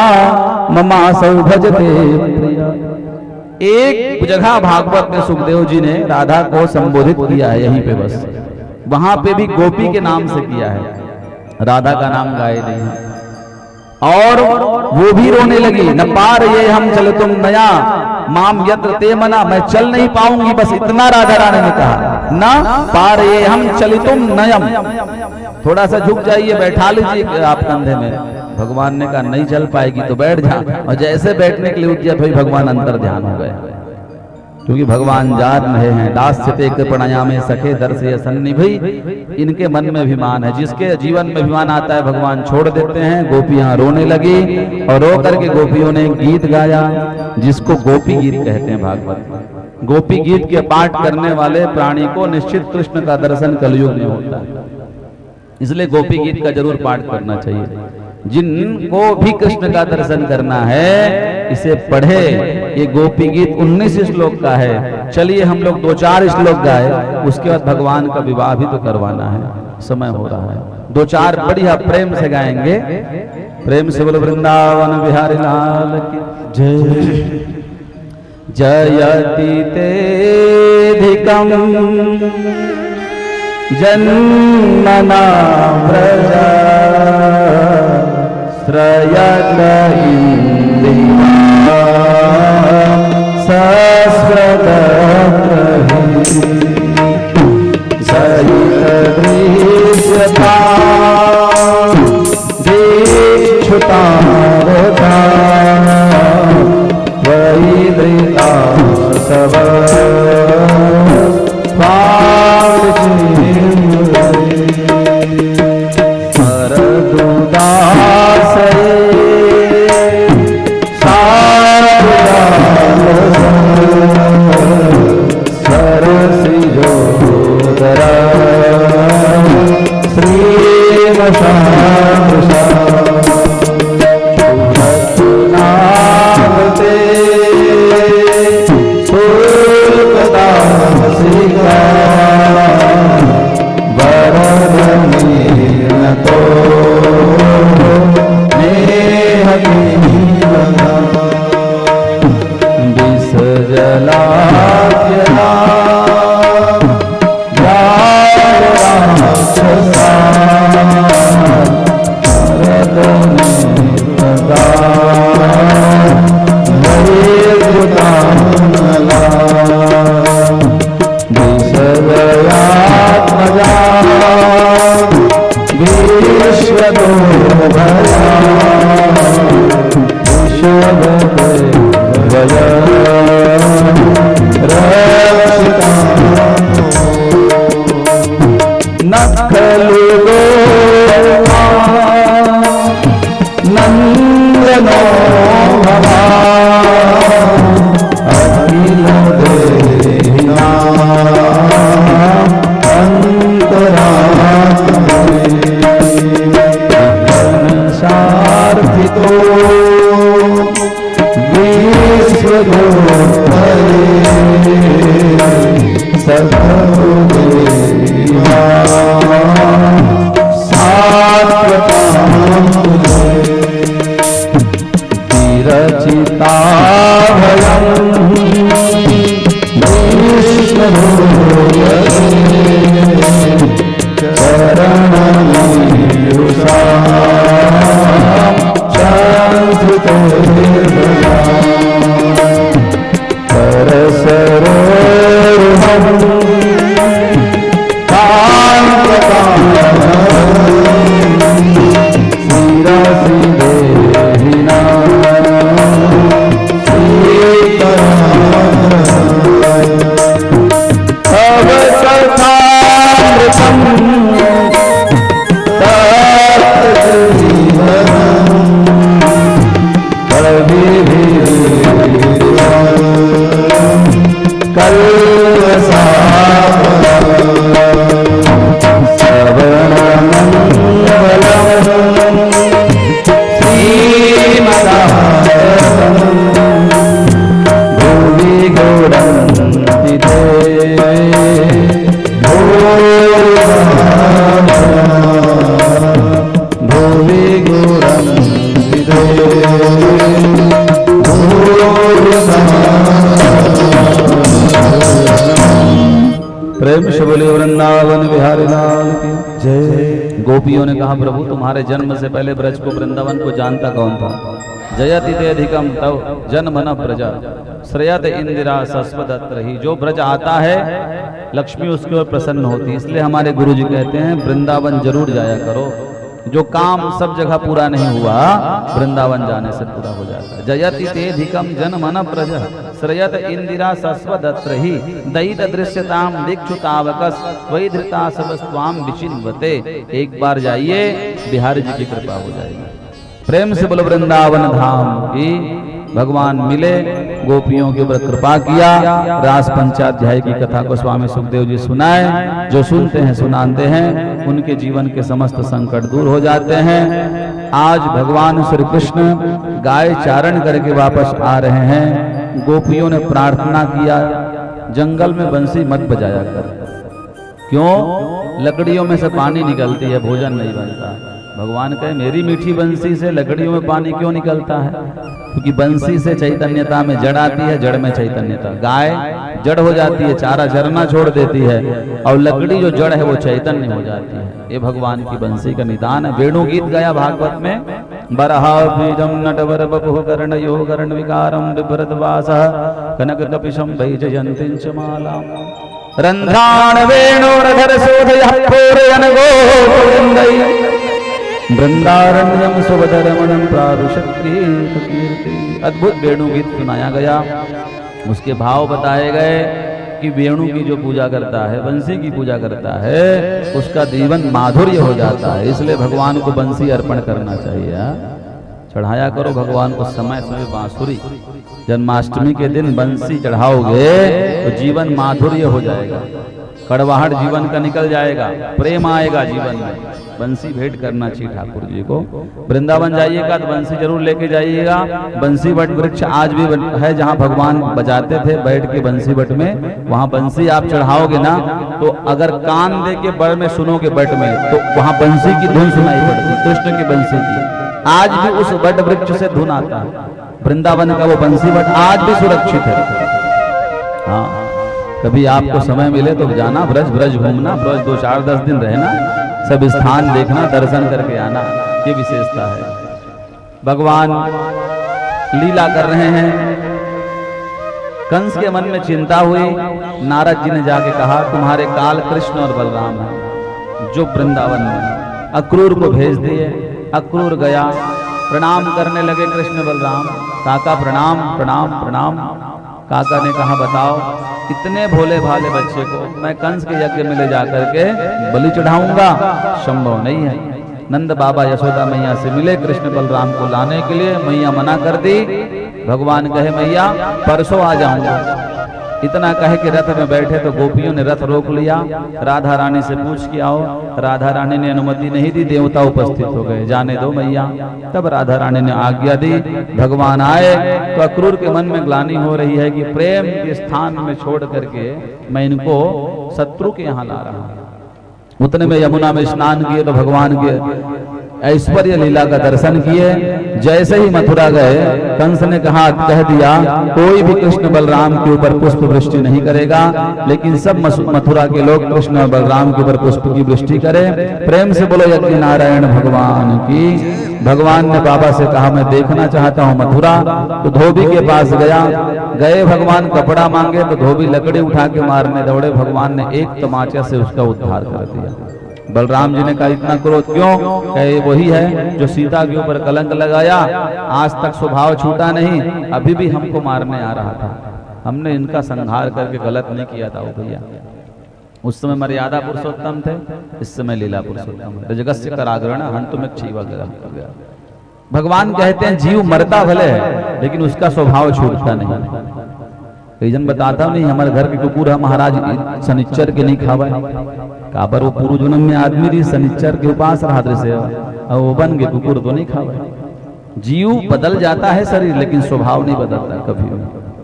ममासौ भजते प्रिया। एक जगह भागवत में सुखदेव जी ने राधा को संबोधित किया है, यहीं पे बस, वहां पे भी गोपी के नाम से किया है, राधा का नाम गाए नहीं है। और वो भी रोने लगी। न पार ये हम चले तुम नया माम यत्र ते मना, मैं चल नहीं पाऊंगी, बस इतना राधा रानी ने कहा। न पार ये हम चले तुम नयम, थोड़ा सा झुक जाइए, बैठा लीजिए आप कंधे में। भगवान ने कहा नहीं चल पाएगी तो बैठ जा, और जैसे बैठने के लिए उद्यत हुई भगवान अंतर ध्यान हो गए, क्योंकि भगवान जान रहे हैं दास्यते कृपणया में सखे दर्शय सन्निभि। इनके मन में अभिमान है, जिसके जीवन में अभिमान आता है भगवान छोड़ देते हैं। गोपियां रोने लगी और रो करके गोपियों ने गीत गाया जिसको गोपी गीत कहते हैं भागवत में। गोपी गीत के पाठ करने वाले प्राणी को निश्चित कृष्ण का दर्शन कलयुग में होता है, इसलिए गोपी गीत का जरूर पाठ करना चाहिए। जिनको भी कृष्ण का दर्शन करना है इसे पढ़े। ये गोपी गीत 19 श्लोक का है। चलिए हम लोग 2-4 श्लोक गाए, उसके बाद भगवान का विवाह भी तो करवाना है, समय हो रहा है। 2-4 बढ़िया प्रेम से गाएंगे। प्रेम से बोलो वृंदावन बिहारी लाल की जय। जयति तेधिकम जन्मना व्रजा श्रयत इंद्रिया सस्वदत्रहि सहित दृश्यता दीक्षुतावता वैदृता सब अंतरा सद्गुरुदेवा सात्वतां विरचिता भयं चरणमीयुषा परसरोहं शिरसिदेहिना तव कथामृतं प्रेम से बोले वृंदावन बिहारी लाल की जय। गोपियों ने कहा प्रभु तुम्हारे जन्म से पहले ब्रज को वृंदावन को जानता कौन था? जयति ते अधिकम तव जन्म न प्रजा श्रेयत इंदिरा सस्वदत्र ही। जो ब्रज आता है लक्ष्मी उसके ओर प्रसन्न होती है। इसलिए हमारे गुरु जी कहते हैं वृंदावन जरूर जाया करो। जो काम सब जगह पूरा नहीं हुआ वृंदावन जाने से पूरा हो जाता है। जयति तेधिकम जनमन प्रज श्रयत इंदिरा सस्वदत्र ही दयित दृश्यताम दीक्षुतावकस वही धृता सबस्वाम विचिन्वते। एक बार जाइए बिहारी जी की कृपा हो जाएगी। प्रेम से बोलो वृंदावन धाम की। भगवान मिले, गोपियों के ऊपर कृपा किया, रास पंचाध्याय की कथा को स्वामी सुखदेव जी सुनाए। जो सुनते हैं सुनाते हैं उनके जीवन के समस्त संकट दूर हो जाते हैं। आज भगवान श्री कृष्ण गाय चारण करके वापस आ रहे हैं। गोपियों ने प्रार्थना किया जंगल में बंसी मत बजाया कर। क्यों? लकड़ियों में से पानी निकलती है, भोजन नहीं बनता। भगवान कहे मेरी मीठी बंसी से लकड़ियों में पानी क्यों निकलता है? क्योंकि बंसी से चैतन्यता में जड़ आती है, जड़ में चैतन्यता। गाय जड़ हो जाती है, चारा चरना छोड़ देती है, और लकड़ी जो जड़ है वो चैतन्य हो जाती है। ये भगवान की बंसी का निदान है। वेणु गीत गया भागवत में, बरहा बीजम नटवर बपुः कर्णयो कर्ण विकारम बिभ्रतवासः कनक कपिशम वैजयन्तीं च मालाम् रंध्राण वेणुरधर शोधयः पूरयन् गोविन्दै वृंदारण्यम सुभद्रमणं प्रारुषक्ति। अद्भुत वेणु गीत सुनाया गया। उसके भाव बताए गए कि वेणु की जो पूजा करता है, बंसी की पूजा करता है, उसका जीवन माधुर्य हो जाता है। इसलिए भगवान को बंसी अर्पण करना चाहिए। चढ़ाया करो भगवान को समय समय बांसुरी। जन्माष्टमी के दिन बंसी चढ़ाओगे तो जीवन माधुर्य हो जाएगा, कड़वाहट जीवन का निकल जाएगा, प्रेम आएगा जीवन में। बंसी भेंट करना चाहिए ठाकुर जी को। वृंदावन जाइएगा तो बंसी जरूर लेके जाइएगा। बंसी बट वृक्ष आज भी है जहाँ भगवान बजाते थे बैठ के बंसी बट में। वहाँ बंसी आप चढ़ाओगे ना तो अगर कान दे के बड़ में सुनोगे बट में तो वहाँ बंसी की धुन सुनाई पड़ती, कृष्ण की बंसी की। आज भी उस बट वृक्ष से धुन आता है। वृंदावन का वो बंसी बट आज भी सुरक्षित है। हाँ, कभी आपको समय मिले तो जाना, ब्रज ब्रज घूमना, ब्रज 2-4-10 दिन रहना, सब स्थान देखना, दर्शन करके आना। ये विशेषता है। भगवान लीला कर रहे हैं। कंस के मन में चिंता हुई। नारद जी ने जाके कहा तुम्हारे काल कृष्ण और बलराम हैं जो वृंदावन में। अक्रूर को भेज दिए। अक्रूर गया, प्रणाम करने लगे कृष्ण बलराम। काका प्रणाम प्रणाम प्रणाम। काका ने कहा बताओ इतने भोले भाले बच्चे को मैं कंस के यज्ञ में ले जाकर के बलि चढ़ाऊंगा? संभव नहीं है। नंद बाबा यशोदा मैया से मिले कृष्ण बलराम को लाने के लिए। मैया मना कर दी। भगवान कहे मैया परसों आ जाऊंगा। इतना कह के रथ में बैठे तो गोपियों ने रथ रोक लिया। राधा रानी से पूछ के आओ। राधा रानी ने अनुमति नहीं दी, देवता उपस्थित हो गए, जाने दो मैया। तब राधा रानी ने आज्ञा दी, भगवान आए तो अक्रूर के मन में ग्लानि हो रही है कि प्रेम के स्थान में छोड़ करके मैं इनको शत्रु के यहाँ ला रहा हूं। उतने में यमुना में स्नान किए तो भगवान के ऐश्वर्य लीला का दर्शन किए। जैसे ही मथुरा गए, कंस ने कह दिया कोई भी कृष्ण बलराम के ऊपर पुष्प वृष्टि नहीं करेगा, लेकिन सब मथुरा के लोग कृष्ण और बलराम के ऊपर पुष्प की वृष्टि करें। प्रेम से बोलो यज्ञ नारायण भगवान की। भगवान ने बाबा से कहा मैं देखना चाहता हूँ मथुरा। तो धोबी के पास गए भगवान, कपड़ा मांगे तो धोबी लकड़ी उठा के मारने दौड़े। भगवान ने एक तमाचा से उसका उद्धार कर दिया। बलराम जी ने कहा इतना क्रोध क्यों? कहे वही है जो सीता के ऊपर कलंक लगाया, आज तक स्वभाव छूटा नहीं, अभी भी हमको मारने आ रहा था। हमने इनका संहार करके गलत नहीं किया था। वो भैया उस समय मर्यादा पुरुषोत्तम थे, इस समय लीला पुरुषोत्तम। रजगस्य कराग्रहण हंतुमिच्छी वगैरह। भगवान कहते हैं जीव मरता भले है लेकिन उसका स्वभाव छूटता नहीं। कई जन बताता नहीं हमारे घर के कुकुर है महाराज शनिचर के नहीं खावा, कहा पर वो पूर्व जन्म में आदमी थी शनिचर के उपास रहा से और वो बन गए कुकुर तो नहीं खावा। जीव बदल जाता है शरीर लेकिन स्वभाव नहीं बदलता कभी,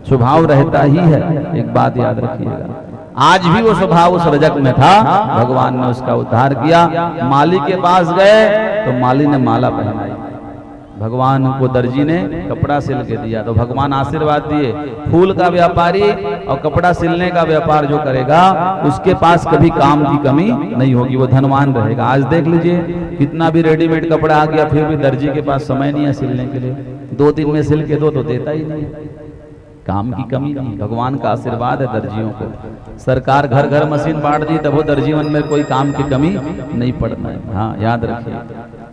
स्वभाव रहता ही है। एक बात याद रखिएगा, आज भी वो स्वभाव उस रजक में था, भगवान ने उसका उद्धार किया। माली के पास गए तो माली ने माला पहनाई, भगवान को दर्जी ने कपड़ा सिल के दिया तो भगवान आशीर्वाद दिए। फूल का व्यापारी और कपड़ा सिलने का व्यापार जो करेगा उसके पास कभी काम की कमी नहीं होगी, वो धनवान रहेगा। आज देख लीजिए कितना भी रेडीमेड कपड़ा आ गया फिर भी दर्जी के पास समय नहीं है सिलने के लिए, 2 दिन में सिल के दो तो देता ही नहीं है। काम की कमी नहीं, भगवान का आशीर्वाद है दर्जियों को। सरकार घर घर मशीन बांट दी तब वो दर्जीवन में कोई काम की कमी नहीं पड़ना है। हाँ याद रखिए,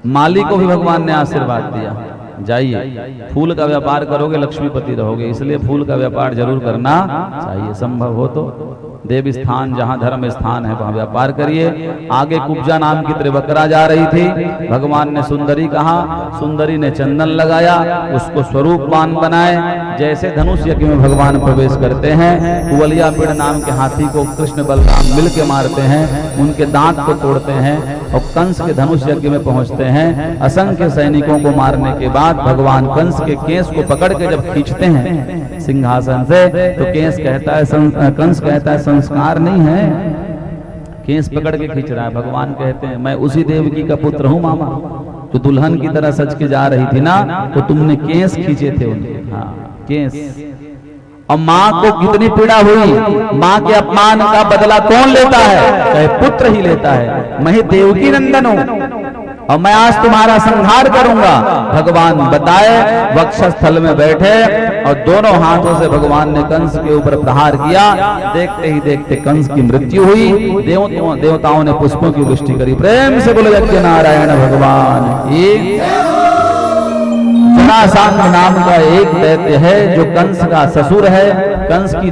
माली को भी भगवान ने आशीर्वाद दिया, जाइए फूल का व्यापार करोगे लक्ष्मीपति रहोगे, इसलिए फूल का व्यापार जरूर करना चाहिए। संभव हो तो देव स्थान जहाँ धर्म स्थान है वहाँ व्यापार करिए। आगे कुब्जा नाम की त्रिवक्रा जा रही थी, भगवान ने सुंदरी कहा, सुंदरी ने चंदन लगाया, उसको स्वरूपवान बनाए। जैसे धनुष यज्ञ में भगवान प्रवेश करते हैं, कुवलिया पीड़ नाम के हाथी को कृष्ण बलराम मिल के मारते हैं, उनके दांत को तोड़ते हैं और कंस के धनुष यज्ञ में पहुंचते हैं। असंख्य सैनिकों को मारने के बाद भगवान कंस के केस को पकड़ के जब खींचते हैं सिंहासन से तो कंस कहता है संस्कार नहीं है, केस पकड़ के खींच रहा है। भगवान कहते हैं मैं उसी देवकी का पुत्र हूँ मामा, तो दुल्हन की तरह सज के जा रही थी ना तो तुमने केस खींचे थे उनके। हाँ केस। और माँ को कितनी पीड़ा हुई, माँ के अपमान का बदला कौन लेता है? कहे पुत्र ही लेता है। मैं ही देवकी नंदन हूँ और मैं आज तुम्हारा संहार करूंगा। भगवान बताए वक्षस्थल में बैठे और दोनों हाथों से भगवान ने कंस के ऊपर प्रहार किया। देखते ही देखते कंस की मृत्यु हुई। देवताओं ने पुष्पों की वृष्टि करी। प्रेम से बोलो यज्ञ नारायण भगवान की। जरासंध नाम का एक दैत्य है जो कंस का ससुर है। कंस की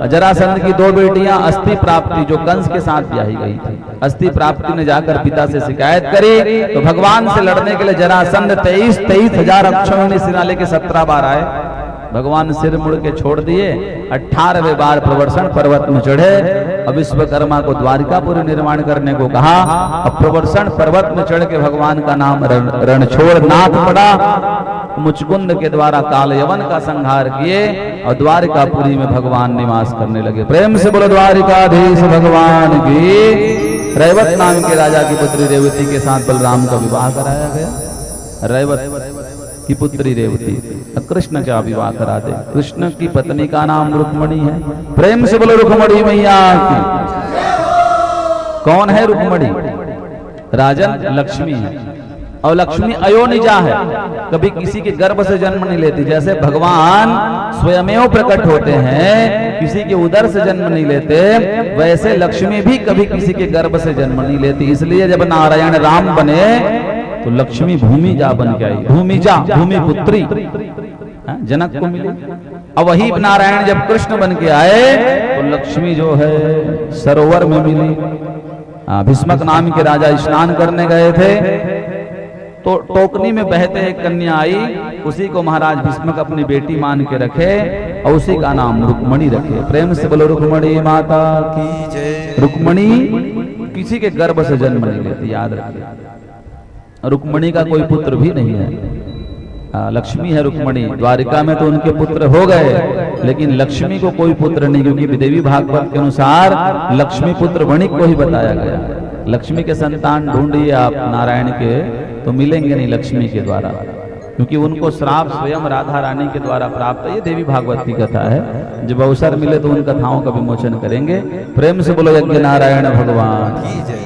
जरासंध की 2 बेटियां अस्थि प्राप्ति जो कंस के साथ ब्याही गई थी, अस्थि प्राप्ति ने जाकर पिता से शिकायत करी तो भगवान से लड़ने के लिए जरासंध 23,000 अक्षौहिणी सेना लेके 17 बार आए। भगवान सिर मुड़ के छोड़ दिए। 18वें बार प्रवर्षण पर्वत में चढ़े और विश्वकर्मा को द्वारिकापुरी निर्माण करने को कहा। अब प्रवर्षण पर्वत में चढ़ के भगवान का नाम रणछोड़ नाथ पड़ा। मुचकुंद के द्वारा काल यवन का संहार किए और द्वारिकापुरी में भगवान निवास करने लगे। प्रेम से बोलो द्वारिकाधीश भगवान की। रैवत नाम के राजा की पुत्री रेवती के साथ बलराम का विवाह कराया गया। रैवत की पुत्री रेवती कृष्ण का विवाह करा दे। कृष्ण की पत्नी का नाम रुक्मणी है। प्रेम से बोलो रुक्मणी मैया की। कौन है रुक्मणी? राजन लक्ष्मी है और लक्ष्मी अयोनिजा है, कभी किसी के गर्भ से जन्म नहीं लेती। जैसे भगवान स्वयमेव प्रकट होते हैं, किसी के उदर से जन्म नहीं लेते, वैसे लक्ष्मी भी कभी किसी के गर्भ से जन्म नहीं लेती। इसलिए जब नारायण राम बने तो लक्ष्मी भूमिजा बन के आई। भूमिजा भूमि पुत्री जनक को मिली। और वही नारायण जब कृष्ण बन के आए तो लक्ष्मी जो है सरोवर में मिली। भीष्मक नाम के राजा स्नान करने गए थे तो टोकनी में बहते एक कन्या आई, उसी को महाराज भीष्मक अपनी बेटी मान के रखे और उसी का नाम रुक्मणी रखे। प्रेम से बोलो रुक्मणी माता की जय। रुक्मणी किसी के गर्भ से जन्म नहीं लेती, याद रखिए। रुक्मणी का कोई पुत्र भी नहीं है। लक्ष्मी है रुक्मणी, द्वारिका में तो उनके पुत्र हो गए, लेकिन लक्ष्मी को कोई पुत्र नहीं, क्योंकि देवी भागवत के अनुसार लक्ष्मी पुत्र वणिक को ही बताया गया। लक्ष्मी के संतान ढूंढिए आप नारायण के तो मिलेंगे नहीं लक्ष्मी के द्वारा, क्योंकि उनको श्राप स्वयं राधा रानी के द्वारा प्राप्त है। ये देवी भागवत की कथा है, जब अवसर मिले तो उन कथाओं का विमोचन करेंगे। प्रेम से बोलो यज्ञ नारायण भगवान। की जय।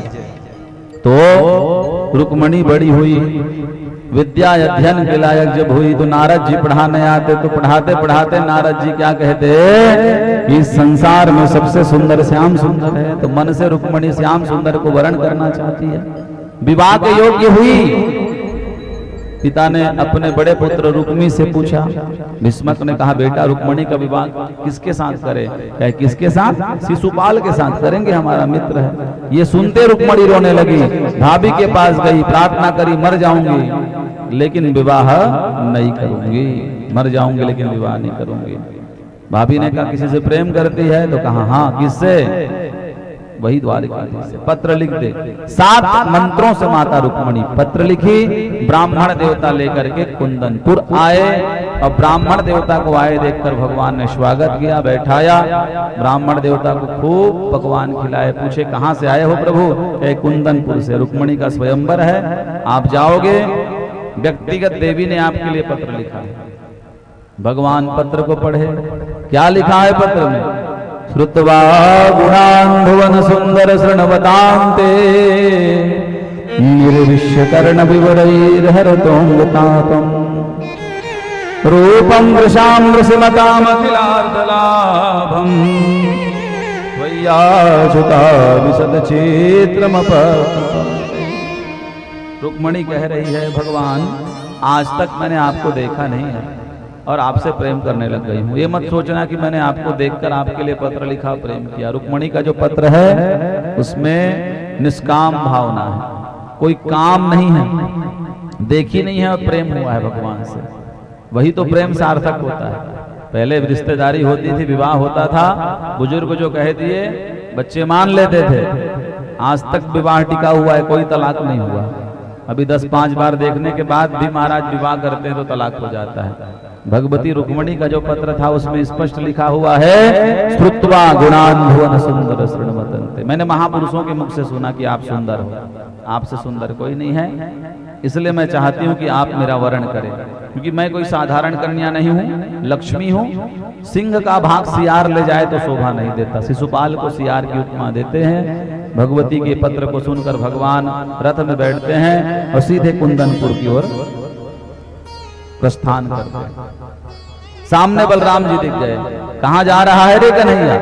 तो रुक्मणी बड़ी हुई, विद्या अध्ययन के लायक जब हुई तो नारद जी पढ़ाने आते, तो पढ़ाते पढ़ाते नारद जी क्या कहते, इस संसार में सबसे सुंदर श्याम सुंदर है। तो मन से रुक्मणी श्याम सुंदर को वरण करना चाहती है। विवाह के योग्य हुई, पिता ने अपने बड़े पुत्र रुक्मी से पूछा। भीष्मक ने कहा बेटा रुक्मणी का विवाह किसके साथ करें? कहे किसके साथ? शिशुपाल के साथ करेंगे, हमारा मित्र है। ये सुनते रुक्मणी रोने लगी, भाभी के पास गई, प्रार्थना करी मर जाऊंगी लेकिन विवाह नहीं करूंगी, मर जाऊंगी लेकिन विवाह नहीं करूंगी। भाभी ने कहा किसी से प्रेम करती है? तो कहा हाँ, किससे? वही द्वारिकाधीश से। पत्र लिख दे। 7 मंत्रों से माता रुक्मणी पत्र लिखी, ब्राह्मण देवता लेकर के कुंदनपुर आए, और ब्राह्मण देवता को आए देखकर भगवान ने स्वागत किया, बैठाया। ब्राह्मण देवता को खूब पकवान खिलाए, पूछे कहाँ से आए हो प्रभु? कहे कुंदनपुर से, रुक्मणी का स्वयंवर है, आप जाओगे। व्यक्तिगत देवी ने आपके लिए पत्र लिखा है। भगवान पत्र को पढ़े, क्या लिखा है पत्र में? श्रुत्वा गुणान् भुवन सुंदर शृण्वतान्ते निर्विश्य कर्ण विवरैर्हरतोऽङ्गतापम् रूपं वृषां वृषमतामखिलार्धलाभम् त्वय्याच्युता विशदचेत्रमपकृतम्। रुक्मणी कह रही है भगवान आज तक मैंने आपको देखा नहीं है और आपसे प्रेम करने लग गई हूँ। ये मत सोचना कि मैंने आपको देखकर आपके लिए पत्र लिखा, प्रेम किया। रुक्मणी का जो पत्र है उसमें निष्काम भावना है, कोई काम नहीं है, देखी नहीं है और प्रेम हुआ है भगवान से। वही तो प्रेम सार्थक होता है। पहले रिश्तेदारी होती थी, विवाह होता था, बुजुर्ग जो कह दिए बच्चे मान लेते थे। आज तक विवाह टिका हुआ है, कोई तलाक नहीं हुआ। अभी 10-5 बार देखने के बाद भी महाराज विवाह करते हैं तो तलाक हो जाता है। भगवती रुक्मणी का जो पत्र था उसमें स्पष्ट लिखा हुआ है श्रुत्वा गुणान् भुवन सुंदर शृण्वतन्ते। मैंने महापुरुषों के मुख से सुना कि आप सुंदर हो, आपसे सुंदर कोई नहीं है, इसलिए मैं चाहती हूँ कि आप मेरा वरण करें, क्योंकि मैं कोई साधारण कन्या नहीं हूँ, लक्ष्मी हूँ। सिंह का भाग सियार ले जाए तो शोभा नहीं देता, शिशुपाल को सियार की उपमा देते हैं। भगवती के पत्र को सुनकर भगवान रथ में बैठते हैं और सीधे कुंदनपुर की ओर प्रस्थान करते हैं। सामने बलराम जी दिख गए। कहाँ जा रहा है रे कन्हैया?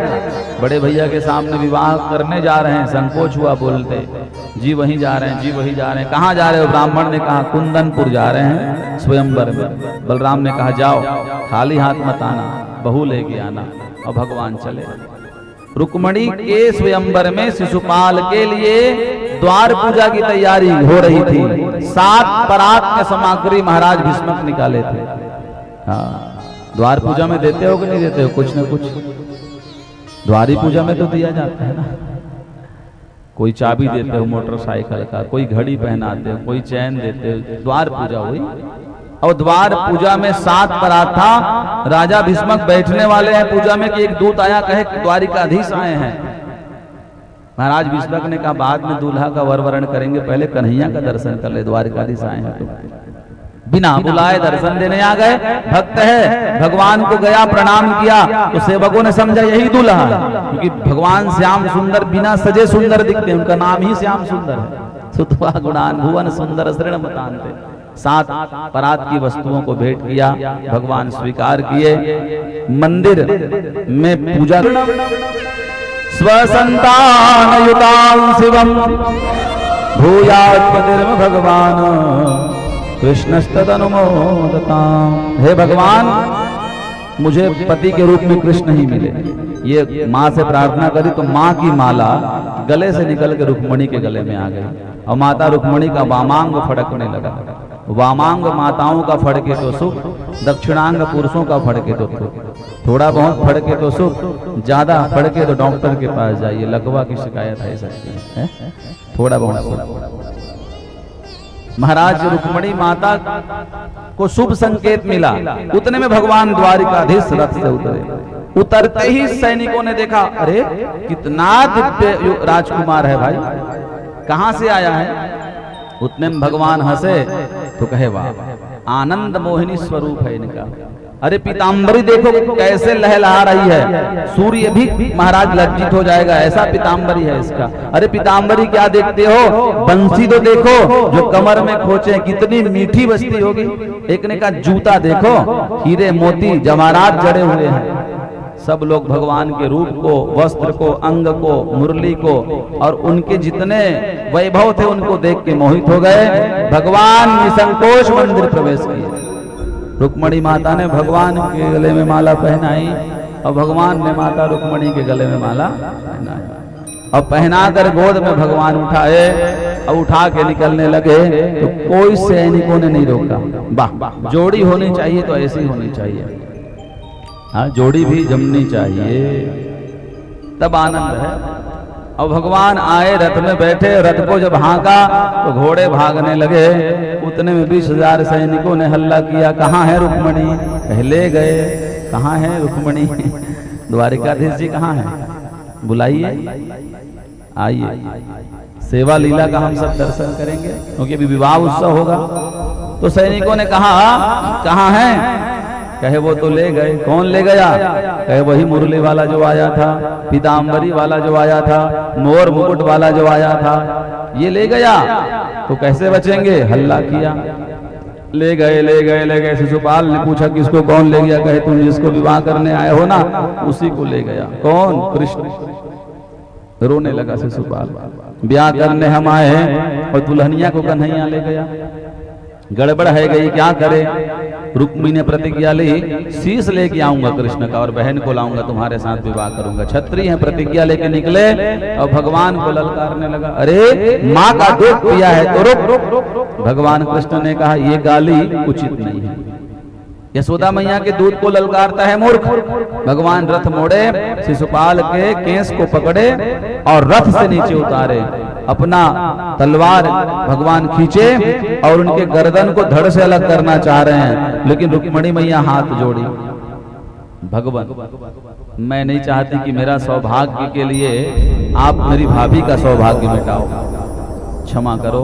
बड़े भैया के सामने विवाह करने जा रहे हैं। संकोच हुआ बोलते, जी वहीं जा रहे हैं, जी वहीं जा रहे हैं। कहाँ जा रहे हो? ब्राह्मण ने कहा कुंदनपुर जा रहे हैं स्वयंवर में। बलराम ने कहा जाओ, खाली हाथ मत आना, बहू लेके आना। और भगवान चले। रुक्मणी के स्वयंवर में शिशुपाल के लिए द्वार पूजा की तैयारी हो रही थी। 7 परात के सामग्री महाराज भीष्मक निकाले थे। हाँ, द्वार पूजा में देते हो कि नहीं देते हो? कुछ न कुछ द्वारी पूजा में तो दिया जाता है ना। कोई चाबी देते हो मोटरसाइकिल का, कोई घड़ी पहनाते हो, कोई चैन देते हो। द्वार पूजा हुई और द्वार पूजा में 7 परात था। राजा भीष्मक बैठने वाले हैं पूजा में कि एक दूत आया, कहे द्वारिकाधीश आए हैं। महाराज भीष्मक ने कहा बाद में दूल्हा का वर वरण करेंगे, पहले कन्हैया का दर्शन कर ले, द्वारिकाधीश आए हैं। तो बिना बुलाए दर्शन देने आ गए। भक्त है, भगवान को गया प्रणाम किया तो सेवकों ने समझा यही दूल्हा है, क्योंकि भगवान श्याम सुंदर बिना सजे सुंदर दिखते हैं, उनका नाम ही श्याम सुंदर है। सुत्वा गुणान् भुवन सुंदर शृण्वतान्ते। 7 परात की वस्तुओं को भेंट किया, भगवान स्वीकार किए। मंदिर में पूजा स्वसंतान युतां शिवम भूयात्मदिर्म भगवान कृष्णस्तदनुमोदताम्। हे भगवान, मुझे पति के रूप में कृष्ण ही मिले। ये माँ से प्रार्थना करी तो माँ की माला गले से निकल के रुक्मणी के गले में आ गई और माता रुक्मणी का वामांग फड़कने लगा। वामांग माताओं का फड़के तो सुख, दक्षिणांग पुरुषों का फड़के तो दुख। थोड़ा बहुत फड़के तो सुख, ज्यादा फड़के तो डॉक्टर के पास जाइए, लकवा की शिकायत है सकती है। थोड़ा बहुत महाराज रुक्मणी माता को शुभ संकेत मिला, उतने में भगवान द्वारिकाधीश रथ से उतरे। उतरते ही सैनिकों ने देखा, अरे कितना दिव्य राजकुमार है भाई, कहां से आया है। उतने में भगवान हंसे तो कहे, वाह आनंद मोहिनी स्वरूप है इनका। अरे पीताम्बरी देखो कैसे लहलहा रही है, सूर्य भी महाराज लज्जित हो जाएगा, ऐसा पीताम्बरी है इसका। अरे पीताम्बरी क्या देखते हो, बंसी तो देखो जो कमर में खोचे, कितनी मीठी बजती होगी। एक ने कहा जूता देखो, हीरे मोती जवाहरात जड़े हुए हैं। सब लोग भगवान के रूप को, वस्त्र को, अंग को, मुरली को और उनके जितने वैभव थे उनको देख के मोहित हो गए। भगवान निसंकोच मंदिर प्रवेश किए। रुक्मणी माता ने भगवान के गले में माला पहनाई और भगवान ने माता रुक्मणी के गले में माला पहनाई और पहनाकर गोद में भगवान उठाए और उठा के निकलने लगे तो कोई सैनिकों ने नहीं रोका। वाह, जोड़ी होनी चाहिए तो ऐसी होनी चाहिए। हाँ, जोड़ी भी जमनी चाहिए, तब आनंद है। और भगवान आए, रथ में बैठे, रथ को जब हाँका तो घोड़े भागने लगे। उतने में 20,000 सैनिकों ने हल्ला किया, कहाँ है रुक्मणी। पहले गए, कहाँ है रुक्मणी, द्वारिकाधीश जी कहाँ है, बुलाइए, आइए, सेवा लीला का हम सब दर्शन करेंगे, क्योंकि अभी विवाह उत्सव होगा। तो सैनिकों ने कहा, कहाँ है। कहे वो तो ले गए। कौन ले गया। कहे वही मुरली वाला जो आया था, पीताम्बरी वाला जो आया था, मोर मुकुट वाला जो आया था, ये ले गया। तो कैसे बचेंगे, हल्ला किया, ले गए ले गए ले गए। शिशुपाल ने पूछा किसको कौन ले गया। कहे तुम जिसको विवाह करने आए हो ना, उसी को ले गया। कौन, कृष्ण। रोने लगा शिशुपाल, ब्याह करने हम आए हैं और दुल्हनिया को कन्हैया ले गया, गड़बड़ है गई, क्या करे। रुक्मिणी ने प्रतिज्ञा ली, शीश लेके आऊंगा कृष्ण का और बहन को लाऊंगा, तुम्हारे साथ विवाह करूंगा। छत्री है, प्रतिज्ञा लेके निकले और भगवान को ललकारने लगा, अरे माँ का दूध पिया है तो रुक। भगवान कृष्ण ने कहा ये गाली उचित नहीं है। यशोदा मैया के दूध को ललकारता है मूर्ख। भगवान रथ मोड़े, शिशुपाल के केस को पकड़े और रथ से नीचे उतारे, अपना तलवार भगवान खींचे और उनके गर्दन को धड़ से अलग करना चाह रहे हैं, लेकिन रुक्मणी मैया हाथ जोड़ी, भगवान मैं नहीं चाहती कि मेरा सौभाग्य के लिए आप मेरी भाभी का सौभाग्य मिटाओ, क्षमा करो।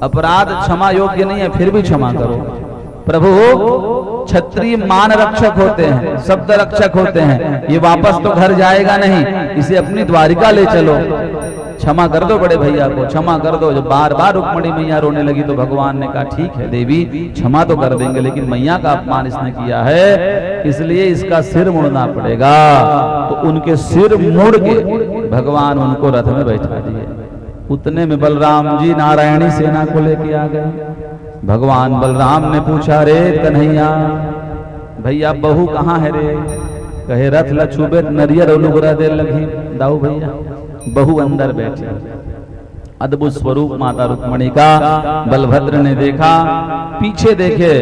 अपराध क्षमा योग्य नहीं है, फिर भी क्षमा करो। प्रभु क्षत्रिय मान रक्षक होते हैं, शब्द रक्षक होते हैं, ये वापस तो घर जाएगा नहीं, इसे अपनी द्वारिका ले चलो, क्षमा कर दो बड़े भैया को, क्षमा कर दो। जब बार बार रुक्मणी मैया रोने लगी तो भगवान ने कहा ठीक है देवी, क्षमा तो कर देंगे, लेकिन मैया का अपमान इसने किया है, इसलिए इसका सिर मुड़ना पड़ेगा। तो उनके सिर मुड़ के भगवान उनको रथ में बैठा दिए। उतने में बलराम जी नारायणी सेना को लेके आ गए। भगवान बलराम ने पूछा, रे कन्हैया भैया बहू कहाँ है रे। कहे रथ लछुबे नरियर अनुग्रह दे लगी। दाऊ भैया बहू अंदर बैठी। अद्भुत स्वरूप माता रुक्मणी का बलभद्र ने देखा, पीछे देखे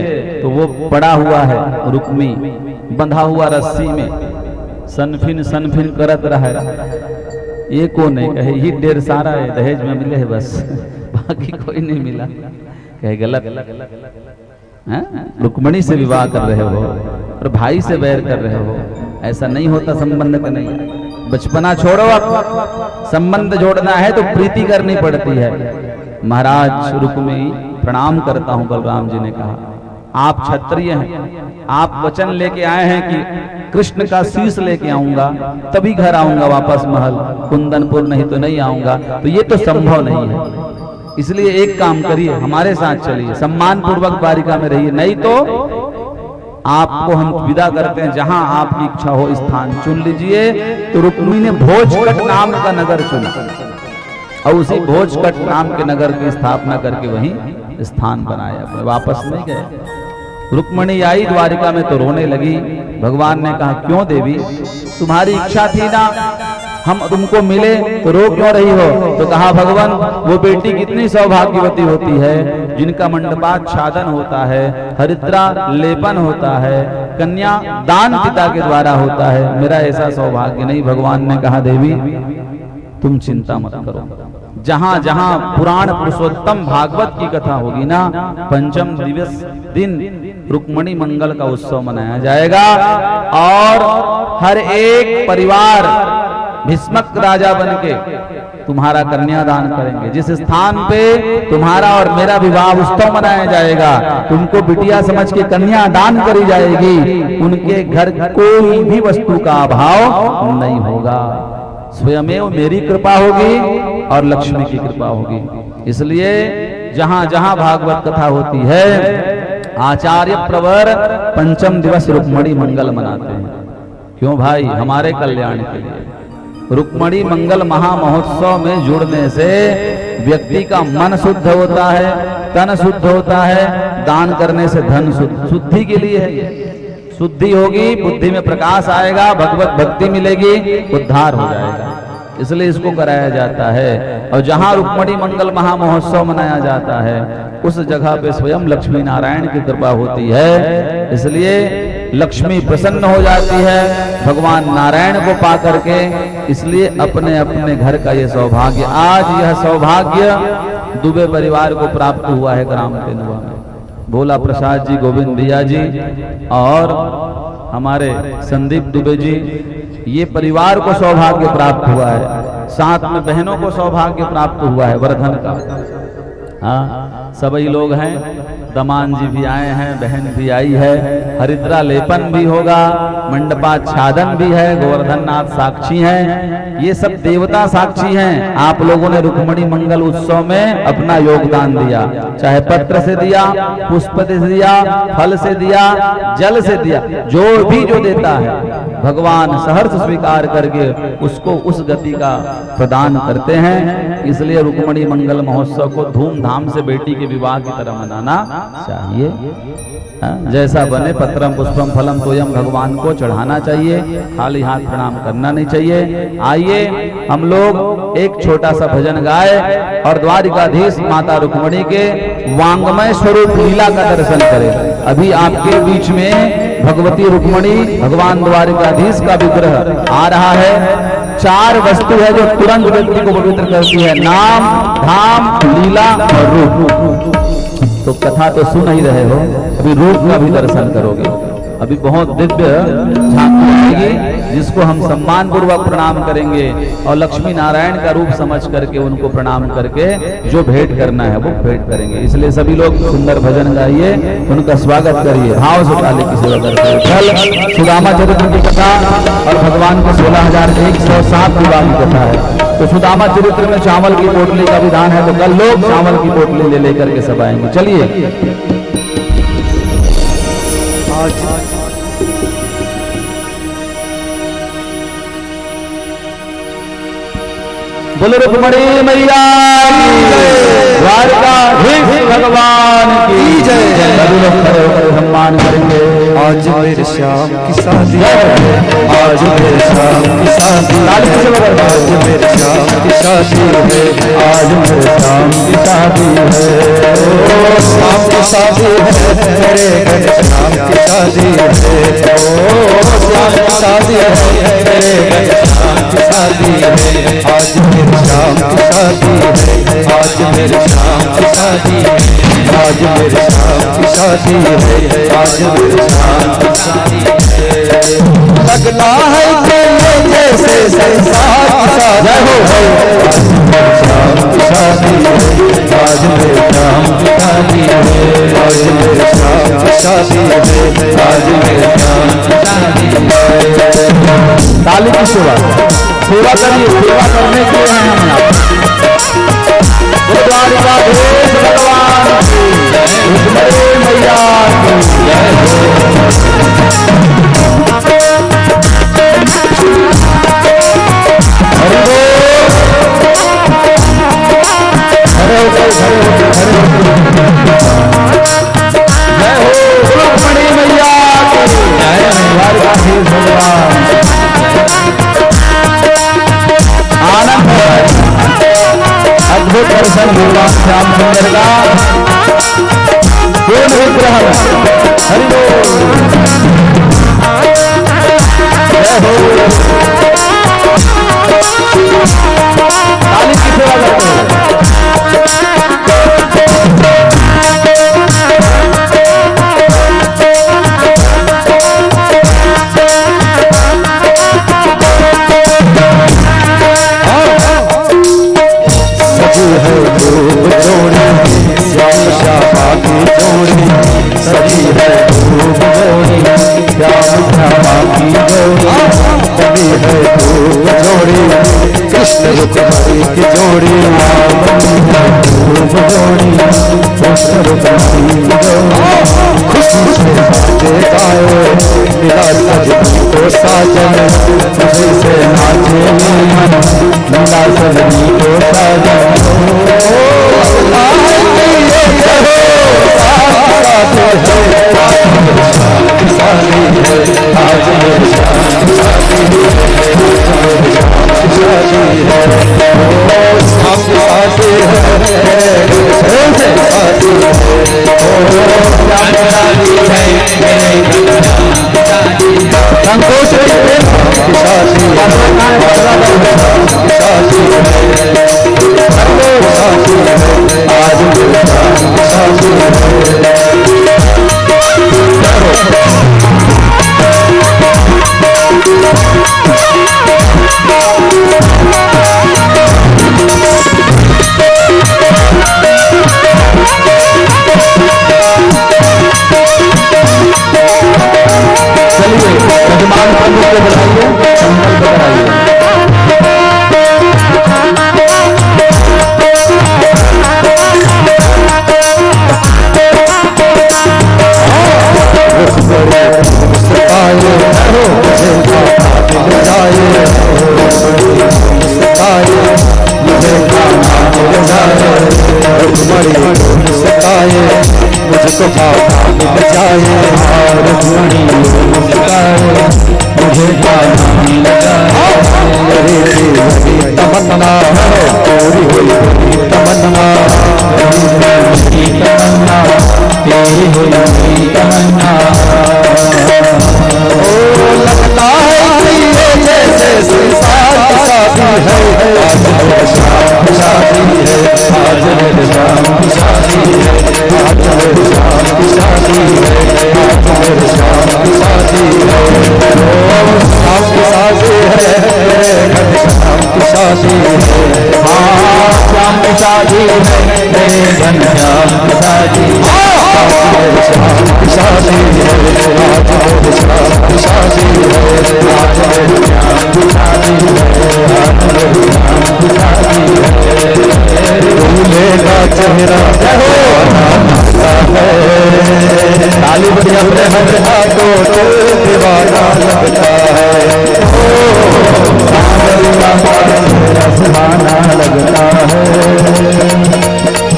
तो वो पड़ा हुआ है रुक्मी, बंधा हुआ रस्सी में, सनफिन सनफिन करत रहा है। ये कौन है। कहे ये ढेर सारा है, दहेज में मिले है बस, बाकी कोई नहीं मिला। कहे गलत, रुक्मणी से विवाह कर रहे हो और भाई से बैर कर रहे हो, ऐसा नहीं होता, संबंध का नहीं। बचपना छोड़ो, अब संबंध जोड़ना है तो प्रीति करनी पड़ती है। महाराज रुक्मिणी प्रणाम करता हूं। बलराम जी ने कहा आप क्षत्रिय हैं, आप वचन लेके आए हैं कि कृष्ण का शीश लेके आऊंगा तभी घर आऊंगा वापस महल, कुंदनपुर नहीं तो नहीं आऊंगा। तो ये तो संभव नहीं है, इसलिए एक काम करिए, हमारे साथ चलिए, सम्मान पूर्वक द्वारिका में रहिए, नहीं तो आपको हम विदा करते हैं, जहां आपकी इच्छा हो स्थान चुन लीजिए। तो रुक्मिणी ने भोजकट नाम का नगर चुना और उसी भोजकट नाम के नगर की स्थापना करके वहीं स्थान बनाया, वापस नहीं गए। रुक्मिणी आई द्वारिका में तो रोने लगी। भगवान ने कहा क्यों देवी, तुम्हारी इच्छा थी ना हम तुमको मिले तो रो क्यों रही हो? तो कहा भगवान वो बेटी कितनी सौभाग्यवती होती है जिनका मंडपाच्छादन होता है, हरिद्रा लेपन होता है, कन्या दान पिता के द्वारा होता है, मेरा ऐसा सौभाग्य नहीं। भगवान ने कहा देवी तुम चिंता मत करो, जहां जहां पुराण पुरुषोत्तम भागवत की कथा होगी ना, पंचम दिवस दिन रुक्मणी मंगल का उत्सव मनाया जाएगा और हर एक परिवार भीष्मक राजा बनके तुम्हारा कन्यादान करेंगे। जिस स्थान पे तुम्हारा और मेरा विवाह उत्सव मनाया जाएगा, तुमको बिटिया समझ के कन्यादान करी जाएगी, उनके घर कोई भी वस्तु का अभाव नहीं होगा। स्वयमेव मेरी कृपा होगी और लक्ष्मी की कृपा होगी। इसलिए जहां जहां भागवत कथा होती है, आचार्य प्रवर पंचम दिवस रुक्मणी मंगल मनाते हैं। क्यों भाई? हमारे कल्याण के लिए। रुक्मणी मंगल महामहोत्सव में जुड़ने से व्यक्ति का मन शुद्ध होता है, तन शुद्ध होता है, दान करने से धन शुद्धि के लिए है। शुद्धि होगी, बुद्धि में प्रकाश आएगा, भगवत भक्ति मिलेगी, उद्धार हो जाएगा। इसलिए इसको कराया जाता है। और जहां रुक्मणी मंगल महामहोत्सव मनाया जाता है, उस जगह पे स्वयं लक्ष्मी नारायण की कृपा होती है। इसलिए लक्ष्मी प्रसन्न हो जाती है भगवान नारायण को पा करके। इसलिए अपने अपने घर का ये सौभाग्य, आज यह सौभाग्य दुबे परिवार को प्राप्त हुआ है ग्राम तेंदुआ में। भोला प्रसाद जी, गोविंद दिया जी और हमारे संदीप दुबे जी, ये परिवार को सौभाग्य प्राप्त हुआ है। साथ में बहनों को सौभाग्य प्राप्त हुआ है वर्धन का। हाँ, सभी लोग हैं, दमान जी भी आए हैं, बहन भी आई है, हरिद्रा लेपन भी होगा, मंडपाच्छादन भी है, गोवर्धन नाथ साक्षी हैं, ये सब देवता साक्षी हैं। आप लोगों ने रुक्मणी मंगल उत्सव में अपना योगदान दिया, चाहे पत्र से दिया, पुष्प से दिया, फल से दिया, जल से दिया, जो भी जो देता है भगवान सहर्ष स्वीकार करके उसको उस गति का प्रदान करते हैं। इसलिए रुक्मणी मंगल महोत्सव को धूमधाम से बेटी के विवाह की तरह मनाना चाहिए। जैसा बने पत्रम पुष्पम फलम तोयम भगवान को चढ़ाना चाहिए, खाली हाथ प्रणाम करना नहीं चाहिए। आइए हम लोग एक छोटा सा भजन गाए और द्वारिकाधीश माता रुक्मणी के वांगमय स्वरूप लीला का दर्शन करें। अभी आपके बीच में भगवती रुक्मणी भगवान द्वारिकाधीश का विग्रह आ रहा है। 4 वस्तु है जो तुरंत व्यक्ति को पवित्र करती है, नाम, धाम, लीला और रूप। तो कथा तो सुन ही रहे हो, अभी रूप का भी दर्शन करोगे। अभी बहुत दिव्य झांकी आएगी जिसको हम सम्मान पूर्वक प्रणाम करेंगे और लक्ष्मी नारायण का रूप समझ करके उनको प्रणाम करके जो भेंट करना है वो भेंट करेंगे। इसलिए सभी लोग सुंदर भजन गाइए, उनका स्वागत करिए, भाव से ताली की सेवा करते हैं। कल सुदामा चरित्र की कथा और भगवान के 16,107 विवाह की कथा है। तो सुदामा चरित्र में चावल की पोटली का विधान है, तो कल लोग चावल की पोटली ले लेकर के सब आएंगे। चलिए बोलो रुक्मणी मैया द्वारकाधीश भगवान की जय। सभी लोग खड़े होकर सम्मान करेंगे। आज मेरे श्याम की शादी है, आज मेरे श्याम की शादी है, आज मेरे श्याम की शादी है, आज मेरे श्याम की शादी है। ओ श्याम की शादी है, मेरे घर श्याम की शादी है। ओ श्याम की शादी है, मेरे घर श्याम की शादी है। आज मेरे श्याम की शादी है, आज मेरे श्याम की शादी है, आज मेरे श्याम की शादी है, आज मेरे श्याम की शादी है। लगता है कि जैसे संसार की शादी हो, आज मेरे श्याम की शादी है, आज मेरे श्याम की शादी है, आज मेरे श्याम की शादी है, आज मेरे श्याम की शादी है। ताली की सेवा करिए, सेवा करने के लिए हैं हम यहाँ। द्वारिकाधीश भगवान की रुक्मणी मैया की जय हो रुक्मणी मैया की जय। द्वारिकाधीश भगवान विग्रह में हरि बोल जय हो ताली की सेवा करते हैं सजी है धूप जोड़ी श्याम श्यामा की जोड़ी सजी है धूप जोड़ी कृष्ण रुक्मणी की जोड़ी धूप जोड़ी कृष्ण रुक्मणी की जोड़ी खुशी से बाजे गाए मिला सजनी को साजन खुशी से नाचे मिला सजनी को साजन संकोच मुझको मिल जाए मुझे तमन्ना पूरी हुई तमन्ना तेरी हुई तमन्ना लगता है जैसे संसार की शादी है आज मेरे शाम की शादी है आज मेरे शाम की शादी है आज मेरे शाम की शादी है आज मेरे शाम की शादी है शाम की शादी है शाम की शादी है हाँ शाम की शादी है मेरे धन श्याम की शादी आज मेरे शाम की शादी है आज मेरे शाम की शादी है आज मेरे श्याम की शादी है आज मेरे श्याम की शादी है दूल्हे का चेहरा ताली बड़ी अपने हर हाथों से दीवाना लगता है सुहाना लगता है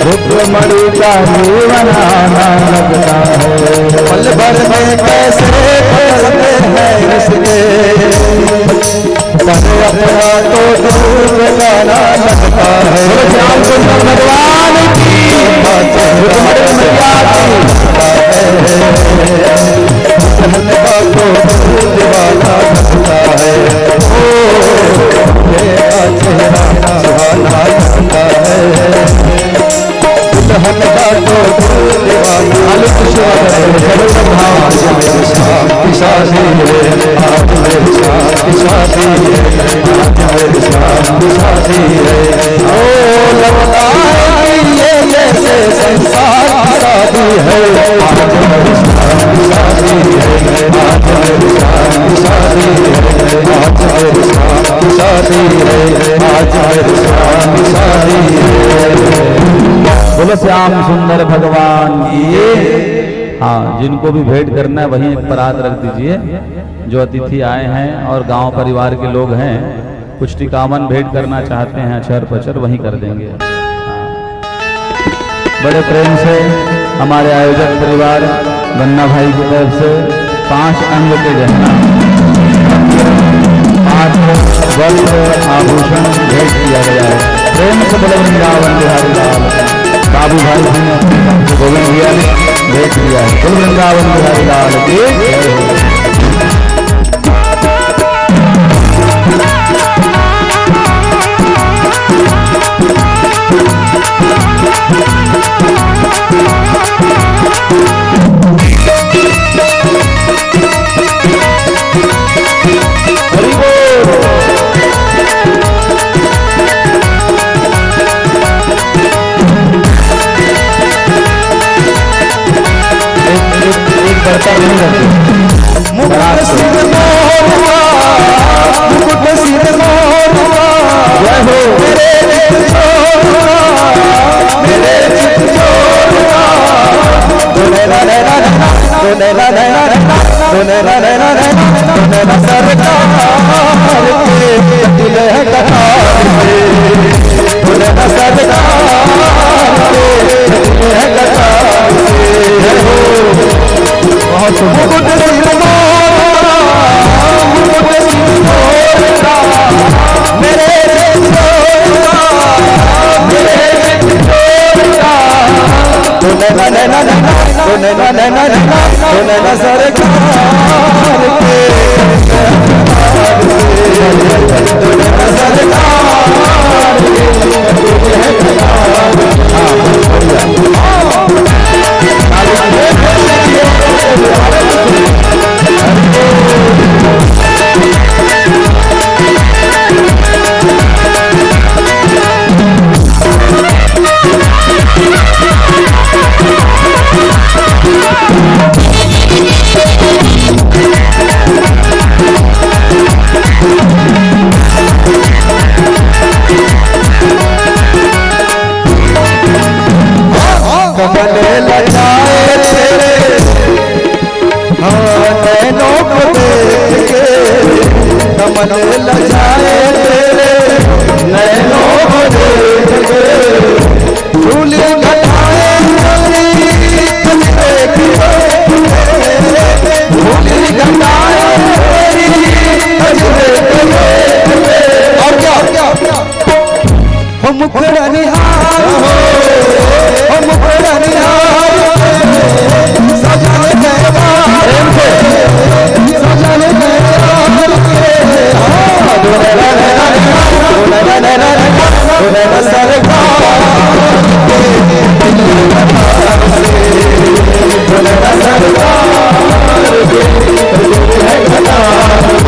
रुक्मणी का जीवन आना लगता है पल भर में कैसे बदलते हैं रिश्ते पर अपना तो दूर जाना लगता है श्याम सुंदर भगवान की रुक्मणी मैया को दीवाना लगता है मेरा चेहरा सुहाना लगता है शाम की शादी है आज मेरी शाम की शादी है आज मेरी शाम की शादी है ओ लगता है ये जैसे संसार की शादी है आज मेरी शाम की शादी है आज मेरी शाम की शादी है आज मेरी शाम की शादी है आज मेरी शाम की शादी है बोलो श्याम सुंदर भगवान की हाँ जिनको भी भेंट करना है वहीं एक परात रख दीजिए जो अतिथि आए हैं और गांव परिवार के लोग हैं कुछ टिकावन भेंट करना चाहते हैं अचर पचर वहीं कर देंगे हाँ। बड़े प्रेम से हमारे आयोजक परिवार गन्ना भाई की तरफ से 5 अंग के गहना 5 वस्त्र आभूषण भेंट किया गया है प्रेम से बड़े वृंदावन बिहारी लाल बाबू भाई गोविंद भैया ने देख लिया है। बोल वृंदावन बिहारी लाल की जय हो। मुकुट सिर मोरवा, मुकुट सिर मोरवा, जय हो मेरे चित चोरवा, मेरे चित चोरवा, दोने रा रे रा रा, दोने रा रे रा रा, दोने रा रे रा रा, दोने रा सरकार के दिल है कतार के, दोने रा सरकार के दिल है कतार के, जय हो। बहुत मुकुट सिर मोरवा, मुकुट सिर मोरवा, मेरे चित चोरवा, मेरे चित चोरवा, दोने रा रे रा रा, दोने रा रे रा रा, दोने रा सरकार के दोने रा सरकार कमल लजाए तेरे नैनों को देख के, कमल लजाए तेरे नैनों को देख के, फूल घटाए तेरी देख के, फूल घटाए तेरी देख के, और क्या हम मुखड़ा निहार हो, हम मुखड़ा निहार सजाने दरबार के, सजाने दरबार के, दोने रा रे रा, दोने रा रे रा, दोने रा सरकार के दिल कतार से, दोने रा सरकार के दिल है कतार से।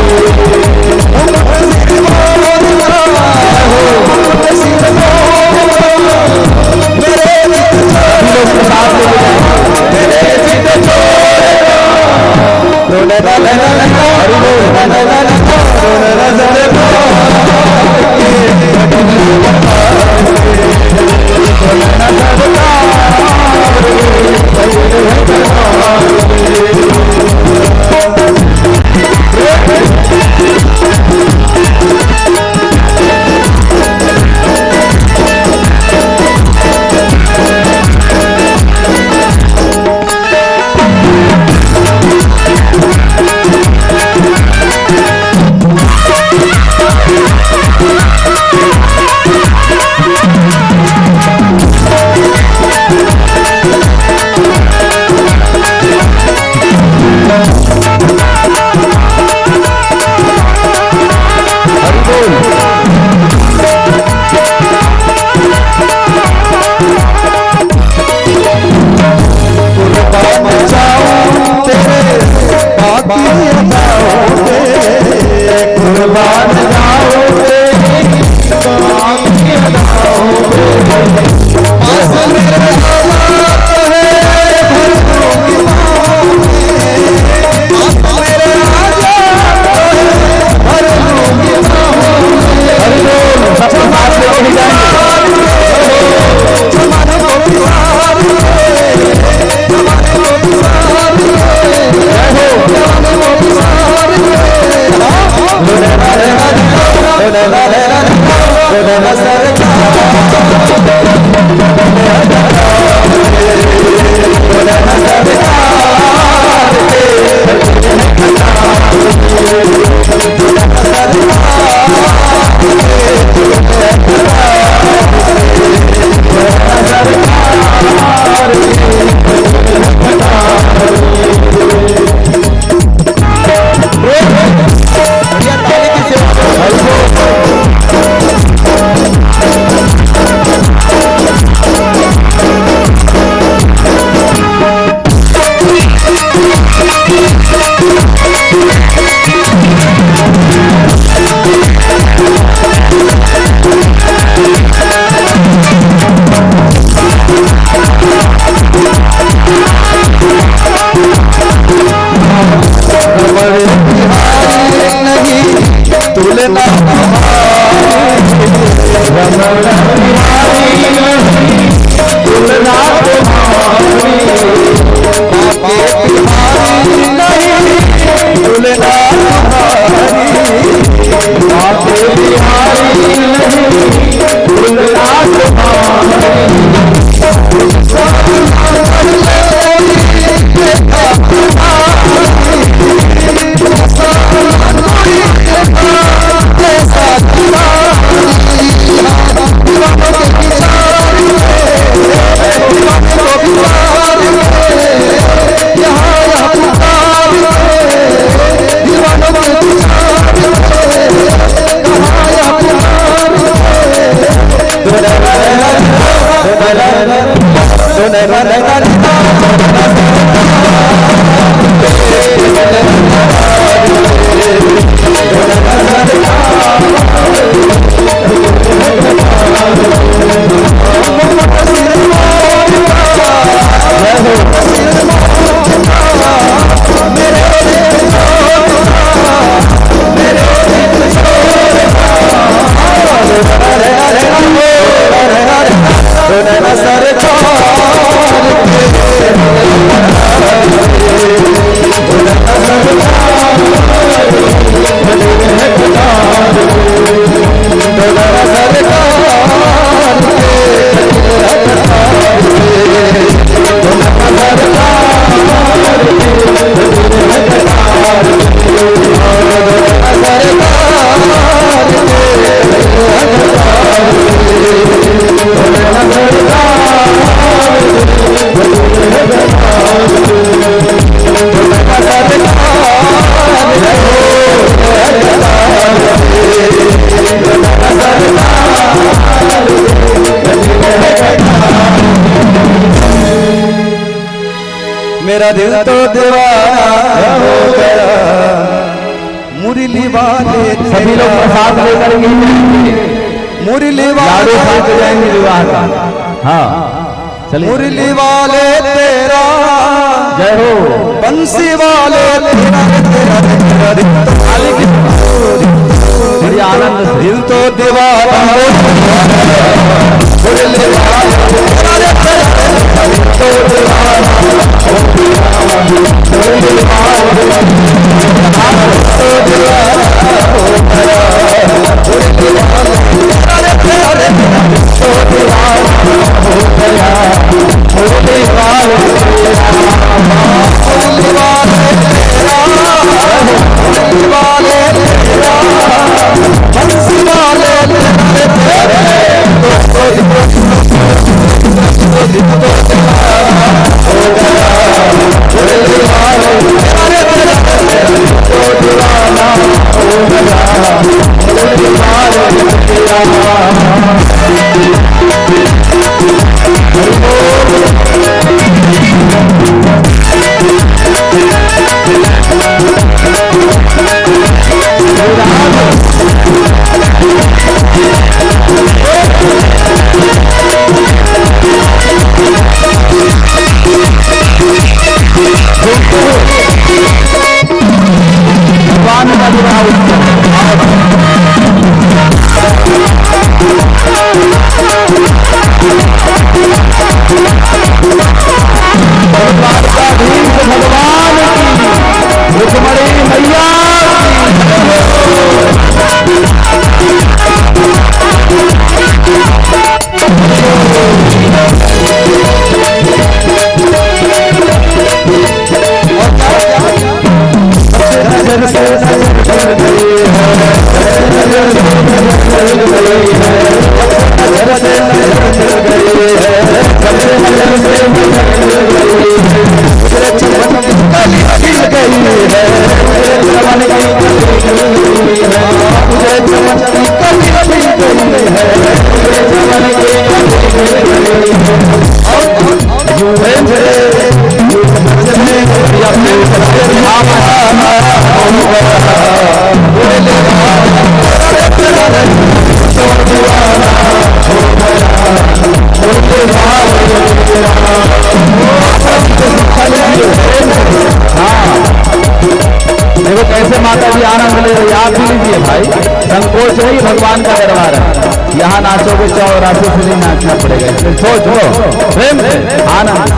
मेरा दिल तो दीवाना हो गया मुरली वाले सभी लोग प्रसाद लेकर मुरली लाडू वाले खा के जाएंगे विवाह का। हाँ चलिए, मुरली वाले तेरा जय हो। बंसी वाले तेरा तेरा तेरा दिल बड़ी आनंद से दिल तो दीवाना हो मुरली वाले तेरा दिल तो दीवाना मुरली देखो कैसे माता जी आनंद ले रही, आप भी लीजिए भाई, संकोच नहीं, भगवान का दरबार है, यहाँ नाचोगे चौरासी से नहीं नाचना पड़ेगा, इसलिए सोचो प्रेम से आनंद।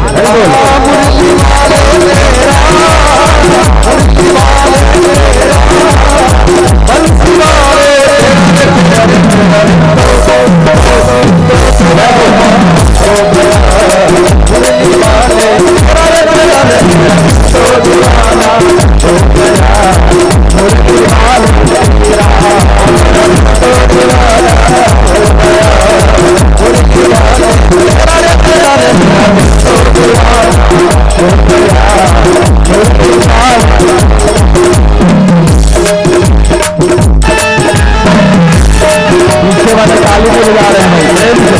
पीछे वाले ताली पे बजा रहे हैं प्रेम से,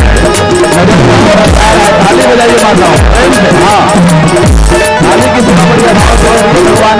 ताली बजाइए माताओं प्रेम से। हाँ ताली की सुना बढ़िया भगवान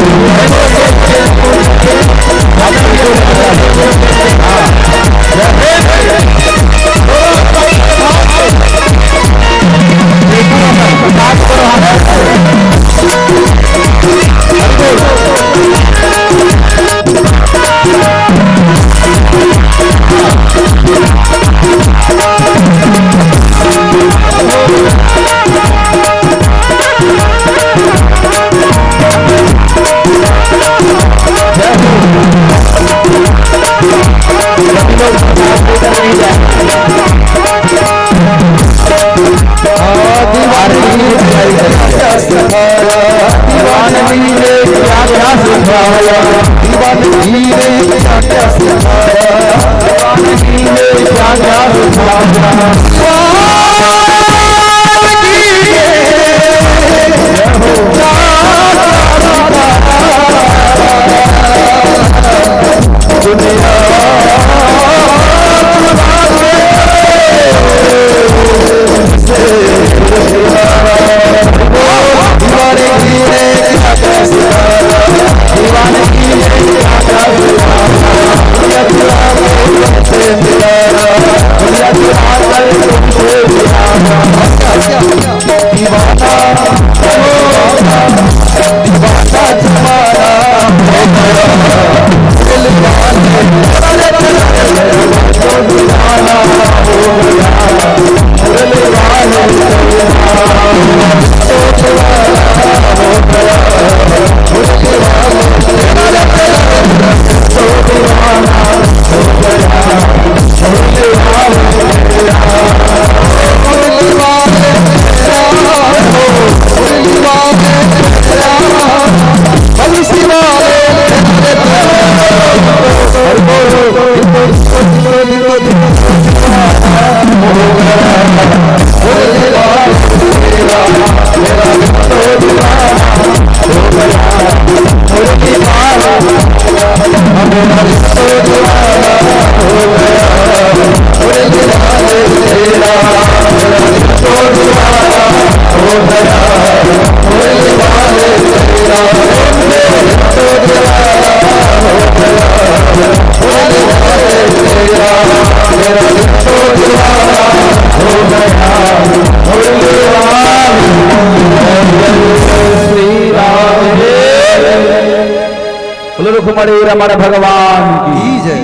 रुक्मणी रमण भगवान की जय।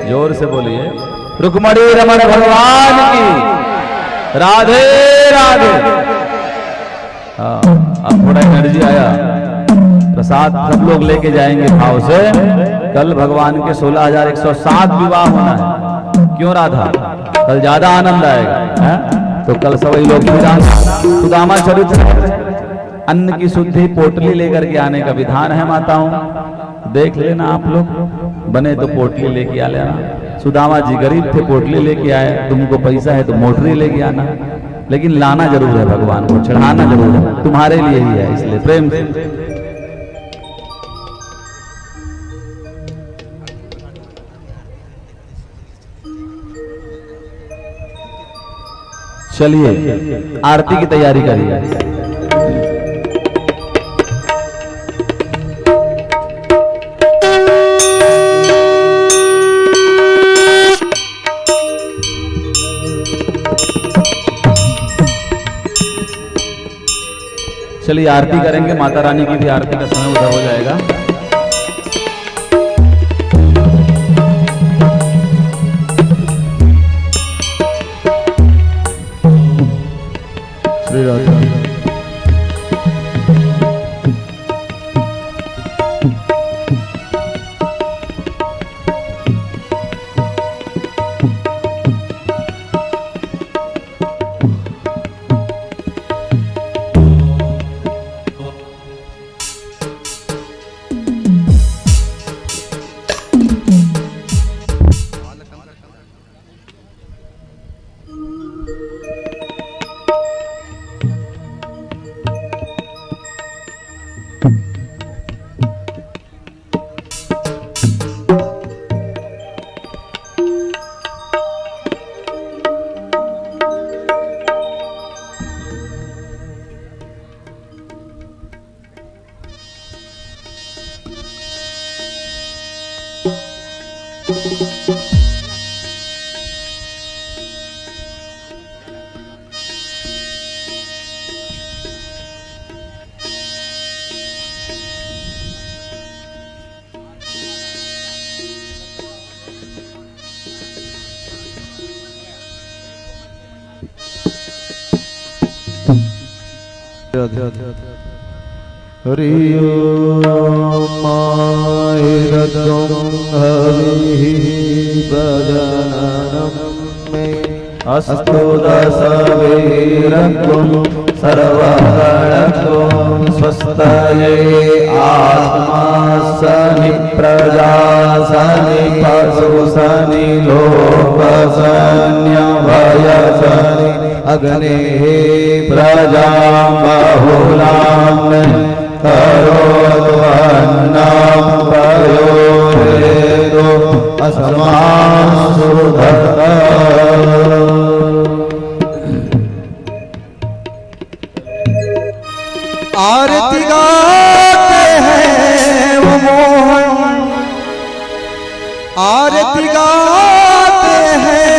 जोर से बोलिए, रुक्मणी रमण भगवान की। राधे राधे। हाँ, अब थोड़ा एनर्जी आया। प्रसाद सब लोग लेके जाएंगे भाव से। कल भगवान के 16,107 विवाह होना है। क्यों राधा? कल ज्यादा आनंद आएगा है? तो कल सभी लोग सुदामा चरित्र अन्न की शुद्धि पोटली लेकर के आने का विधान है माताओं। देख लेना आप लोग, बने तो पोटली लेके आ लेना। सुदामा जी गरीब थे, पोटली लेके आए। तुमको पैसा है तो मोटरी लेके आना, लेकिन लाना जरूर है भगवान को, चढ़ाना जरूर है। तुम्हारे लिए ही है, इसलिए प्रेम से। चलिए आरती की तैयारी करिए। चलिए आरती करेंगे। माता रानी की भी आरती का समय उधर हो जाएगा। श्री राधे। हरि ओम मायरत्वं हविः प्रजननं मे अस्तु दशवीरत्वं सर्वगणत्वं स्वस्तये आत्मा सनि प्रजा सनि पशु सनि लोक सन्यभय सनि अग्ने प्रजा बहुलां करोतु अन्नं प्रयोरेतु अस्मासु आरती गाते हैं वो मोहन, आरती गाते हैं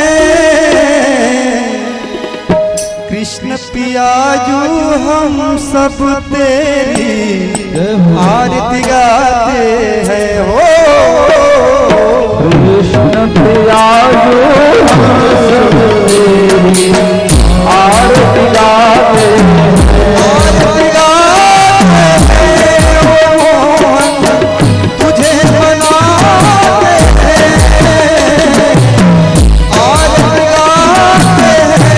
कृष्ण पियाजू हम सब तेरी आरती गाते हैं। हो कृष्ण पियाजू हम सब तेरी आरती गाते हैं। आरती गाते हैं वो मोहन तुझे मनाते हैं। आरती गाते हैं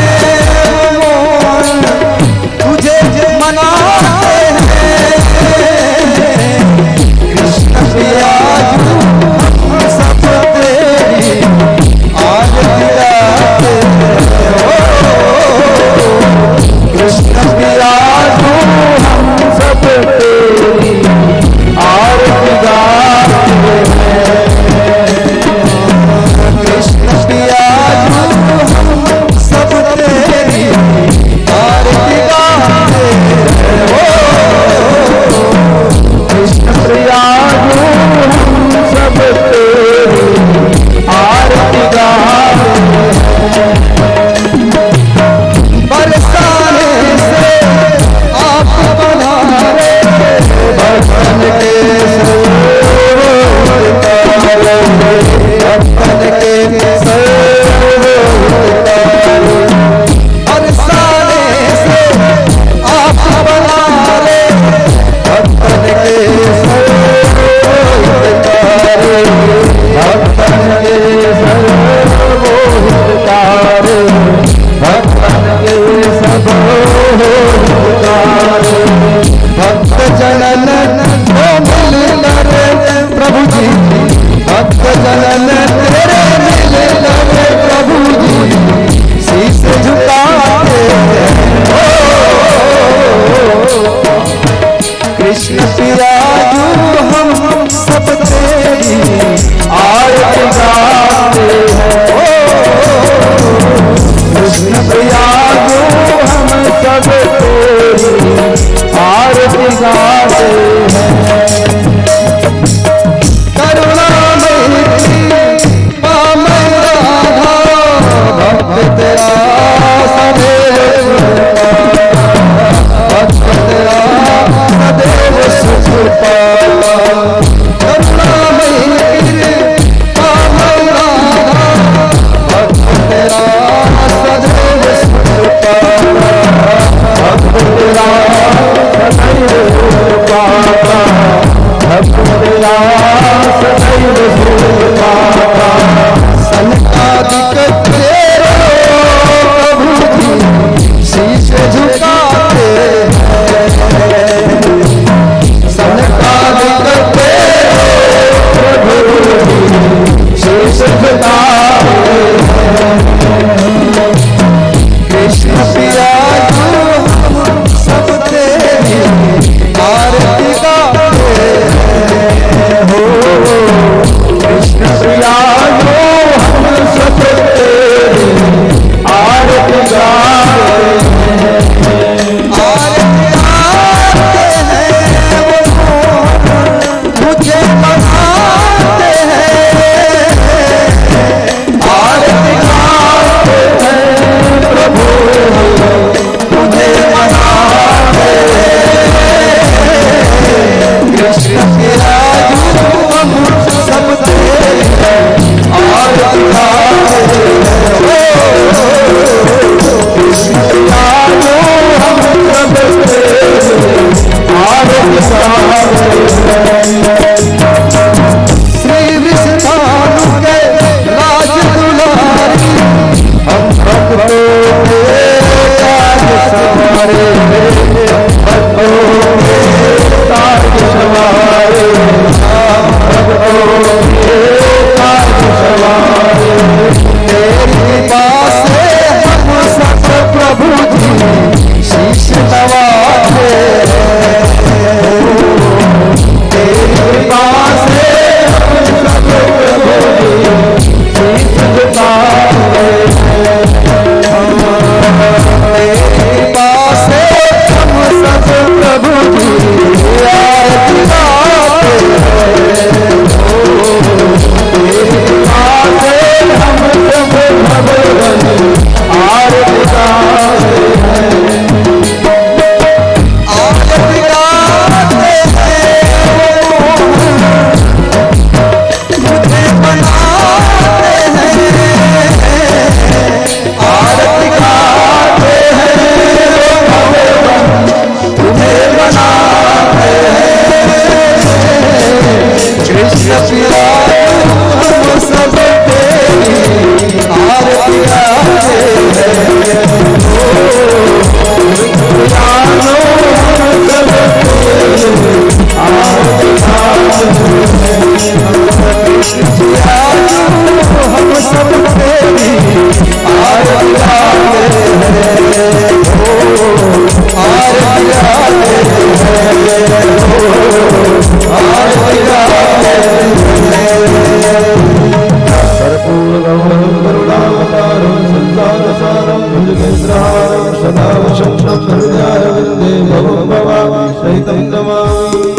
तुझे मनाते हैं। कृष्ण पियाजू हम सब तेरी आरती गाते हैं। कृष्ण प्रिया जो हम सब तेरी आरती गाते हैं। कृष्ण प्रिया जो हम सब तेरी आरती गाते हैं।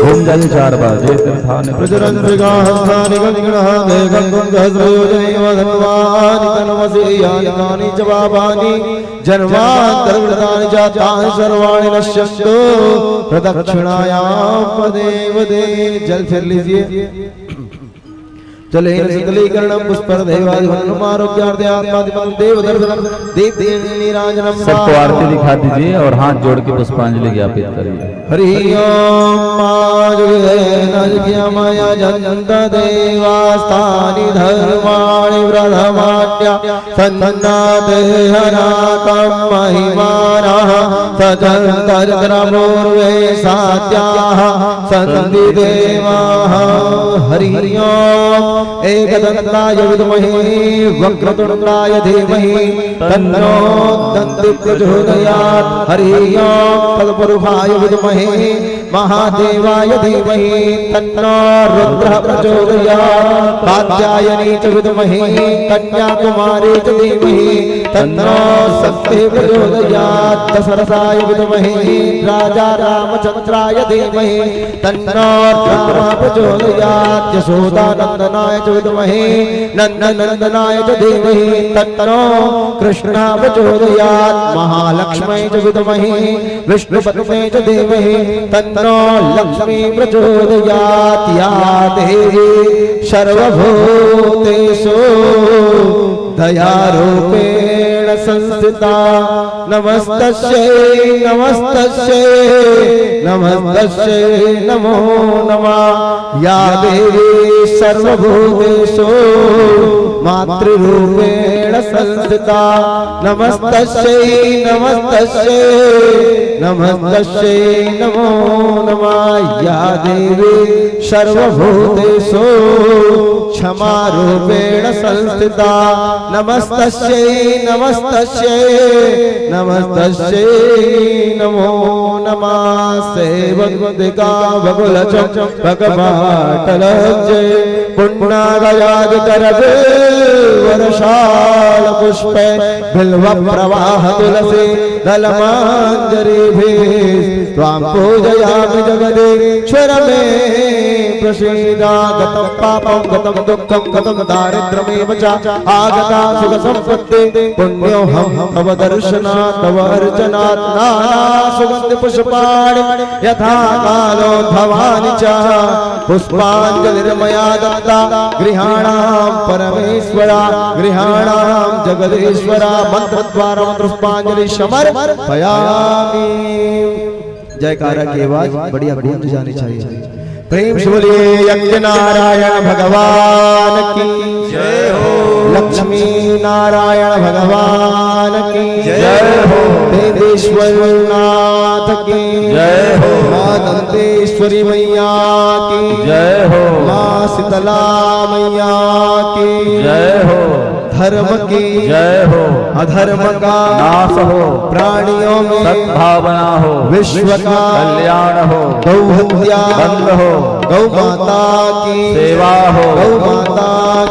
ओम जल चार बार जय तीर्थान प्रजरन मृगाहंसानि गणगणः मेघं गंगस्रयोजने वधन्वानि तन्मसि यानि च पापानि जन्मान्तरकृतानि च तानि सर्वाणि नश्यन्तु प्रदक्षिणायां पदे पदे। जल फिर लीजिए। चले शीतलीकरणं पुष्पदेवादिवन्नमारोग्यार्थे आत्मादिमं देवदर्शनं दीप्तिनीराजनं। सबको आरती दिखा दीजिए और हाथ जोड़ के पुष्पांजलि ज्ञापित करिए। हरि ओम माया जन्त देवास्तानि धर्माणि प्रथमा सन्नादेहनाकं महिमानः सजन्तर्द्रपूर्वे सात्याः सन्ति देवाः हरि ओम् एकदन्ताय विद्महे वक्रतुण्डाय धीमहि तन्नो दन्ति प्रचोदयात् हरि ओम् तत्पुरुषाय विद्महे महादेवाय धीमहि तन्नो रुद्रः प्रचोदयात् कात्यायनी च विद्महे कन्याकुमारी च धीमहि तन्नो शक्तिः प्रचोदयात् दशरथाय विद्महे राजा रामचन्द्राय धीमहि तन्नो रामः प्रचोदयात् यशोदानन्दनाय च विद्महे नन्दनन्दनाय च धीमहि तन्नो कृष्णः प्रचोदयात् महालक्ष्म्यै च विद्महे विष्णुपत्न्यै च धीमहि तन्नो लक्ष्मी प्रचोदयात् या देवी सर्वभूतेषु दयारूपेण संस्थिता नमस्तस्यै नमस्तस्यै नमस्तस्यै नमो नमः या देवी सर्वभूतेषु मातृरूपेण संस्थिता नमस्तस्यै नमस्तस्यै नमस्तस्यै नमो नमः या देवी सर्वभूतेषु क्षमारूपेण संस्थिता नमस्तस्यै नमस्तस्यै नमस्तस्यै नमो नमः सेवन्तिका बकुलचं भगवाटलज्जय पुण्णागयादिकरवे वर्षाल पुष्पे बिल्व प्रवाह तुलसी दलमाञ्जरीभिः त्वां पूजयामि जगदीश्वर मे प्रसीदा गतं पापं गतं दुःखं गतं दारिद्र्यमेव च आगता सुखसम्पत्ति पुण्योऽहं तव दर्शनात् तव अर्चनात् नाना सुगन्धि पुष्पाणि यथा कालोद्भवानि च पुष्पाञ्जलिर्मया दत्ता गृहाणां परमेश्वरा गृहाणां जगदीश्वरा मंत्रद्वारा पुष्पांजलि समर्पयामि। जयकारा की आवाज बढ़िया गूंज जानी चाहिए। प्रेम से बोलिए यज्ञ नारायण भगवान की जय हो। लक्ष्मी नारायण भगवान की जय हो। देवेश्वर नाथ की जय हो। मां दंतेश्वरी मैया की जय हो। मां शीतला मैया की जय हो। धर्म की जय हो। अधर्म का नाश हो। प्राणियों में सद्भावना हो। विश्व का कल्याण हो। गौ हत्या बंद हो। गौ माता की सेवा हो। गौ माता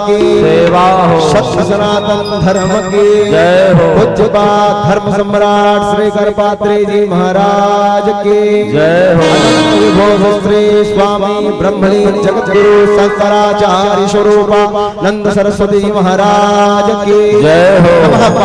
की सेवा हो। सत्य सनातन धर्म की जय हो। पूज्यपाद धर्म सम्राट श्री करपात्री जी महाराज की जय हो। अनंत विभो श्री स्वामी ब्रह्मणी जगद्गुरु शंकराचार्य स्वरूपा नंद सरस्वती महाराज की जय हो। नमः